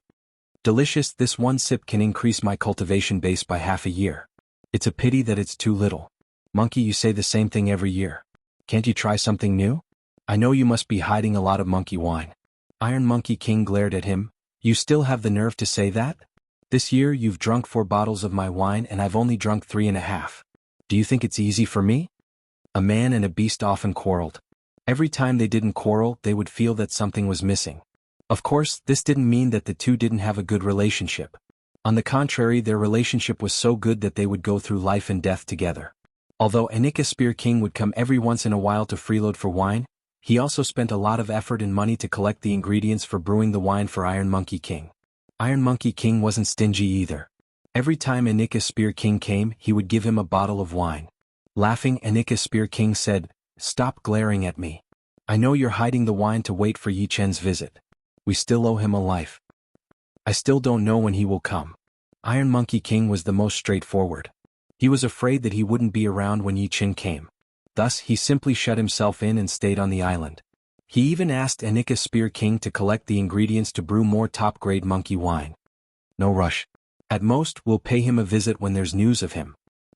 Delicious, this one sip can increase my cultivation base by half a year. It's a pity that it's too little. Monkey, you say the same thing every year. Can't you try something new? I know you must be hiding a lot of monkey wine. Iron Monkey King glared at him. You still have the nerve to say that? This year you've drunk 4 bottles of my wine and I've only drunk 3.5. Do you think it's easy for me? A man and a beast often quarreled. Every time they didn't quarrel, they would feel that something was missing. Of course, this didn't mean that the two didn't have a good relationship. On the contrary, their relationship was so good that they would go through life and death together. Although Anika Spear King would come every once in a while to freeload for wine, he also spent a lot of effort and money to collect the ingredients for brewing the wine for Iron Monkey King. Iron Monkey King wasn't stingy either. Every time Anika Spear King came, he would give him a bottle of wine. Laughing, Anika Spear King said, "Stop glaring at me. I know you're hiding the wine to wait for Yi Chen's visit. We still owe him a life. I still don't know when he will come." Iron Monkey King was the most straightforward. He was afraid that he wouldn't be around when Yi Chen came. Thus, he simply shut himself in and stayed on the island. He even asked Anika Spear King to collect the ingredients to brew more top-grade monkey wine. No rush. At most, we'll pay him a visit when there's news of him.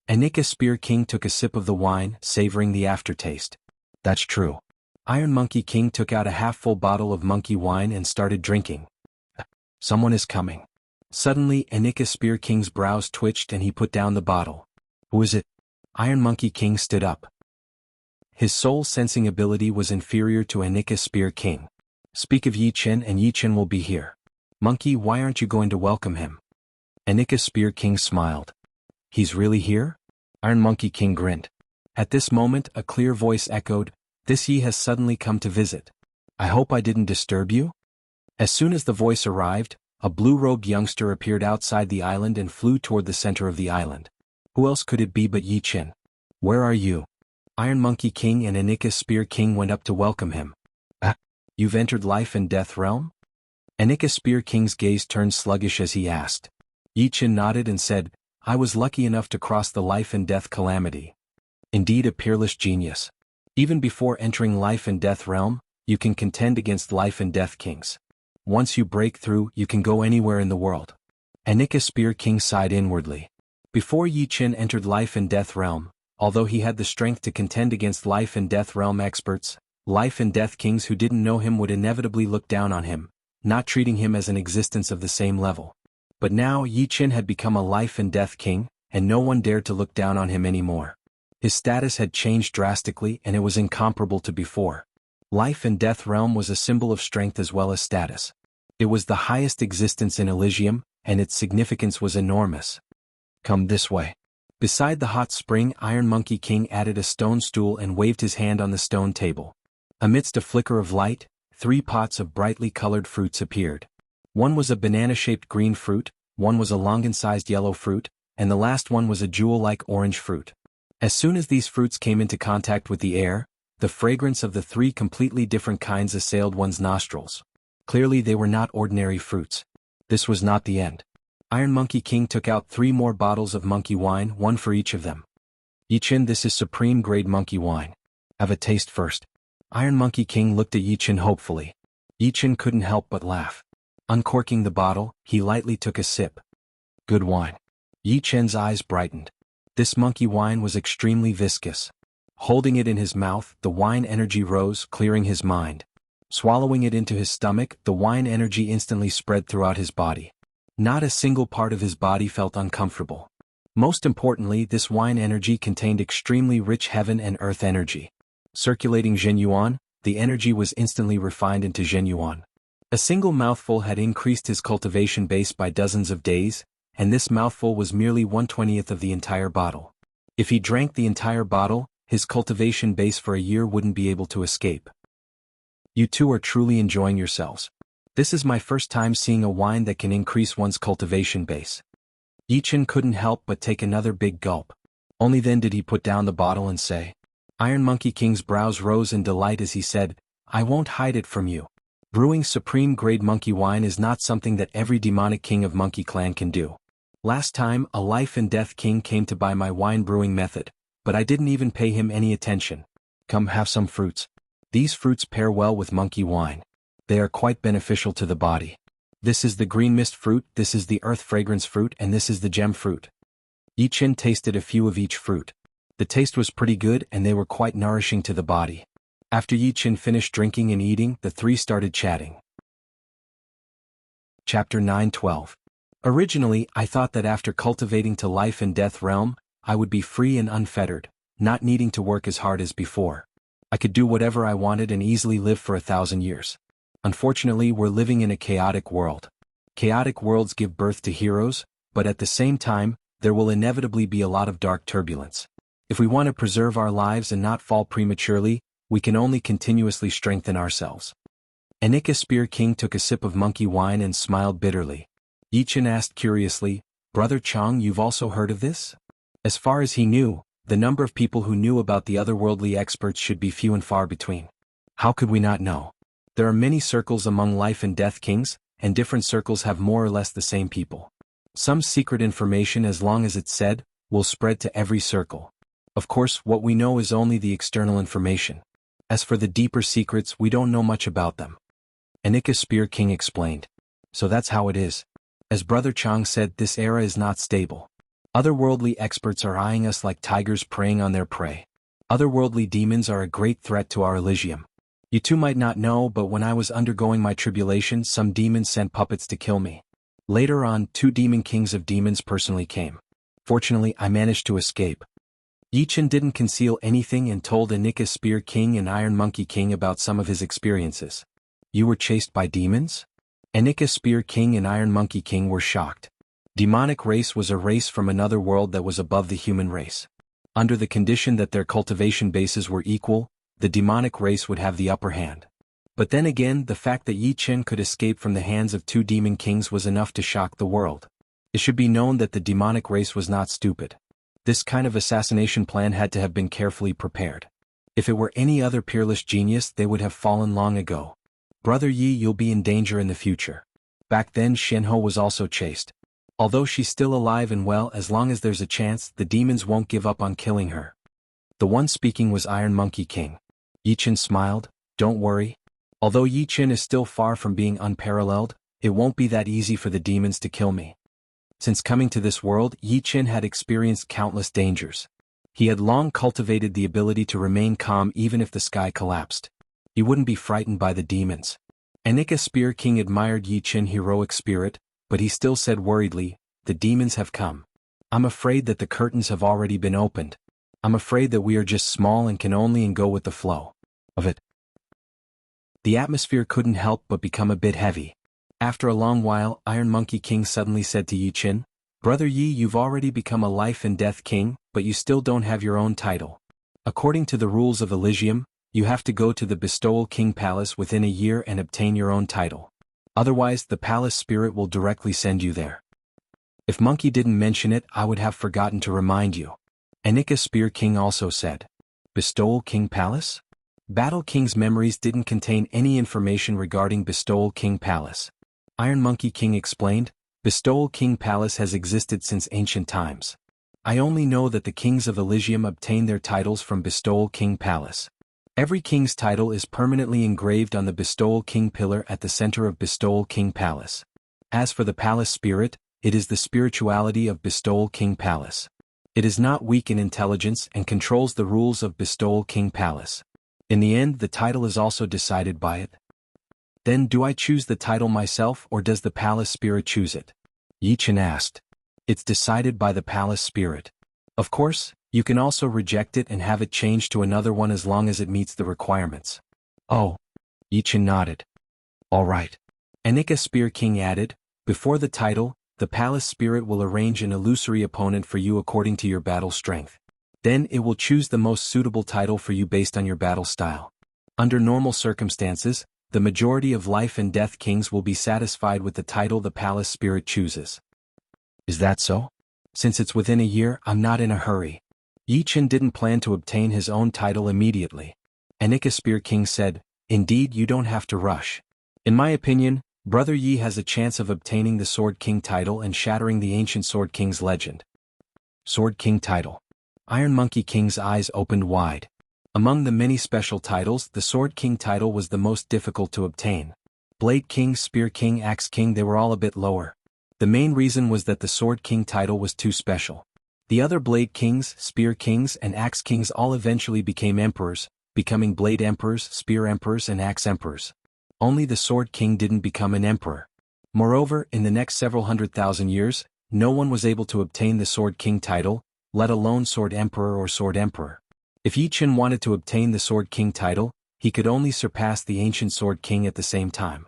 Anika Spear King took a sip of the wine, savoring the aftertaste. That's true. Iron Monkey King took out a half-full bottle of monkey wine and started drinking. Someone is coming. Suddenly, Anika Spear King's brows twitched and he put down the bottle. Who is it? Iron Monkey King stood up. His soul-sensing ability was inferior to Anika Spear King. Speak of Yi Chen and Yi Chen will be here. Monkey, why aren't you going to welcome him? Anika Spear King smiled. He's really here? Iron Monkey King grinned. At this moment, a clear voice echoed, "This Yi has suddenly come to visit. I hope I didn't disturb you?" As soon as the voice arrived, a blue-robed youngster appeared outside the island and flew toward the center of the island. Who else could it be but Yi Chen? Where are you? Iron Monkey King and Anika Spear King went up to welcome him. You've entered life and death realm? Anika Spear King's gaze turned sluggish as he asked. Yi Chen nodded and said, I was lucky enough to cross the life and death calamity. Indeed a peerless genius. Even before entering life and death realm, you can contend against life and death kings. Once you break through, you can go anywhere in the world. Anika Spear King sighed inwardly. Before Yi Chen entered life and death realm, although he had the strength to contend against life and death realm experts, life and death kings who didn't know him would inevitably look down on him, not treating him as an existence of the same level. But now Yi Qin had become a life and death king, and no one dared to look down on him anymore. His status had changed drastically and it was incomparable to before. Life and death realm was a symbol of strength as well as status. It was the highest existence in Elysium, and its significance was enormous. Come this way. Beside the hot spring, Iron Monkey King added a stone stool and waved his hand on the stone table. Amidst a flicker of light, 3 pots of brightly colored fruits appeared. One was a banana-shaped green fruit, one was a longan-sized yellow fruit, and the last one was a jewel-like orange fruit. As soon as these fruits came into contact with the air, the fragrance of the 3 completely different kinds assailed one's nostrils. Clearly they were not ordinary fruits. This was not the end. Iron Monkey King took out 3 more bottles of monkey wine, one for each of them. Yi Qin, this is supreme grade monkey wine. Have a taste first. Iron Monkey King looked at Yi Qin hopefully. Yi Qin couldn't help but laugh. Uncorking the bottle, he lightly took a sip. Good wine. Yi Qin's eyes brightened. This monkey wine was extremely viscous. Holding it in his mouth, the wine energy rose, clearing his mind. Swallowing it into his stomach, the wine energy instantly spread throughout his body. Not a single part of his body felt uncomfortable. Most importantly, this wine energy contained extremely rich heaven and earth energy. Circulating Zhenyuan, the energy was instantly refined into Zhenyuan. A single mouthful had increased his cultivation base by dozens of days, and this mouthful was merely 1/20th of the entire bottle. If he drank the entire bottle, his cultivation base for a year wouldn't be able to escape. You two are truly enjoying yourselves. This is my first time seeing a wine that can increase one's cultivation base. Yi Qin couldn't help but take another big gulp. Only then did he put down the bottle and say. Iron Monkey King's brows rose in delight as he said, I won't hide it from you. Brewing supreme grade monkey wine is not something that every demonic king of Monkey Clan can do. Last time, a life and death king came to buy my wine brewing method, but I didn't even pay him any attention. Come have some fruits. These fruits pair well with monkey wine. They are quite beneficial to the body. This is the green mist fruit, this is the earth fragrance fruit, and this is the gem fruit. Yi Qin tasted a few of each fruit. The taste was pretty good and they were quite nourishing to the body. After Yi Qin finished drinking and eating, the 3 started chatting. Chapter 9:12. Originally, I thought that after cultivating to life and death realm, I would be free and unfettered, not needing to work as hard as before. I could do whatever I wanted and easily live for 1,000 years. Unfortunately, we're living in a chaotic world. Chaotic worlds give birth to heroes, but at the same time, there will inevitably be a lot of dark turbulence. If we want to preserve our lives and not fall prematurely, we can only continuously strengthen ourselves. Anika Spear King took a sip of monkey wine and smiled bitterly. Yi Qin asked curiously, Brother Chang, you've also heard of this? As far as he knew, the number of people who knew about the otherworldly experts should be few and far between. How could we not know? There are many circles among life and death kings, and different circles have more or less the same people. Some secret information, as long as it's said, will spread to every circle. Of course, what we know is only the external information. As for the deeper secrets, we don't know much about them. Anika Spear King explained. So that's how it is. As Brother Chang said, this era is not stable. Otherworldly experts are eyeing us like tigers preying on their prey. Otherworldly demons are a great threat to our Elysium. You two might not know, but when I was undergoing my tribulation, some demons sent puppets to kill me. Later on, 2 demon kings of demons personally came. Fortunately, I managed to escape. Yi Qin didn't conceal anything and told Anika Spear King and Iron Monkey King about some of his experiences. You were chased by demons? Anika Spear King and Iron Monkey King were shocked. Demonic race was a race from another world that was above the human race. Under the condition that their cultivation bases were equal, the demonic race would have the upper hand. But then again, the fact that Yi Qin could escape from the hands of 2 demon kings was enough to shock the world. It should be known that the demonic race was not stupid. This kind of assassination plan had to have been carefully prepared. If it were any other peerless genius, they would have fallen long ago. Brother Yi, you'll be in danger in the future. Back then, Shenhe was also chased. Although she's still alive and well, as long as there's a chance, the demons won't give up on killing her. The one speaking was Iron Monkey King. Yi Qin smiled, don't worry. Although Yi Qin is still far from being unparalleled, it won't be that easy for the demons to kill me. Since coming to this world, Yi Qin had experienced countless dangers. He had long cultivated the ability to remain calm even if the sky collapsed. He wouldn't be frightened by the demons. Anika Spear King admired Yi Qin's heroic spirit, but he still said worriedly, "The demons have come. I'm afraid that the curtains have already been opened. I'm afraid that we are just small and can only go with the flow of it." The atmosphere couldn't help but become a bit heavy. After a long while, Iron Monkey King suddenly said to Yi Qin, "Brother Yi, you've already become a life and death king, but you still don't have your own title. According to the rules of Elysium, you have to go to the Bestowal King Palace within a year and obtain your own title. Otherwise, the palace spirit will directly send you there." If Monkey didn't mention it, I would have forgotten to remind you. Anika Spear King also said, "Bestowal King Palace?" Battle King's memories didn't contain any information regarding Bestowal King Palace. Iron Monkey King explained, "Bestowal King Palace has existed since ancient times. I only know that the kings of Elysium obtain their titles from Bestowal King Palace. Every king's title is permanently engraved on the Bestowal King pillar at the center of Bestowal King Palace. As for the palace spirit, it is the spirituality of Bestowal King Palace. It is not weak in intelligence and controls the rules of Bestowal King Palace. In the end, the title is also decided by it." "Then do I choose the title myself or does the palace spirit choose it?" Yi Qin asked. "It's decided by the palace spirit. Of course, you can also reject it and have it changed to another one as long as it meets the requirements." "Oh." Yi Qin nodded. "All right." Anika Spear King added, "Before the title, the palace spirit will arrange an illusory opponent for you according to your battle strength. Then it will choose the most suitable title for you based on your battle style. Under normal circumstances, the majority of life and death kings will be satisfied with the title the palace spirit chooses." "Is that so? Since it's within a year, I'm not in a hurry." Yi Qin didn't plan to obtain his own title immediately. Anika Spear King said, "Indeed, you don't have to rush. In my opinion, Brother Yi has a chance of obtaining the Sword King title and shattering the ancient Sword King's legend." Sword King title. Iron Monkey King's eyes opened wide. Among the many special titles, the Sword King title was the most difficult to obtain. Blade King, Spear King, Axe King, they were all a bit lower. The main reason was that the Sword King title was too special. The other Blade Kings, Spear Kings, and Axe Kings all eventually became emperors, becoming Blade Emperors, Spear Emperors, and Axe Emperors. Only the Sword King didn't become an emperor. Moreover, in the next several 100,000 years, no one was able to obtain the Sword King title, let alone Sword Emperor or Sword Emperor. If Yi Qin wanted to obtain the Sword King title, he could only surpass the ancient Sword King at the same time.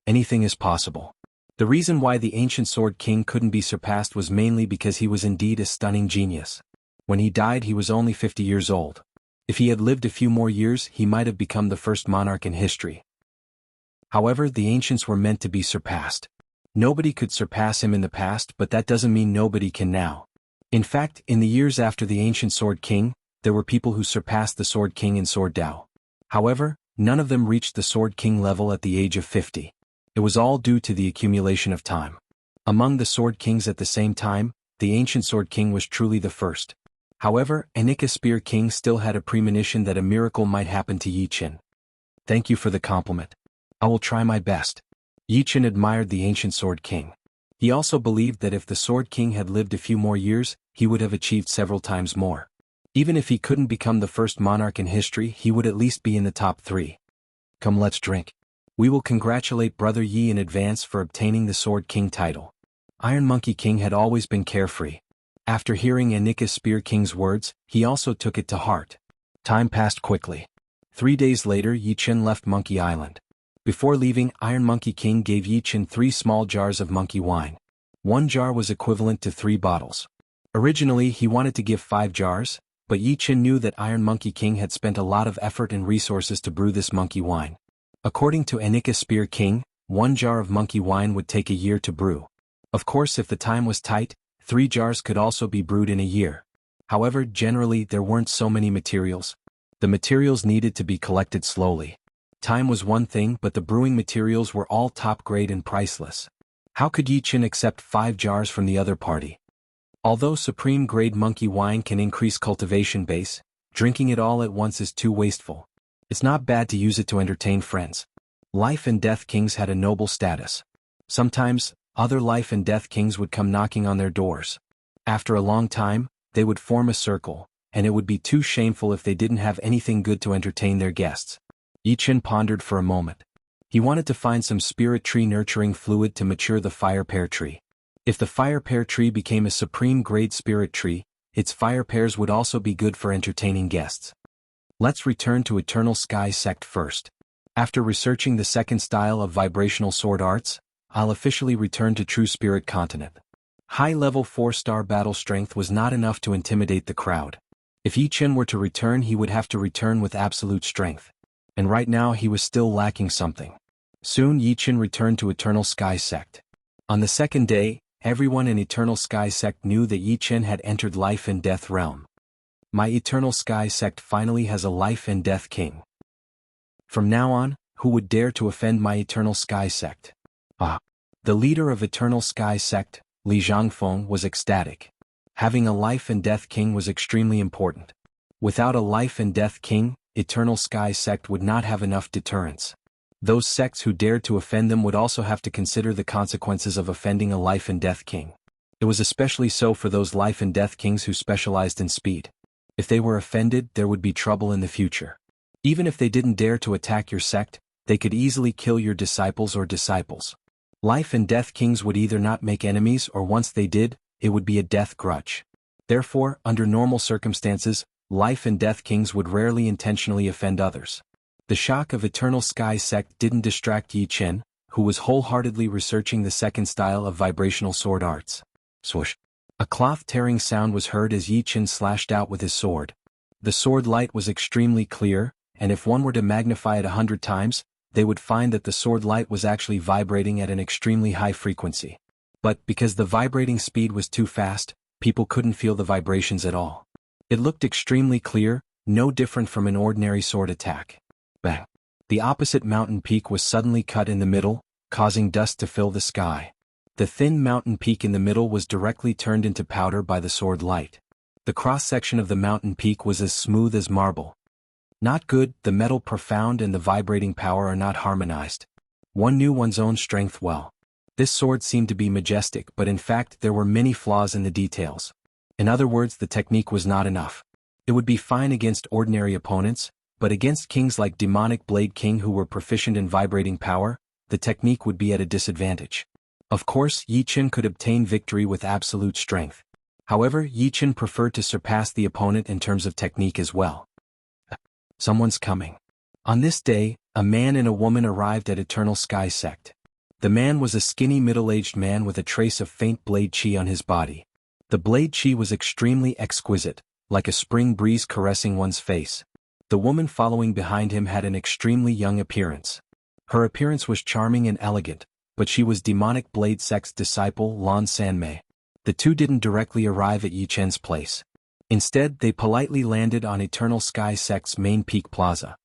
Anything is possible. The reason why the ancient Sword King couldn't be surpassed was mainly because he was indeed a stunning genius. When he died, he was only 50 years old. If he had lived a few more years, he might have become the first monarch in history. However, the ancients were meant to be surpassed. Nobody could surpass him in the past, but that doesn't mean nobody can now. In fact, in the years after the ancient Sword King, there were people who surpassed the Sword King in Sword Dao. However, none of them reached the Sword King level at the age of 50. It was all due to the accumulation of time. Among the Sword Kings at the same time, the ancient Sword King was truly the first. However, Anika Spear King still had a premonition that a miracle might happen to Yi Qin. "Thank you for the compliment. I will try my best." Yi Qin admired the ancient Sword King. He also believed that if the Sword King had lived a few more years, he would have achieved several times more. Even if he couldn't become the first monarch in history, he would at least be in the top 3. "Come, let's drink. We will congratulate Brother Yi in advance for obtaining the Sword King title." Iron Monkey King had always been carefree. After hearing Anika Spear King's words, he also took it to heart. Time passed quickly. 3 days later, Yi Qin left Monkey Island. Before leaving, Iron Monkey King gave Yi Qin 3 small jars of monkey wine. 1 jar was equivalent to 3 bottles. Originally, he wanted to give 5 jars, but Yi Qin knew that Iron Monkey King had spent a lot of effort and resources to brew this monkey wine. According to Anika Spear King, 1 jar of monkey wine would take a year to brew. Of course, if the time was tight, 3 jars could also be brewed in a year. However, generally there weren't so many materials. The materials needed to be collected slowly. Time was one thing, but the brewing materials were all top grade and priceless. How could Yi Qin accept 5 jars from the other party? Although supreme grade monkey wine can increase cultivation base, drinking it all at once is too wasteful. It's not bad to use it to entertain friends. Life and Death Kings had a noble status. Sometimes, other Life and Death Kings would come knocking on their doors. After a long time, they would form a circle, and it would be too shameful if they didn't have anything good to entertain their guests. Yi Qin pondered for a moment. He wanted to find some spirit tree nurturing fluid to mature the fire pear tree. If the fire pear tree became a supreme grade spirit tree, its fire pears would also be good for entertaining guests. Let's return to Eternal Sky Sect first. After researching the second style of vibrational sword arts, I'll officially return to True Spirit Continent. High-level 4-star battle strength was not enough to intimidate the crowd. If Yi Chen were to return, he would have to return with absolute strength. And right now he was still lacking something. Soon Yi Chen returned to Eternal Sky Sect. On the second day, everyone in Eternal Sky Sect knew that Yi Chen had entered Life and Death realm. My Eternal Sky Sect finally has a Life and Death king. From now on, who would dare to offend my Eternal Sky Sect? The leader of Eternal Sky Sect, Li Zhangfeng, was ecstatic. Having a Life and Death king was extremely important. Without a Life and Death king, Eternal Sky Sect would not have enough deterrence. Those sects who dared to offend them would also have to consider the consequences of offending a Life and Death king. It was especially so for those Life and Death kings who specialized in speed. If they were offended, there would be trouble in the future. Even if they didn't dare to attack your sect, they could easily kill your disciples or disciples. Life and Death kings would either not make enemies, or once they did, it would be a death grudge. Therefore, under normal circumstances, Life and Death kings would rarely intentionally offend others. The shock of Eternal Sky Sect didn't distract Yi Chen, who was wholeheartedly researching the second style of vibrational sword arts. Swoosh! A cloth-tearing sound was heard as Yi Chen slashed out with his sword. The sword light was extremely clear, and if one were to magnify it 100 times, they would find that the sword light was actually vibrating at an extremely high frequency. But because the vibrating speed was too fast, people couldn't feel the vibrations at all. It looked extremely clear, no different from an ordinary sword attack. Bang! The opposite mountain peak was suddenly cut in the middle, causing dust to fill the sky. The thin mountain peak in the middle was directly turned into powder by the sword light. The cross-section of the mountain peak was as smooth as marble. Not good, the metal profound and the vibrating power are not harmonized. One knew one's own strength well. This sword seemed to be majestic, but in fact there were many flaws in the details. In other words, the technique was not enough. It would be fine against ordinary opponents, but against kings like Demonic Blade King who were proficient in vibrating power, the technique would be at a disadvantage. Of course, Yi Chen could obtain victory with absolute strength. However, Yi Chen preferred to surpass the opponent in terms of technique as well. Someone's coming. On this day, a man and a woman arrived at Eternal Sky Sect. The man was a skinny middle-aged man with a trace of faint blade chi on his body. The blade chi was extremely exquisite, like a spring breeze caressing one's face. The woman following behind him had an extremely young appearance. Her appearance was charming and elegant, but she was Demonic Blade Sect's disciple Lan Sanmei. The two didn't directly arrive at Yi Chen's place. Instead, they politely landed on Eternal Sky Sect's main peak plaza.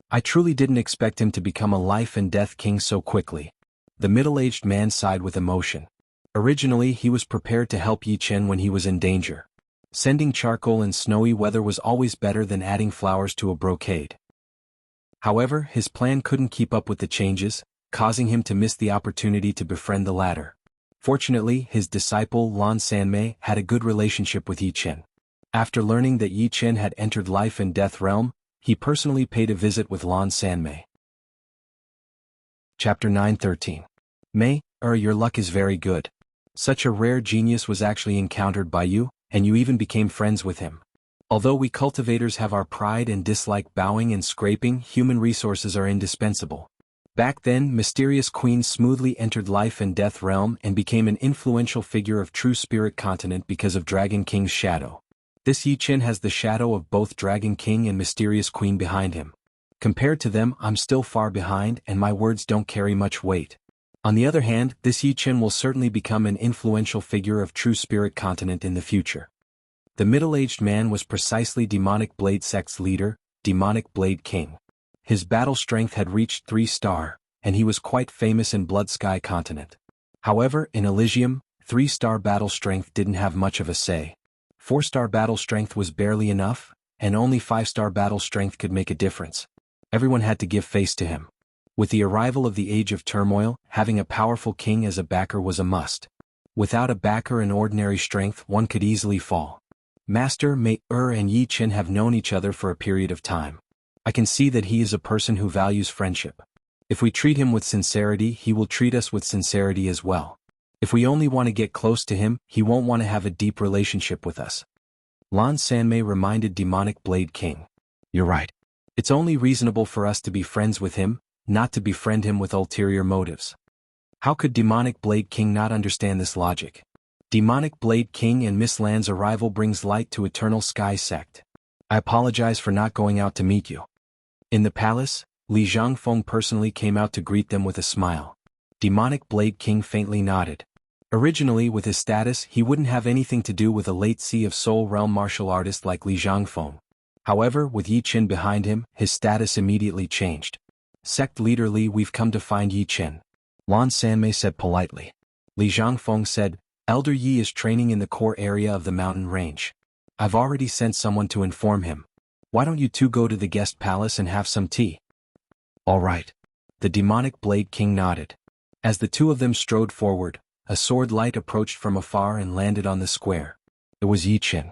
I truly didn't expect him to become a Life and Death king so quickly. The middle-aged man sighed with emotion. Originally, he was prepared to help Yi Chen when he was in danger. Sending charcoal in snowy weather was always better than adding flowers to a brocade. However, his plan couldn't keep up with the changes, causing him to miss the opportunity to befriend the latter. Fortunately, his disciple Lan Sanmei had a good relationship with Yi Chen. After learning that Yi Chen had entered Life and Death realm, he personally paid a visit with Lan Sanmei. Chapter 9:13. Mei, your luck is very good. Such a rare genius was actually encountered by you, and you even became friends with him. Although we cultivators have our pride and dislike bowing and scraping, human resources are indispensable. Back then, Mysterious Queen smoothly entered Life and Death realm and became an influential figure of True Spirit Continent because of Dragon King's shadow. This Yi Chen has the shadow of both Dragon King and Mysterious Queen behind him. Compared to them, I'm still far behind and my words don't carry much weight. On the other hand, this Yi Chen will certainly become an influential figure of True Spirit Continent in the future. The middle-aged man was precisely Demonic Blade Sect's leader, Demonic Blade King. His battle strength had reached 3-star, and he was quite famous in Blood Sky Continent. However, in Elysium, 3-star battle strength didn't have much of a say. 4-star battle strength was barely enough, and only 5-star battle strength could make a difference. Everyone had to give face to him. With the arrival of the Age of Turmoil, having a powerful king as a backer was a must. Without a backer and ordinary strength, one could easily fall. Master Mei and Yi Chen have known each other for a period of time. I can see that he is a person who values friendship. If we treat him with sincerity, he will treat us with sincerity as well. If we only want to get close to him, he won't want to have a deep relationship with us. Lan Sanmei reminded Demonic Blade King. You're right. It's only reasonable for us to be friends with him, not to befriend him with ulterior motives. How could Demonic Blade King not understand this logic? Demonic Blade King and Miss Lan's arrival brings light to Eternal Sky Sect. I apologize for not going out to meet you. In the palace, Li Zhangfeng personally came out to greet them with a smile. Demonic Blade King faintly nodded. Originally, with his status, he wouldn't have anything to do with a late Sea of Soul realm martial artist like Li Zhangfeng. However, with Yi Qin behind him, his status immediately changed. Sect leader Li, we've come to find Yi Qin. Lan Sanmei said politely. Li Zhangfeng said, Elder Yi is training in the core area of the mountain range. I've already sent someone to inform him. Why don't you two go to the guest palace and have some tea? All right. The Demonic Blade King nodded. As the two of them strode forward, a sword light approached from afar and landed on the square. It was Yi Qin.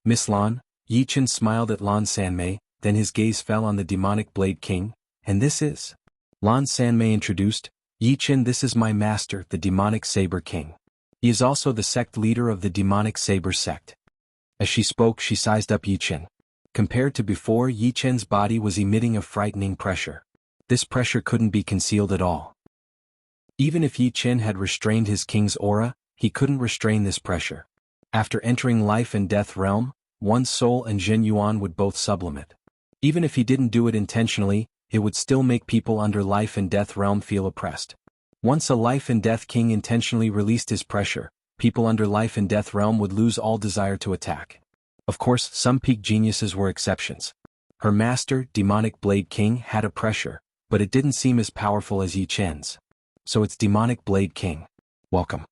Miss Lan. Yi Qin smiled at Lan Sanmei, then his gaze fell on the Demonic Blade King. And this is? Lan Sanmei introduced. Yi Qin, this is my master, the Demonic Saber King. He is also the sect leader of the Demonic Saber sect. As she spoke, she sized up Yi Qin. Compared to before, Yi Qin's body was emitting a frightening pressure. This pressure couldn't be concealed at all. Even if Yi Qin had restrained his king's aura, he couldn't restrain this pressure. After entering life and death realm, one's soul and Jin Yuan would both sublimate. Even if he didn't do it intentionally, it would still make people under life and death realm feel oppressed. Once a life and death king intentionally released his pressure, people under life and death realm would lose all desire to attack. Of course, some peak geniuses were exceptions. Her master, Demonic Blade King, had a pressure, but it didn't seem as powerful as Yi Qin's. So it's Demonic Blade King. Welcome.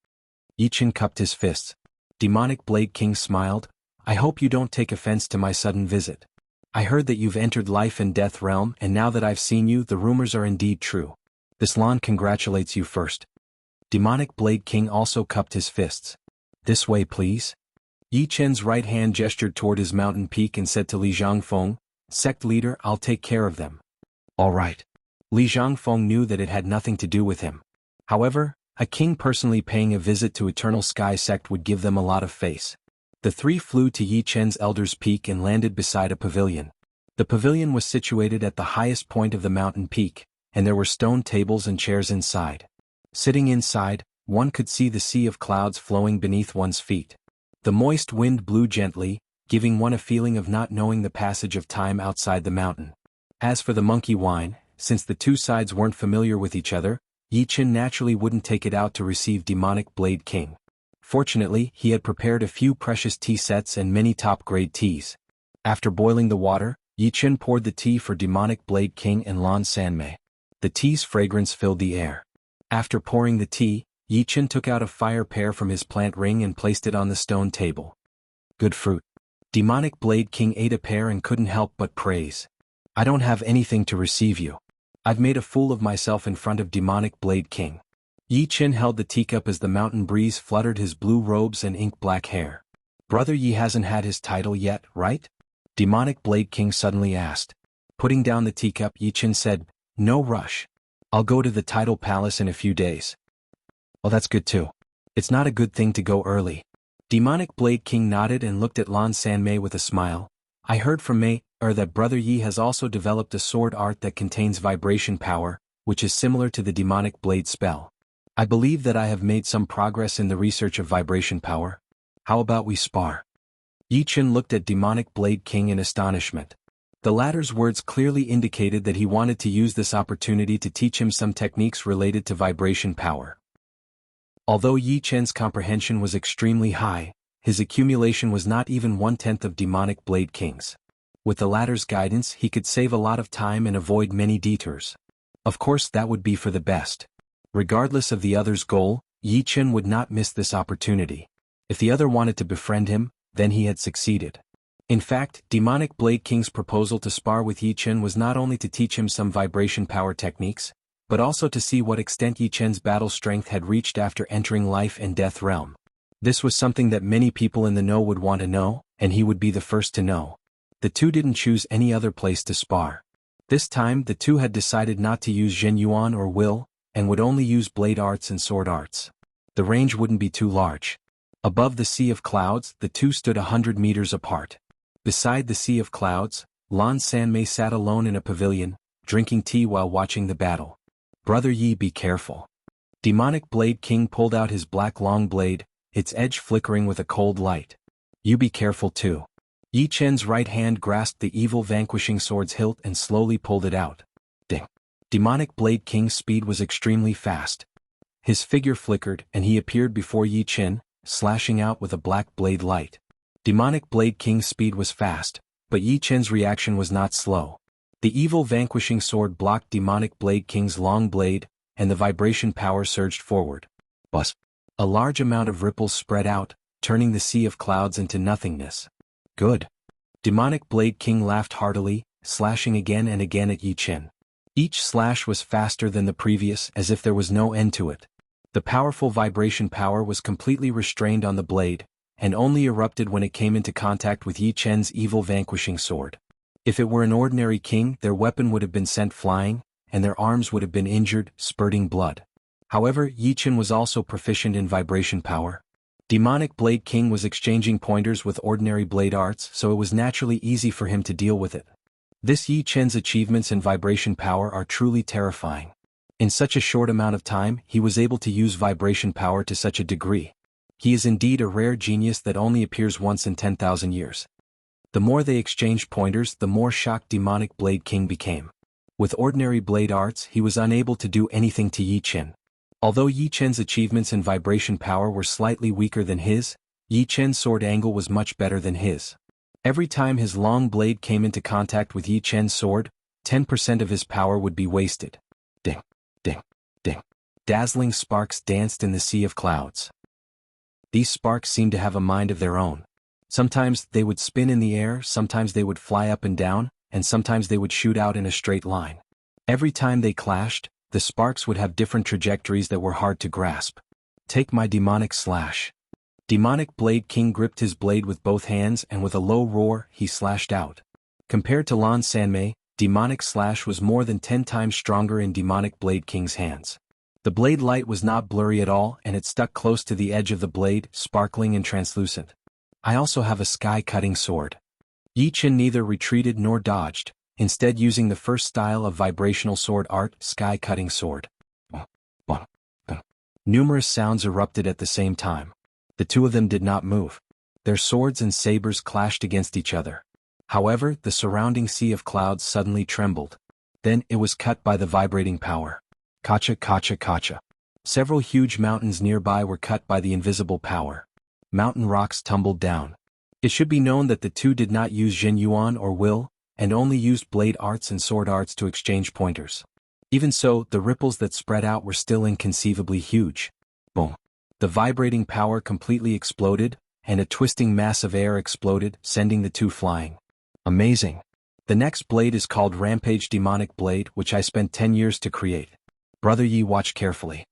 Yi Qin cupped his fists. Demonic Blade King smiled. I hope you don't take offense to my sudden visit. I heard that you've entered life and death realm, and now that I've seen you, the rumors are indeed true. This Lan congratulates you first. Demonic Blade King also cupped his fists. This way, please. Yi Qin's right hand gestured toward his mountain peak and said to Li Zhangfeng, Sect leader, I'll take care of them. All right. Li Zhangfeng knew that it had nothing to do with him. However, a king personally paying a visit to Eternal Sky Sect would give them a lot of face. The three flew to Yi Qin's Elder's Peak and landed beside a pavilion. The pavilion was situated at the highest point of the mountain peak, and there were stone tables and chairs inside. Sitting inside, one could see the sea of clouds flowing beneath one's feet. The moist wind blew gently, giving one a feeling of not knowing the passage of time outside the mountain. As for the monkey wine, since the two sides weren't familiar with each other, Yi Qin naturally wouldn't take it out to receive Demonic Blade King. Fortunately, he had prepared a few precious tea sets and many top-grade teas. After boiling the water, Yi Qin poured the tea for Demonic Blade King and Lan Sanmei. The tea's fragrance filled the air. After pouring the tea, Yi Qin took out a fire pear from his plant ring and placed it on the stone table. Good fruit. Demonic Blade King ate a pear and couldn't help but praise. I don't have anything to receive you. I've made a fool of myself in front of Demonic Blade King. Yi Qin held the teacup as the mountain breeze fluttered his blue robes and ink-black hair. Brother Yi hasn't had his title yet, right? Demonic Blade King suddenly asked. Putting down the teacup, Yi Qin said, No rush. I'll go to the title palace in a few days. Well, that's good too. It's not a good thing to go early. Demonic Blade King nodded and looked at Lan Sanmei with a smile. I heard from that Brother Yi has also developed a sword art that contains vibration power, which is similar to the demonic blade spell. I believe that I have made some progress in the research of vibration power. How about we spar? Yi Qin looked at Demonic Blade King in astonishment. The latter's words clearly indicated that he wanted to use this opportunity to teach him some techniques related to vibration power. Although Yi Qin's comprehension was extremely high, his accumulation was not even 1/10 of Demonic Blade King's. With the latter's guidance, he could save a lot of time and avoid many detours. Of course, that would be for the best. Regardless of the other's goal, Yi Qin would not miss this opportunity. If the other wanted to befriend him, then he had succeeded. In fact, Demonic Blade King's proposal to spar with Yi Qin was not only to teach him some vibration power techniques, but also to see what extent Yi Qin's battle strength had reached after entering life and death realm. This was something that many people in the know would want to know, and he would be the first to know. The two didn't choose any other place to spar. This time the two had decided not to use Zhen Yuan or will, and would only use blade arts and sword arts. The range wouldn't be too large. Above the sea of clouds, the two stood 100 meters apart. Beside the sea of clouds, Lan Sanmei sat alone in a pavilion, drinking tea while watching the battle. "Brother Yi, be careful." Demonic Blade King pulled out his black long blade, its edge flickering with a cold light. "You be careful too." Yi Chen's right hand grasped the evil vanquishing sword's hilt and slowly pulled it out. Ding. Demonic Blade King's speed was extremely fast. His figure flickered and he appeared before Yi Chen, slashing out with a black blade light. Demonic Blade King's speed was fast, but Yi Chen's reaction was not slow. The evil vanquishing sword blocked Demonic Blade King's long blade, and the vibration power surged forward. Buzz. A large amount of ripples spread out, turning the sea of clouds into nothingness. "Good." Demonic Blade King laughed heartily, slashing again and again at Yi Chen. Each slash was faster than the previous, as if there was no end to it. The powerful vibration power was completely restrained on the blade, and only erupted when it came into contact with Yi Chen's evil vanquishing sword. If it were an ordinary king, their weapon would have been sent flying, and their arms would have been injured, spurting blood. However, Yi Chen was also proficient in vibration power. Demonic Blade King was exchanging pointers with ordinary blade arts, so it was naturally easy for him to deal with it. This Yi Chen's achievements in vibration power are truly terrifying. In such a short amount of time, he was able to use vibration power to such a degree. He is indeed a rare genius that only appears once in 10,000 years. The more they exchanged pointers, the more shocked Demonic Blade King became. With ordinary blade arts, he was unable to do anything to Yi Chen. Although Yi Chen's achievements in vibration power were slightly weaker than his, Yi Chen's sword angle was much better than his. Every time his long blade came into contact with Yi Chen's sword, 10% of his power would be wasted. Ding, ding, ding. Dazzling sparks danced in the sea of clouds. These sparks seemed to have a mind of their own. Sometimes they would spin in the air, sometimes they would fly up and down, and sometimes they would shoot out in a straight line. Every time they clashed, the sparks would have different trajectories that were hard to grasp. "Take my demonic slash." Demonic Blade King gripped his blade with both hands and with a low roar, he slashed out. Compared to Lan Sanmei, Demonic Slash was more than 10 times stronger in Demonic Blade King's hands. The blade light was not blurry at all and it stuck close to the edge of the blade, sparkling and translucent. "I also have a sky-cutting sword." Yi Chen neither retreated nor dodged, instead using the first style of vibrational sword art, sky-cutting sword. Numerous sounds erupted at the same time. The two of them did not move. Their swords and sabers clashed against each other. However, the surrounding sea of clouds suddenly trembled. Then it was cut by the vibrating power. Kacha, kacha, kacha. Several huge mountains nearby were cut by the invisible power. Mountain rocks tumbled down. It should be known that the two did not use Zhen Yuan or will, and only used blade arts and sword arts to exchange pointers. Even so, the ripples that spread out were still inconceivably huge. Boom. The vibrating power completely exploded, and a twisting mass of air exploded, sending the two flying. Amazing. The next blade is called Rampage Demonic Blade, which I spent 10 years to create. Brother Yi, watch carefully.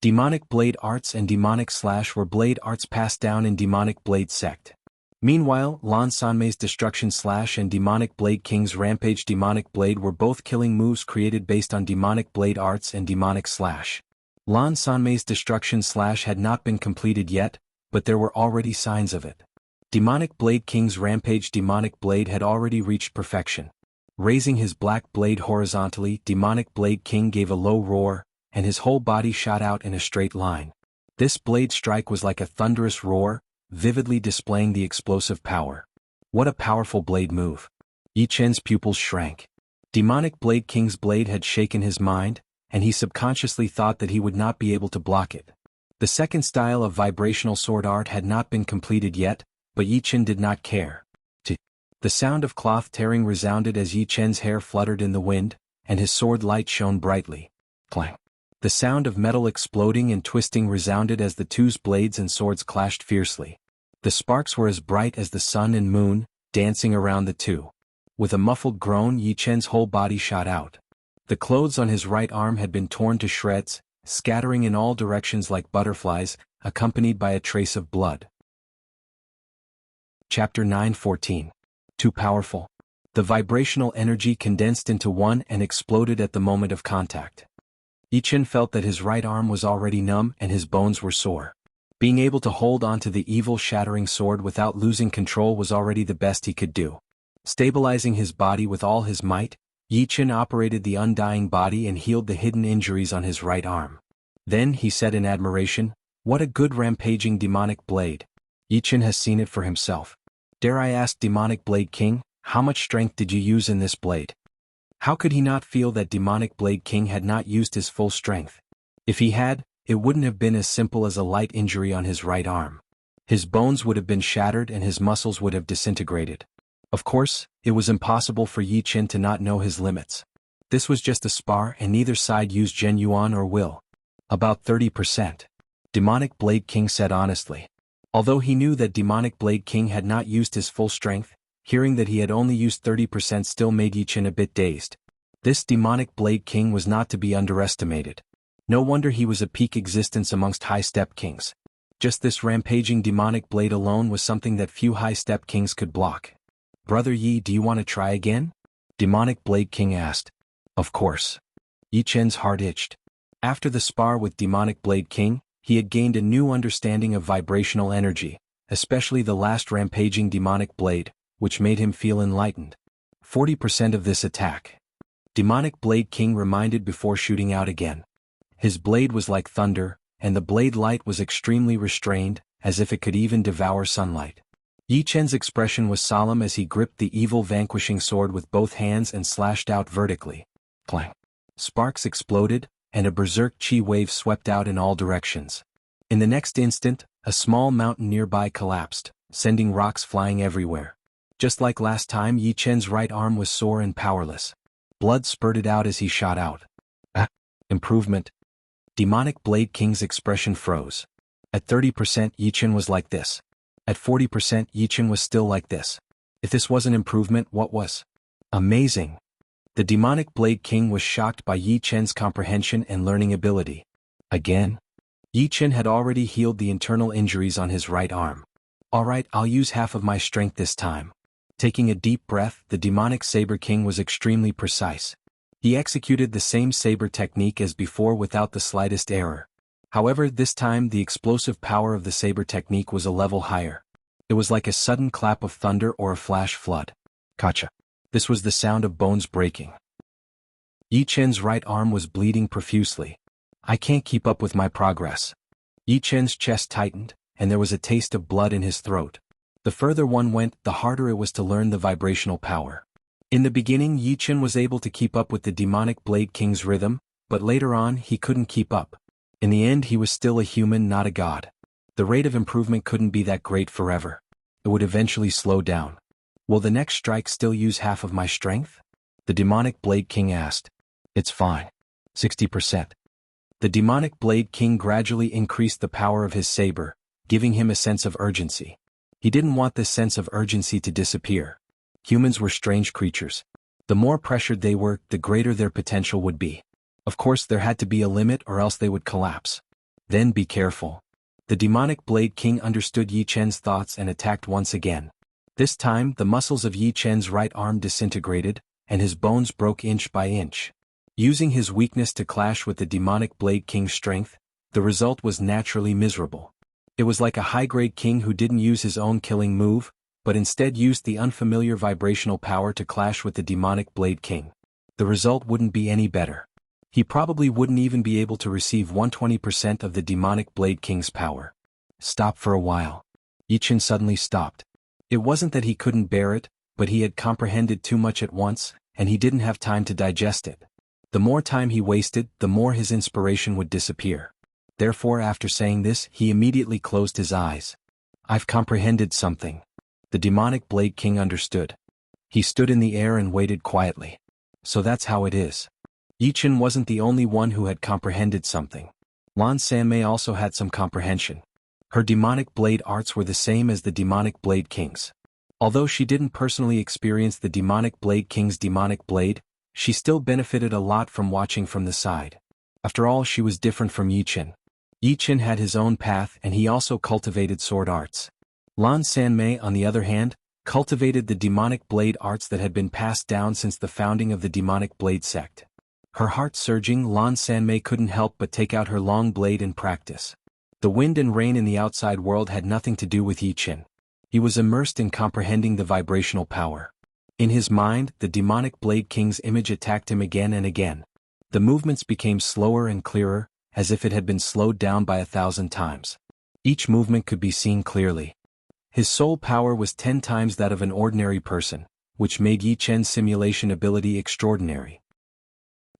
Demonic Blade Arts and Demonic Slash were blade arts passed down in Demonic Blade Sect. Meanwhile, Lan Sanmei's Destruction Slash and Demonic Blade King's Rampage Demonic Blade were both killing moves created based on Demonic Blade Arts and Demonic Slash. Lan Sanmei's Destruction Slash had not been completed yet, but there were already signs of it. Demonic Blade King's Rampage Demonic Blade had already reached perfection. Raising his black blade horizontally, Demonic Blade King gave a low roar, and his whole body shot out in a straight line. This blade strike was like a thunderous roar, vividly displaying the explosive power. What a powerful blade move. Yi Chen's pupils shrank. Demonic Blade King's blade had shaken his mind, and he subconsciously thought that he would not be able to block it. The second style of vibrational sword art had not been completed yet, but Yi Chen did not care. The sound of cloth tearing resounded as Yi Chen's hair fluttered in the wind, and his sword light shone brightly. Clang. The sound of metal exploding and twisting resounded as the two's blades and swords clashed fiercely. The sparks were as bright as the sun and moon, dancing around the two. With a muffled groan, Yi Chen's whole body shot out. The clothes on his right arm had been torn to shreds, scattering in all directions like butterflies, accompanied by a trace of blood. Chapter 9:14. Too powerful. The vibrational energy condensed into one and exploded at the moment of contact. Yichen felt that his right arm was already numb and his bones were sore. Being able to hold onto the evil shattering sword without losing control was already the best he could do. Stabilizing his body with all his might, Yichen operated the undying body and healed the hidden injuries on his right arm. Then he said in admiration, "What a good rampaging demonic blade. Yichen has seen it for himself. Dare I ask, Demonic Blade King, how much strength did you use in this blade?" How could he not feel that Demonic Blade King had not used his full strength? If he had, it wouldn't have been as simple as a light injury on his right arm. His bones would have been shattered and his muscles would have disintegrated. Of course, it was impossible for Yichen to not know his limits. This was just a spar and neither side used genuine or will. About 30%. Demonic Blade King said honestly. Although he knew that Demonic Blade King had not used his full strength, hearing that he had only used 30% still made Yichen a bit dazed. This Demonic Blade King was not to be underestimated. No wonder he was a peak existence amongst high-step kings. Just this rampaging demonic blade alone was something that few high-step kings could block. "Brother Yi, do you want to try again?" Demonic Blade King asked. Of course. Yichen's heart itched. After the spar with Demonic Blade King, he had gained a new understanding of vibrational energy, especially the last rampaging demonic blade, which made him feel enlightened. 40% of this attack. Demonic Blade King reminded before shooting out again. His blade was like thunder, and the blade light was extremely restrained, as if it could even devour sunlight. Yichen's expression was solemn as he gripped the evil vanquishing sword with both hands and slashed out vertically. Clang. Sparks exploded, and a berserk chi wave swept out in all directions. In the next instant, a small mountain nearby collapsed, sending rocks flying everywhere. Just like last time, Yichen's right arm was sore and powerless. Blood spurted out as he shot out. Improvement. Demonic Blade King's expression froze. At 30%, Yichen was like this. At 40%, Yichen was still like this. If this wasn't improvement, what was? Amazing. The Demonic Blade King was shocked by Yichen's comprehension and learning ability. Again? Yichen had already healed the internal injuries on his right arm. Alright, I'll use half of my strength this time. Taking a deep breath, the Demonic Saber King was extremely precise. He executed the same saber technique as before without the slightest error. However, this time the explosive power of the saber technique was a level higher. It was like a sudden clap of thunder or a flash flood. Kacha. This was the sound of bones breaking. Yichen's right arm was bleeding profusely. I can't keep up with my progress. Yichen's chest tightened, and there was a taste of blood in his throat. The further one went, the harder it was to learn the vibrational power. In the beginning, Yichen was able to keep up with the Demonic Blade King's rhythm, but later on he couldn't keep up. In the end he was still a human, not a god. The rate of improvement couldn't be that great forever. It would eventually slow down. Will the next strike still use half of my strength? The Demonic Blade King asked. It's fine. 60%. The Demonic Blade King gradually increased the power of his saber, giving him a sense of urgency. He didn't want this sense of urgency to disappear. Humans were strange creatures. The more pressured they were, the greater their potential would be. Of course, there had to be a limit or else they would collapse. Then be careful. The Demonic Blade King understood Yichen's thoughts and attacked once again. This time, the muscles of Yichen's right arm disintegrated, and his bones broke inch by inch. Using his weakness to clash with the Demonic Blade King's strength, the result was naturally miserable. It was like a high-grade king who didn't use his own killing move, but instead used the unfamiliar vibrational power to clash with the Demonic Blade King. The result wouldn't be any better. He probably wouldn't even be able to receive 120% of the Demonic Blade King's power. Stop for a while. Yichen suddenly stopped. It wasn't that he couldn't bear it, but he had comprehended too much at once, and he didn't have time to digest it. The more time he wasted, the more his inspiration would disappear. Therefore, after saying this, he immediately closed his eyes. I've comprehended something. The Demonic Blade King understood. He stood in the air and waited quietly. So that's how it is. Yichen wasn't the only one who had comprehended something. Lan Sanmei also had some comprehension. Her demonic blade arts were the same as the Demonic Blade King's. Although she didn't personally experience the Demonic Blade King's demonic blade, she still benefited a lot from watching from the side. After all, she was different from Yichen. Yichen had his own path and he also cultivated sword arts. Lan Sanmei, on the other hand, cultivated the demonic blade arts that had been passed down since the founding of the demonic blade sect. Her heart surging, Lan Sanmei couldn't help but take out her long blade in practice. The wind and rain in the outside world had nothing to do with Yi Qin. He was immersed in comprehending the vibrational power. In his mind, the demonic blade king's image attacked him again and again. The movements became slower and clearer, as if it had been slowed down by 1,000 times. Each movement could be seen clearly. His soul power was 10 times that of an ordinary person, which made Yi Chen's simulation ability extraordinary.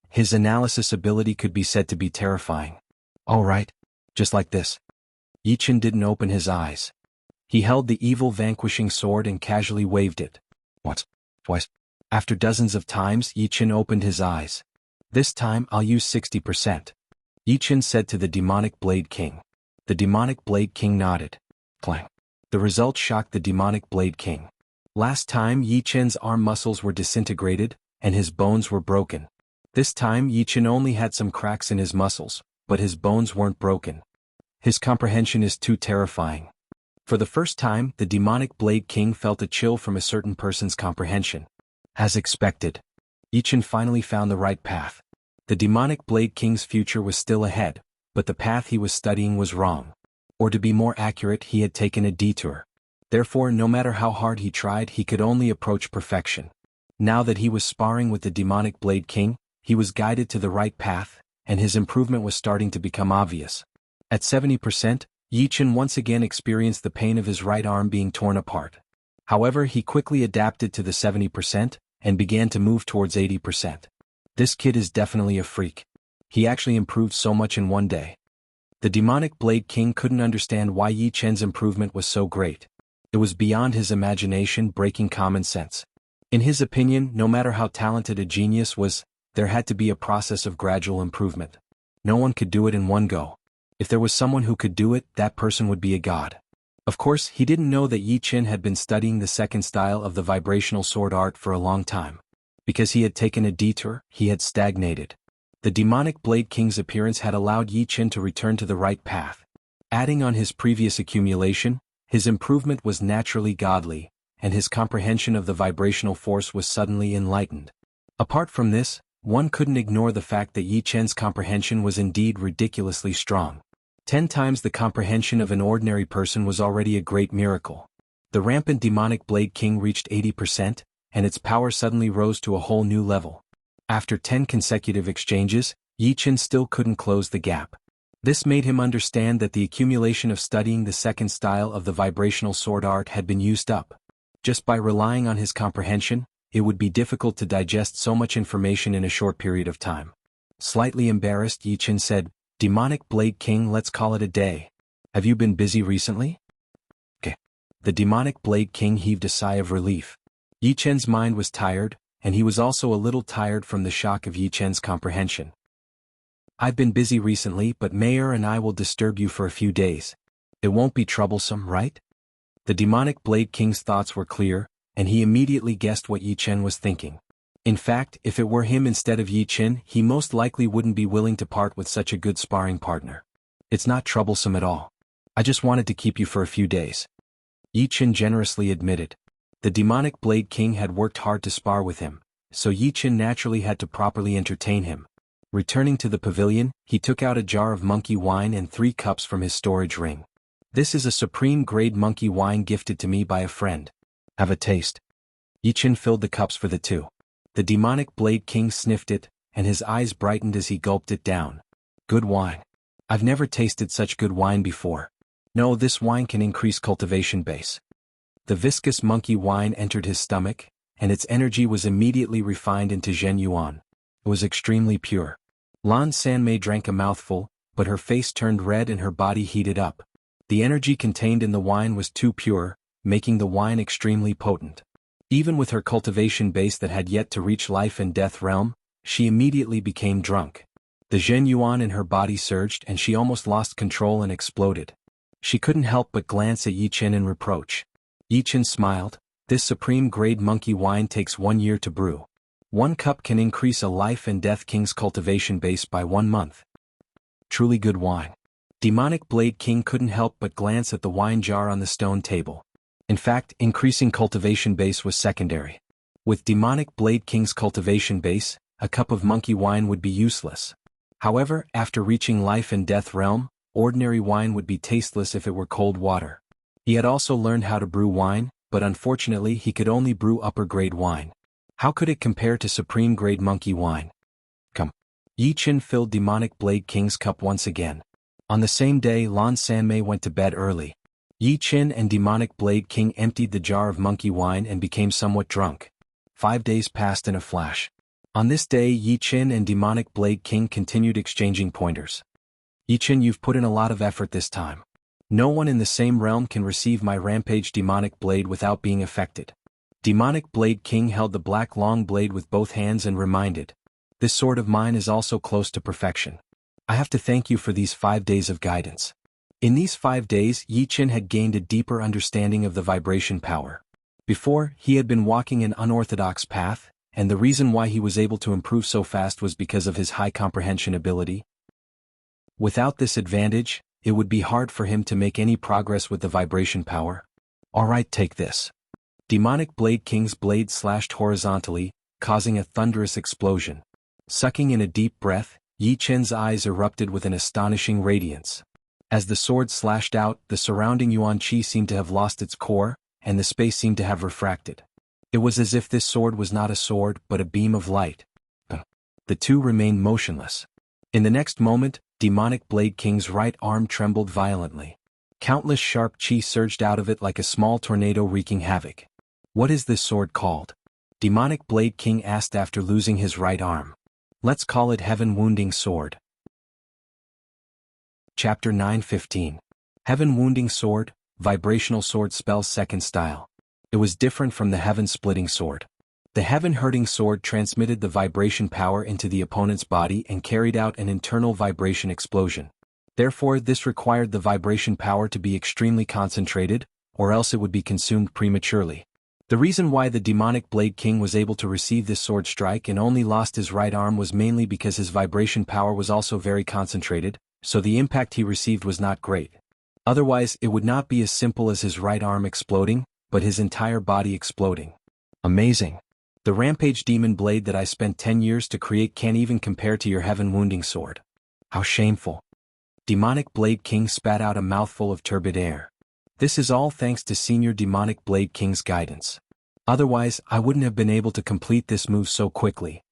His analysis ability could be said to be terrifying. All right. Just like this. Yi Chen didn't open his eyes. He held the evil vanquishing sword and casually waved it. Once, twice. After dozens of times, Yi Chen opened his eyes. This time I'll use 60%. Yi Chen said to the demonic blade king. The demonic blade king nodded. Clang. The result shocked the demonic blade king. Last time Yi Chen's arm muscles were disintegrated, and his bones were broken. This time Yi Chen only had some cracks in his muscles, but his bones weren't broken. His comprehension is too terrifying. For the first time, the demonic blade king felt a chill from a certain person's comprehension. As expected, Yi Chen finally found the right path. The demonic blade king's future was still ahead, but the path he was studying was wrong. Or to be more accurate, he had taken a detour. Therefore, no matter how hard he tried, he could only approach perfection. Now that he was sparring with the demonic blade king, he was guided to the right path, and his improvement was starting to become obvious. At 70%, Yi Chen once again experienced the pain of his right arm being torn apart. However, he quickly adapted to the 70%, and began to move towards 80%. This kid is definitely a freak. He actually improved so much in one day. The demonic blade king couldn't understand why Yi Chen's improvement was so great. It was beyond his imagination, breaking common sense. In his opinion, no matter how talented a genius was, there had to be a process of gradual improvement. No one could do it in one go. If there was someone who could do it, that person would be a god. Of course, he didn't know that Yi Chen had been studying the second style of the vibrational sword art for a long time. Because he had taken a detour, he had stagnated. The demonic blade king's appearance had allowed Yi Chen to return to the right path. Adding on his previous accumulation, his improvement was naturally godly, and his comprehension of the vibrational force was suddenly enlightened. Apart from this, one couldn't ignore the fact that Yi Chen's comprehension was indeed ridiculously strong. 10 times the comprehension of an ordinary person was already a great miracle. The rampant demonic blade king reached 80%, and its power suddenly rose to a whole new level. After 10 consecutive exchanges, Yi Chen still couldn't close the gap. This made him understand that the accumulation of studying the second style of the vibrational sword art had been used up. Just by relying on his comprehension, it would be difficult to digest so much information in a short period of time. Slightly embarrassed, Yi Chen said, "Demonic Blade King, let's call it a day. Have you been busy recently?" Okay. The Demonic Blade King heaved a sigh of relief. Yi Chen's mind was tired, and he was also a little tired from the shock of Yi Chen's comprehension. "I've been busy recently, but Mayor and I will disturb you for a few days. It won't be troublesome, right?" The Demonic Blade King's thoughts were clear, and he immediately guessed what Yi Chen was thinking. In fact, if it were him instead of Yi Chen, he most likely wouldn't be willing to part with such a good sparring partner. "It's not troublesome at all. I just wanted to keep you for a few days," Yi Chen generously admitted. The Demonic Blade King had worked hard to spar with him, so Yi Chen naturally had to properly entertain him. Returning to the pavilion, he took out a jar of monkey wine and 3 cups from his storage ring. "This is a supreme-grade monkey wine gifted to me by a friend. Have a taste." Yi Chen filled the cups for the two. The Demonic Blade King sniffed it, and his eyes brightened as he gulped it down. "Good wine. I've never tasted such good wine before. No, this wine can increase cultivation base." The viscous monkey wine entered his stomach, and its energy was immediately refined into Zhen Yuan. It was extremely pure. Lan Sanmei drank a mouthful, but her face turned red and her body heated up. The energy contained in the wine was too pure, making the wine extremely potent. Even with her cultivation base that had yet to reach life and death realm, she immediately became drunk. The Zhen Yuan in her body surged and she almost lost control and exploded. She couldn't help but glance at Yi Chen in reproach. Yi Chen smiled. "This supreme-grade monkey wine takes 1 year to brew. 1 cup can increase a life and death king's cultivation base by 1 month. Truly good wine." Demonic Blade King couldn't help but glance at the wine jar on the stone table. In fact, increasing cultivation base was secondary. With Demonic Blade King's cultivation base, a cup of monkey wine would be useless. However, after reaching life and death realm, ordinary wine would be tasteless if it were cold water. He had also learned how to brew wine, but unfortunately he could only brew upper-grade wine. How could it compare to supreme-grade monkey wine? Come. Yi Qin filled Demonic Blade King's cup once again. On the same day, Lan Sanmei went to bed early. Yi Qin and Demonic Blade King emptied the jar of monkey wine and became somewhat drunk. 5 days passed in a flash. On this day, Yi Qin and Demonic Blade King continued exchanging pointers. Yi Qin, you've put in a lot of effort this time. No one in the same realm can receive my rampage demonic blade without being affected. Demonic Blade King held the black long blade with both hands and reminded, this sword of mine is also close to perfection. I have to thank you for these 5 days of guidance. In these 5 days, Yi Qin had gained a deeper understanding of the vibration power. Before, he had been walking an unorthodox path, and the reason why he was able to improve so fast was because of his high comprehension ability. Without this advantage, it would be hard for him to make any progress with the vibration power. Alright, take this. Demonic Blade King's blade slashed horizontally, causing a thunderous explosion. Sucking in a deep breath, Yi Qin's eyes erupted with an astonishing radiance. As the sword slashed out, the surrounding yuan qi seemed to have lost its core, and the space seemed to have refracted. It was as if this sword was not a sword but a beam of light. The two remained motionless. In the next moment, Demonic Blade King's right arm trembled violently. Countless sharp qi surged out of it like a small tornado wreaking havoc. What is this sword called? Demonic Blade King asked after losing his right arm. Let's call it Heaven Wounding Sword. Chapter 9:15. Heaven Wounding Sword, Vibrational Sword Spell's second style. It was different from the Heaven Splitting Sword. The Heaven Hurting Sword transmitted the vibration power into the opponent's body and carried out an internal vibration explosion. Therefore, this required the vibration power to be extremely concentrated, or else it would be consumed prematurely. The reason why the Demonic Blade King was able to receive this sword strike and only lost his right arm was mainly because his vibration power was also very concentrated, so the impact he received was not great. Otherwise, it would not be as simple as his right arm exploding, but his entire body exploding. Amazing. The Rampage Demon Blade that I spent 10 years to create can't even compare to your Heaven Wounding Sword. How shameful. Demonic Blade King spat out a mouthful of turbid air. This is all thanks to Senior Demonic Blade King's guidance. Otherwise, I wouldn't have been able to complete this move so quickly.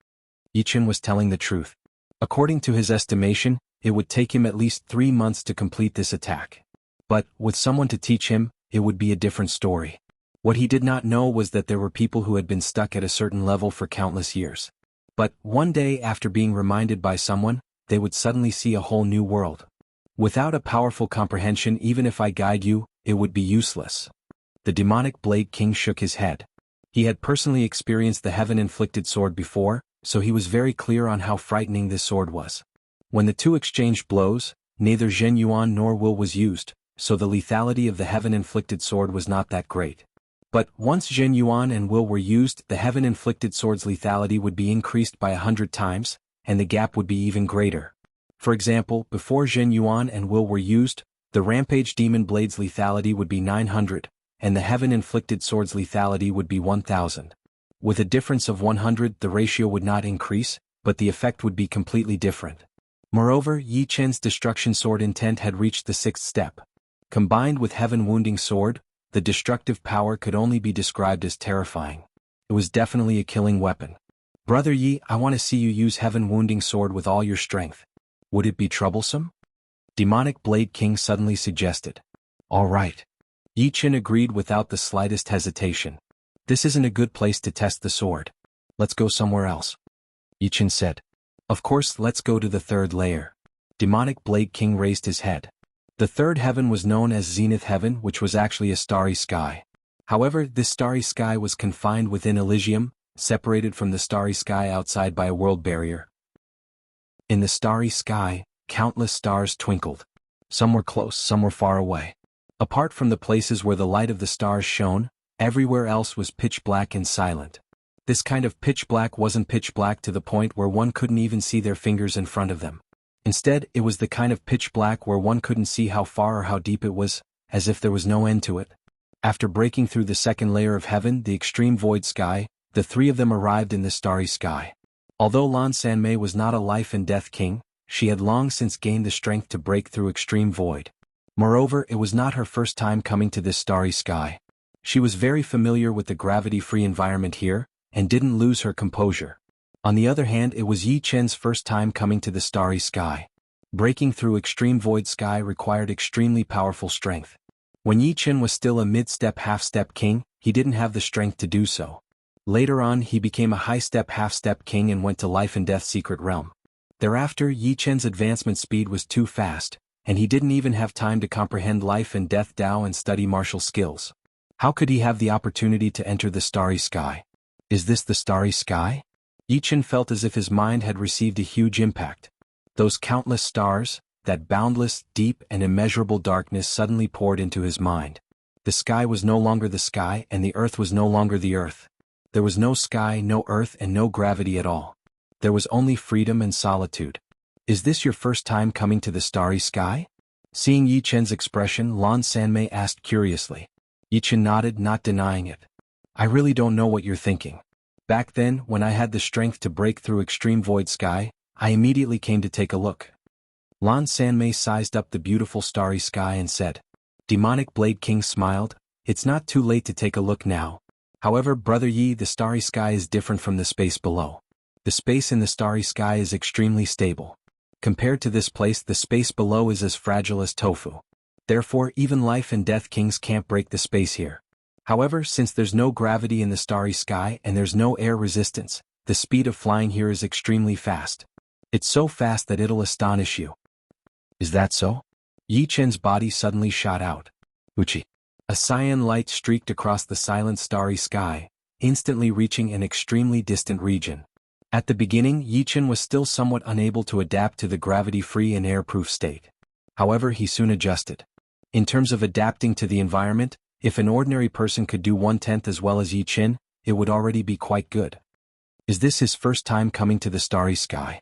Yi Qin was telling the truth. According to his estimation, it would take him at least 3 months to complete this attack. But, with someone to teach him, it would be a different story. What he did not know was that there were people who had been stuck at a certain level for countless years. But, one day after being reminded by someone, they would suddenly see a whole new world. Without a powerful comprehension, even if I guide you, it would be useless. The Demonic Blade King shook his head. He had personally experienced the Heaven-inflicted sword before, so he was very clear on how frightening this sword was. When the two exchanged blows, neither Zhen Yuan nor will was used, so the lethality of the Heaven-inflicted sword was not that great. But, once Zhen Yuan and will were used, the Heaven-inflicted sword's lethality would be increased by 100 times, and the gap would be even greater. For example, before Zhen Yuan and will were used, the Rampage Demon Blade's lethality would be 900, and the Heaven-inflicted sword's lethality would be 1000. With a difference of 100, the ratio would not increase, but the effect would be completely different. Moreover, Yi Qin's Destruction Sword intent had reached the 6th step. Combined with Heaven Wounding Sword, the destructive power could only be described as terrifying. It was definitely a killing weapon. Brother Yi, I want to see you use Heaven Wounding Sword with all your strength. Would it be troublesome? Demonic Blade King suddenly suggested. All right. Yi Qin agreed without the slightest hesitation. This isn't a good place to test the sword. Let's go somewhere else. Yi Qin said. Of course, let's go to the 3rd layer. Demonic Blade King raised his head. The 3rd heaven was known as Zenith Heaven, which was actually a starry sky. However, this starry sky was confined within Elysium, separated from the starry sky outside by a world barrier. In the starry sky, countless stars twinkled. Some were close, some were far away. Apart from the places where the light of the stars shone, everywhere else was pitch black and silent. This kind of pitch black wasn't pitch black to the point where one couldn't even see their fingers in front of them. Instead, it was the kind of pitch black where one couldn't see how far or how deep it was, as if there was no end to it. After breaking through the second layer of heaven, the extreme void sky, the three of them arrived in the starry sky. Although Lan Sanmei was not a life and death king, she had long since gained the strength to break through extreme void. Moreover, it was not her first time coming to this starry sky. She was very familiar with the gravity-free environment here, and didn't lose her composure. On the other hand, it was Yi Chen's first time coming to the starry sky. Breaking through extreme void sky required extremely powerful strength. When Yi Chen was still a mid-step half-step king, he didn't have the strength to do so. Later on, he became a high-step half-step king and went to life and death secret realm. Thereafter, Yi Chen's advancement speed was too fast, and he didn't even have time to comprehend life and death Dao and study martial skills. How could he have the opportunity to enter the starry sky? Is this the starry sky? Yi Chen felt as if his mind had received a huge impact. Those countless stars, that boundless, deep and immeasurable darkness suddenly poured into his mind. The sky was no longer the sky and the earth was no longer the earth. There was no sky, no earth and no gravity at all. There was only freedom and solitude. Is this your first time coming to the starry sky? Seeing Yi Chen's expression, Lan Sanmei asked curiously. Yi Chen nodded, not denying it. I really don't know what you're thinking. Back then, when I had the strength to break through extreme void sky, I immediately came to take a look. Lan Sanmei sized up the beautiful starry sky and said. Demonic Blade King smiled. It's not too late to take a look now. However, Brother Yi, the starry sky is different from the space below. The space in the starry sky is extremely stable. Compared to this place, the space below is as fragile as tofu. Therefore, even life and death kings can't break the space here. However, since there's no gravity in the starry sky and there's no air resistance, the speed of flying here is extremely fast. It's so fast that it'll astonish you. Is that so? Yi Chen's body suddenly shot out. Uchi. A cyan light streaked across the silent starry sky, instantly reaching an extremely distant region. At the beginning, Yi Chen was still somewhat unable to adapt to the gravity-free and air-proof state. However, he soon adjusted. In terms of adapting to the environment, if an ordinary person could do 1/10 as well as Yi Chen, it would already be quite good. Is this his first time coming to the starry sky?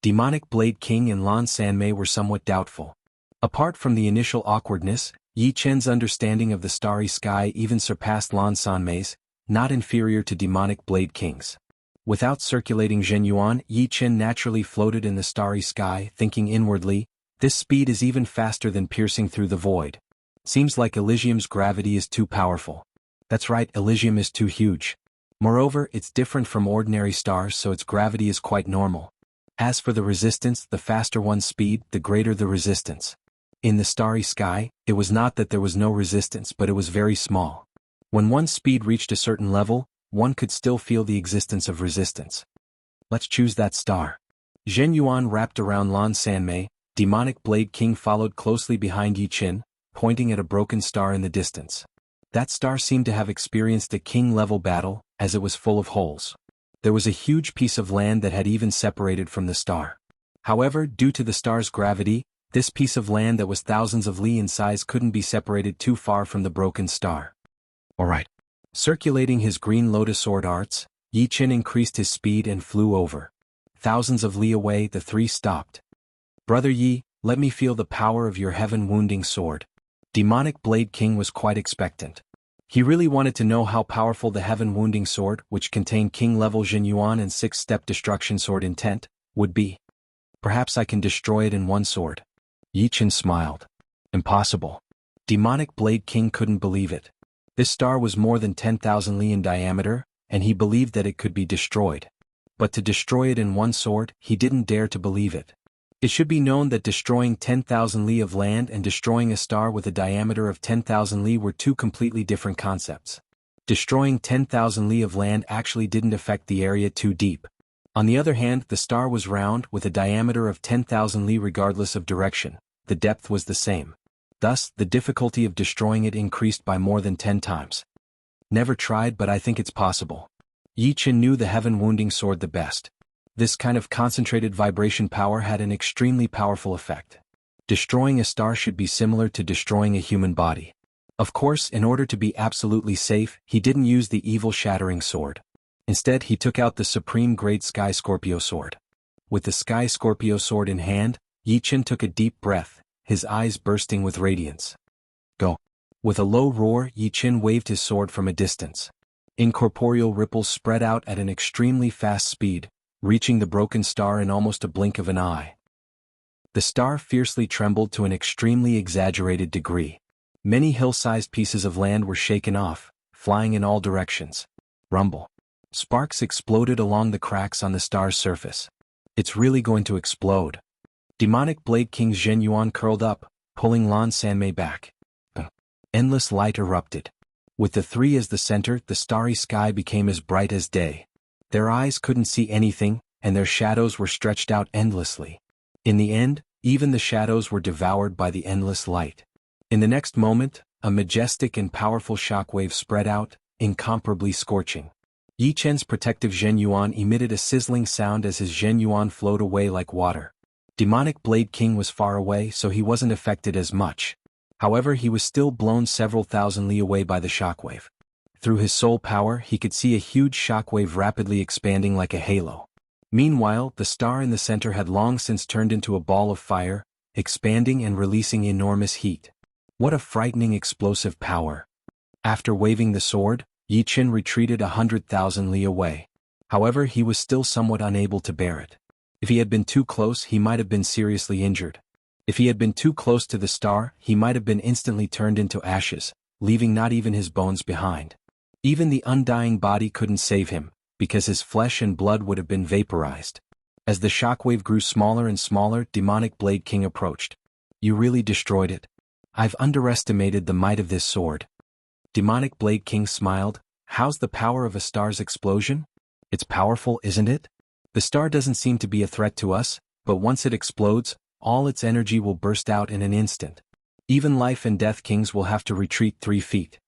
Demonic Blade King and Lan Sanmei were somewhat doubtful. Apart from the initial awkwardness, Yi Chen's understanding of the starry sky even surpassed Lan Sanmei's, not inferior to Demonic Blade King's. Without circulating Zhenyuan, Yi Chen naturally floated in the starry sky, thinking inwardly, this speed is even faster than piercing through the void. Seems like Elysium's gravity is too powerful. That's right, Elysium is too huge. Moreover, it's different from ordinary stars, so its gravity is quite normal. As for the resistance, the faster one's speed, the greater the resistance. In the starry sky, it was not that there was no resistance, but it was very small. When one's speed reached a certain level, one could still feel the existence of resistance. Let's choose that star. Zhenyuan wrapped around Lan Sanmei. Demonic Blade King followed closely behind Yi Chen, pointing at a broken star in the distance. That star seemed to have experienced a king-level battle, as it was full of holes. There was a huge piece of land that had even separated from the star. However, due to the star's gravity, this piece of land that was thousands of li in size couldn't be separated too far from the broken star. Alright. Circulating his green lotus sword arts, Yi Chen increased his speed and flew over. Thousands of li away, the three stopped. Brother Yi, let me feel the power of your heaven-wounding sword. Demonic Blade King was quite expectant. He really wanted to know how powerful the heaven-wounding sword, which contained king-level Zhenyuan and 6-step destruction sword intent, would be. Perhaps I can destroy it in one sword. Yi Chen smiled. Impossible. Demonic Blade King couldn't believe it. This star was more than 10,000 li in diameter, and he believed that it could be destroyed. But to destroy it in one sword, he didn't dare to believe it. It should be known that destroying 10,000 li of land and destroying a star with a diameter of 10,000 li were two completely different concepts. Destroying 10,000 li of land actually didn't affect the area too deep. On the other hand, the star was round with a diameter of 10,000 li regardless of direction. The depth was the same. Thus, the difficulty of destroying it increased by more than 10 times. Never tried, but I think it's possible. Yi Chen knew the heaven-wounding sword the best. This kind of concentrated vibration power had an extremely powerful effect. Destroying a star should be similar to destroying a human body. Of course, in order to be absolutely safe, he didn't use the evil shattering sword. Instead, he took out the supreme grade Sky Scorpio sword. With the Sky Scorpio sword in hand, Yi Chen took a deep breath, his eyes bursting with radiance. Go. With a low roar, Yi Qin waved his sword from a distance. Incorporeal ripples spread out at an extremely fast speed, reaching the broken star in almost a blink of an eye. The star fiercely trembled to an extremely exaggerated degree. Many hill-sized pieces of land were shaken off, flying in all directions. Rumble. Sparks exploded along the cracks on the star's surface. It's really going to explode. Demonic Blade King Zhen Yuan curled up, pulling Lan Sanmei back. Endless light erupted. With the three as the center, the starry sky became as bright as day. Their eyes couldn't see anything, and their shadows were stretched out endlessly. In the end, even the shadows were devoured by the endless light. In the next moment, a majestic and powerful shockwave spread out, incomparably scorching. Yi Chen's protective Zhen Yuan emitted a sizzling sound as his Zhen Yuan flowed away like water. Demonic Blade King was far away, so he wasn't affected as much. However, he was still blown several thousand li away by the shockwave. Through his soul power, he could see a huge shockwave rapidly expanding like a halo. Meanwhile, the star in the center had long since turned into a ball of fire, expanding and releasing enormous heat. What a frightening explosive power! After waving the sword, Yi Qin retreated 100,000 li away. However, he was still somewhat unable to bear it. If he had been too close, he might have been seriously injured. If he had been too close to the star, he might have been instantly turned into ashes, leaving not even his bones behind. Even the undying body couldn't save him, because his flesh and blood would have been vaporized. As the shockwave grew smaller and smaller, Demonic Blade King approached. You really destroyed it. I've underestimated the might of this sword. Demonic Blade King smiled. How's the power of a star's explosion? It's powerful, isn't it? The star doesn't seem to be a threat to us, but once it explodes, all its energy will burst out in an instant. Even life and death kings will have to retreat 3 feet.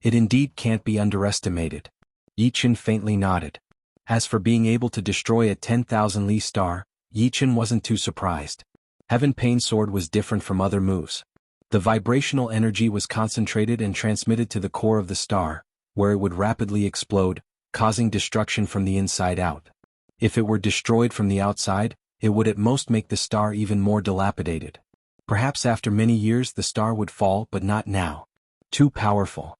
It indeed can't be underestimated. Yi Qin faintly nodded. As for being able to destroy a 10,000 li star, Yi Qin wasn't too surprised. Heaven Pain Sword was different from other moves. The vibrational energy was concentrated and transmitted to the core of the star, where it would rapidly explode, causing destruction from the inside out. If it were destroyed from the outside, it would at most make the star even more dilapidated. Perhaps after many years the star would fall, but not now. Too powerful.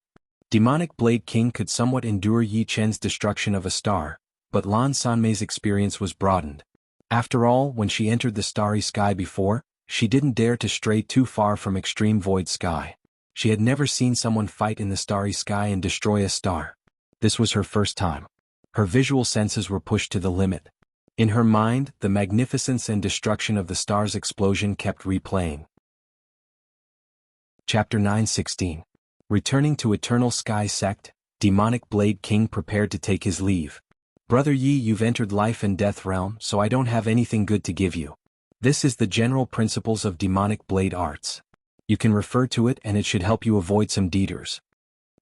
Demonic Blade King could somewhat endure Yi Chen's destruction of a star, but Lan Sanmei's experience was broadened. After all, when she entered the starry sky before, she didn't dare to stray too far from extreme void sky. She had never seen someone fight in the starry sky and destroy a star. This was her first time. Her visual senses were pushed to the limit. In her mind, the magnificence and destruction of the star's explosion kept replaying. Chapter 9:16. Returning to Eternal Sky Sect, Demonic Blade King prepared to take his leave. Brother Yi, you've entered life and death realm, so I don't have anything good to give you. This is the general principles of demonic blade arts. You can refer to it and it should help you avoid some detours.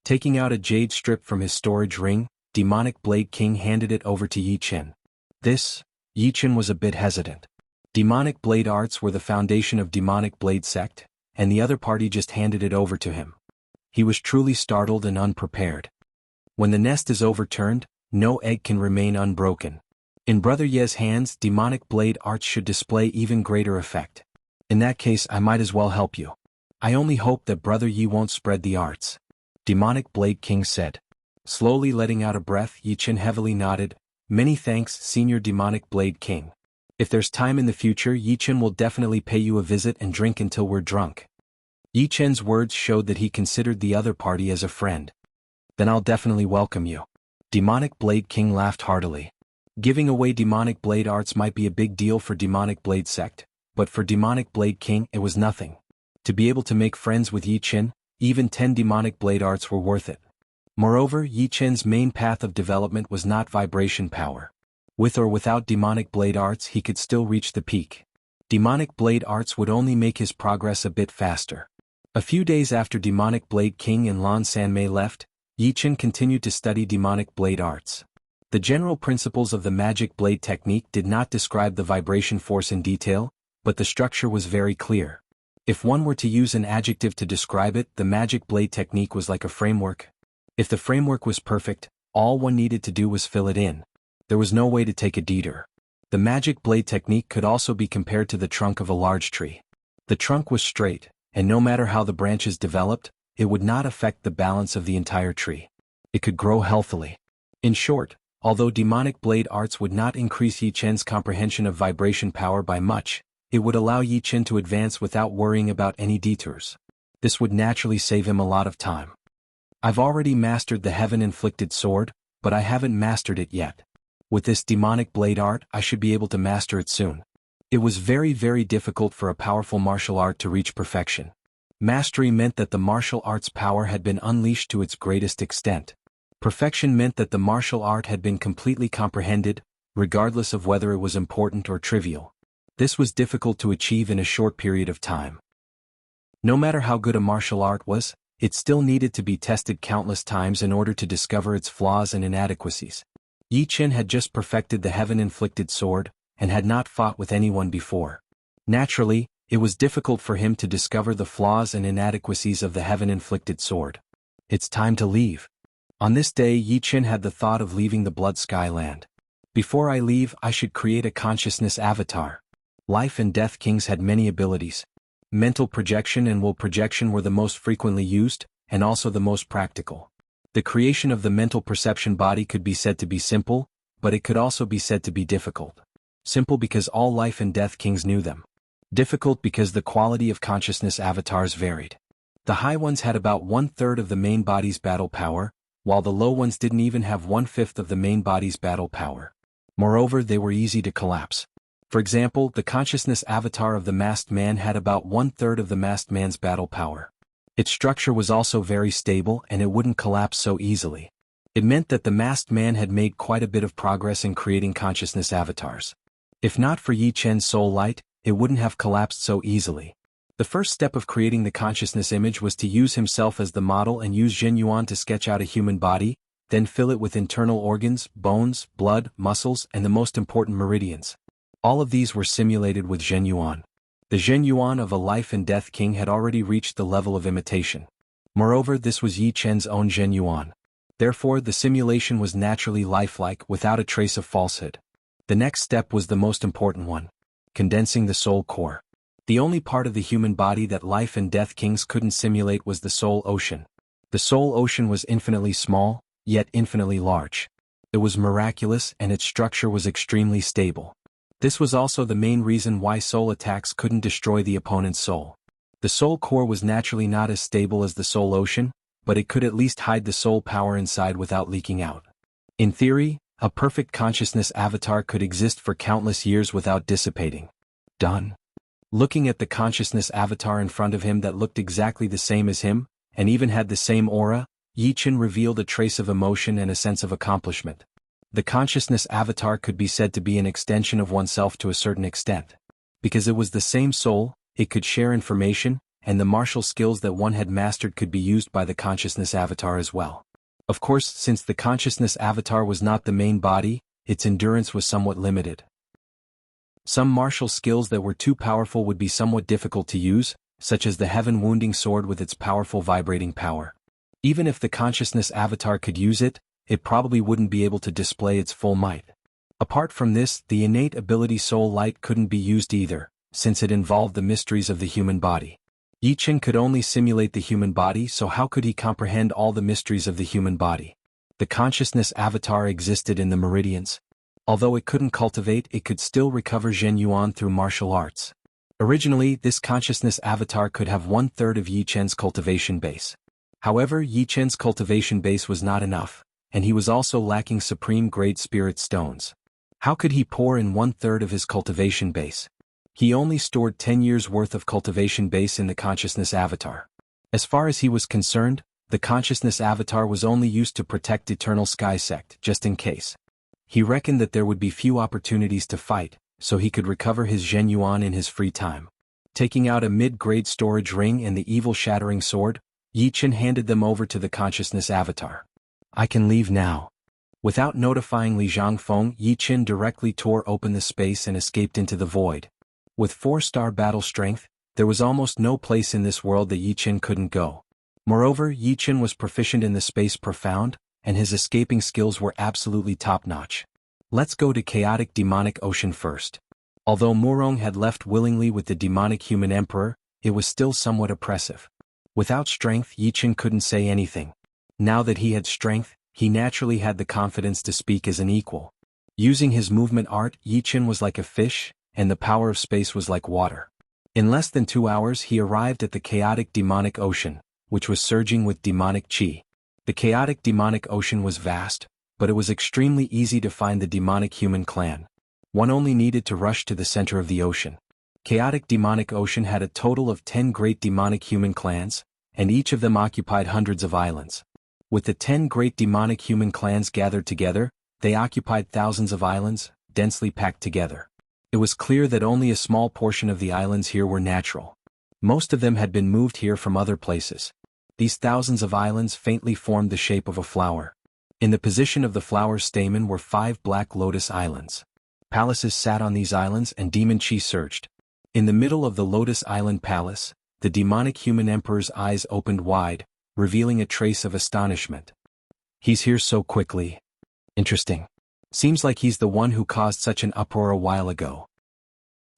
Taking out a jade strip from his storage ring, Demonic Blade King handed it over to Yi Qin. Yi Qin was a bit hesitant. Demonic blade arts were the foundation of Demonic Blade Sect, and the other party just handed it over to him. He was truly startled and unprepared. When the nest is overturned, no egg can remain unbroken. In Brother Ye's hands, demonic blade arts should display even greater effect. In that case, I might as well help you. I only hope that Brother Yi won't spread the arts. Demonic Blade King said. Slowly letting out a breath, Yi Qin heavily nodded. Many thanks, Senior Demonic Blade King. If there's time in the future, Yi Qin will definitely pay you a visit and drink until we're drunk. Yi Qin's words showed that he considered the other party as a friend. Then I'll definitely welcome you. Demonic Blade King laughed heartily. Giving away demonic blade arts might be a big deal for Demonic Blade Sect, but for Demonic Blade King it was nothing. To be able to make friends with Yi Qin, even 10 demonic blade arts were worth it. Moreover, Yi Qin's main path of development was not vibration power. With or without demonic blade arts he could still reach the peak. Demonic blade arts would only make his progress a bit faster. A few days after Demonic Blade King and Lan Sanmei left, Yi Qin continued to study demonic blade arts. The general principles of the magic blade technique did not describe the vibration force in detail, but the structure was very clear. If one were to use an adjective to describe it, the magic blade technique was like a framework. If the framework was perfect, all one needed to do was fill it in. There was no way to take a detour. The magic blade technique could also be compared to the trunk of a large tree. The trunk was straight, and no matter how the branches developed, it would not affect the balance of the entire tree. It could grow healthily. In short, although demonic blade arts would not increase Yi Chen's comprehension of vibration power by much, it would allow Yi Chen to advance without worrying about any detours. This would naturally save him a lot of time. I've already mastered the heaven-inflicted sword, but I haven't mastered it yet. With this demonic blade art, I should be able to master it soon. It was very, very difficult for a powerful martial art to reach perfection. Mastery meant that the martial art's power had been unleashed to its greatest extent. Perfection meant that the martial art had been completely comprehended, regardless of whether it was important or trivial. This was difficult to achieve in a short period of time. No matter how good a martial art was, it still needed to be tested countless times in order to discover its flaws and inadequacies. Yi Chen had just perfected the heaven-inflicted sword, and had not fought with anyone before. Naturally, it was difficult for him to discover the flaws and inadequacies of the heaven-inflicted sword. It's time to leave. On this day, Yi Chen had the thought of leaving the Blood Sky Land. Before I leave, I should create a consciousness avatar. Life and Death Kings had many abilities. Mental projection and will projection were the most frequently used, and also the most practical. The creation of the mental perception body could be said to be simple, but it could also be said to be difficult. Simple because all Life and Death Kings knew them. Difficult because the quality of consciousness avatars varied. The high ones had about 1/3 of the main body's battle power, while the low ones didn't even have 1/5 of the main body's battle power. Moreover, they were easy to collapse. For example, the consciousness avatar of the masked man had about 1/3 of the masked man's battle power. Its structure was also very stable and it wouldn't collapse so easily. It meant that the masked man had made quite a bit of progress in creating consciousness avatars. If not for Yi Chen's soul light, it wouldn't have collapsed so easily. The first step of creating the consciousness image was to use himself as the model and use Zhen Yuan to sketch out a human body, then fill it with internal organs, bones, blood, muscles, and the most important meridians. All of these were simulated with Zhen Yuan. The Zhen Yuan of a Life and Death King had already reached the level of imitation. Moreover, this was Yi Chen's own Zhen Yuan. Therefore, the simulation was naturally lifelike without a trace of falsehood. The next step was the most important one: condensing the soul core. The only part of the human body that Life and Death Kings couldn't simulate was the soul ocean. The soul ocean was infinitely small, yet infinitely large. It was miraculous and its structure was extremely stable. This was also the main reason why soul attacks couldn't destroy the opponent's soul. The soul core was naturally not as stable as the soul ocean, but it could at least hide the soul power inside without leaking out. In theory, a perfect consciousness avatar could exist for countless years without dissipating. Done. Looking at the consciousness avatar in front of him that looked exactly the same as him, and even had the same aura, Yi Chen revealed a trace of emotion and a sense of accomplishment. The consciousness avatar could be said to be an extension of oneself to a certain extent. Because it was the same soul, it could share information, and the martial skills that one had mastered could be used by the consciousness avatar as well. Of course, since the consciousness avatar was not the main body, its endurance was somewhat limited. Some martial skills that were too powerful would be somewhat difficult to use, such as the heaven-wounding sword with its powerful vibrating power. Even if the consciousness avatar could use it, it probably wouldn't be able to display its full might. Apart from this, the innate ability Soul Light couldn't be used either, since it involved the mysteries of the human body. Yi Chen could only simulate the human body, so how could he comprehend all the mysteries of the human body? The consciousness avatar existed in the meridians. Although it couldn't cultivate, it could still recover Zhen Yuan through martial arts. Originally, this consciousness avatar could have 1/3 of Yi Chen's cultivation base. However, Yi Chen's cultivation base was not enough, and he was also lacking supreme-grade spirit stones. How could he pour in 1/3 of his cultivation base? He only stored 10 years' worth of cultivation base in the consciousness avatar. As far as he was concerned, the consciousness avatar was only used to protect Eternal Sky Sect, just in case. He reckoned that there would be few opportunities to fight, so he could recover his Zhen Yuan in his free time. Taking out a mid-grade storage ring and the evil-shattering sword, Yi Chen handed them over to the consciousness avatar. I can leave now. Without notifying Li Zhangfeng, Yi Chen directly tore open the space and escaped into the void. With 4-star battle strength, there was almost no place in this world that Yi Chen couldn't go. Moreover, Yi Chen was proficient in the space profound, and his escaping skills were absolutely top-notch. Let's go to chaotic demonic ocean first. Although Murong had left willingly with the demonic human emperor, it was still somewhat oppressive. Without strength, Yi Chen couldn't say anything. Now that he had strength, he naturally had the confidence to speak as an equal. Using his movement art, Yi Chen was like a fish, and the power of space was like water. In less than 2 hours he arrived at the chaotic demonic ocean, which was surging with demonic chi. The chaotic demonic ocean was vast, but it was extremely easy to find the demonic human clan. One only needed to rush to the center of the ocean. Chaotic demonic ocean had a total of 10 great demonic human clans, and each of them occupied hundreds of islands. With the 10 great demonic human clans gathered together, they occupied thousands of islands, densely packed together. It was clear that only a small portion of the islands here were natural. Most of them had been moved here from other places. These thousands of islands faintly formed the shape of a flower. In the position of the flower's stamen were 5 black lotus islands. Palaces sat on these islands and demon chi surged. In the middle of the Lotus Island Palace, the demonic human emperor's eyes opened wide, revealing a trace of astonishment. He's here so quickly. Interesting. Seems like he's the one who caused such an uproar a while ago.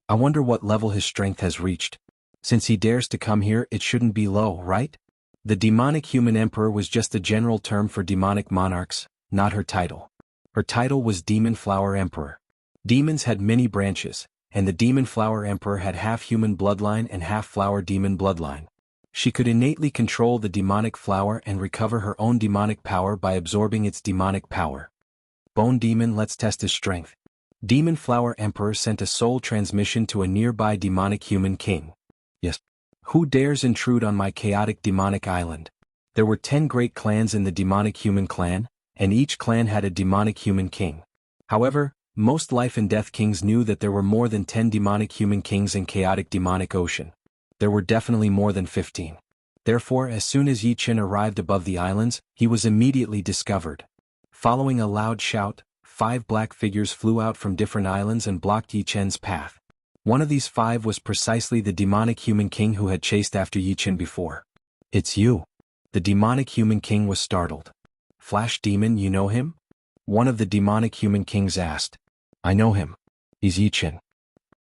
I wonder what level his strength has reached. Since he dares to come here, it shouldn't be low, right? The demonic human emperor was just a general term for demonic monarchs, not her title. Her title was Demon Flower Emperor. Demons had many branches, and the Demon Flower Emperor had half human bloodline and half flower demon bloodline. She could innately control the demonic flower and recover her own demonic power by absorbing its demonic power. Bone Demon, let's test his strength. Demon Flower Emperor sent a soul transmission to a nearby demonic human king. Yes. Who dares intrude on my chaotic demonic island? There were 10 great clans in the demonic human clan, and each clan had a demonic human king. However, most life and death kings knew that there were more than 10 demonic human kings in chaotic demonic ocean. There were definitely more than 15. Therefore, as soon as Yi Chen arrived above the islands, he was immediately discovered. Following a loud shout, 5 black figures flew out from different islands and blocked Yi Chen's path. One of these 5 was precisely the demonic human king who had chased after Yi Chen before. It's you. The demonic human king was startled. Flash Demon, you know him? One of the demonic human kings asked. I know him. He's Yi Chen.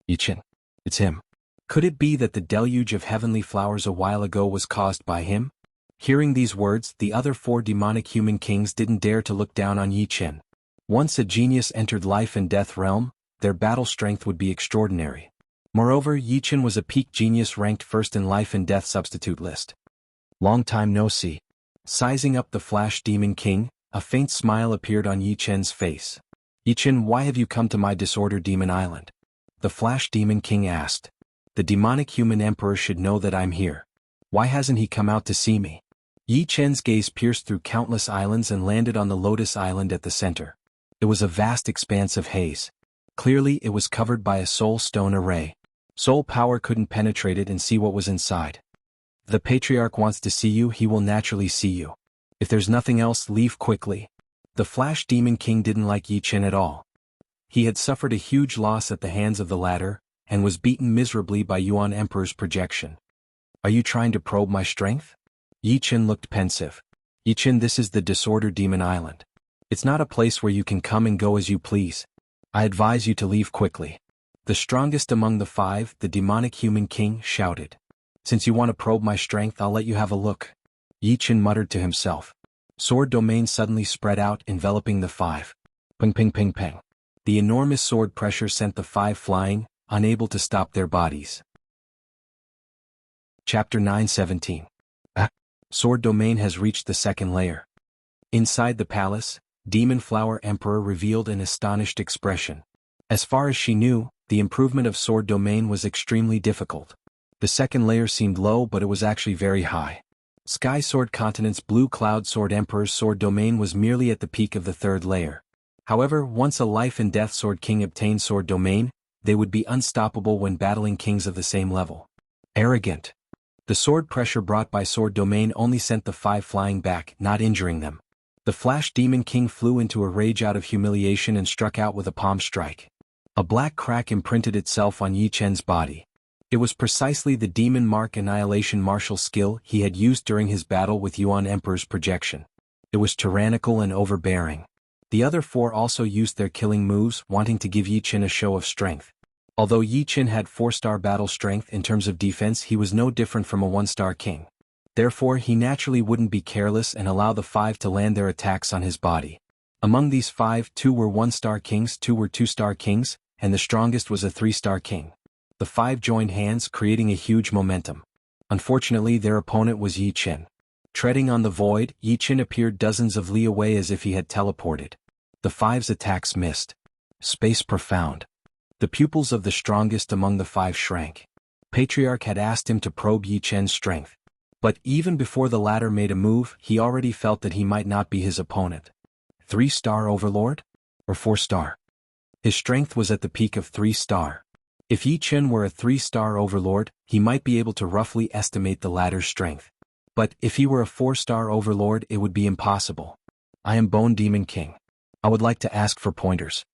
Yi Chen. It's him. Could it be that the deluge of heavenly flowers a while ago was caused by him? Hearing these words, the other 4 demonic human kings didn't dare to look down on Yi Chen. Once a genius entered life and death realm, their battle strength would be extraordinary. Moreover, Yi Chen was a peak genius ranked first in life and death substitute list. Long time no see. Sizing up the Flash Demon King, a faint smile appeared on Yi Chen's face. Yi Chen, why have you come to my Disorder Demon Island? The Flash Demon King asked. The demonic human emperor should know that I'm here. Why hasn't he come out to see me? Yi Chen's gaze pierced through countless islands and landed on the Lotus Island at the center. It was a vast expanse of haze. Clearly, it was covered by a soul stone array. Soul power couldn't penetrate it and see what was inside. The Patriarch wants to see you, he will naturally see you. If there's nothing else, leave quickly. The Flash Demon King didn't like Yi Chen at all. He had suffered a huge loss at the hands of the latter, and was beaten miserably by Yuan Emperor's projection. Are you trying to probe my strength? Yi Chen looked pensive. Yi Chen, this is the Disorder Demon Island. It's not a place where you can come and go as you please. I advise you to leave quickly. The strongest among the 5, the demonic human king, shouted. Since you want to probe my strength, I'll let you have a look. Yi Chen muttered to himself. Sword domain suddenly spread out, enveloping the 5. Ping ping ping ping. The enormous sword pressure sent the 5 flying, unable to stop their bodies. Chapter 9:17. Sword domain has reached the 2nd layer. Inside the palace, Demon Flower Emperor revealed an astonished expression. As far as she knew, the improvement of sword domain was extremely difficult. The 2nd layer seemed low, but it was actually very high. Sky Sword Continent's Blue Cloud Sword Emperor's sword domain was merely at the peak of the 3rd layer. However, once a Life and Death Sword King obtained sword domain, they would be unstoppable when battling kings of the same level. Arrogant. The sword pressure brought by sword domain only sent the 5 flying back, not injuring them. The Flash Demon King flew into a rage out of humiliation and struck out with a palm strike. A black crack imprinted itself on Yi Chen's body. It was precisely the Demon Mark Annihilation martial skill he had used during his battle with Yuan Emperor's projection. It was tyrannical and overbearing. The other 4 also used their killing moves, wanting to give Yi Chen a show of strength. Although Yi Chen had 4-star battle strength in terms of defense, he was no different from a 1-star king. Therefore he naturally wouldn't be careless and allow the 5 to land their attacks on his body. Among these 5, 2 were 1-star kings, 2 were 2-star kings, and the strongest was a 3-star king. The 5 joined hands, creating a huge momentum. Unfortunately, their opponent was Yi Qin. Treading on the void, Yi Qin appeared dozens of li away as if he had teleported. The 5's attacks missed. Space profound. The pupils of the strongest among the 5 shrank. Patriarch had asked him to probe Yi Qin's strength. But even before the latter made a move, he already felt that he might not be his opponent. 3-star overlord? Or 4-star? His strength was at the peak of 3-star. If Yi Qin were a 3-star overlord, he might be able to roughly estimate the latter's strength. But if he were a 4-star overlord, it would be impossible. I am Bone Demon King. I would like to ask for pointers.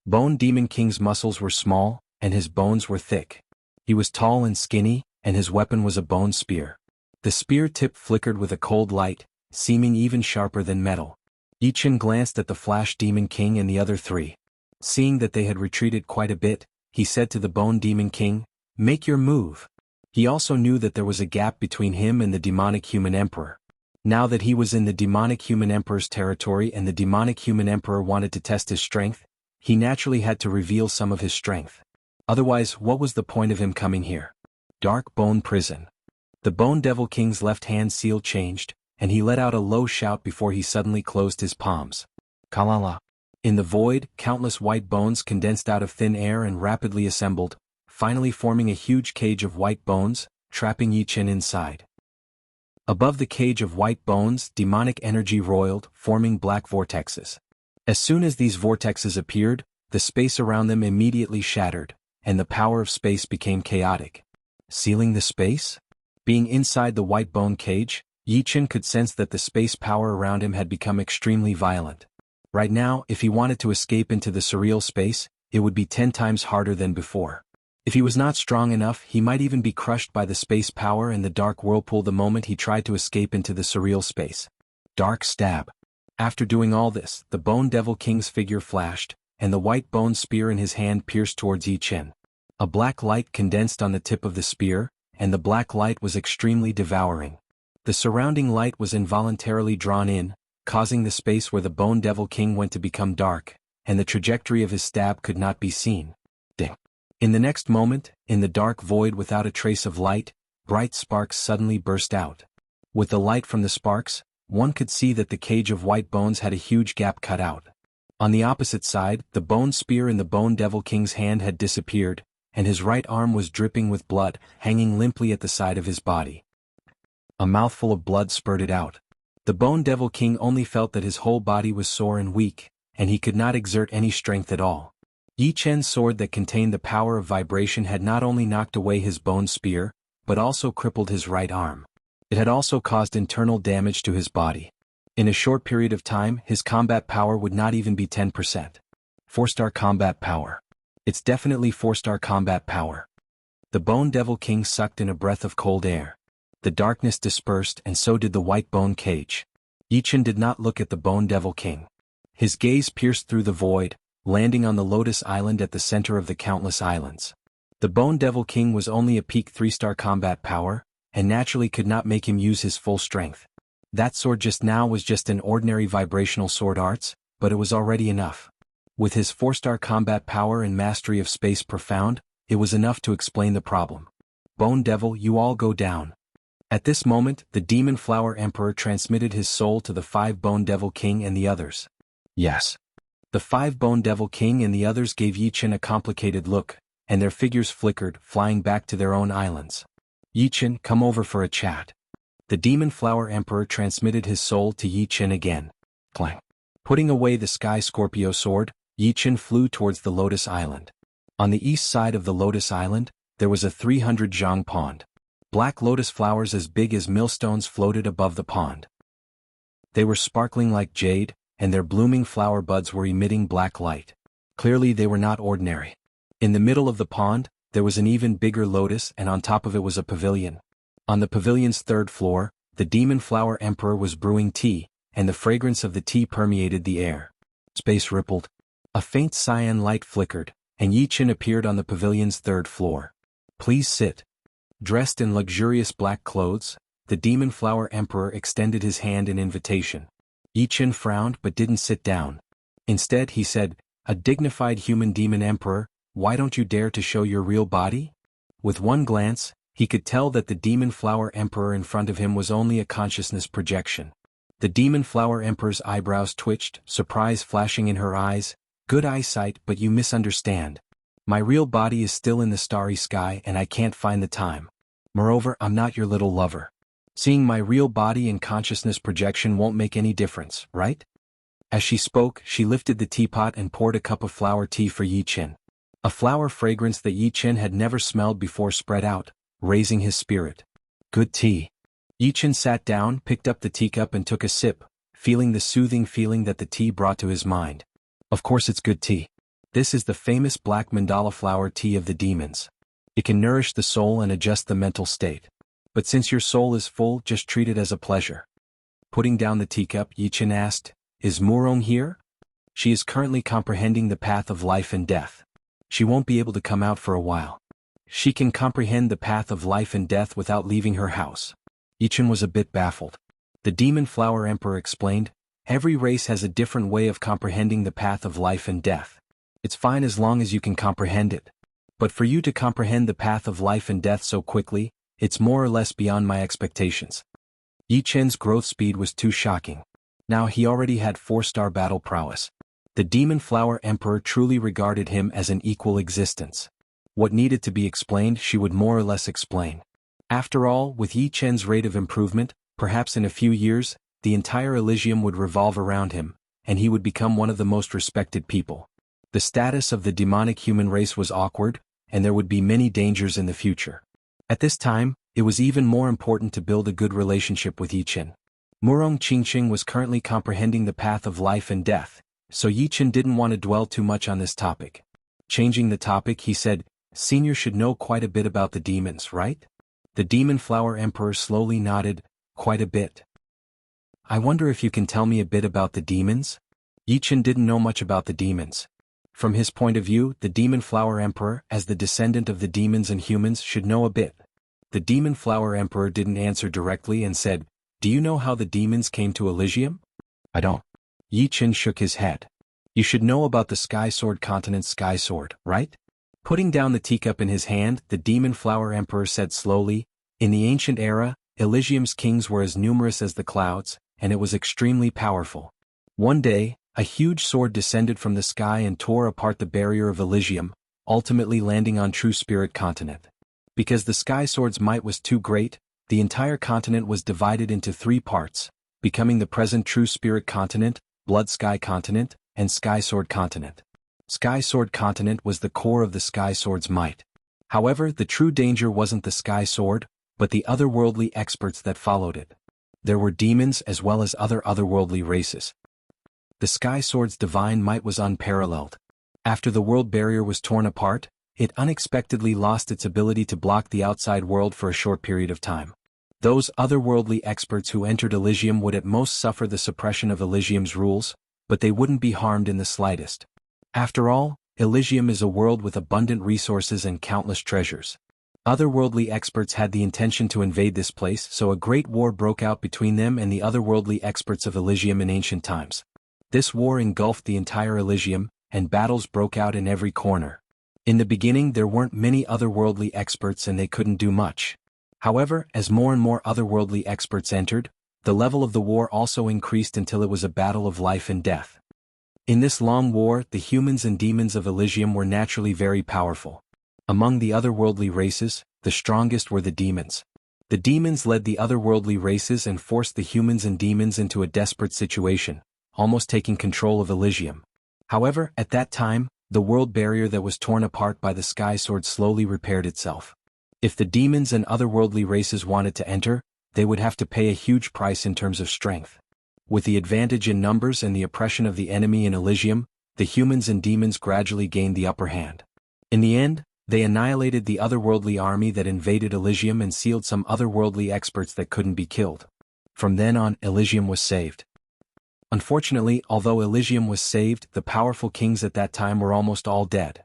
Bone Demon King's muscles were small, and his bones were thick. He was tall and skinny, and his weapon was a bone spear. The spear tip flickered with a cold light, seeming even sharper than metal. Yi Qin glanced at the Flash Demon King and the other 3. Seeing that they had retreated quite a bit, he said to the Bone Demon King, "Make your move." He also knew that there was a gap between him and the Demonic Human Emperor. Now that he was in the Demonic Human Emperor's territory and the Demonic Human Emperor wanted to test his strength, he naturally had to reveal some of his strength. Otherwise, what was the point of him coming here? Dark Bone Prison. The Bone Devil King's left hand seal changed, and he let out a low shout before he suddenly closed his palms. Kalala. In the void, countless white bones condensed out of thin air and rapidly assembled, finally forming a huge cage of white bones, trapping Yi Qin inside. Above the cage of white bones, demonic energy roiled, forming black vortexes. As soon as these vortexes appeared, the space around them immediately shattered, and the power of space became chaotic. Sealing the space? Being inside the white bone cage, Yi Qin could sense that the space power around him had become extremely violent. Right now, if he wanted to escape into the surreal space, it would be 10 times harder than before. If he was not strong enough, he might even be crushed by the space power and the dark whirlpool the moment he tried to escape into the surreal space. Dark stab. After doing all this, the Bone Devil King's figure flashed, and the white bone spear in his hand pierced towards Yi Qin. A black light condensed on the tip of the spear, and the black light was extremely devouring. The surrounding light was involuntarily drawn in, causing the space where the Bone Devil King went to become dark, and the trajectory of his stab could not be seen. Ding. In the next moment, in the dark void without a trace of light, bright sparks suddenly burst out. With the light from the sparks, one could see that the cage of white bones had a huge gap cut out. On the opposite side, the bone spear in the Bone Devil King's hand had disappeared, and his right arm was dripping with blood, hanging limply at the side of his body. A mouthful of blood spurted out. The Bone Devil King only felt that his whole body was sore and weak, and he could not exert any strength at all. Yi Qin's sword that contained the power of vibration had not only knocked away his bone spear, but also crippled his right arm. It had also caused internal damage to his body. In a short period of time, his combat power would not even be 10%. 4-star combat power. It's definitely 4-star combat power. The Bone Devil King sucked in a breath of cold air. The darkness dispersed and so did the white bone cage. Yi Qin did not look at the Bone Devil King. His gaze pierced through the void, landing on the Lotus Island at the center of the countless islands. The Bone Devil King was only a peak 3-star combat power, and naturally could not make him use his full strength. That sword just now was just an ordinary vibrational sword arts, but it was already enough. With his 4-star combat power and mastery of space profound, it was enough to explain the problem. Bone Devil, you all go down. At this moment, the Demon Flower Emperor transmitted his soul to the 5 Bone Devil King and the others. Yes. The 5 Bone Devil King and the others gave Yi Qin a complicated look, and their figures flickered, flying back to their own islands. Yi Qin, come over for a chat. The Demon Flower Emperor transmitted his soul to Yi Qin again. Clang. Putting away the Sky Scorpio sword, Yi Qin flew towards the Lotus Island. On the east side of the Lotus Island, there was a 300 zhang pond. Black lotus flowers as big as millstones floated above the pond. They were sparkling like jade, and their blooming flower buds were emitting black light. Clearly they were not ordinary. In the middle of the pond, there was an even bigger lotus and on top of it was a pavilion. On the pavilion's 3rd floor, the Demon Flower Emperor was brewing tea, and the fragrance of the tea permeated the air. Space rippled. A faint cyan light flickered, and Yi Qin appeared on the pavilion's 3rd floor. Please sit. Dressed in luxurious black clothes, the Demon Flower Emperor extended his hand in invitation. Yi Chen frowned but didn't sit down. Instead he said, "A dignified human demon emperor, why don't you dare to show your real body?" With one glance, he could tell that the Demon Flower Emperor in front of him was only a consciousness projection. The Demon Flower Emperor's eyebrows twitched, surprise flashing in her eyes. "Good eyesight, but you misunderstand. My real body is still in the starry sky and I can't find the time. Moreover, I'm not your little lover. Seeing my real body in consciousness projection won't make any difference, right?" As she spoke, she lifted the teapot and poured a cup of flower tea for Yi Chen. A flower fragrance that Yi Chen had never smelled before spread out, raising his spirit. "Good tea." Yi Chen sat down, picked up the teacup and took a sip, feeling the soothing feeling that the tea brought to his mind. Of course it's good tea. This is the famous black mandala flower tea of the demons. It can nourish the soul and adjust the mental state. But since your soul is full, just treat it as a pleasure. Putting down the teacup, Yi Chen asked, "Is Murong here?" "She is currently comprehending the path of life and death. She won't be able to come out for a while. She can comprehend the path of life and death without leaving her house." Yi Chen was a bit baffled. The Demon Flower Emperor explained, "Every race has a different way of comprehending the path of life and death. It's fine as long as you can comprehend it. But for you to comprehend the path of life and death so quickly, it's more or less beyond my expectations." Yi Chen's growth speed was too shocking. Now he already had 4-star battle prowess. The Demon Flower Emperor truly regarded him as an equal existence. What needed to be explained she would more or less explain. After all, with Yi Chen's rate of improvement, perhaps in a few years, the entire Elysium would revolve around him, and he would become one of the most respected people. The status of the demonic human race was awkward, and there would be many dangers in the future. At this time, it was even more important to build a good relationship with Yi Chen. Murong Qingqing was currently comprehending the path of life and death, so Yi Chen didn't want to dwell too much on this topic. Changing the topic, he said, "Senior should know quite a bit about the demons, right?" The Demon Flower Emperor slowly nodded, "Quite a bit." "I wonder if you can tell me a bit about the demons?" Yi Chen didn't know much about the demons. From his point of view, the Demon Flower Emperor, as the descendant of the demons and humans, should know a bit. The Demon Flower Emperor didn't answer directly and said, "Do you know how the demons came to Elysium?" "I don't." Yi Chen shook his head. "You should know about the Sky Sword continent's Sky Sword, right?" Putting down the teacup in his hand, the Demon Flower Emperor said slowly, "In the ancient era, Elysium's kings were as numerous as the clouds, and it was extremely powerful. One day, a huge sword descended from the sky and tore apart the barrier of Elysium, ultimately landing on True Spirit continent. Because the Sky Sword's might was too great, the entire continent was divided into 3 parts, becoming the present True Spirit continent, Blood Sky continent, and Sky Sword continent. Sky Sword continent was the core of the Sky Sword's might. However, the true danger wasn't the Sky Sword, but the otherworldly experts that followed it. There were demons as well as other otherworldly races. The Sky Sword's divine might was unparalleled. After the world barrier was torn apart, it unexpectedly lost its ability to block the outside world for a short period of time. Those otherworldly experts who entered Elysium would at most suffer the suppression of Elysium's rules, but they wouldn't be harmed in the slightest. After all, Elysium is a world with abundant resources and countless treasures. Otherworldly experts had the intention to invade this place, so a great war broke out between them and the otherworldly experts of Elysium in ancient times. This war engulfed the entire Elysium, and battles broke out in every corner. In the beginning there weren't many otherworldly experts and they couldn't do much. However, as more and more otherworldly experts entered, the level of the war also increased until it was a battle of life and death. In this long war, the humans and demons of Elysium were naturally very powerful. Among the otherworldly races, the strongest were the demons. The demons led the otherworldly races and forced the humans and demons into a desperate situation, almost taking control of Elysium. However, at that time, the world barrier that was torn apart by the Sky Sword slowly repaired itself. If the demons and otherworldly races wanted to enter, they would have to pay a huge price in terms of strength. With the advantage in numbers and the oppression of the enemy in Elysium, the humans and demons gradually gained the upper hand. In the end, they annihilated the otherworldly army that invaded Elysium and sealed some otherworldly experts that couldn't be killed. From then on, Elysium was saved. Unfortunately, although Elysium was saved, the powerful kings at that time were almost all dead.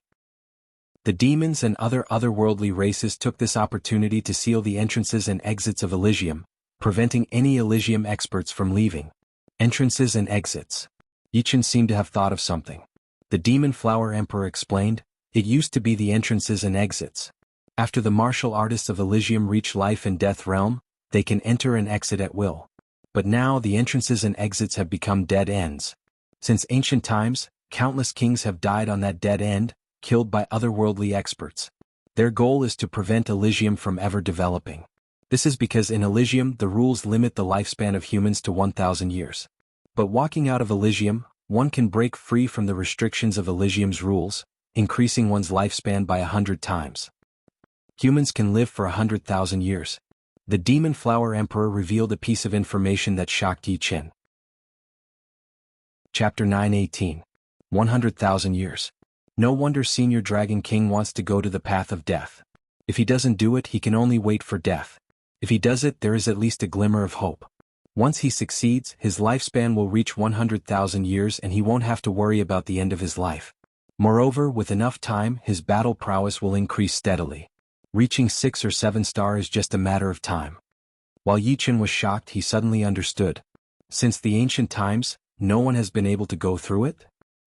The demons and other otherworldly races took this opportunity to seal the entrances and exits of Elysium, preventing any Elysium experts from leaving. Entrances and exits. Yichen seemed to have thought of something. The Demon Flower Emperor explained, it used to be the entrances and exits. After the martial artists of Elysium reach life and death realm, they can enter and exit at will. But now the entrances and exits have become dead ends. Since ancient times, countless kings have died on that dead end, killed by otherworldly experts. Their goal is to prevent Elysium from ever developing. This is because in Elysium the rules limit the lifespan of humans to 1,000 years. But walking out of Elysium, one can break free from the restrictions of Elysium's rules, increasing one's lifespan by 100 times. Humans can live for 100,000 years. The Demon Flower Emperor revealed a piece of information that shocked Yichen. Chapter 9:18. 100,000 years. No wonder Senior Dragon King wants to go to the path of death. If he doesn't do it, he can only wait for death. If he does it, there is at least a glimmer of hope. Once he succeeds, his lifespan will reach 100,000 years and he won't have to worry about the end of his life. Moreover, with enough time, his battle prowess will increase steadily. Reaching 6 or 7 stars is just a matter of time. While Yichen was shocked, he suddenly understood. Since the ancient times, no one has been able to go through it?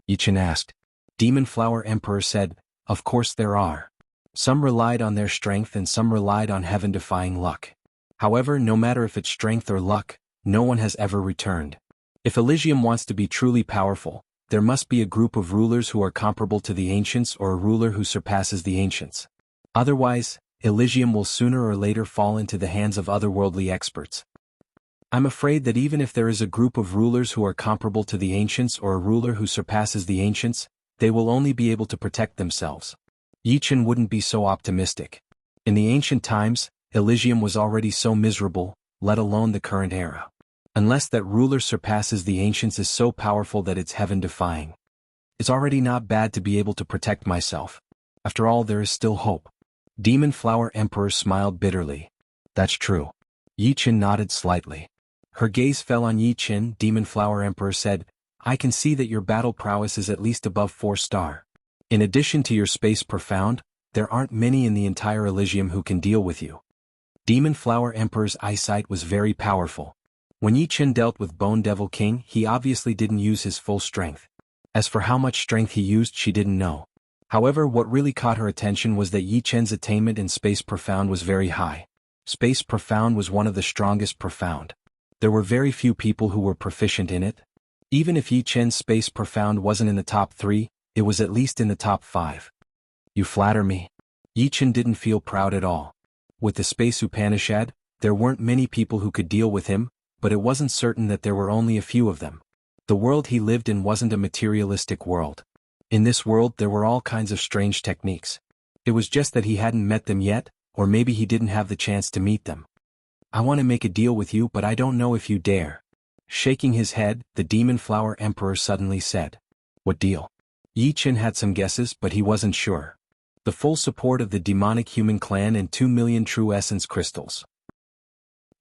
Yichen asked. Demon Flower Emperor said, of course there are. Some relied on their strength and some relied on heaven-defying luck. However, no matter if it's strength or luck, no one has ever returned. If Elysium wants to be truly powerful, there must be a group of rulers who are comparable to the ancients or a ruler who surpasses the ancients. Otherwise, Elysium will sooner or later fall into the hands of otherworldly experts. I'm afraid that even if there is a group of rulers who are comparable to the ancients or a ruler who surpasses the ancients, they will only be able to protect themselves. Yichen wouldn't be so optimistic. In the ancient times, Elysium was already so miserable, let alone the current era. Unless that ruler surpasses the ancients is so powerful that it's heaven-defying. It's already not bad to be able to protect myself. After all, there is still hope. Demon Flower Emperor smiled bitterly. That's true. Yichen nodded slightly. Her gaze fell on Yichen. Demon Flower Emperor said, I can see that your battle prowess is at least above 4 star. In addition to your space profound, there aren't many in the entire Elysium who can deal with you. Demon Flower Emperor's eyesight was very powerful. When Yichen dealt with Bone Devil King, he obviously didn't use his full strength. As for how much strength he used, she didn't know. However, what really caught her attention was that Yichen's attainment in Space Profound was very high. Space Profound was one of the strongest profound. There were very few people who were proficient in it. Even if Yichen's Space Profound wasn't in the top 3, it was at least in the top 5. You flatter me. Yichen didn't feel proud at all. With the Space Upanishad, there weren't many people who could deal with him, but it wasn't certain that there were only a few of them. The world he lived in wasn't a materialistic world. In this world there were all kinds of strange techniques. It was just that he hadn't met them yet, or maybe he didn't have the chance to meet them. I want to make a deal with you, but I don't know if you dare. Shaking his head, the Demon Flower Emperor suddenly said. What deal? Yichen had some guesses, but he wasn't sure. The full support of the demonic human clan and 2 million true essence crystals.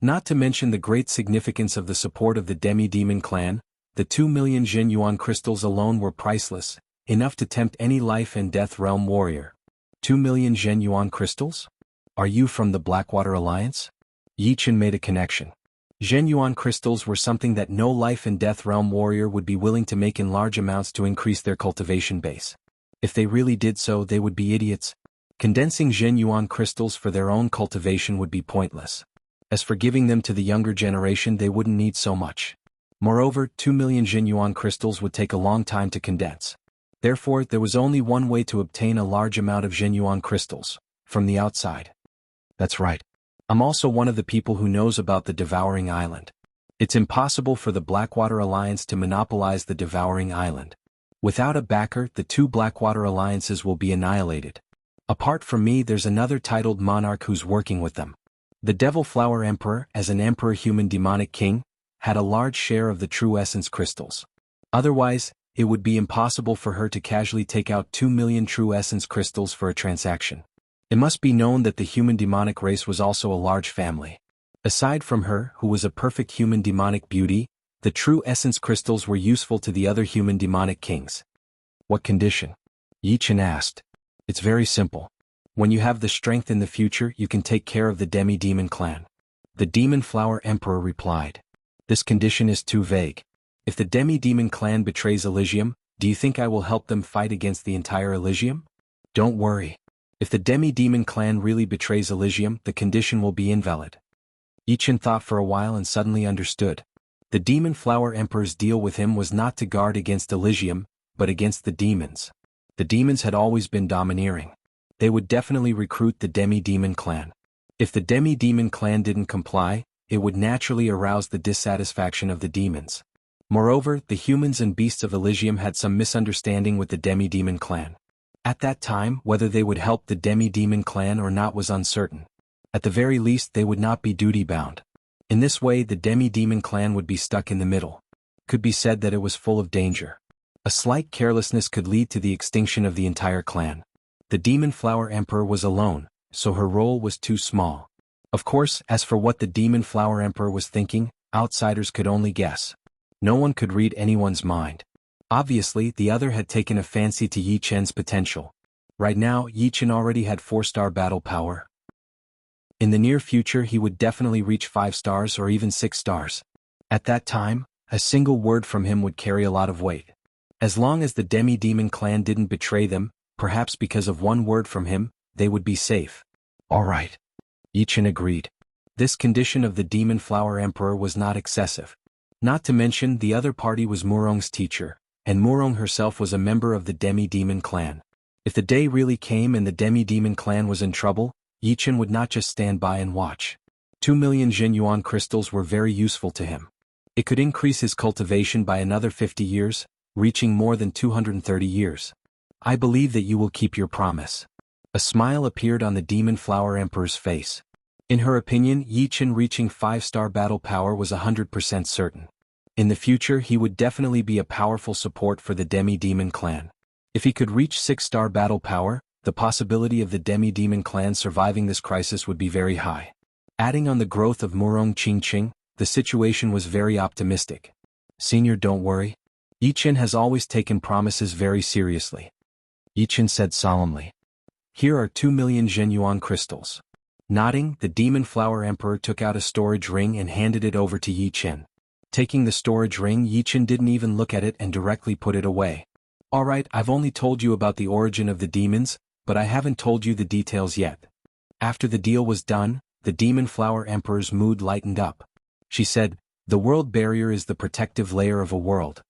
Not to mention the great significance of the support of the demi-demon clan, the 2 million Zhen Yuan crystals alone were priceless, enough to tempt any life and death realm warrior. 2 million Zhen Yuan crystals? Are you from the Blackwater Alliance? Yichen made a connection. Zhen Yuan crystals were something that no life and death realm warrior would be willing to make in large amounts to increase their cultivation base. If they really did so, they would be idiots. Condensing Zhen Yuan crystals for their own cultivation would be pointless. As for giving them to the younger generation, they wouldn't need so much. Moreover, 2 million Zhen Yuan crystals would take a long time to condense. Therefore, there was only one way to obtain a large amount of Zhen Yuan crystals, from the outside. That's right. I'm also one of the people who knows about the Devouring Island. It's impossible for the Blackwater Alliance to monopolize the Devouring Island. Without a backer, the 2 Blackwater Alliances will be annihilated. Apart from me, there's another titled monarch who's working with them. The Devil Flower Emperor, as an Emperor Human Demonic King, had a large share of the true essence crystals. Otherwise, it would be impossible for her to casually take out 2 million true essence crystals for a transaction. It must be known that the human demonic race was also a large family. Aside from her, who was a perfect human demonic beauty, the true essence crystals were useful to the other human demonic kings. What condition? Yichen asked. It's very simple. When you have the strength in the future, you can take care of the demi-demon clan. The Demon Flower Emperor replied. This condition is too vague. If the Demi-Demon clan betrays Elysium, do you think I will help them fight against the entire Elysium? Don't worry. If the Demi-Demon clan really betrays Elysium, the condition will be invalid. Yichen thought for a while and suddenly understood. The Demon Flower Emperor's deal with him was not to guard against Elysium, but against the demons. The demons had always been domineering. They would definitely recruit the Demi-Demon clan. If the Demi-Demon clan didn't comply, it would naturally arouse the dissatisfaction of the demons. Moreover, the humans and beasts of Elysium had some misunderstanding with the Demi-Demon clan. At that time, whether they would help the Demi-Demon clan or not was uncertain. At the very least, they would not be duty-bound. In this way, the Demi-Demon clan would be stuck in the middle. Could be said that it was full of danger. A slight carelessness could lead to the extinction of the entire clan. The Demon Flower Emperor was alone, so her role was too small. Of course, as for what the Demon Flower Emperor was thinking, outsiders could only guess. No one could read anyone's mind. Obviously, the other had taken a fancy to Yi Chen's potential. Right now, Yi Chen already had 4-star battle power. In the near future, he would definitely reach 5 stars or even 6 stars. At that time, a single word from him would carry a lot of weight. As long as the Demi-Demon clan didn't betray them, perhaps because of one word from him, they would be safe. All right. Yi Chen agreed. This condition of the Demon Flower Emperor was not excessive. Not to mention, the other party was Murong's teacher, and Murong herself was a member of the Demi-Demon clan. If the day really came and the Demi-Demon clan was in trouble, Yi Chen would not just stand by and watch. 2 million Zhenyuan crystals were very useful to him. It could increase his cultivation by another 50 years, reaching more than 230 years. I believe that you will keep your promise. A smile appeared on the Demon Flower Emperor's face. In her opinion, Yi Chen reaching 5-star battle power was 100% certain. In the future, he would definitely be a powerful support for the Demi-Demon clan. If he could reach 6-star battle power, the possibility of the Demi-Demon clan surviving this crisis would be very high. Adding on the growth of Murong Qingqing, the situation was very optimistic. Senior, don't worry. Yi Chen has always taken promises very seriously. Yi Chen said solemnly. Here are 2 million Zhenyuan crystals. Nodding, the Demon Flower Emperor took out a storage ring and handed it over to Yi Chen. Taking the storage ring, Yi Chen didn't even look at it and directly put it away. Alright, I've only told you about the origin of the demons, but I haven't told you the details yet. After the deal was done, the Demon Flower Emperor's mood lightened up. She said, the world barrier is the protective layer of a world.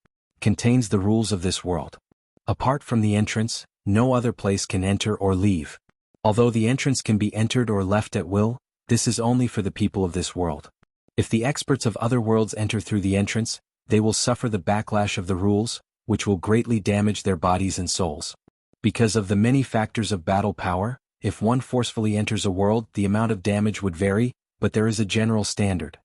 Contains the rules of this world. Apart from the entrance, no other place can enter or leave. Although the entrance can be entered or left at will, this is only for the people of this world. If the experts of other worlds enter through the entrance, they will suffer the backlash of the rules, which will greatly damage their bodies and souls. Because of the many factors of battle power, if one forcefully enters a world, the amount of damage would vary, but there is a general standard.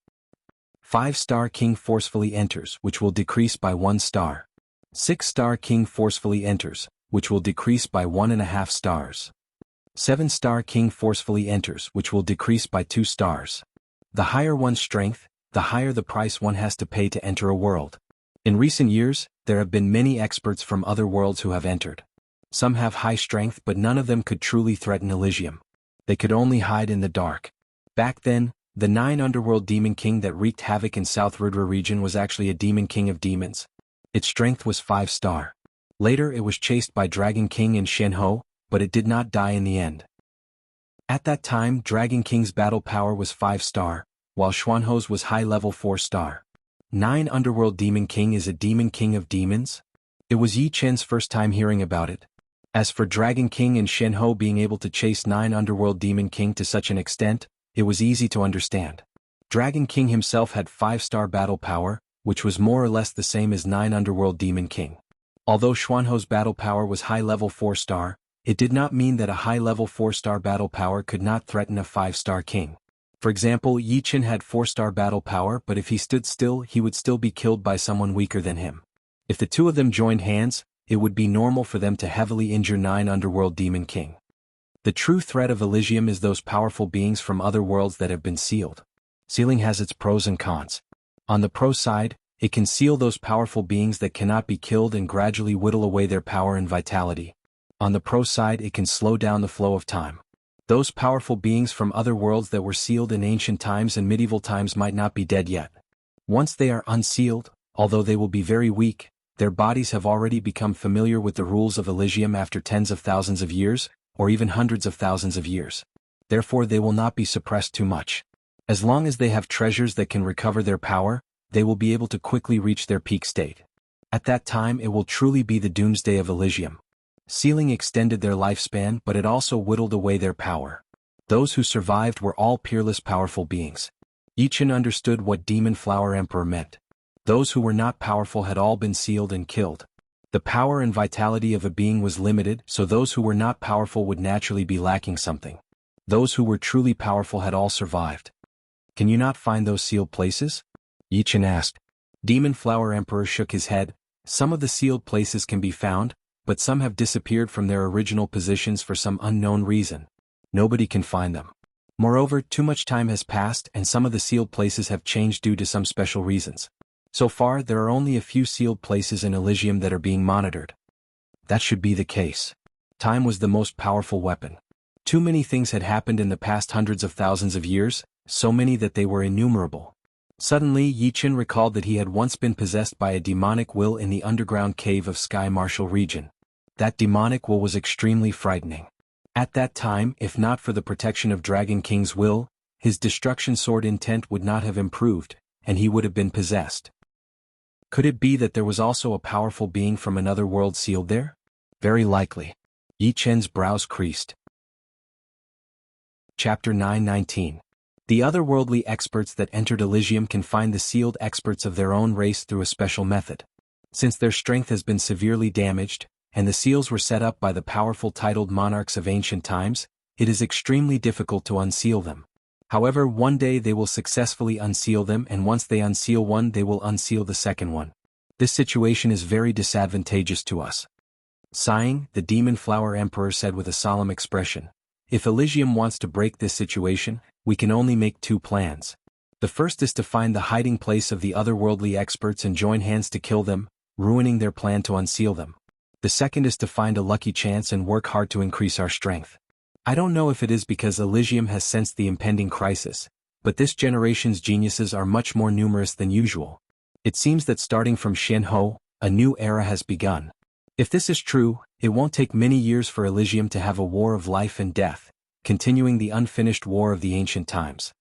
5-star king forcefully enters, which will decrease by 1 star. 6-star king forcefully enters, which will decrease by 1.5 stars. 7-star king forcefully enters, which will decrease by 2 stars. The higher one's strength, the higher the price one has to pay to enter a world. In recent years, there have been many experts from other worlds who have entered. Some have high strength, but none of them could truly threaten Elysium. They could only hide in the dark. Back then, the 9 underworld demon king that wreaked havoc in South Rudra region was actually a demon king of demons. Its strength was 5-star. Later it was chased by Dragon King in Jianghu, but it did not die in the end. At that time, Dragon King's battle power was 5-star, while Xuanho's was high-level 4-star. 9 underworld demon king is a demon king of demons? It was Yi Chen's first time hearing about it. As for Dragon King and Jianghu being able to chase 9 underworld demon king to such an extent, it was easy to understand. Dragon King himself had 5-star battle power, which was more or less the same as 9 underworld demon king. Although Xuanho's battle power was high-level 4-star, it did not mean that a high-level 4-star battle power could not threaten a 5-star king. For example, Yi Chen had 4-star battle power, but if he stood still, he would still be killed by someone weaker than him. If the two of them joined hands, it would be normal for them to heavily injure 9 underworld demon king. The true threat of Elysium is those powerful beings from other worlds that have been sealed. Sealing has its pros and cons. On the pro side, it can seal those powerful beings that cannot be killed and gradually whittle away their power and vitality. On the pro side, it can slow down the flow of time. Those powerful beings from other worlds that were sealed in ancient times and medieval times might not be dead yet. Once they are unsealed, although they will be very weak, their bodies have already become familiar with the rules of Elysium after tens of thousands of years, or even hundreds of thousands of years. Therefore they will not be suppressed too much. As long as they have treasures that can recover their power, they will be able to quickly reach their peak state. At that time it will truly be the doomsday of Elysium. Sealing extended their lifespan, but it also whittled away their power. Those who survived were all peerless powerful beings. Yichen understood what Demon Flower Emperor meant. Those who were not powerful had all been sealed and killed. The power and vitality of a being was limited, so those who were not powerful would naturally be lacking something. Those who were truly powerful had all survived. Can you not find those sealed places? Yichen asked. Demon Flower Emperor shook his head. Some of the sealed places can be found, but some have disappeared from their original positions for some unknown reason. Nobody can find them. Moreover, too much time has passed and some of the sealed places have changed due to some special reasons. So far, there are only a few sealed places in Elysium that are being monitored. That should be the case. Time was the most powerful weapon. Too many things had happened in the past hundreds of thousands of years, so many that they were innumerable. Suddenly, Yichen recalled that he had once been possessed by a demonic will in the underground cave of Sky Martial region. That demonic will was extremely frightening. At that time, if not for the protection of Dragon King's will, his destruction sword intent would not have improved, and he would have been possessed. Could it be that there was also a powerful being from another world sealed there? Very likely. Yichen's brows creased. Chapter 9:19. The otherworldly experts that entered Elysium can find the sealed experts of their own race through a special method. Since their strength has been severely damaged, and the seals were set up by the powerful titled monarchs of ancient times, it is extremely difficult to unseal them. However, one day they will successfully unseal them, and once they unseal one they will unseal the second one. This situation is very disadvantageous to us. Sighing, the Demon Flower Emperor said with a solemn expression, "If Elysium wants to break this situation, we can only make two plans. The first is to find the hiding place of the otherworldly experts and join hands to kill them, ruining their plan to unseal them. The second is to find a lucky chance and work hard to increase our strength. I don't know if it is because Elysium has sensed the impending crisis, but this generation's geniuses are much more numerous than usual. It seems that starting from Jianghu, a new era has begun. If this is true, it won't take many years for Elysium to have a war of life and death, continuing the unfinished war of the ancient times."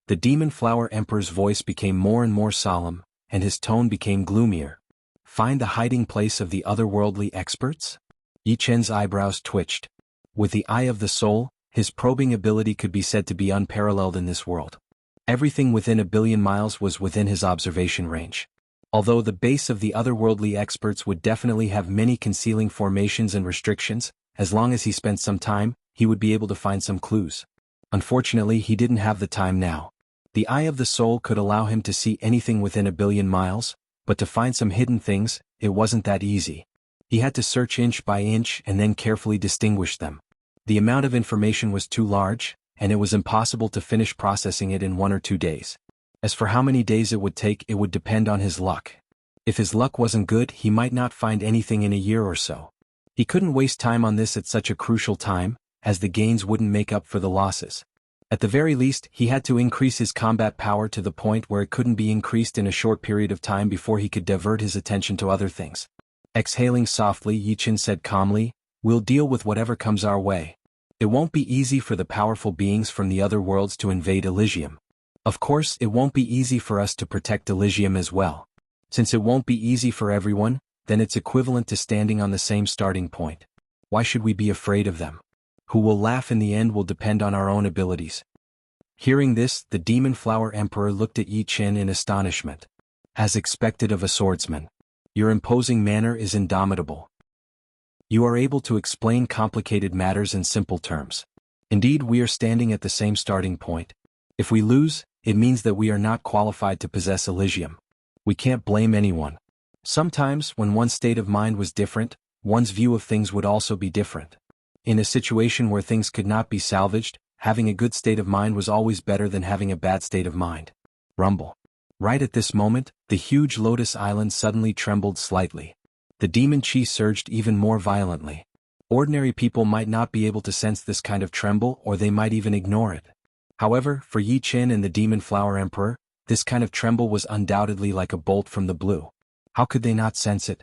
The Demon Flower Emperor's voice became more and more solemn, and his tone became gloomier. Find the hiding place of the otherworldly experts? Yichen's eyebrows twitched. With the eye of the soul, his probing ability could be said to be unparalleled in this world. Everything within 1,000,000,000 miles was within his observation range. Although the base of the otherworldly experts would definitely have many concealing formations and restrictions, as long as he spent some time, he would be able to find some clues. Unfortunately, he didn't have the time now. The eye of the soul could allow him to see anything within 1,000,000,000 miles, but to find some hidden things, it wasn't that easy. He had to search inch by inch and then carefully distinguish them. The amount of information was too large, and it was impossible to finish processing it in 1 or 2 days. As for how many days it would take, it would depend on his luck. If his luck wasn't good, he might not find anything in a year or so. He couldn't waste time on this at such a crucial time, as the gains wouldn't make up for the losses. At the very least, he had to increase his combat power to the point where it couldn't be increased in a short period of time before he could divert his attention to other things. Exhaling softly, Yichen said calmly, "We'll deal with whatever comes our way. It won't be easy for the powerful beings from the other worlds to invade Elysium. Of course, it won't be easy for us to protect Elysium as well. Since it won't be easy for everyone, then it's equivalent to standing on the same starting point. Why should we be afraid of them? Who will laugh in the end will depend on our own abilities." Hearing this, the Demon Flower Emperor looked at Yichen in astonishment. "As expected of a swordsman. Your imposing manner is indomitable. You are able to explain complicated matters in simple terms. Indeed, we are standing at the same starting point. If we lose, it means that we are not qualified to possess Elysium. We can't blame anyone. Sometimes, when one's state of mind was different, one's view of things would also be different. In a situation where things could not be salvaged, having a good state of mind was always better than having a bad state of mind." Rumble. Right at this moment, the huge Lotus Island suddenly trembled slightly. The demon chi surged even more violently. Ordinary people might not be able to sense this kind of tremble, or they might even ignore it. However, for Yi Chen and the Demon Flower Emperor, this kind of tremble was undoubtedly like a bolt from the blue. How could they not sense it?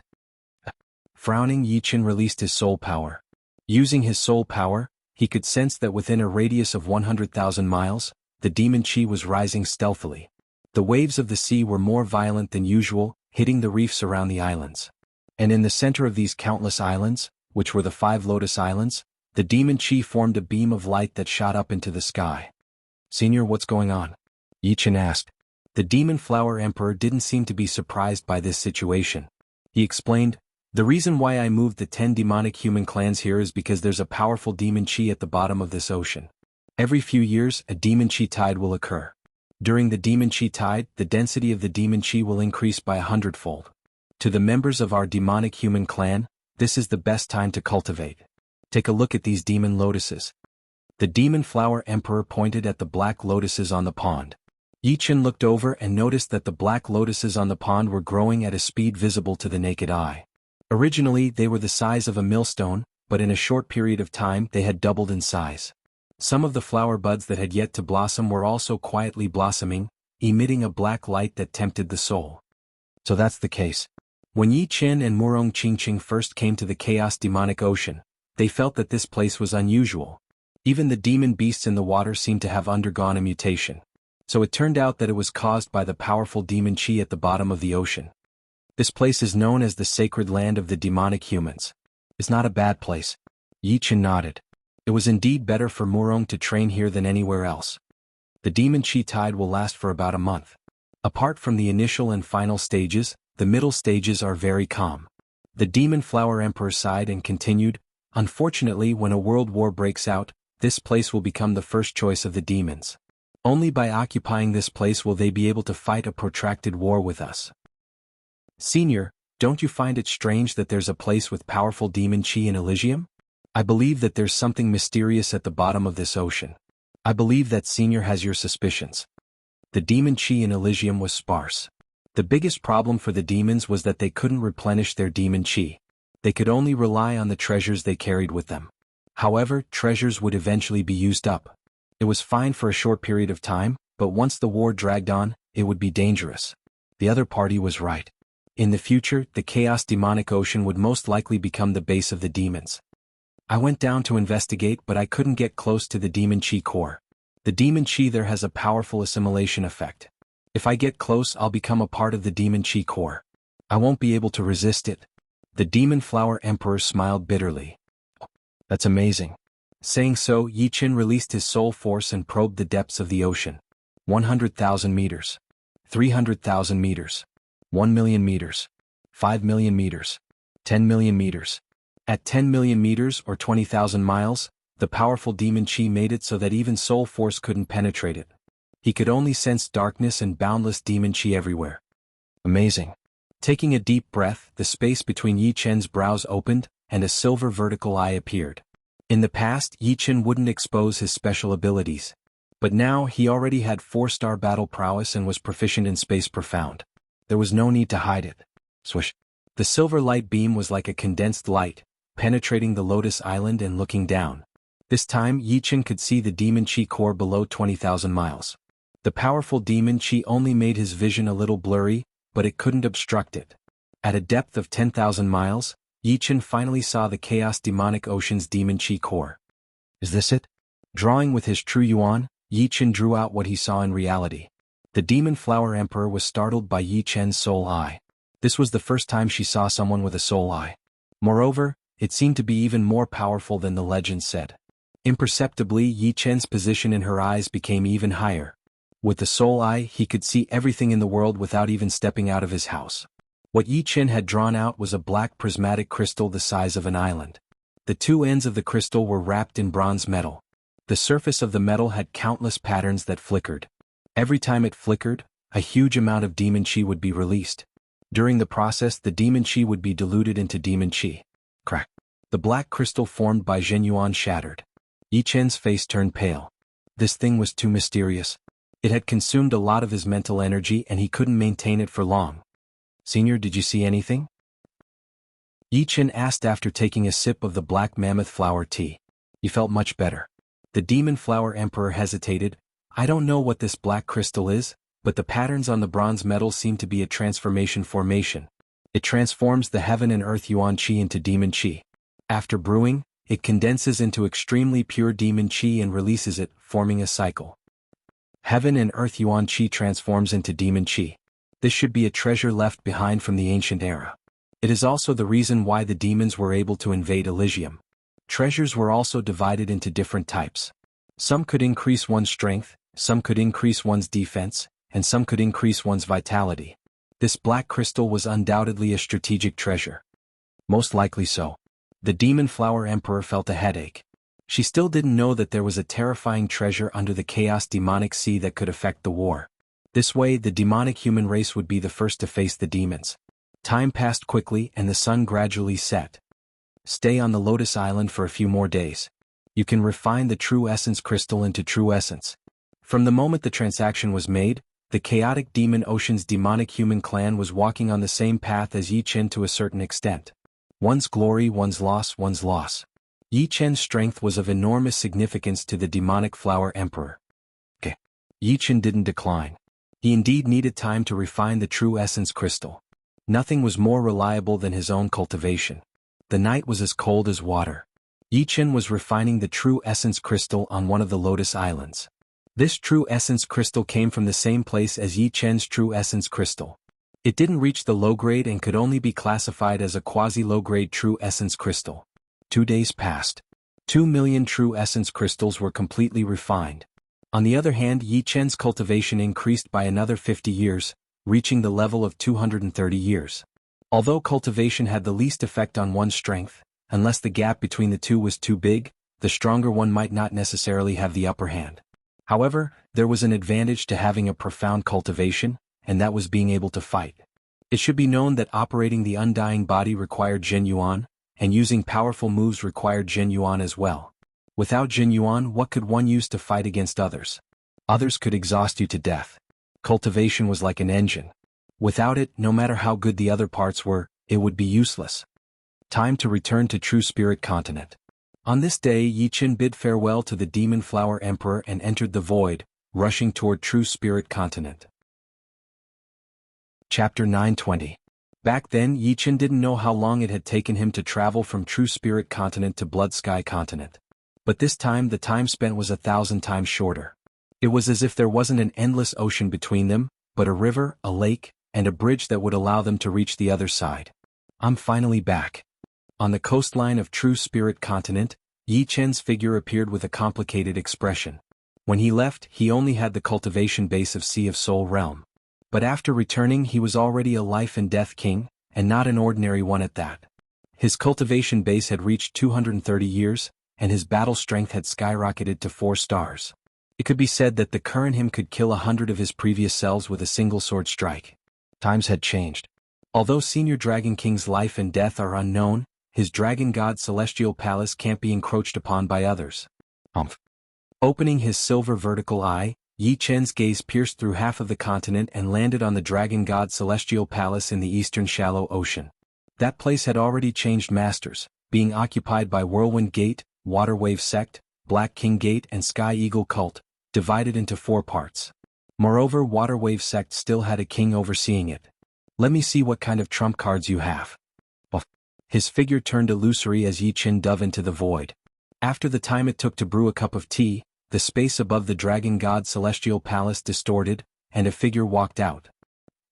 Frowning, Yi Chen released his soul power. Using his soul power, he could sense that within a radius of 100,000 miles, the demon chi was rising stealthily. The waves of the sea were more violent than usual, hitting the reefs around the islands. And in the center of these countless islands, which were the 5 Lotus Islands, the demon chi formed a beam of light that shot up into the sky. "Senior, what's going on?" Yi Chen asked. The Demon Flower Emperor didn't seem to be surprised by this situation. He explained, "The reason why I moved the 10 demonic human clans here is because there's a powerful demon chi at the bottom of this ocean. Every few years, a demon chi tide will occur. During the demon chi tide, the density of the demon chi will increase by 100-fold. To the members of our demonic human clan, this is the best time to cultivate. Take a look at these demon lotuses." The Demon Flower Emperor pointed at the black lotuses on the pond. Yi Chen looked over and noticed that the black lotuses on the pond were growing at a speed visible to the naked eye. Originally, they were the size of a millstone, but in a short period of time they had doubled in size. Some of the flower buds that had yet to blossom were also quietly blossoming, emitting a black light that tempted the soul. So that's the case. When Yi Chen and Murong Qingqing first came to the Chaos Demonic Ocean, they felt that this place was unusual. Even the demon beasts in the water seemed to have undergone a mutation. So it turned out that it was caused by the powerful demon chi at the bottom of the ocean. This place is known as the sacred land of the demonic humans. It's not a bad place. Yi Chen nodded. It was indeed better for Murong to train here than anywhere else. The demon chi tide will last for about a month. Apart from the initial and final stages, the middle stages are very calm. The Demon Flower Emperor sighed and continued, "Unfortunately, when a world war breaks out, this place will become the first choice of the demons. Only by occupying this place will they be able to fight a protracted war with us." "Senior, don't you find it strange that there's a place with powerful demon chi in Elysium? I believe that there's something mysterious at the bottom of this ocean. I believe that Senior has your suspicions." The demon chi in Elysium was sparse. The biggest problem for the demons was that they couldn't replenish their demon chi. They could only rely on the treasures they carried with them. However, treasures would eventually be used up. It was fine for a short period of time, but once the war dragged on, it would be dangerous. The other party was right. In the future, the Chaos Demonic Ocean would most likely become the base of the demons. I went down to investigate, but I couldn't get close to the demon chi core. The demon chi there has a powerful assimilation effect. If I get close, I'll become a part of the demon chi core. I won't be able to resist it. The Demon Flower Emperor smiled bitterly. "That's amazing." Saying so, Yi Chen released his soul force and probed the depths of the ocean. 100,000 meters. 300,000 meters. 1 million meters. 5 million meters. 10 million meters. At 10 million meters or 20,000 miles, the powerful demon chi made it so that even soul force couldn't penetrate it. He could only sense darkness and boundless demon chi everywhere. Amazing. Taking a deep breath, the space between Yi Chen's brows opened, and a silver vertical eye appeared. In the past, Yi Chen wouldn't expose his special abilities. But now he already had 4-star battle prowess and was proficient in Space Profound. There was no need to hide it. Swish. The silver light beam was like a condensed light, penetrating the Lotus Island and looking down. This time, Yi Chen could see the demon chi core below 20,000 miles. The powerful demon chi only made his vision a little blurry, but it couldn't obstruct it. At a depth of 10,000 miles, Yi Chen finally saw the Chaos Demonic Ocean's demon chi core. Is this it? Drawing with his true yuan, Yi Chen drew out what he saw in reality. The Demon Flower Emperor was startled by Yi Chen's soul eye. This was the first time she saw someone with a soul eye. Moreover, it seemed to be even more powerful than the legend said. Imperceptibly, Yi Chen's position in her eyes became even higher. With the soul eye, he could see everything in the world without even stepping out of his house. What Yi Chen had drawn out was a black prismatic crystal the size of an island. The two ends of the crystal were wrapped in bronze metal. The surface of the metal had countless patterns that flickered. Every time it flickered, a huge amount of demon chi would be released. During the process, the demon chi would be diluted into demon chi. Crack. The black crystal formed by Zhenyuan shattered. Yi Chen's face turned pale. This thing was too mysterious. It had consumed a lot of his mental energy and he couldn't maintain it for long. "Senior, did you see anything?" Yi Chen asked after taking a sip of the black mammoth flower tea. You felt much better. The demon flower emperor hesitated. I don't know what this black crystal is, but the patterns on the bronze metal seem to be a transformation formation. It transforms the heaven and earth yuan qi into demon qi. After brewing, it condenses into extremely pure demon qi and releases it, forming a cycle. Heaven and earth yuan qi transforms into demon qi. This should be a treasure left behind from the ancient era. It is also the reason why the demons were able to invade Elysium. Treasures were also divided into different types. Some could increase one's strength, some could increase one's defense, and some could increase one's vitality. This black crystal was undoubtedly a strategic treasure. Most likely so. The demon flower emperor felt a headache. She still didn't know that there was a terrifying treasure under the chaos demonic sea that could affect the war. This way, the demonic human race would be the first to face the demons. Time passed quickly and the sun gradually set. Stay on the Lotus Island for a few more days. You can refine the true essence crystal into true essence. From the moment the transaction was made, the chaotic demon ocean's demonic human clan was walking on the same path as Yi Chen to a certain extent. One's glory, one's loss, one's loss. Yi Chen's strength was of enormous significance to the demonic flower emperor. Yi Chen didn't decline. He indeed needed time to refine the true essence crystal. Nothing was more reliable than his own cultivation. The night was as cold as water. Yi Chen was refining the true essence crystal on one of the Lotus Islands. This true essence crystal came from the same place as Yi Chen's true essence crystal. It didn't reach the low grade and could only be classified as a quasi-low grade true essence crystal. 2 days passed. 2 million true essence crystals were completely refined. On the other hand, Yi Chen's cultivation increased by another 50 years, reaching the level of 230 years. Although cultivation had the least effect on one's strength, unless the gap between the two was too big, the stronger one might not necessarily have the upper hand. However, there was an advantage to having a profound cultivation, and that was being able to fight. It should be known that operating the undying body required Jin Yuan, and using powerful moves required Jin Yuan as well. Without Jin Yuan, what could one use to fight against others? Others could exhaust you to death. Cultivation was like an engine. Without it, no matter how good the other parts were, it would be useless. Time to return to True Spirit Continent. On this day, Yi Chen bid farewell to the Demon Flower Emperor and entered the void, rushing toward True Spirit Continent. Chapter 920. Back then, Yi Chen didn't know how long it had taken him to travel from True Spirit Continent to Blood Sky Continent. But this time the time spent was 1,000 times shorter. It was as if there wasn't an endless ocean between them, but a river, a lake, and a bridge that would allow them to reach the other side. I'm finally back. On the coastline of True Spirit Continent, Yi Chen's figure appeared with a complicated expression. When he left, he only had the cultivation base of Sea of Soul Realm. But after returning, he was already a life and death king, and not an ordinary one at that. His cultivation base had reached 230 years, and his battle strength had skyrocketed to 4 stars. It could be said that the current him could kill 100 of his previous selves with a single sword strike. Times had changed. Although Senior Dragon King's life and death are unknown, his Dragon God's celestial palace can't be encroached upon by others. Opening his silver vertical eye, Yi Chen's gaze pierced through half of the continent and landed on the Dragon God's celestial palace in the eastern shallow ocean. That place had already changed masters, being occupied by Whirlwind Gate, Water Wave Sect, Black King Gate and Sky Eagle Cult, divided into 4 parts. Moreover, Water Wave Sect still had a king overseeing it. Let me see what kind of trump cards you have. His figure turned illusory as Yi Chen dove into the void. After the time it took to brew a cup of tea, the space above the Dragon God's celestial palace distorted, and a figure walked out.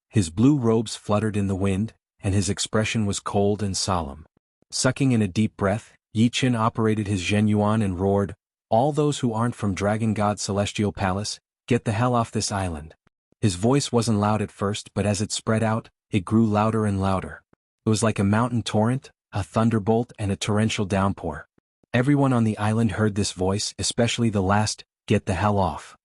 His blue robes fluttered in the wind, and his expression was cold and solemn. Sucking in a deep breath, Yi Chen operated his Zhen Yuan and roared, "All those who aren't from Dragon God's celestial palace, get the hell off this island." His voice wasn't loud at first, but as it spread out, it grew louder and louder. It was like a mountain torrent, a thunderbolt and a torrential downpour. Everyone on the island heard this voice, especially the last, "Get the hell off."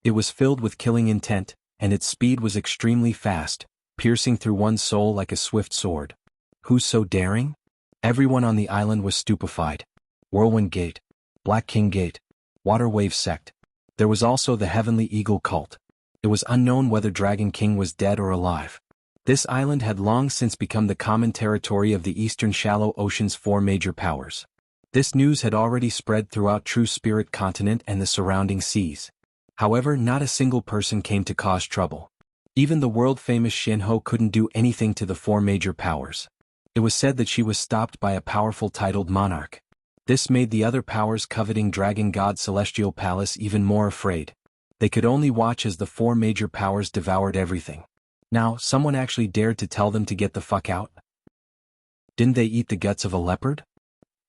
It was filled with killing intent, and its speed was extremely fast, piercing through one's soul like a swift sword. Who's so daring? Everyone on the island was stupefied. Whirlwind Gate, Black King Gate, Water Wave Sect. There was also the Heavenly Eagle Cult. It was unknown whether Dragon King was dead or alive. This island had long since become the common territory of the Eastern Shallow Ocean's four major powers. This news had already spread throughout True Spirit Continent and the surrounding seas. However, not a single person came to cause trouble. Even the world-famous Jianghu couldn't do anything to the four major powers. It was said that she was stopped by a powerful titled monarch. This made the other powers coveting Dragon God Celestial Palace even more afraid. They could only watch as the four major powers devoured everything. Now, someone actually dared to tell them to get the fuck out? Didn't they eat the guts of a leopard?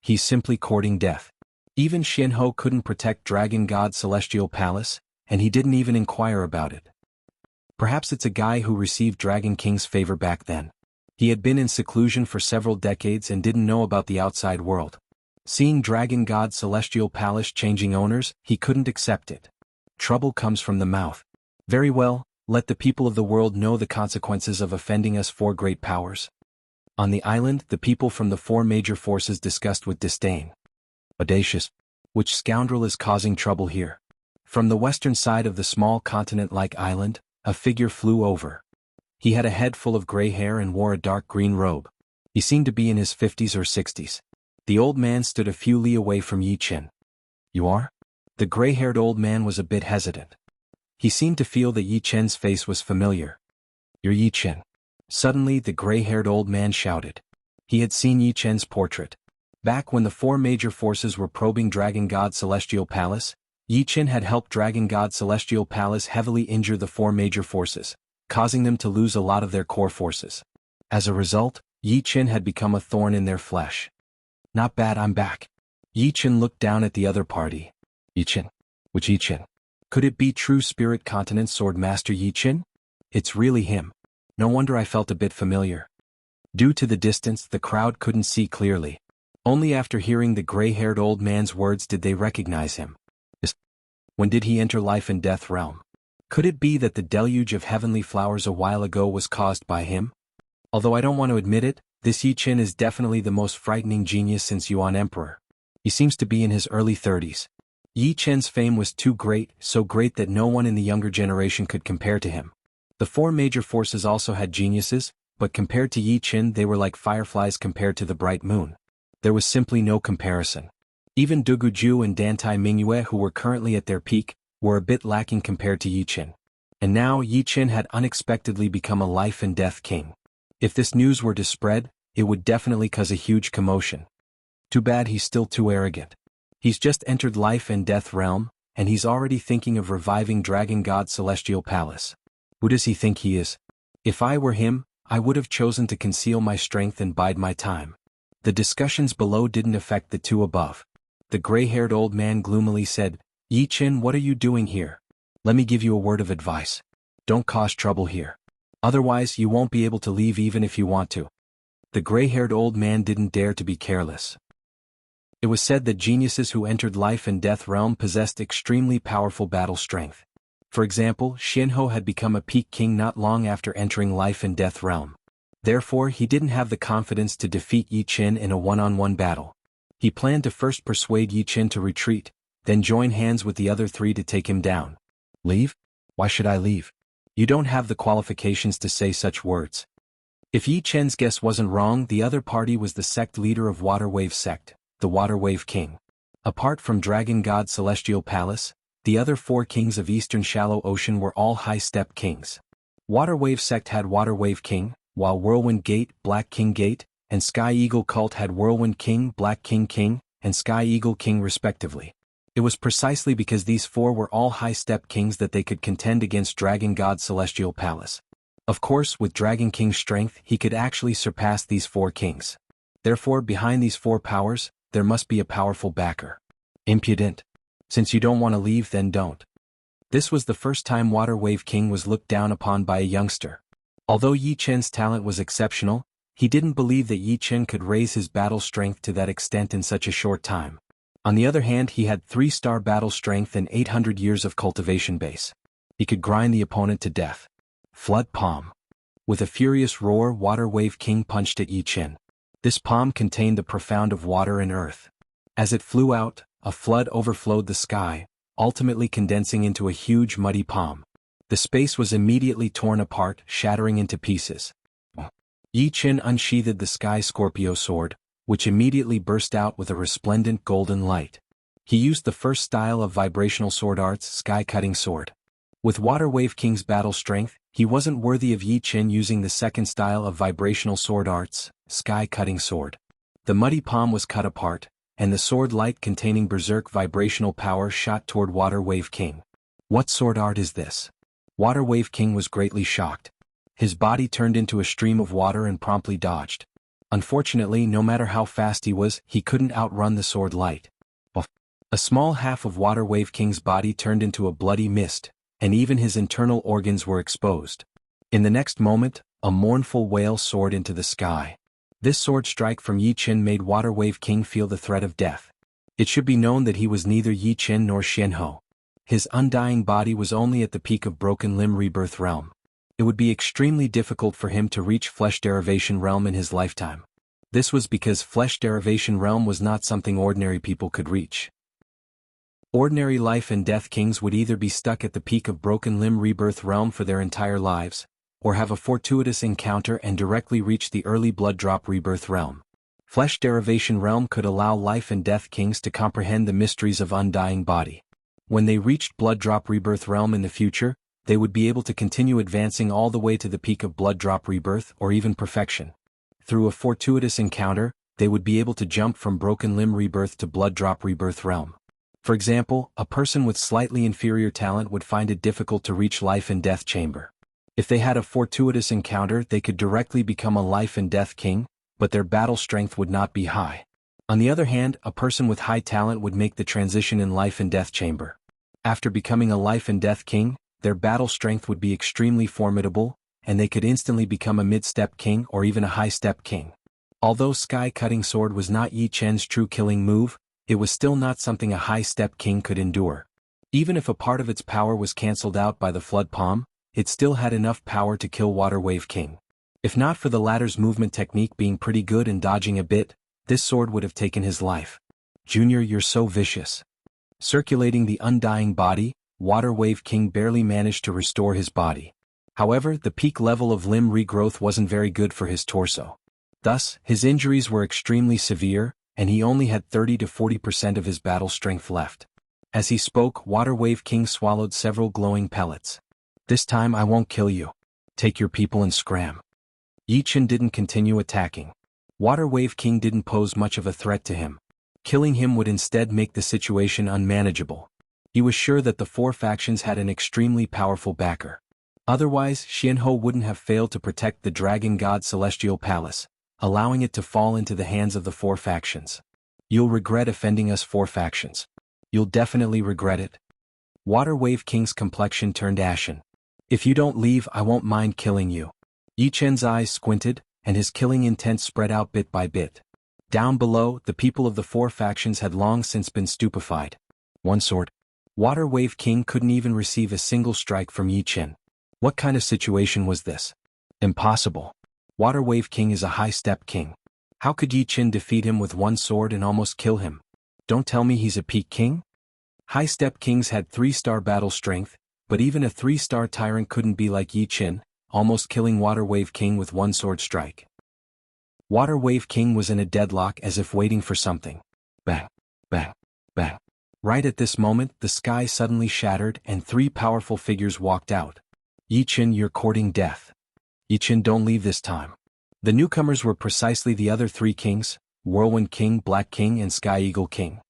He's simply courting death. Even Jianghu couldn't protect Dragon God Celestial Palace, and he didn't even inquire about it. Perhaps it's a guy who received Dragon King's favor back then. He had been in seclusion for several decades and didn't know about the outside world. Seeing Dragon God Celestial Palace changing owners, he couldn't accept it. Trouble comes from the mouth. Very well, let the people of the world know the consequences of offending us four great powers. On the island, the people from the four major forces discussed with disdain. Audacious. Which scoundrel is causing trouble here? From the western side of the small continent-like island, a figure flew over. He had a head full of gray hair and wore a dark green robe. He seemed to be in his 50s or 60s. The old man stood a few li away from Yi Qin. You are? The gray-haired old man was a bit hesitant. He seemed to feel that Yi Qin's face was familiar. You're Yi Qin. Suddenly the gray-haired old man shouted. He had seen Yi Qin's portrait. Back when the four major forces were probing Dragon God Celestial Palace, Yi Qin had helped Dragon God Celestial Palace heavily injure the four major forces, causing them to lose a lot of their core forces. As a result, Yi Qin had become a thorn in their flesh. Not bad, I'm back. Yi Qin looked down at the other party. Yi Qin? Which Yi Qin? Could it be True Spirit Continent Sword Master Yi Qin? It's really him. No wonder I felt a bit familiar. Due to the distance, the crowd couldn't see clearly. Only after hearing the gray-haired old man's words did they recognize him. When did he enter life and death realm? Could it be that the deluge of heavenly flowers a while ago was caused by him? Although I don't want to admit it, this Yi Qin is definitely the most frightening genius since Yuan Emperor. He seems to be in his early 30s. Yi Qin's fame was too great, so great that no one in the younger generation could compare to him. The four major forces also had geniuses, but compared to Yi Qin they were like fireflies compared to the bright moon. There was simply no comparison. Even Dugu Ju and Dantai Mingyue, who were currently at their peak, were a bit lacking compared to Yi Qin. And now Yi Qin had unexpectedly become a life and death king. If this news were to spread, it would definitely cause a huge commotion. Too bad he's still too arrogant. He's just entered life and death realm, and he's already thinking of reviving Dragon God Celestial Palace. Who does he think he is? If I were him, I would have chosen to conceal my strength and bide my time. The discussions below didn't affect the two above. The gray-haired old man gloomily said, Yi Qin, what are you doing here? Let me give you a word of advice. Don't cause trouble here. Otherwise you won't be able to leave even if you want to. The gray-haired old man didn't dare to be careless. It was said that geniuses who entered life and death realm possessed extremely powerful battle strength. For example, Jianghu had become a peak king not long after entering life and death realm. Therefore, he didn't have the confidence to defeat Yi Qin in a one-on-one battle. He planned to first persuade Yi Qin to retreat, then join hands with the other three to take him down. Leave? Why should I leave? You don't have the qualifications to say such words. If Yi Qin's guess wasn't wrong, the other party was the sect leader of Water Wave Sect, the Water Wave King. Apart from Dragon God Celestial Palace, the other four kings of Eastern Shallow Ocean were all high-step kings. Water Wave Sect had Water Wave King, while Whirlwind Gate, Black King Gate, and Sky Eagle Cult had Whirlwind King, Black King King, and Sky Eagle King respectively. It was precisely because these four were all high-step kings that they could contend against Dragon God Celestial Palace. Of course, with Dragon King's strength, he could actually surpass these four kings. Therefore, behind these four powers, there must be a powerful backer. Impudent. Since you don't want to leave, then don't. This was the first time Water Wave King was looked down upon by a youngster. Although Yi Qin's talent was exceptional, he didn't believe that Yi Qin could raise his battle strength to that extent in such a short time. On the other hand, he had 3-star battle strength and 800 years of cultivation base. He could grind the opponent to death. Flood Palm. With a furious roar, Water Wave King punched at Yi Qin. This palm contained the profound of water and earth. As it flew out, a flood overflowed the sky, ultimately condensing into a huge muddy palm. The space was immediately torn apart, shattering into pieces. Yi Qin unsheathed the Sky Scorpio sword, which immediately burst out with a resplendent golden light. He used the first style of vibrational sword arts, Sky Cutting Sword. With Water Wave King's battle strength, he wasn't worthy of Yi Qin using the second style of vibrational sword arts, Sky Cutting Sword. The muddy palm was cut apart, and the sword light containing berserk vibrational power shot toward Water Wave King. What sword art is this? Water Wave King was greatly shocked. His body turned into a stream of water and promptly dodged. Unfortunately, no matter how fast he was, he couldn't outrun the sword light. A small half of Water Wave King's body turned into a bloody mist, and even his internal organs were exposed. In the next moment, a mournful wail soared into the sky. This sword strike from Yi Qin made Water Wave King feel the threat of death. It should be known that he was neither Yi Qin nor Jianghu. His undying body was only at the peak of Broken Limb Rebirth Realm. It would be extremely difficult for him to reach Flesh Derivation Realm in his lifetime. This was because Flesh Derivation Realm was not something ordinary people could reach. Ordinary life and death kings would either be stuck at the peak of Broken Limb Rebirth Realm for their entire lives, or have a fortuitous encounter and directly reach the early Blood Drop Rebirth Realm. Flesh Derivation Realm could allow life and death kings to comprehend the mysteries of undying body. When they reached Blood Drop Rebirth Realm in the future, they would be able to continue advancing all the way to the peak of Blood Drop Rebirth or even perfection. Through a fortuitous encounter, they would be able to jump from Broken Limb Rebirth to Blood Drop Rebirth Realm. For example, a person with slightly inferior talent would find it difficult to reach Life and Death Chamber. If they had a fortuitous encounter, they could directly become a Life and Death King, but their battle strength would not be high. On the other hand, a person with high talent would make the transition in Life and Death Chamber. After becoming a Life and Death King, their battle strength would be extremely formidable, and they could instantly become a mid-step king or even a high-step king. Although Sky Cutting Sword was not Yi Qin's true killing move, it was still not something a high-step king could endure. Even if a part of its power was cancelled out by the Flood Palm, it still had enough power to kill Water Wave King. If not for the latter's movement technique being pretty good and dodging a bit, this sword would have taken his life. Junior, you're so vicious. Circulating the undying body, Water Wave King barely managed to restore his body. However, the peak level of limb regrowth wasn't very good for his torso. Thus, his injuries were extremely severe, and he only had 30 to 40% of his battle strength left. As he spoke, Water Wave King swallowed several glowing pellets. This time I won't kill you. Take your people and scram. Yi Qin didn't continue attacking. Water Wave King didn't pose much of a threat to him. Killing him would instead make the situation unmanageable. He was sure that the four factions had an extremely powerful backer. Otherwise, Jianghu wouldn't have failed to protect the Dragon God Celestial Palace, allowing it to fall into the hands of the four factions. You'll regret offending us four factions. You'll definitely regret it. Water Wave King's complexion turned ashen. If you don't leave, I won't mind killing you. Yi Qin's eyes squinted, and his killing intent spread out bit by bit. Down below, the people of the four factions had long since been stupefied. One sword. Water Wave King couldn't even receive a single strike from Yi Qin. What kind of situation was this? Impossible. Water Wave King is a high-step king. How could Yi Qin defeat him with one sword and almost kill him? Don't tell me he's a peak king? High-step kings had 3-star battle strength, but even a 3-star tyrant couldn't be like Yi Qin, almost killing Water Wave King with one sword strike. Water Wave King was in a deadlock as if waiting for something. Bang, bang, bang. Right at this moment, the sky suddenly shattered and 3 powerful figures walked out. Yi Qin, you're courting death. Yi Qin, don't leave this time. The newcomers were precisely the other 3 kings, Whirlwind King, Black King, and Sky Eagle King.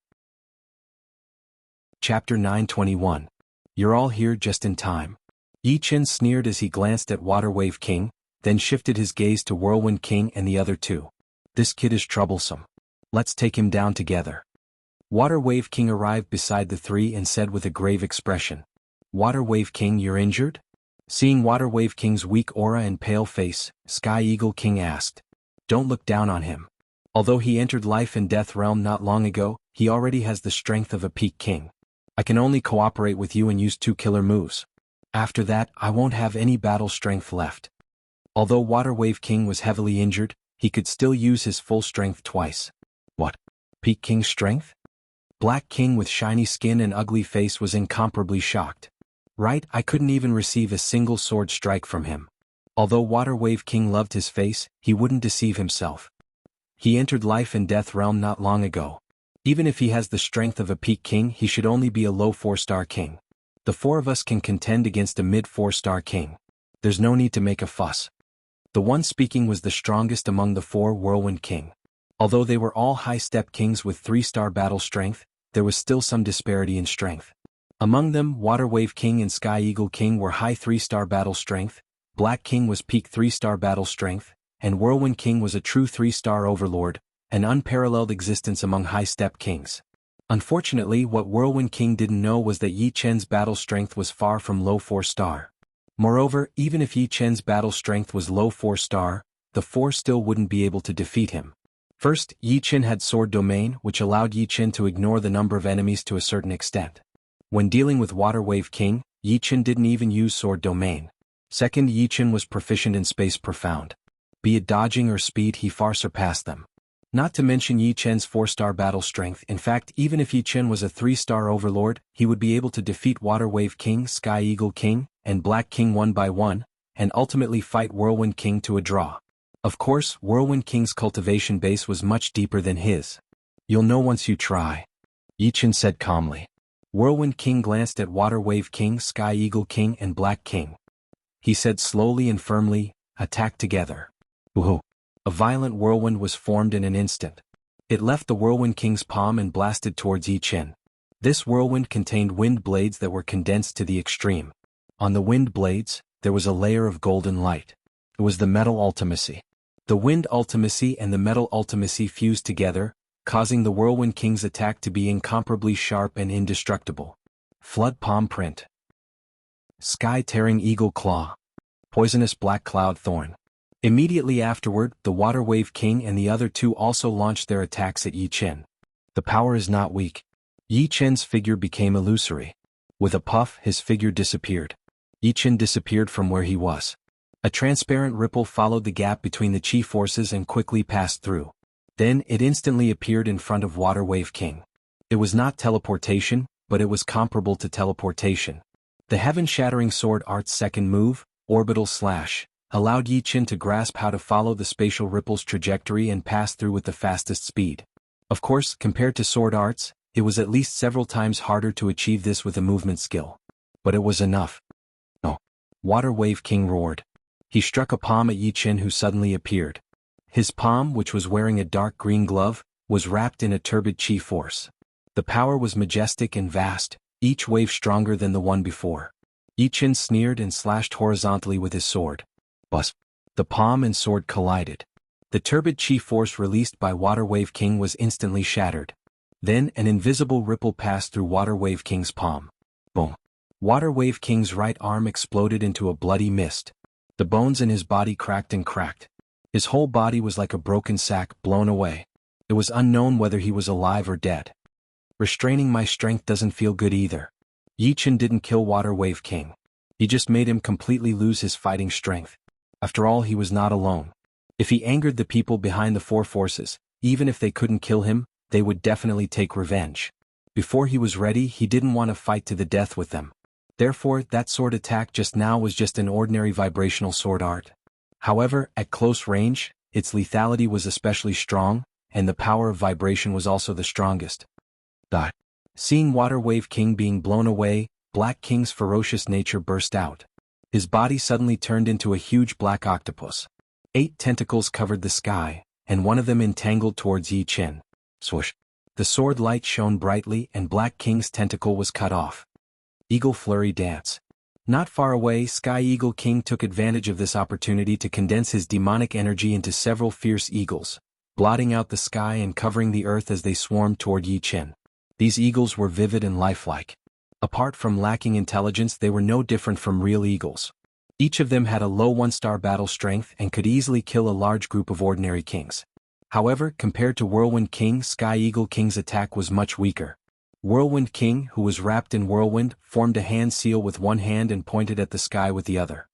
Chapter 921. You're all here just in time. Yi Qin sneered as he glanced at Water Wave King, then shifted his gaze to Whirlwind King and the other 2. This kid is troublesome. Let's take him down together. Water Wave King arrived beside the 3 and said with a grave expression. Water Wave King, you're injured? Seeing Water Wave King's weak aura and pale face, Sky Eagle King asked. Don't look down on him. Although he entered Life and Death Realm not long ago, he already has the strength of a peak king. I can only cooperate with you and use 2 killer moves. After that, I won't have any battle strength left. Although Water Wave King was heavily injured, he could still use his full strength twice. What? Peak King strength? Black King with shiny skin and ugly face was incomparably shocked. Right, I couldn't even receive a single sword strike from him. Although Water Wave King loved his face, he wouldn't deceive himself. He entered life and death realm not long ago. Even if he has the strength of a peak king, he should only be a low 4-star king. The four of us can contend against a mid 4-star king. There's no need to make a fuss. The one speaking was the strongest among the 4 Whirlwind King. Although they were all high-step kings with 3-star battle strength, there was still some disparity in strength. Among them, Water Wave King and Sky Eagle King were high 3-star battle strength, Black King was peak 3-star battle strength, and Whirlwind King was a true 3-star overlord, an unparalleled existence among high-step kings. Unfortunately, what Whirlwind King didn't know was that Yi Chen's battle strength was far from low 4-star. Moreover, even if Yi Chen's battle strength was low 4-star, the 4 still wouldn't be able to defeat him. First, Yi Chen had Sword Domain, which allowed Yi Chen to ignore the number of enemies to a certain extent. When dealing with Water Wave King, Yi Chen didn't even use Sword Domain. Second, Yi Chen was proficient in Space Profound. Be it dodging or speed, he far surpassed them. Not to mention Yi Chen's 4-star battle strength. In fact, even if Yi Chen was a 3-star overlord, he would be able to defeat Water Wave King, Sky Eagle King, and Black King one by one, and ultimately fight Whirlwind King to a draw. Of course, Whirlwind King's cultivation base was much deeper than his. You'll know once you try, Yi Chen said calmly. Whirlwind King glanced at Water Wave King, Sky Eagle King, and Black King. He said slowly and firmly, "Attack together." Woohoo! A violent whirlwind was formed in an instant. It left the Whirlwind King's palm and blasted towards Yi Chen. This whirlwind contained wind blades that were condensed to the extreme. On the wind blades, there was a layer of golden light. It was the metal ultimacy. The wind ultimacy and the metal ultimacy fused together, causing the Whirlwind King's attack to be incomparably sharp and indestructible. Flood Palm Print. Sky-tearing Eagle Claw. Poisonous Black Cloud Thorn. Immediately afterward, the Water Wave King and the other 2 also launched their attacks at Yi Chen. The power is not weak. Yi Chen's figure became illusory. With a puff, his figure disappeared. Yi Chen disappeared from where he was. A transparent ripple followed the gap between the chi forces and quickly passed through. Then it instantly appeared in front of Water Wave King. It was not teleportation, but it was comparable to teleportation. The heaven-shattering sword art's second move, Orbital Slash, allowed Yi Chen to grasp how to follow the spatial ripple's trajectory and pass through with the fastest speed. Of course, compared to sword arts, it was at least several times harder to achieve this with a movement skill. But it was enough. No. Water Wave King roared. He struck a palm at Yi Chen, who suddenly appeared. His palm, which was wearing a dark green glove, was wrapped in a turbid chi force. The power was majestic and vast, each wave stronger than the one before. Yi Chen sneered and slashed horizontally with his sword. Buzz. The palm and sword collided. The turbid chi force released by Water Wave King was instantly shattered. Then an invisible ripple passed through Water Wave King's palm. Boom. Water Wave King's right arm exploded into a bloody mist. The bones in his body cracked and cracked. His whole body was like a broken sack blown away. It was unknown whether he was alive or dead. Restraining my strength doesn't feel good either. Yi Chen didn't kill Water Wave King. He just made him completely lose his fighting strength. After all, he was not alone. If he angered the people behind the 4 forces, even if they couldn't kill him, they would definitely take revenge. Before he was ready, he didn't want to fight to the death with them. Therefore, that sword attack just now was just an ordinary vibrational sword art. However, at close range, its lethality was especially strong, and the power of vibration was also the strongest. Seeing Water Wave King being blown away, Black King's ferocious nature burst out. His body suddenly turned into a huge black octopus. 8 tentacles covered the sky, and one of them entangled towards Yi Chen. Swoosh. The sword light shone brightly and Black King's tentacle was cut off. Eagle Flurry Dance. Not far away, Sky Eagle King took advantage of this opportunity to condense his demonic energy into several fierce eagles, blotting out the sky and covering the earth as they swarmed toward Yi Chen. These eagles were vivid and lifelike. Apart from lacking intelligence, they were no different from real eagles. Each of them had a low 1-star battle strength and could easily kill a large group of ordinary kings. However, compared to Whirlwind King, Sky Eagle King's attack was much weaker. Whirlwind King, who was wrapped in whirlwind, formed a hand seal with one hand and pointed at the sky with the other.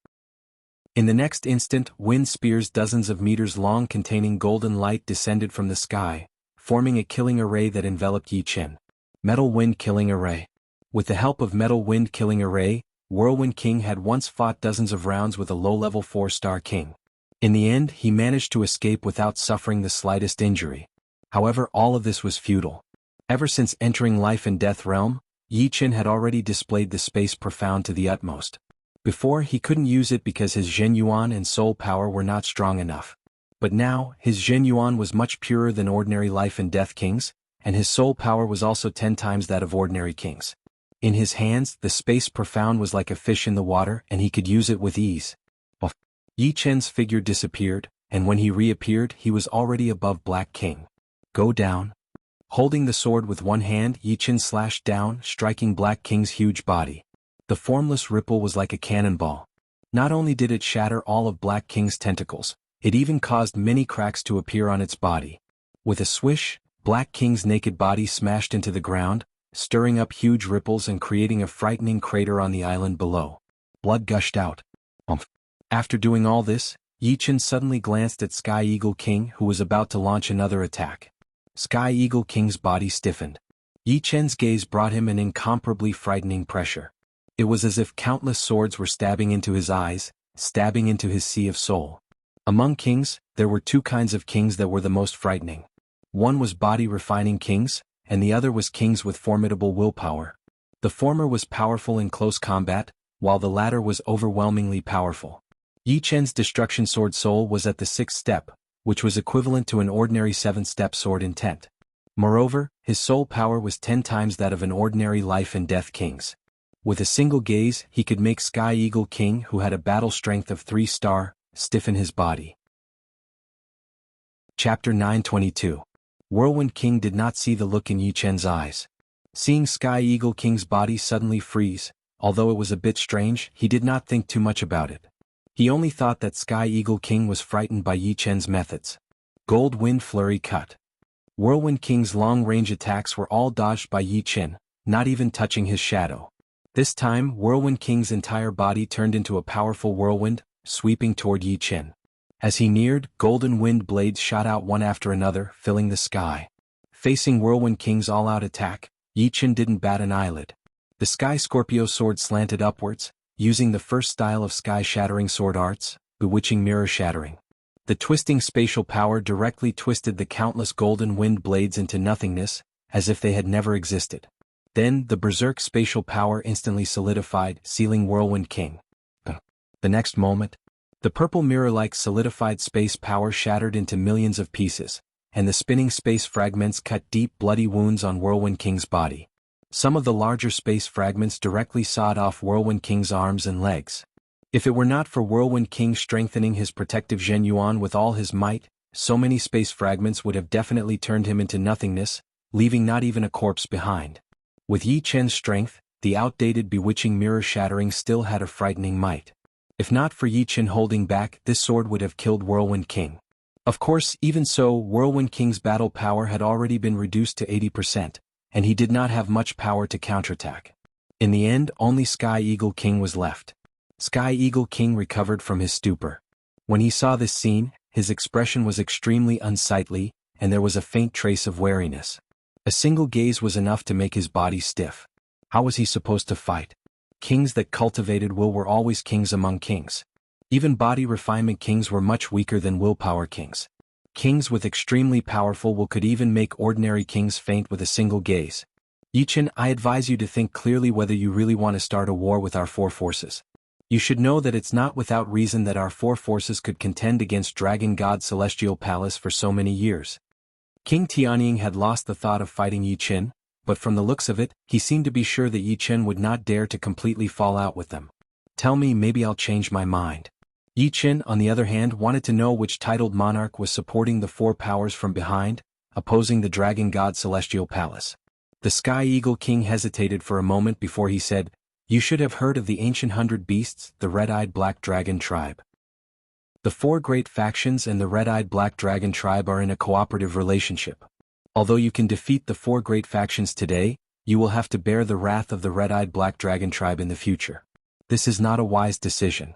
In the next instant, wind spears dozens of meters long containing golden light descended from the sky, forming a killing array that enveloped Yi Chen. Metal Wind Killing Array. With the help of Metal Wind Killing Array, Whirlwind King had once fought dozens of rounds with a low-level 4-star king. In the end, he managed to escape without suffering the slightest injury. However, all of this was futile. Ever since entering life and death realm, Yi Qin had already displayed the space profound to the utmost. Before, he couldn't use it because his Zhen Yuan and soul power were not strong enough. But now, his Zhen Yuan was much purer than ordinary life and death kings, and his soul power was also 10 times that of ordinary kings. In his hands, the space profound was like a fish in the water, and he could use it with ease. Yi Chen's figure disappeared, and when he reappeared, he was already above Black King. Go down. Holding the sword with one hand, Yi Chen slashed down, striking Black King's huge body. The formless ripple was like a cannonball. Not only did it shatter all of Black King's tentacles, it even caused many cracks to appear on its body. With a swish, Black King's naked body smashed into the ground, stirring up huge ripples and creating a frightening crater on the island below. Blood gushed out. After doing all this, Yi Chen suddenly glanced at Sky Eagle King, who was about to launch another attack. Sky Eagle King's body stiffened. Yi Chen's gaze brought him an incomparably frightening pressure. It was as if countless swords were stabbing into his eyes, stabbing into his sea of soul. Among kings, there were two kinds of kings that were the most frightening. One was body-refining kings, and the other was kings with formidable willpower. The former was powerful in close combat, while the latter was overwhelmingly powerful. Yi Chen's Destruction Sword Soul was at the 6th step, which was equivalent to an ordinary 7-step sword intent. Moreover, his soul power was 10 times that of an ordinary life and death king's. With a single gaze, he could make Sky Eagle King, who had a battle strength of 3-star, stiffen his body. Chapter 922. Whirlwind King did not see the look in Yi Chen's eyes. Seeing Sky Eagle King's body suddenly freeze, although it was a bit strange, he did not think too much about it. He only thought that Sky Eagle King was frightened by Yi Chen's methods. Gold Wind Flurry Cut. Whirlwind King's long-range attacks were all dodged by Yi Chen, not even touching his shadow. This time, Whirlwind King's entire body turned into a powerful whirlwind, sweeping toward Yi Chen. As he neared, golden wind blades shot out one after another, filling the sky. Facing Whirlwind King's all-out attack, Yi Chen didn't bat an eyelid. The Sky Scorpio sword slanted upwards, using the first style of sky-shattering sword arts, bewitching mirror shattering. The twisting spatial power directly twisted the countless golden wind blades into nothingness, as if they had never existed. Then, the berserk spatial power instantly solidified, sealing Whirlwind King. The next moment, the purple mirror-like solidified space power shattered into millions of pieces, and the spinning space fragments cut deep bloody wounds on Whirlwind King's body. Some of the larger space fragments directly sawed off Whirlwind King's arms and legs. If it were not for Whirlwind King strengthening his protective Zhen Yuan with all his might, so many space fragments would have definitely turned him into nothingness, leaving not even a corpse behind. With Yi Chen's strength, the outdated bewitching mirror shattering still had a frightening might. If not for Yi Chen holding back, this sword would have killed Whirlwind King. Of course, even so, Whirlwind King's battle power had already been reduced to 80%. And he did not have much power to counterattack. In the end, only Sky Eagle King was left. Sky Eagle King recovered from his stupor. When he saw this scene, his expression was extremely unsightly, and there was a faint trace of wariness. A single gaze was enough to make his body stiff. How was he supposed to fight? Kings that cultivated will were always kings among kings. Even body refinement kings were much weaker than willpower kings. Kings with extremely powerful will could even make ordinary kings faint with a single gaze. Yi Chen, I advise you to think clearly whether you really want to start a war with our 4 forces. You should know that it's not without reason that our 4 forces could contend against Dragon God Celestial Palace for so many years. King Tianying had lost the thought of fighting Yi Chen, but from the looks of it, he seemed to be sure that Yi Chen would not dare to completely fall out with them. Tell me, maybe I'll change my mind. Yi Chen, on the other hand, wanted to know which titled monarch was supporting the 4 powers from behind, opposing the Dragon God Celestial Palace. The Sky Eagle King hesitated for a moment before he said, "You should have heard of the ancient 100 beasts, the Red-Eyed Black Dragon tribe. The 4 great factions and the Red-Eyed Black Dragon tribe are in a cooperative relationship. Although you can defeat the 4 great factions today, you will have to bear the wrath of the Red-Eyed Black Dragon tribe in the future. This is not a wise decision."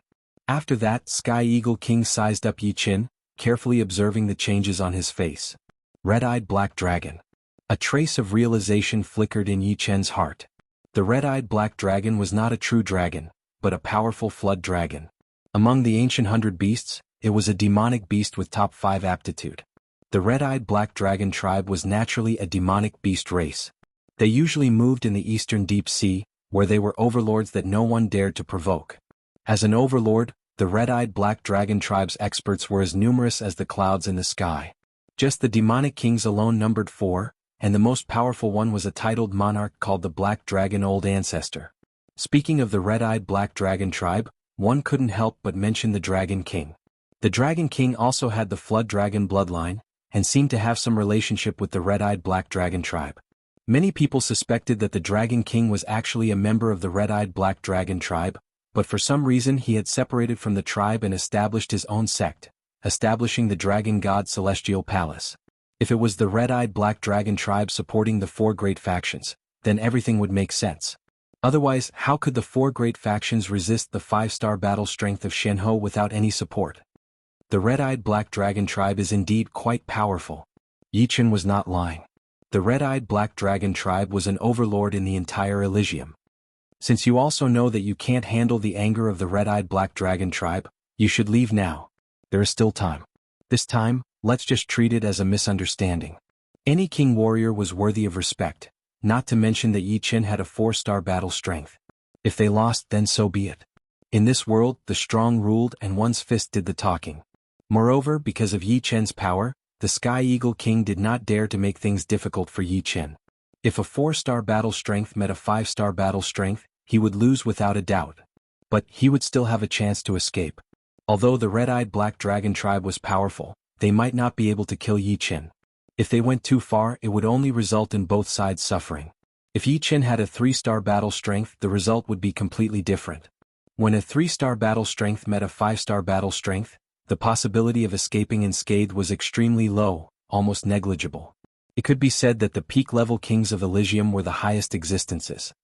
After that, Sky Eagle King sized up Yi Chen, carefully observing the changes on his face. Red-Eyed Black Dragon. A trace of realization flickered in Yi Chen's heart. The Red-Eyed Black Dragon was not a true dragon, but a powerful flood dragon. Among the ancient 100 beasts, it was a demonic beast with top 5 aptitude. The red-eyed black dragon tribe was naturally a demonic beast race. They usually moved in the eastern deep sea, where they were overlords that no one dared to provoke. As an overlord, the red-eyed black dragon tribe's experts were as numerous as the clouds in the sky. Just the demonic kings alone numbered 4, and the most powerful one was a titled monarch called the Black Dragon Old Ancestor. Speaking of the red-eyed black dragon tribe, one couldn't help but mention the Dragon King. The Dragon King also had the flood dragon bloodline, and seemed to have some relationship with the red-eyed black dragon tribe. Many people suspected that the Dragon King was actually a member of the red-eyed black dragon tribe, but for some reason he had separated from the tribe and established his own sect, establishing the dragon god Celestial Palace. If it was the red-eyed black dragon tribe supporting the 4 great factions, then everything would make sense. Otherwise, how could the 4 great factions resist the 5-star battle strength of Jianghu without any support? The red-eyed black dragon tribe is indeed quite powerful. Yi Chen was not lying. The red-eyed black dragon tribe was an overlord in the entire Elysium. Since you also know that you can't handle the anger of the red-eyed black dragon tribe, you should leave now. There is still time. This time, let's just treat it as a misunderstanding. Any king warrior was worthy of respect, not to mention that Yi Chen had a 4-star battle strength. If they lost, then so be it. In this world, the strong ruled and one's fist did the talking. Moreover, because of Yi Chen's power, the Sky Eagle King did not dare to make things difficult for Yi Chen. If a 4-star battle strength met a 5-star battle strength, he would lose without a doubt. But he would still have a chance to escape. Although the red-eyed black dragon tribe was powerful, they might not be able to kill Yi Chen. If they went too far, it would only result in both sides suffering. If Yi Chen had a 3-star battle strength, the result would be completely different. When a 3-star battle strength met a 5-star battle strength, the possibility of escaping unscathed was extremely low, almost negligible. It could be said that the peak-level kings of Elysium were the highest existences.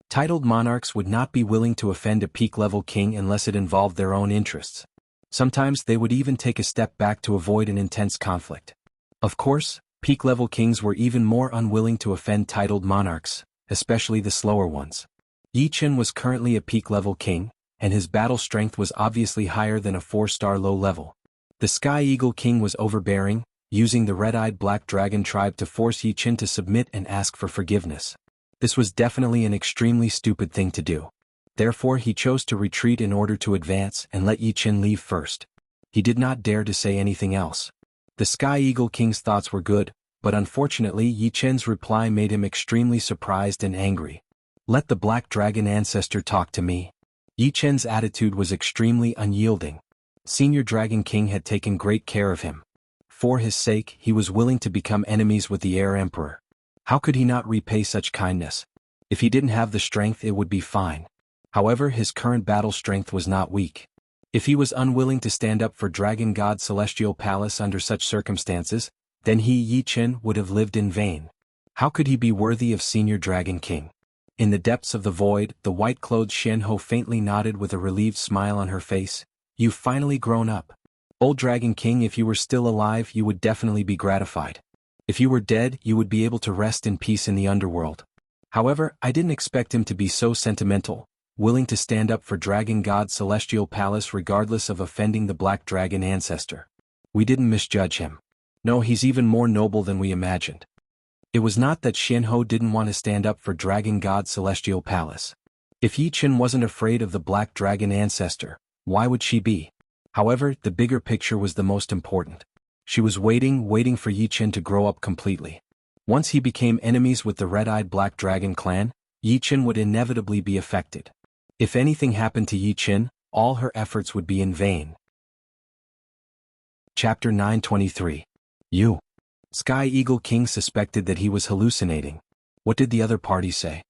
Titled monarchs would not be willing to offend a peak-level king unless it involved their own interests. Sometimes they would even take a step back to avoid an intense conflict. Of course, peak-level kings were even more unwilling to offend titled monarchs, especially the slower ones. Yi Chen was currently a peak-level king, and his battle strength was obviously higher than a 4-star low level. The Sky Eagle King was overbearing, using the red-eyed black dragon tribe to force Yi Chen to submit and ask for forgiveness. This was definitely an extremely stupid thing to do. Therefore he chose to retreat in order to advance and let Yi Chen leave first. He did not dare to say anything else. The Sky Eagle King's thoughts were good, but unfortunately Yi Chen's reply made him extremely surprised and angry. "Let the Black Dragon Ancestor talk to me." Yi Chen's attitude was extremely unyielding. Senior Dragon King had taken great care of him. For his sake, he was willing to become enemies with the Heir Emperor. How could he not repay such kindness? If he didn't have the strength, it would be fine. However, his current battle strength was not weak. If he was unwilling to stand up for Dragon God Celestial Palace under such circumstances, then he, Yi Chen, would have lived in vain. How could he be worthy of Senior Dragon King? In the depths of the void, the white-clothed Jianghu faintly nodded with a relieved smile on her face. "You've finally grown up. Old Dragon King, if you were still alive, you would definitely be gratified. If you were dead, you would be able to rest in peace in the underworld. However, I didn't expect him to be so sentimental, willing to stand up for Dragon God Celestial Palace regardless of offending the Black Dragon Ancestor. We didn't misjudge him. No, he's even more noble than we imagined." It was not that Jianghu didn't want to stand up for Dragon God Celestial Palace. If Yi Chen wasn't afraid of the Black Dragon Ancestor, why would she be? However, the bigger picture was the most important. She was waiting for Yi Chen to grow up completely. Once he became enemies with the red-eyed Black Dragon clan, Yi Chen would inevitably be affected. If anything happened to Yi Chen, all her efforts would be in vain. Chapter 923. You. Sky Eagle King suspected that he was hallucinating. What did the other party say?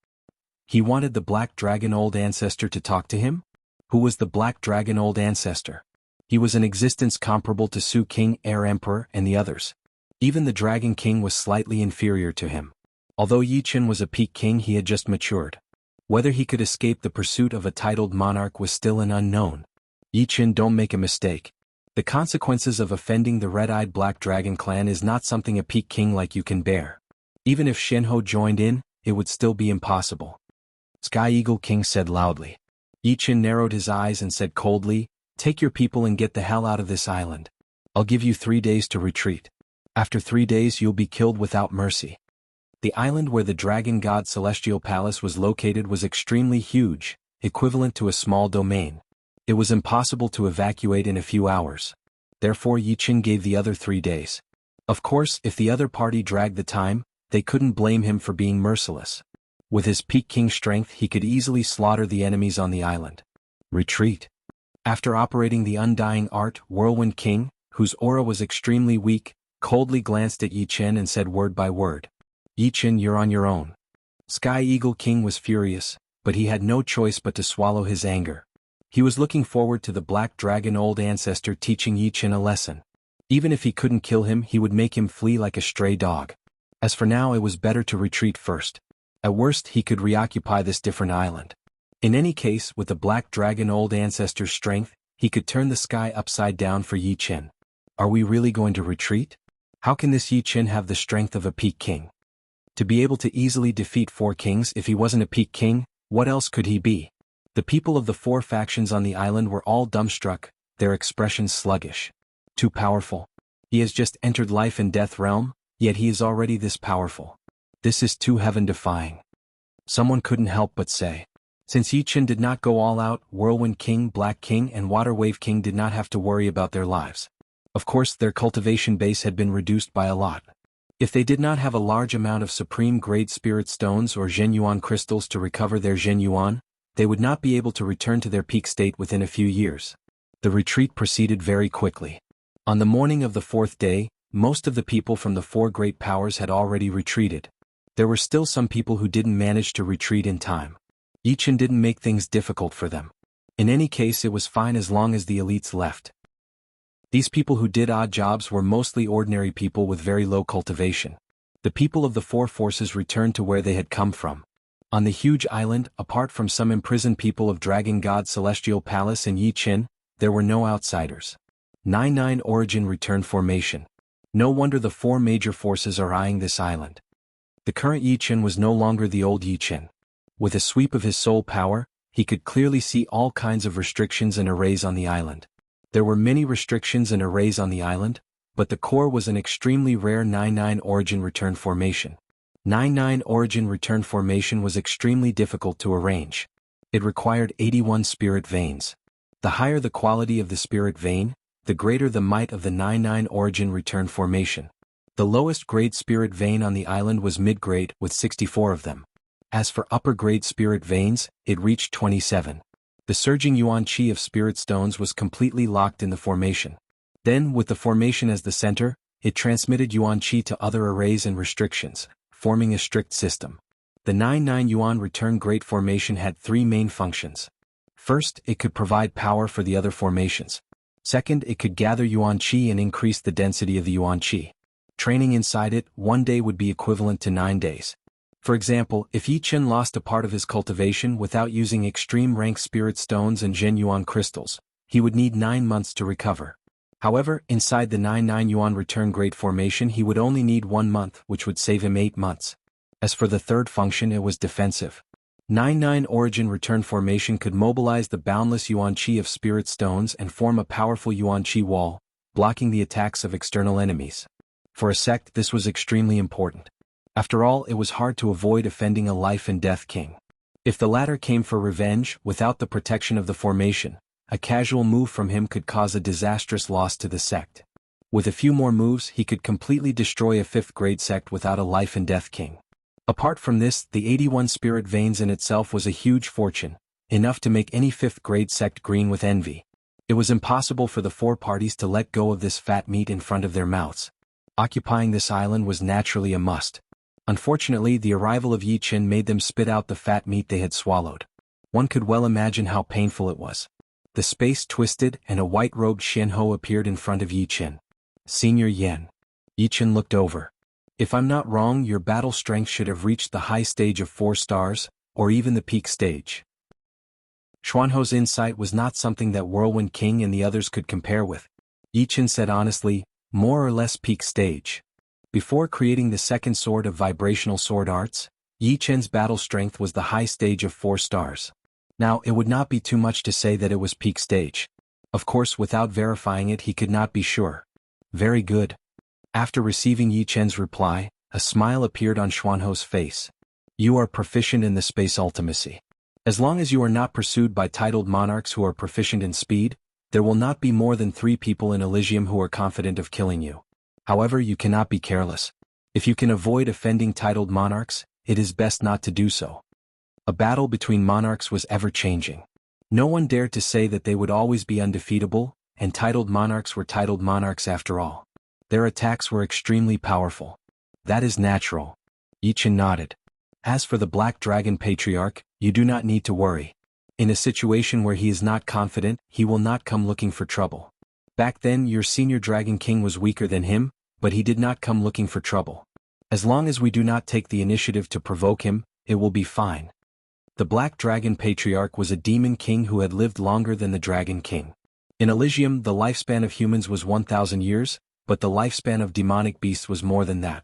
He wanted the Black Dragon Old Ancestor to talk to him? Who was the Black Dragon Old Ancestor? He was an existence comparable to Su King, Heir Emperor, and the others. Even the Dragon King was slightly inferior to him. Although Yi Chen was a peak king, he had just matured. Whether he could escape the pursuit of a titled monarch was still an unknown. Yi Chen, don't make a mistake. The consequences of offending the red-eyed Black Dragon clan is not something a peak king like you can bear. Even if Jianghu joined in, it would still be impossible. Sky Eagle King said loudly. Yi Qin narrowed his eyes and said coldly, "Take your people and get the hell out of this island. I'll give you 3 days to retreat. After 3 days you'll be killed without mercy." The island where the dragon god celestial palace was located was extremely huge, equivalent to a small domain. It was impossible to evacuate in a few hours. Therefore Yi Qin gave the other 3 days. Of course, if the other party dragged the time, they couldn't blame him for being merciless. With his peak king strength he could easily slaughter the enemies on the island. Retreat. After operating the undying art, Whirlwind King, whose aura was extremely weak, coldly glanced at Yi Qin and said word by word, "Yi Qin, you're on your own." Sky Eagle King was furious, but he had no choice but to swallow his anger. He was looking forward to the Black Dragon Old Ancestor teaching Yi Qin a lesson. Even if he couldn't kill him, he would make him flee like a stray dog. As for now, it was better to retreat first. At worst, he could reoccupy this different island. In any case, with the Black Dragon Old Ancestor's strength, he could turn the sky upside down for Yi Qin. Are we really going to retreat? How can this Yi Qin have the strength of a peak king? To be able to easily defeat 4 kings, if he wasn't a peak king, what else could he be? The people of the 4 factions on the island were all dumbstruck, their expressions sluggish. Too powerful. He has just entered life and death realm, yet he is already this powerful. This is too heaven-defying. Someone couldn't help but say. Since Yi Qin did not go all out, Whirlwind King, Black King and Water Wave King did not have to worry about their lives. Of course, their cultivation base had been reduced by a lot. If they did not have a large amount of supreme grade spirit stones or Zhenyuan crystals to recover their Zhenyuan, they would not be able to return to their peak state within a few years. The retreat proceeded very quickly. On the morning of the 4th day, most of the people from the 4 great powers had already retreated. There were still some people who didn't manage to retreat in time. Yi Qin didn't make things difficult for them. In any case, it was fine as long as the elites left. These people who did odd jobs were mostly ordinary people with very low cultivation. The people of the 4 forces returned to where they had come from. On the huge island, apart from some imprisoned people of Dragon God Celestial Palace and Yi Qin, there were no outsiders. 9-9 Origin Return Formation. No wonder the 4 major forces are eyeing this island. The current Yi Qin was no longer the old Yi Qin. With a sweep of his soul power, he could clearly see all kinds of restrictions and arrays on the island. There were many restrictions and arrays on the island, but the core was an extremely rare 9-9 Origin Return Formation. 9-9 Origin Return Formation was extremely difficult to arrange. It required 81 spirit veins. The higher the quality of the spirit vein, the greater the might of the 9-9 Origin Return Formation. The lowest grade spirit vein on the island was mid-grade, with 64 of them. As for upper grade spirit veins, it reached 27. The surging Yuan Qi of spirit stones was completely locked in the formation. Then, with the formation as the center, it transmitted Yuan Qi to other arrays and restrictions, forming a strict system. The 9-9 Yuan Return Great Formation had 3 main functions. First, it could provide power for the other formations. Second, it could gather Yuan Qi and increase the density of the Yuan Qi. Training inside it, 1 day would be equivalent to 9 days. For example, if Yi Qin lost a part of his cultivation without using extreme rank spirit stones and Zhenyuan crystals, he would need 9 months to recover. However, inside the 9-9 Yuan Return Great Formation he would only need 1 month, which would save him 8 months. As for the third function, it was defensive. 9-9 Origin Return Formation could mobilize the boundless Yuan Qi of spirit stones and form a powerful Yuan Qi wall, blocking the attacks of external enemies. For a sect, this was extremely important. After all, it was hard to avoid offending a life and death king. If the latter came for revenge, without the protection of the formation, a casual move from him could cause a disastrous loss to the sect. With a few more moves, he could completely destroy a 5th grade sect without a life and death king. Apart from this, the 81 spirit veins in itself was a huge fortune, enough to make any 5th grade sect green with envy. It was impossible for the 4 parties to let go of this fat meat in front of their mouths. Occupying this island was naturally a must. Unfortunately, the arrival of Yi Qin made them spit out the fat meat they had swallowed. One could well imagine how painful it was. The space twisted and a white-robed Xianhou appeared in front of Yi Qin. Senior Yan. Yi Qin looked over. If I'm not wrong, your battle strength should have reached the high stage of 4 stars, or even the peak stage. Xuanhou's insight was not something that Whirlwind King and the others could compare with. Yi Qin said honestly, more or less peak stage. Before creating the second sword of vibrational sword arts, Yi Qin's battle strength was the high stage of 4 stars. Now, it would not be too much to say that it was peak stage. Of course, without verifying it he could not be sure. Very good. After receiving Yi Chen's reply, a smile appeared on Xuanho's face. You are proficient in the space ultimacy. As long as you are not pursued by titled monarchs who are proficient in speed, there will not be more than 3 people in Elysium who are confident of killing you. However, you cannot be careless. If you can avoid offending titled monarchs, it is best not to do so. A battle between monarchs was ever-changing. No one dared to say that they would always be undefeatable, and titled monarchs were titled monarchs after all. Their attacks were extremely powerful. That is natural. Yi Chen nodded. As for the Black Dragon Patriarch, you do not need to worry. In a situation where he is not confident, he will not come looking for trouble. Back then your senior Dragon King was weaker than him, but he did not come looking for trouble. As long as we do not take the initiative to provoke him, it will be fine. The Black Dragon Patriarch was a demon king who had lived longer than the Dragon King. In Elysium the lifespan of humans was 1,000 years, but the lifespan of demonic beasts was more than that.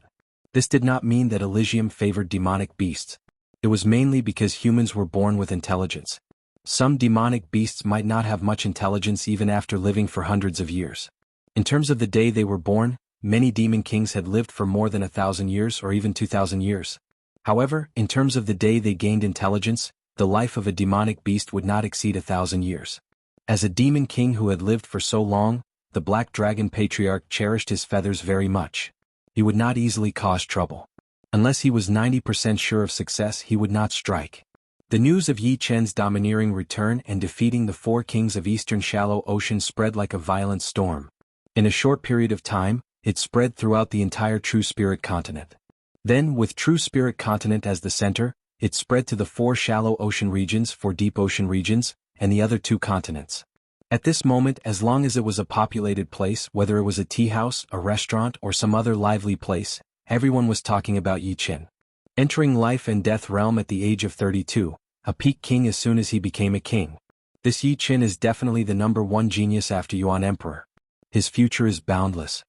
This did not mean that Elysium favored demonic beasts. It was mainly because humans were born with intelligence. Some demonic beasts might not have much intelligence even after living for hundreds of years. In terms of the day they were born, many demon kings had lived for more than 1,000 years or even 2,000 years. However, in terms of the day they gained intelligence, the life of a demonic beast would not exceed 1,000 years. As a demon king who had lived for so long, the Black Dragon Patriarch cherished his feathers very much. He would not easily cause trouble. Unless he was 90% sure of success he would not strike. The news of Yi Chen's domineering return and defeating the 4 kings of Eastern Shallow Ocean spread like a violent storm. In a short period of time, it spread throughout the entire True Spirit continent. Then, with True Spirit continent as the center, it spread to the 4 shallow ocean regions, 4 deep ocean regions, and the other 2 continents. At this moment, as long as it was a populated place, whether it was a tea house, a restaurant, or some other lively place, everyone was talking about Yi Chen. Entering life and death realm at the age of 32, a peak king as soon as he became a king. This Yi Chen is definitely the #1 genius after Yuan Emperor. His future is boundless.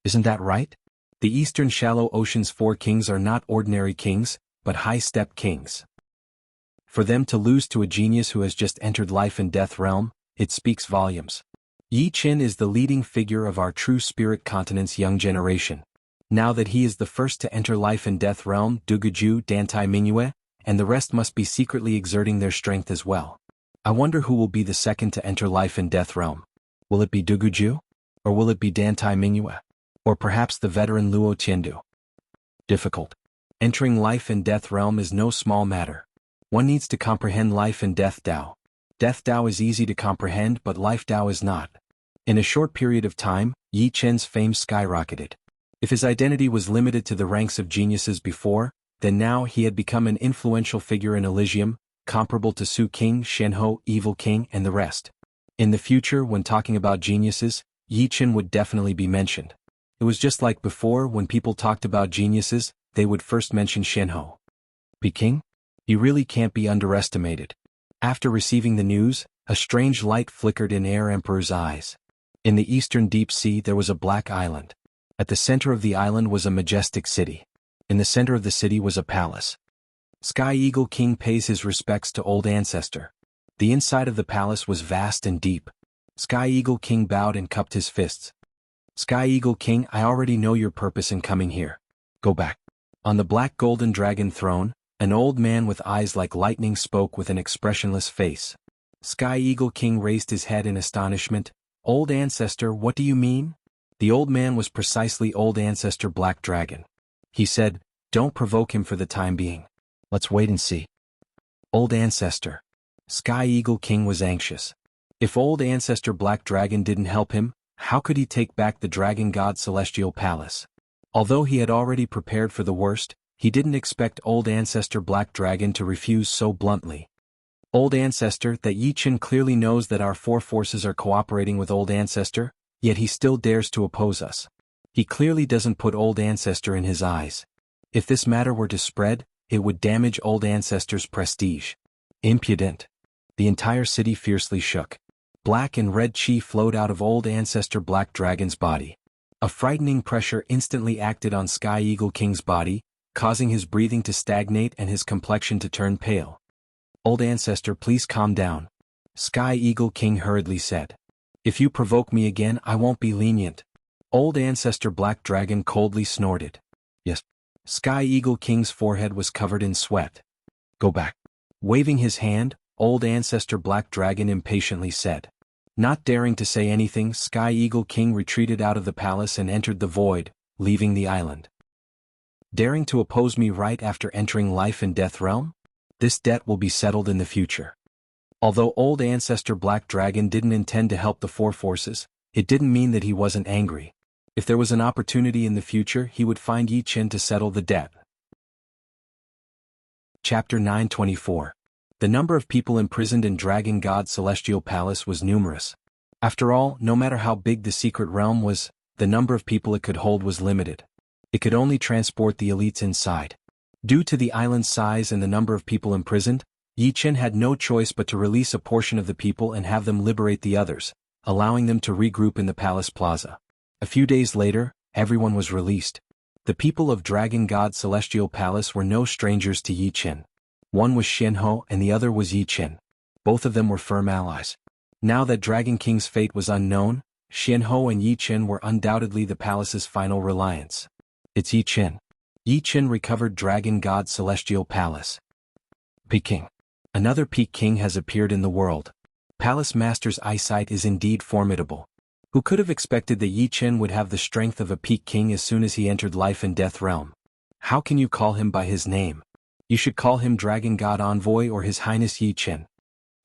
Isn't that right? The Eastern Shallow Ocean's 4 kings are not ordinary kings, but high-step kings. For them to lose to a genius who has just entered life and death realm, it speaks volumes. Yi Chen is the leading figure of our True Spirit continent's young generation. Now that he is the first to enter life and death realm, Duguju, Dantai Mingyue, and the rest must be secretly exerting their strength as well. I wonder who will be the second to enter life and death realm. Will it be Duguju? Or will it be Dantai Mingyue? Or perhaps the veteran Luo Tiandu? Difficult. Entering life and death realm is no small matter. One needs to comprehend life and death Dao. Death Dao is easy to comprehend but life Dao is not. In a short period of time, Yi Chen's fame skyrocketed. If his identity was limited to the ranks of geniuses before, then now he had become an influential figure in Elysium, comparable to Su King, Shenhe, Evil King, and the rest. In the future, when talking about geniuses, Yi Chen would definitely be mentioned. It was just like before, when people talked about geniuses, they would first mention Shenhe. Peking? He really can't be underestimated. After receiving the news, a strange light flickered in Air Emperor's eyes. In the eastern deep sea there was a black island. At the center of the island was a majestic city. In the center of the city was a palace. Sky Eagle King pays his respects to old ancestor. The inside of the palace was vast and deep. Sky Eagle King bowed and cupped his fists. Sky Eagle King, I already know your purpose in coming here. Go back. On the black golden dragon throne, an old man with eyes like lightning spoke with an expressionless face. Sky Eagle King raised his head in astonishment. Old ancestor, what do you mean? The old man was precisely old ancestor Black Dragon. He said, don't provoke him for the time being. Let's wait and see. Old ancestor. Sky Eagle King was anxious. If old ancestor Black Dragon didn't help him, how could he take back the Dragon God Celestial Palace? Although he had already prepared for the worst, he didn't expect old ancestor Black Dragon to refuse so bluntly. Old ancestor, that Yi Chen clearly knows that our 4 forces are cooperating with old ancestor, yet he still dares to oppose us. He clearly doesn't put old ancestor in his eyes. If this matter were to spread, it would damage old ancestor's prestige. Impudent. The entire city fiercely shook. Black and red chi flowed out of old ancestor Black Dragon's body. A frightening pressure instantly acted on Sky Eagle King's body, causing his breathing to stagnate and his complexion to turn pale. Old ancestor, please calm down. Sky Eagle King hurriedly said. If you provoke me again, I won't be lenient. Old ancestor Black Dragon coldly snorted. Yes. Sky Eagle King's forehead was covered in sweat. Go back. Waving his hand, old ancestor Black Dragon impatiently said. Not daring to say anything, Sky Eagle King retreated out of the palace and entered the void, leaving the island. Daring to oppose me right after entering life and death realm? This debt will be settled in the future. Although old ancestor Black Dragon didn't intend to help the four forces, it didn't mean that he wasn't angry. If there was an opportunity in the future, he would find Yi Chen to settle the debt. Chapter 924. The number of people imprisoned in Dragon God's Celestial Palace was numerous. After all, no matter how big the secret realm was, the number of people it could hold was limited. It could only transport the elites inside. Due to the island's size and the number of people imprisoned, Yi Chen had no choice but to release a portion of the people and have them liberate the others, allowing them to regroup in the palace plaza. A few days later, everyone was released. The people of Dragon God's Celestial Palace were no strangers to Yi Chen. One was Jianghu and the other was Yi Chen. Both of them were firm allies. Now that Dragon King's fate was unknown, Jianghu and Yi Chen were undoubtedly the palace's final reliance. It's Yi Chen. Yi Chen recovered Dragon God's Celestial Palace. Peking. Another Peak King has appeared in the world. Palace Master's eyesight is indeed formidable. Who could have expected that Yi Chen would have the strength of a Peak King as soon as he entered life and death realm? How can you call him by his name? You should call him Dragon God Envoy or His Highness Yi Chen.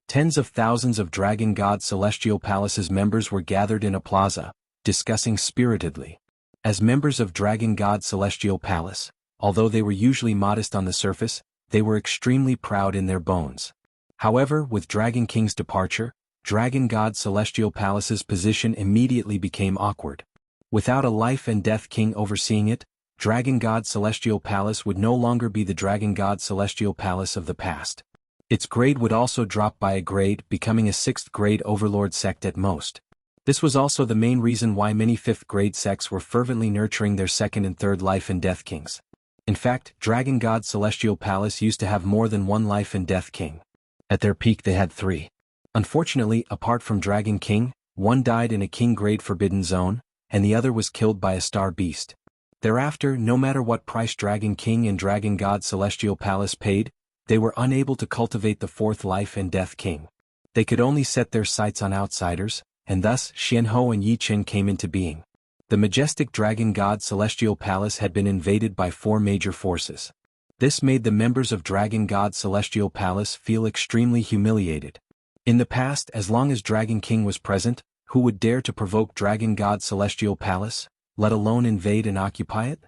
Tens of thousands of Dragon God Celestial Palace's members were gathered in a plaza, discussing spiritedly. As members of Dragon God Celestial Palace, although they were usually modest on the surface, they were extremely proud in their bones. However, with Dragon King's departure, Dragon God Celestial Palace's position immediately became awkward. Without a life and death king overseeing it, Dragon God Celestial Palace would no longer be the Dragon God Celestial Palace of the past. Its grade would also drop by a grade, becoming a 6th grade overlord sect at most. This was also the main reason why many 5th grade sects were fervently nurturing their 2nd and 3rd life and death kings. In fact, Dragon God Celestial Palace used to have more than one life and death king. At their peak they had 3. Unfortunately, apart from Dragon King, one died in a king grade forbidden zone, and the other was killed by a star beast. Thereafter, no matter what price Dragon King and Dragon God Celestial Palace paid, they were unable to cultivate the 4th life and death king. They could only set their sights on outsiders, and thus Jianghu and Yi Chen came into being. The majestic Dragon God Celestial Palace had been invaded by 4 major forces. This made the members of Dragon God Celestial Palace feel extremely humiliated. In the past, as long as Dragon King was present, who would dare to provoke Dragon God Celestial Palace, let alone invade and occupy it?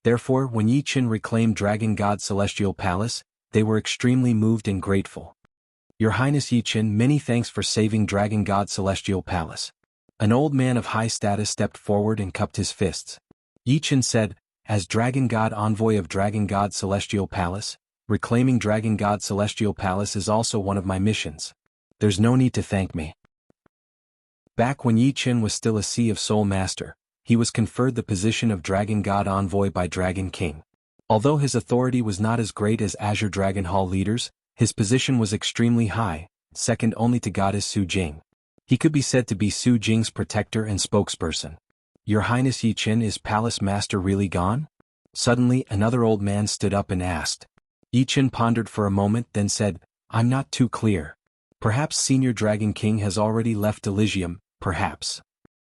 Therefore, when Yi Chen reclaimed Dragon God Celestial Palace, they were extremely moved and grateful. Your Highness Yi Chen, many thanks for saving Dragon God Celestial Palace. An old man of high status stepped forward and cupped his fists. Yi Chen said, as Dragon God Envoy of Dragon God Celestial Palace, reclaiming Dragon God Celestial Palace is also one of my missions. There's no need to thank me. Back when Yi Chen was still a Sea of Soul Master, he was conferred the position of Dragon God Envoy by Dragon King. Although his authority was not as great as Azure Dragon Hall leaders, his position was extremely high, second only to Goddess Su Jing. He could be said to be Su Jing's protector and spokesperson. Your Highness Yi Chen, is Palace Master really gone? Suddenly, another old man stood up and asked. Yi Chen pondered for a moment, then said, I'm not too clear. Perhaps Senior Dragon King has already left Elysium, perhaps.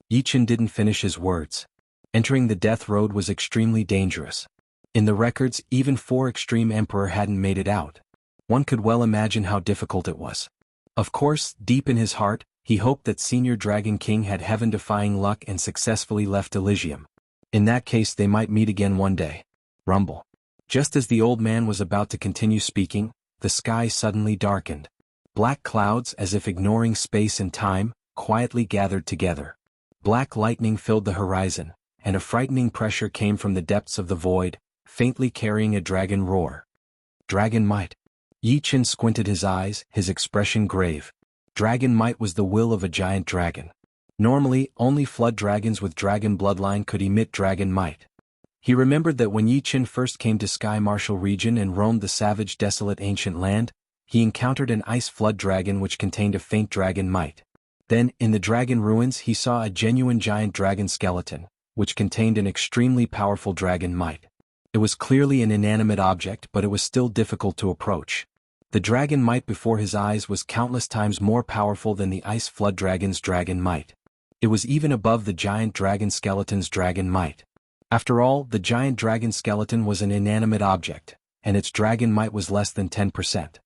Yi Chen didn't finish his words. Entering the death road was extremely dangerous. In the records, even 4 Extreme Emperor hadn't made it out. One could well imagine how difficult it was. Of course, deep in his heart, he hoped that Senior Dragon King had heaven-defying luck and successfully left Elysium. In that case they might meet again one day. Rumble. Just as the old man was about to continue speaking, the sky suddenly darkened. Black clouds, as if ignoring space and time, quietly gathered together. Black lightning filled the horizon, and a frightening pressure came from the depths of the void, faintly carrying a dragon roar. Dragon might. Yi Chen squinted his eyes, his expression grave. Dragon might was the will of a giant dragon. Normally, only flood dragons with dragon bloodline could emit dragon might. He remembered that when Yi Chen first came to Sky Martial region and roamed the savage desolate ancient land, he encountered an ice flood dragon which contained a faint dragon might. Then, in the dragon ruins he saw a genuine giant dragon skeleton, which contained an extremely powerful dragon might. It was clearly an inanimate object, but it was still difficult to approach. The dragon might before his eyes was countless times more powerful than the ice flood dragon's dragon might. It was even above the giant dragon skeleton's dragon might. After all, the giant dragon skeleton was an inanimate object, and its dragon might was less than 10%.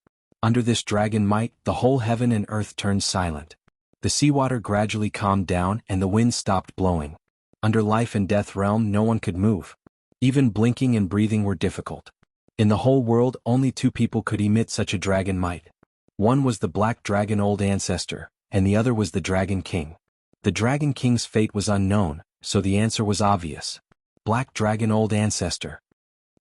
Under this dragon might, the whole heaven and earth turned silent. The seawater gradually calmed down and the wind stopped blowing. Under life and death realm no one could move. Even blinking and breathing were difficult. In the whole world only two people could emit such a dragon might. One was the black dragon old ancestor, and the other was the dragon king. The dragon king's fate was unknown, so the answer was obvious. Black dragon old ancestor.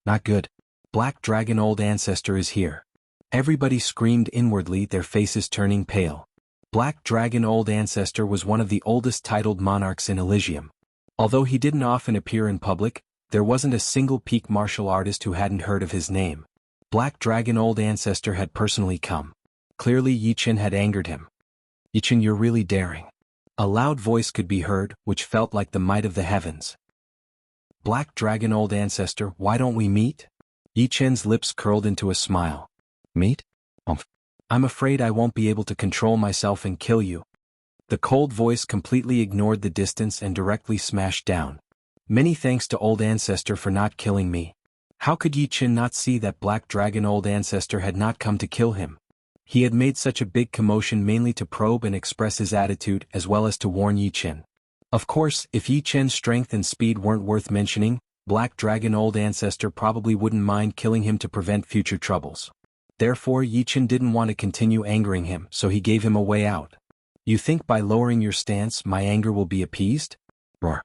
Not good. Black dragon old ancestor is here. Everybody screamed inwardly, their faces turning pale. Black dragon old ancestor was one of the oldest titled monarchs in Elysium. Although he didn't often appear in public, there wasn't a single peak martial artist who hadn't heard of his name. Black dragon old ancestor had personally come. Clearly Yi Chen had angered him. Yi Chen, you're really daring. A loud voice could be heard, which felt like the might of the heavens. Black dragon old ancestor, why don't we meet? Yi Chen's lips curled into a smile. Meet? I'm afraid I won't be able to control myself and kill you. The cold voice completely ignored the distance and directly smashed down. Many thanks to old ancestor for not killing me. How could Yi Chen not see that black dragon old ancestor had not come to kill him? He had made such a big commotion mainly to probe and express his attitude as well as to warn Yi Chen. Of course, if Yi Chen's strength and speed weren't worth mentioning, black dragon old ancestor probably wouldn't mind killing him to prevent future troubles. Therefore Yi Chen didn't want to continue angering him, so he gave him a way out. You think by lowering your stance my anger will be appeased? Roar.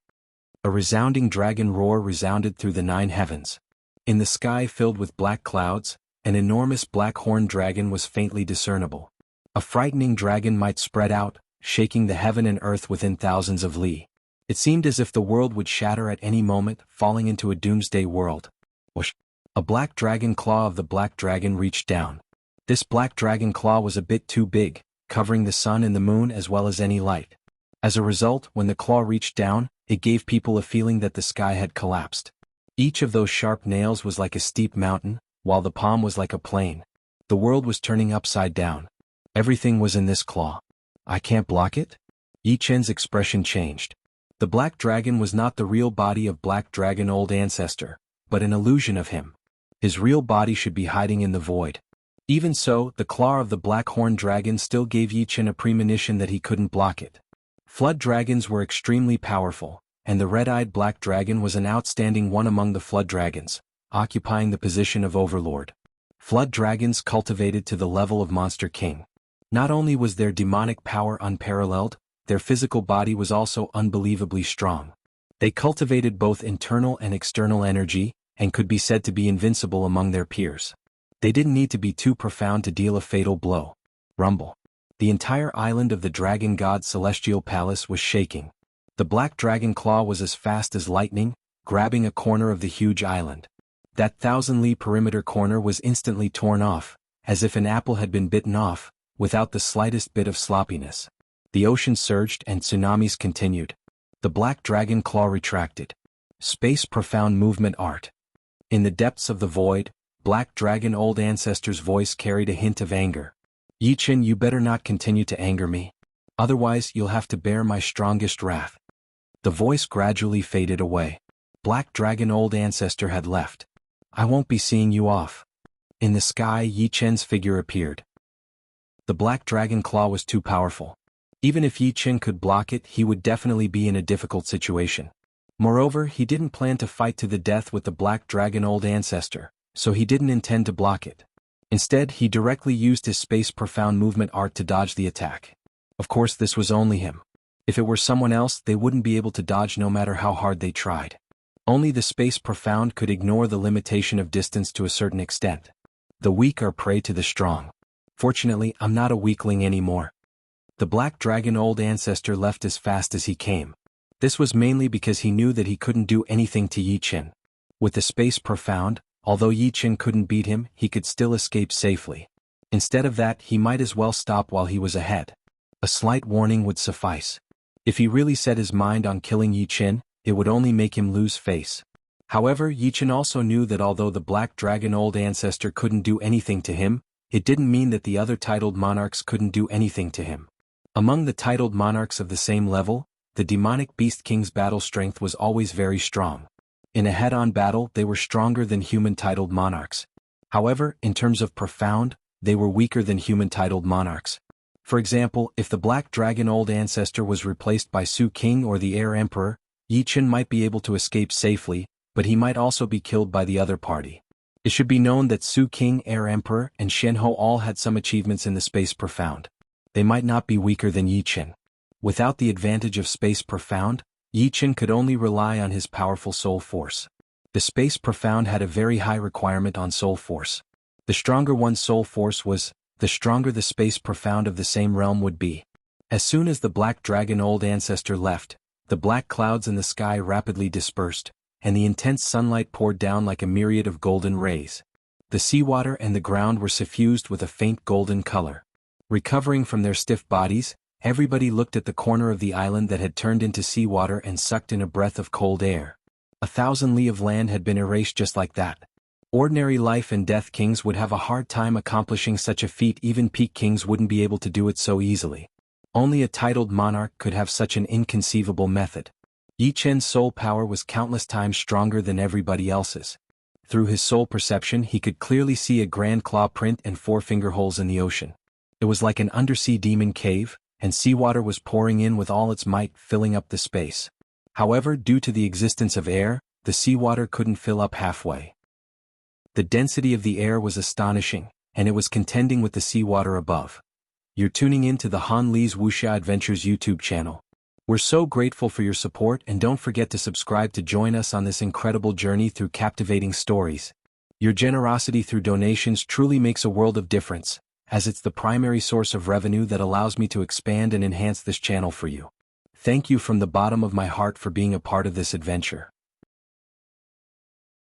A resounding dragon roar resounded through the 9 heavens. In the sky filled with black clouds, an enormous black horned dragon was faintly discernible. A frightening dragon might spread out, shaking the heaven and earth within thousands of li. It seemed as if the world would shatter at any moment, falling into a doomsday world. Whoosh! A black dragon claw of the black dragon reached down. This black dragon claw was a bit too big, covering the sun and the moon as well as any light. As a result, when the claw reached down, it gave people a feeling that the sky had collapsed. Each of those sharp nails was like a steep mountain, while the palm was like a plain. The world was turning upside down. Everything was in this claw. I can't block it? Yi Chen's expression changed. The black dragon was not the real body of black dragon old ancestor, but an illusion of him. His real body should be hiding in the void. Even so, the claw of the black horned dragon still gave Yi Chen a premonition that he couldn't block it. Flood dragons were extremely powerful, and the red-eyed black dragon was an outstanding one among the flood dragons, occupying the position of overlord. Flood dragons cultivated to the level of monster king. Not only was their demonic power unparalleled, their physical body was also unbelievably strong. They cultivated both internal and external energy, and could be said to be invincible among their peers. They didn't need to be too profound to deal a fatal blow. Rumble. The entire island of the dragon god's celestial palace was shaking. The black dragon claw was as fast as lightning, grabbing a corner of the huge island. That 1,000 li perimeter corner was instantly torn off, as if an apple had been bitten off, without the slightest bit of sloppiness. The ocean surged and tsunamis continued. The black dragon claw retracted. Space profound movement art. In the depths of the void, black dragon old ancestor's voice carried a hint of anger. Yi Chen, you better not continue to anger me. Otherwise you'll have to bear my strongest wrath. The voice gradually faded away. Black dragon old ancestor had left. I won't be seeing you off. In the sky Yi Chen's figure appeared. The black dragon claw was too powerful. Even if Yi Chen could block it, he would definitely be in a difficult situation. Moreover, he didn't plan to fight to the death with the black dragon old ancestor, so he didn't intend to block it. Instead, he directly used his space profound movement art to dodge the attack. Of course, this was only him. If it were someone else, they wouldn't be able to dodge no matter how hard they tried. Only the space profound could ignore the limitation of distance to a certain extent. The weak are prey to the strong. Fortunately, I'm not a weakling anymore. The black dragon old ancestor left as fast as he came. This was mainly because he knew that he couldn't do anything to Yi Chen. With the space profound, although Yi Chen couldn't beat him, he could still escape safely. Instead of that, he might as well stop while he was ahead. A slight warning would suffice. If he really set his mind on killing Yi Qin, it would only make him lose face. However, Yi Qin also knew that although the Black Dragon Old Ancestor couldn't do anything to him, it didn't mean that the other titled monarchs couldn't do anything to him. Among the titled monarchs of the same level, the Demonic Beast King's battle strength was always very strong. In a head-on battle, they were stronger than human titled monarchs. However, in terms of profound, they were weaker than human titled monarchs. For example, if the Black Dragon Old Ancestor was replaced by Su King or the Heir Emperor, Yi Qin might be able to escape safely, but he might also be killed by the other party. It should be known that Su King, Heir Emperor, and Shenhe all had some achievements in the Space Profound. They might not be weaker than Yi Qin. Without the advantage of Space Profound, Yi Qin could only rely on his powerful soul force. The Space Profound had a very high requirement on soul force. The stronger one's soul force was, the stronger the Space Profound of the same realm would be. As soon as the Black Dragon Old Ancestor left, the black clouds in the sky rapidly dispersed, and the intense sunlight poured down like a myriad of golden rays. The seawater and the ground were suffused with a faint golden color. Recovering from their stiff bodies, everybody looked at the corner of the island that had turned into seawater and sucked in a breath of cold air. 1,000 li of land had been erased just like that. Ordinary life and death kings would have a hard time accomplishing such a feat. Even peak kings wouldn't be able to do it so easily. Only a titled monarch could have such an inconceivable method. Yi Qin's soul power was countless times stronger than everybody else's. Through his soul perception, he could clearly see a grand claw print and 4 finger holes in the ocean. It was like an undersea demon cave, and seawater was pouring in with all its might, filling up the space. However, due to the existence of air, the seawater couldn't fill up halfway. The density of the air was astonishing, and it was contending with the seawater above. You're tuning in to the Han Li's Wuxia Adventures YouTube channel. We're so grateful for your support, and don't forget to subscribe to join us on this incredible journey through captivating stories. Your generosity through donations truly makes a world of difference, as it's the primary source of revenue that allows me to expand and enhance this channel for you. Thank you from the bottom of my heart for being a part of this adventure.